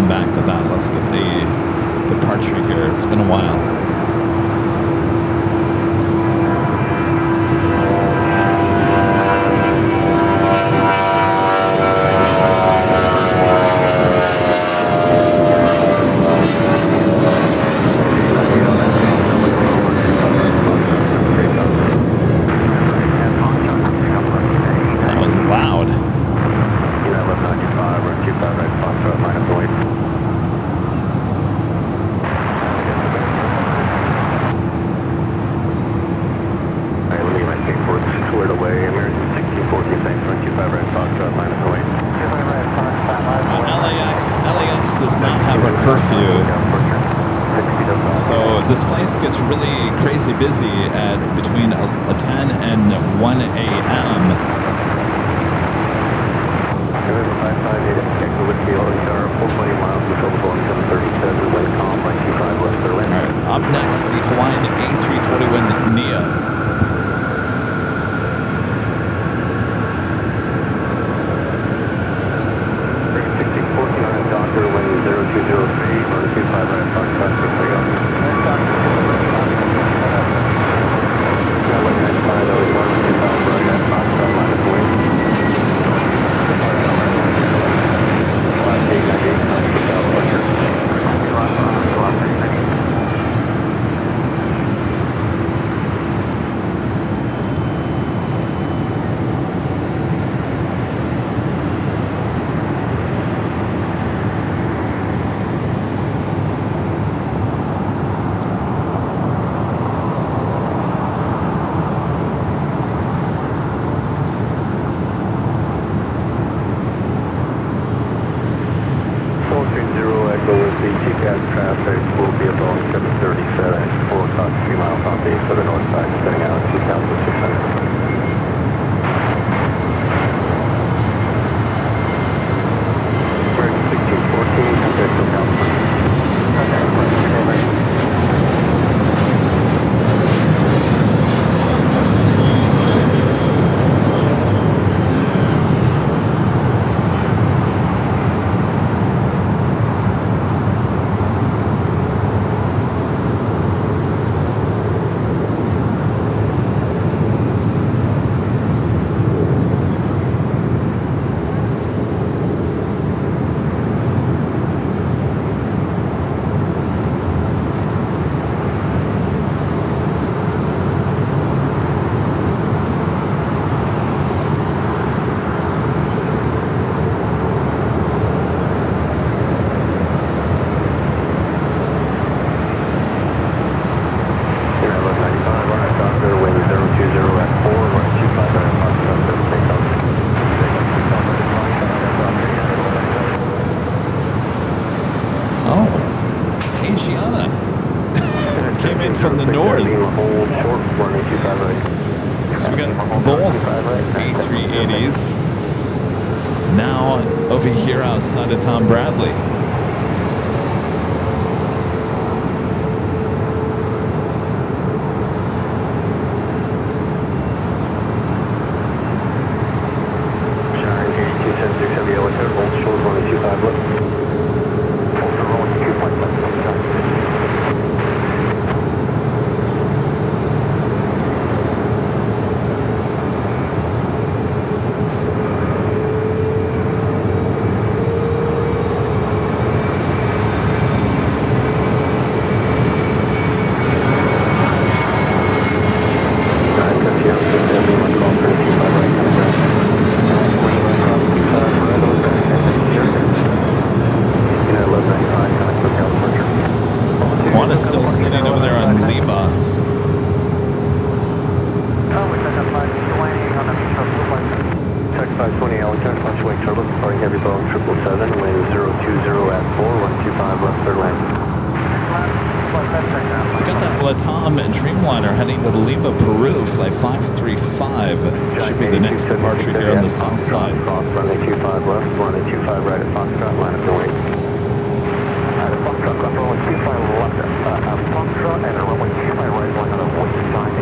S1: Back to that. Let's get a departure here. It's been a while. That was loud. LAX does not have a curfew, so this place gets really crazy busy at between 10 and 1 a.m. Up next, the Hawaiian A321neo.
S2: 14 on a Docker, wind 0203, runway 25 right at Foxtrot, for takeoff. Yeah, wind 95, always runway 25 right at Foxtrot, line of wing. Last 898, nice for South Fletcher. Traffic will be about 737, 4 o'clock, 3 miles off base for the north side, setting out 2,600. We're at 1614, compared to California.
S1: From the north. So we got both A380s now over here outside of Tom Bradley. Still sitting over there on Lima.
S2: Tech 520, Allen, turn punch wing turbo, departing heavy Boeing 777, wind 020 at 4, 125 left, third lane.
S1: I got that Latam Dreamliner heading to Lima, Peru, flight 535. Should be the next departure here on the south side.
S2: Runway 25 left, runway 25 right at Foxtrot, line up the wing. At Foxtrot, left, runway 25 left at Foxtrot, and runway 25 right, line on the wing side,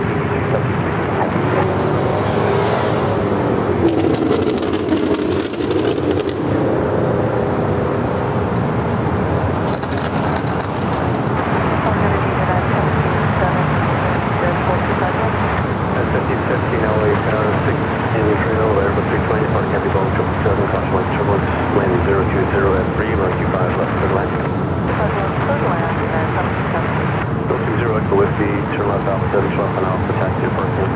S2: turn left Alpha 7 12 and Alpha taxi to parking.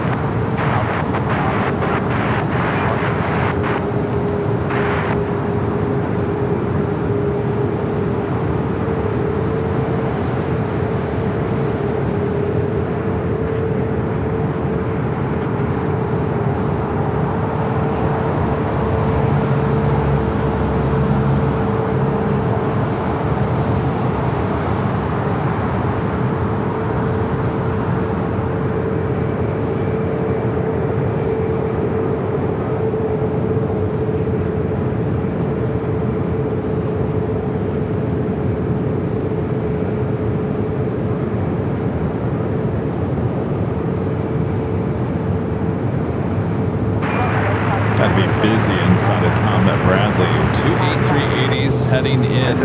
S1: outside of Tom Bradley. Two A380s heading in.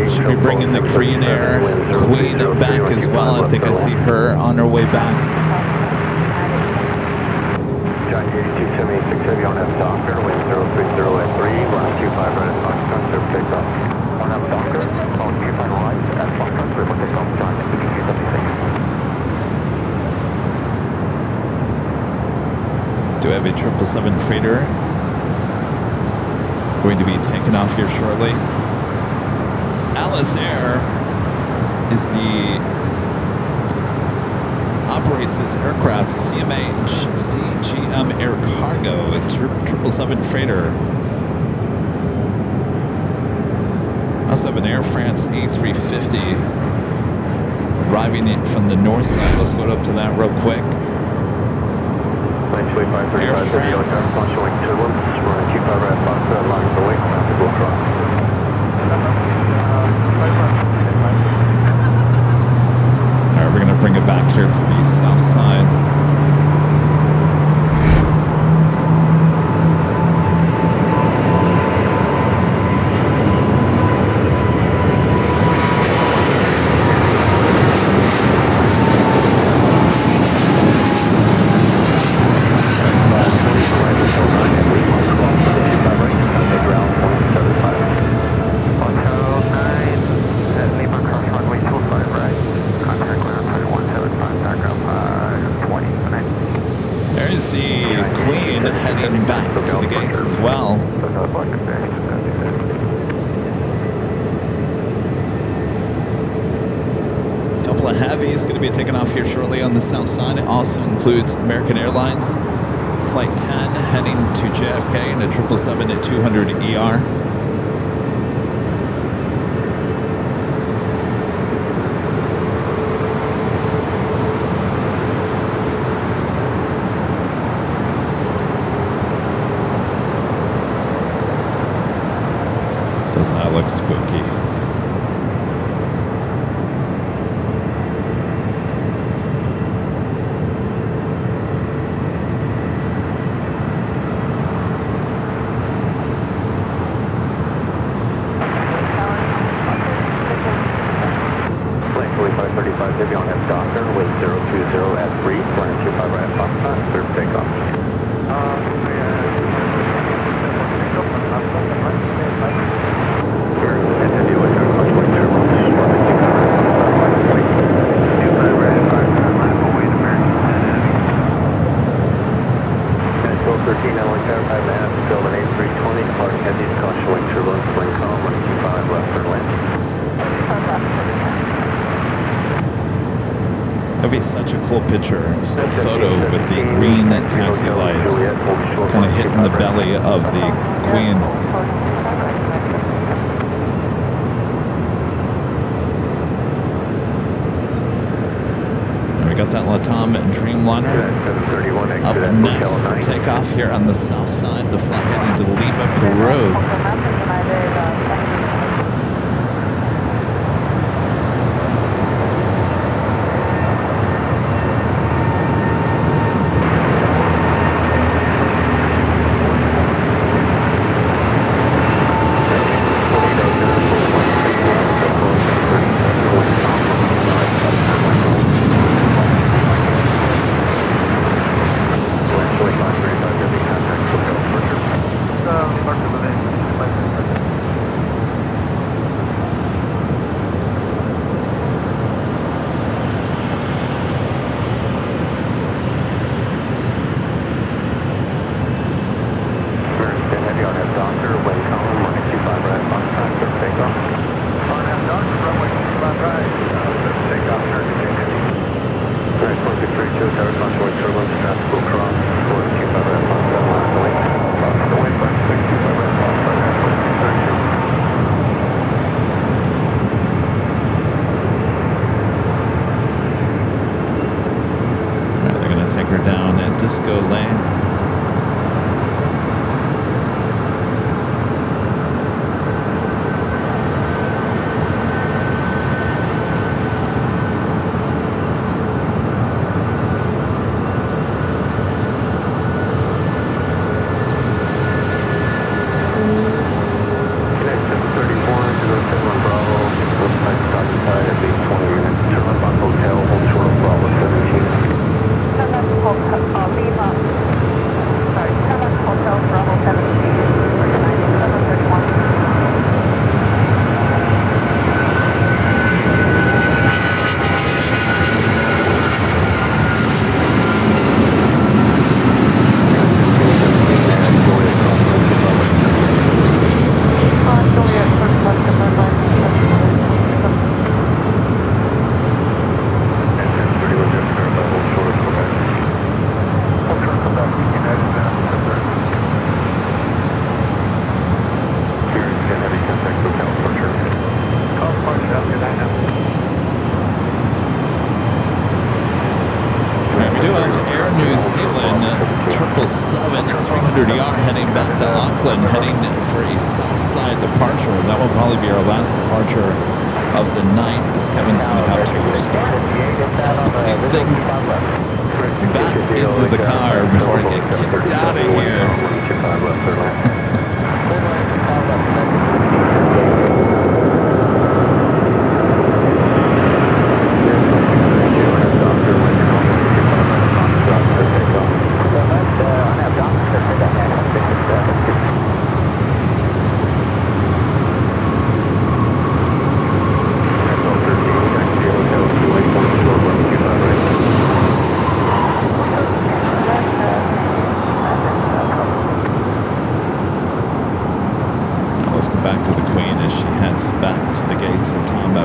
S1: Should be bringing the Korean Air Queen back as well. I think I see her on her way back.
S2: John 8276 Heavy on F Docker, wind 030 at 3, line 25 right at Foxtrot, clear for takeoff. On F Docker, phone 25 right at Foxtrot, clear for takeoff, John 8276.
S1: Do have a 777 freighter going to be taken off here shortly. Alice Air is the operates this aircraft, CGM Air Cargo, a 777 freighter. Also have an Air France A350 arriving in from the north side. Let's go up to that real quick. Air France. Alright, we're going to bring it back here to the south side. Taking off here shortly on the south side. It also includes American Airlines Flight 10 heading to JFK in a 777-200ER. Doesn't that look spooky? Such a cool picture, still photo with the green taxi lights kind of hitting the belly of the Queen. And we got that Latam Dreamliner up next for takeoff here on the south side. The flight heading to Lima, Peru. Disco Lane. 300ER heading back to Auckland, heading for a south side departure. That will probably be our last departure of the night, as Kevin's going to have to start putting things back into the car before I get kicked out of here.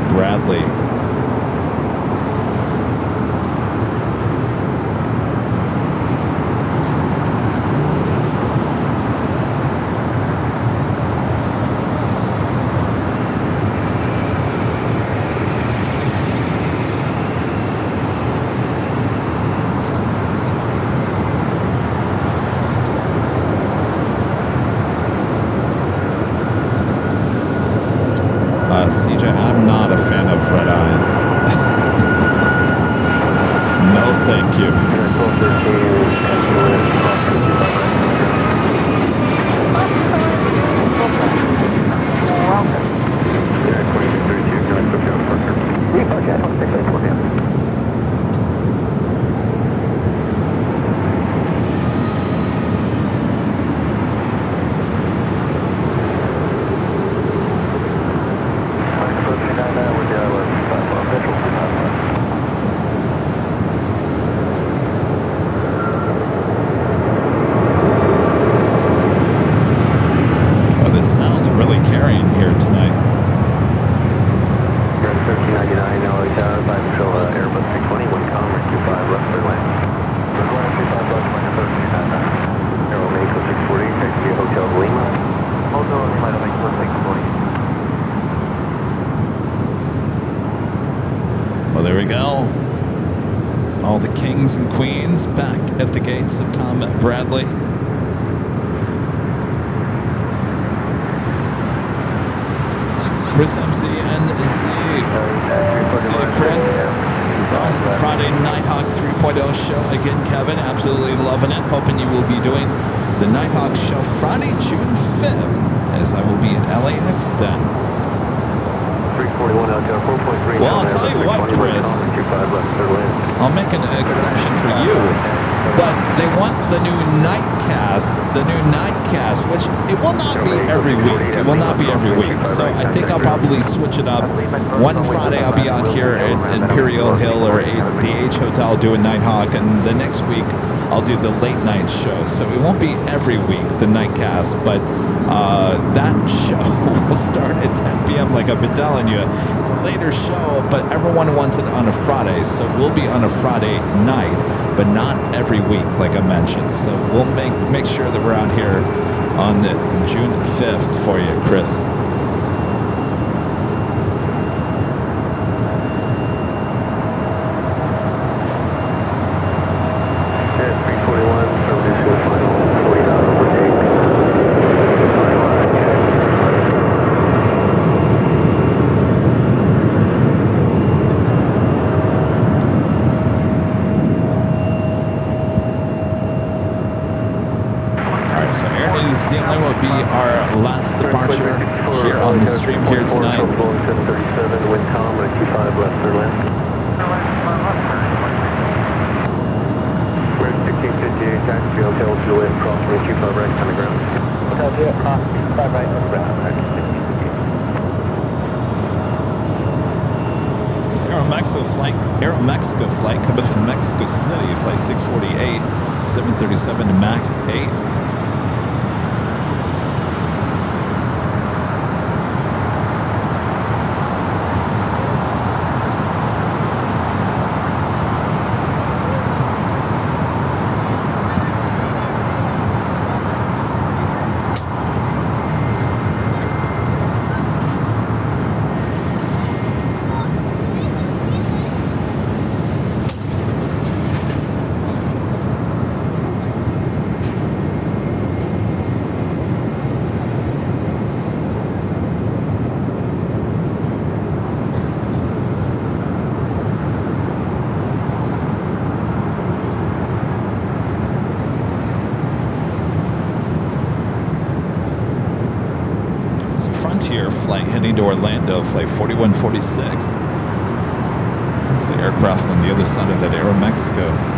S1: Bradley. CJ, I'm not a fan of red eyes. No, thank you. Well, there we go. All the kings and queens back at the gates of Tom Bradley. Chris MC and Z. Good to see you, Chris. This is awesome. Friday Nighthawk 3.0 show. Again, Kevin, absolutely loving it. Hoping you will be doing the Nighthawk show Friday, June 5th, as I will be at LAX then. Well, I'll tell you what, Chris. I'll make an exception for you. But they want the new nightcast, which it will not be every week. It will not be every week. So I think I'll probably switch it up. One Friday I'll be out here at Imperial Hill or the H Hotel doing Nighthawk, and the next week I'll do the late night show. So it won't be every week, the nightcast, but that show will start at 10 p.m. like I've been telling you. It's a later show, but everyone wants it on a Friday. So we'll be on a Friday night, but not every week, like I mentioned. So we'll make sure that we're out here on the June 5th for you, Chris. Aeromexico flight coming from Mexico City, flight 648, 737 to MAX 8. to Orlando, flight 4146. It's the aircraft on the other side of that Aeromexico.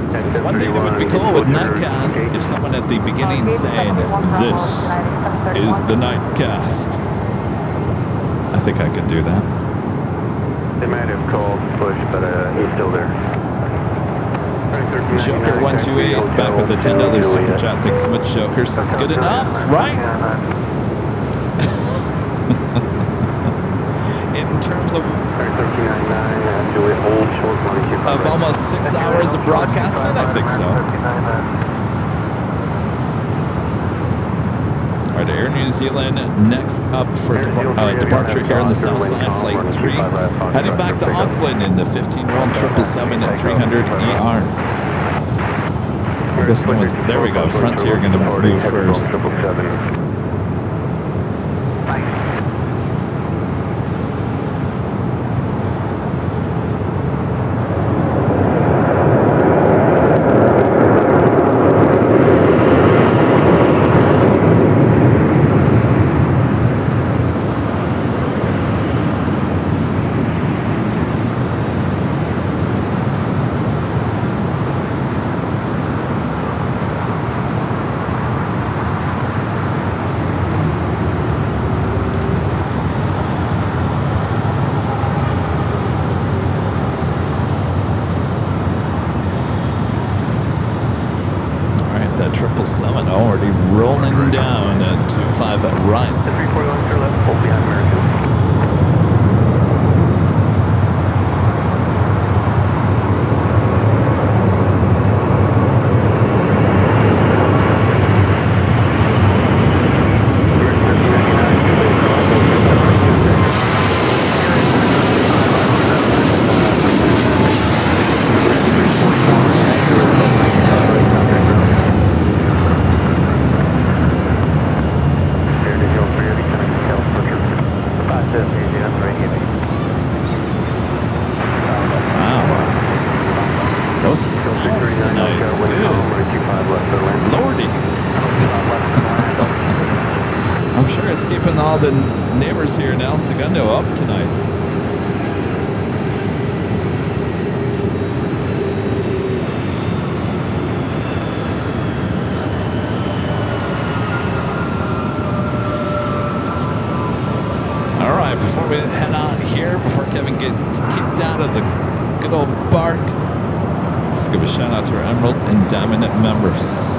S1: Says one thing that would be cool with Nightcast if someone at the beginning saying, "This is the Nightcast." I think I could do that.
S2: They might have called push, but he's still there.
S1: Joker 128 back with the $10 super chat. Thanks so much, Joker. Says good enough, right? In terms of almost 6 hours of broadcasting, I think so. All right, Air New Zealand next up for departure here on the south side, flight 3, heading back to Auckland in the 15-year-old 777 at 300 ER. I guess no one's, there we go. Frontier going to move first. Already rolling down at 25 at right.
S2: The 341 sir, left, hold behind American.
S1: All the neighbors here in El Segundo up tonight. All right, before we head out here, before Kevin gets kicked out of the good old bark, let's give a shout out to our Emerald and Diamond members.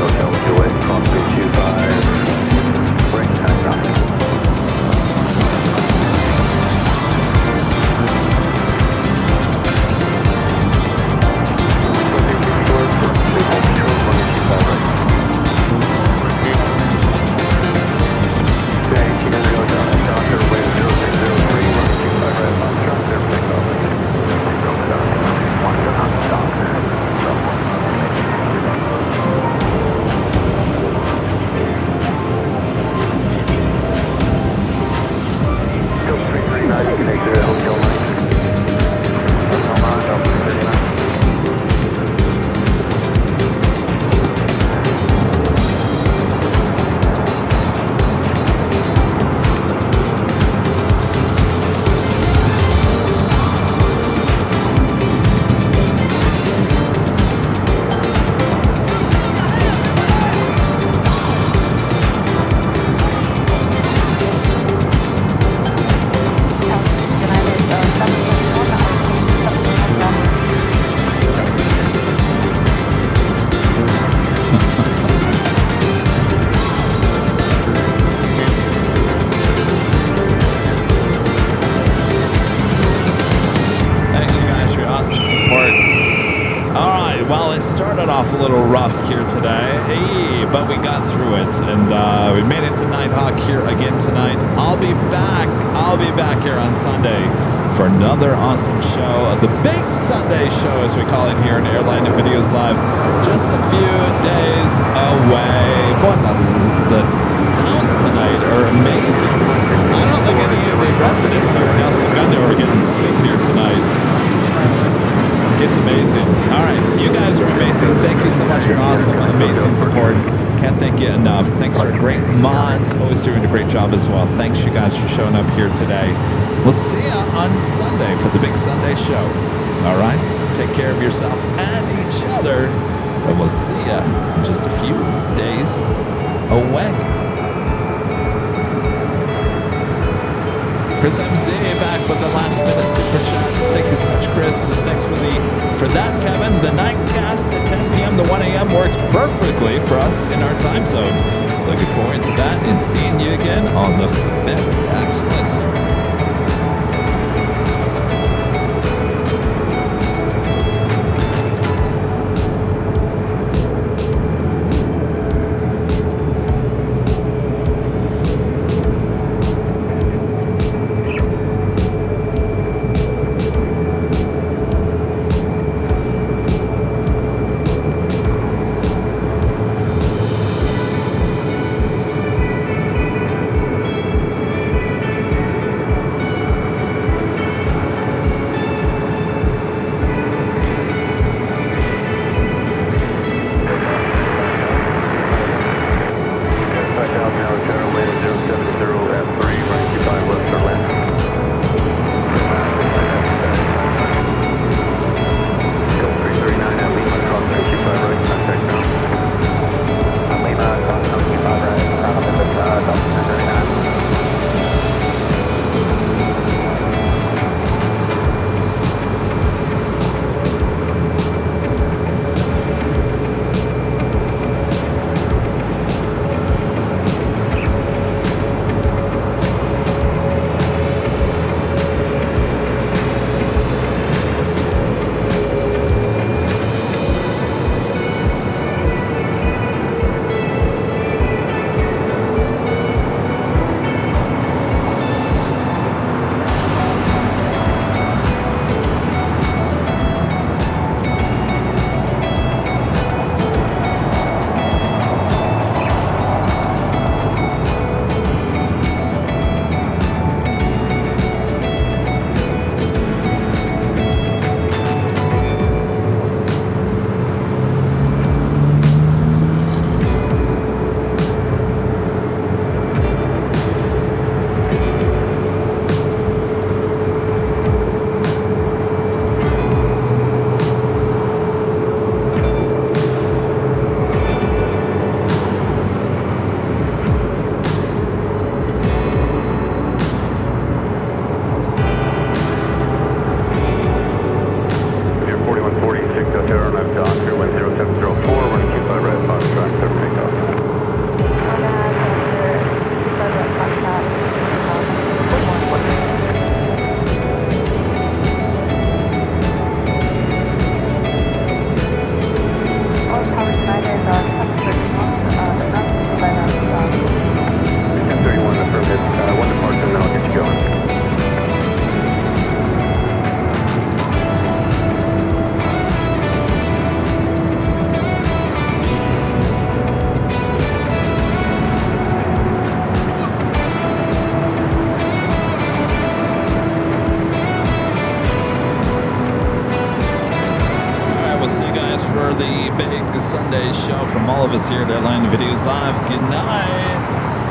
S2: Hotel, Juliet, cross 325, break time,
S1: here today. Hey, but we got through it, and we made it to Nighthawk here again tonight. I'll be back here on Sunday for another awesome show, the Big Sunday Show, as we call it here in Airline and Videos Live. Just a few days away. Boy, the sounds tonight are amazing. I don't think any of the residents here in El Segundo are getting sleep here tonight. It's amazing. All right, you guys are amazing. Thank you so much for your awesome, amazing support. Can't thank you enough. Thanks for great mods. Always doing a great job as well. Thanks, you guys, for showing up here today. We'll see you on Sunday for the Big Sunday Show. All right? Take care of yourself and each other. And we'll see you in just a few days away. Chris MZ back with the last minute super chat. Thank you so much, Chris. Thanks for that, Kevin. The nightcast at 10 p.m. to 1 a.m. works perfectly for us in our time zone. Looking forward to that and seeing you again on the 5th. Excellent. For the Big Sunday Show from all of us here at Airline Videos Live. Good night.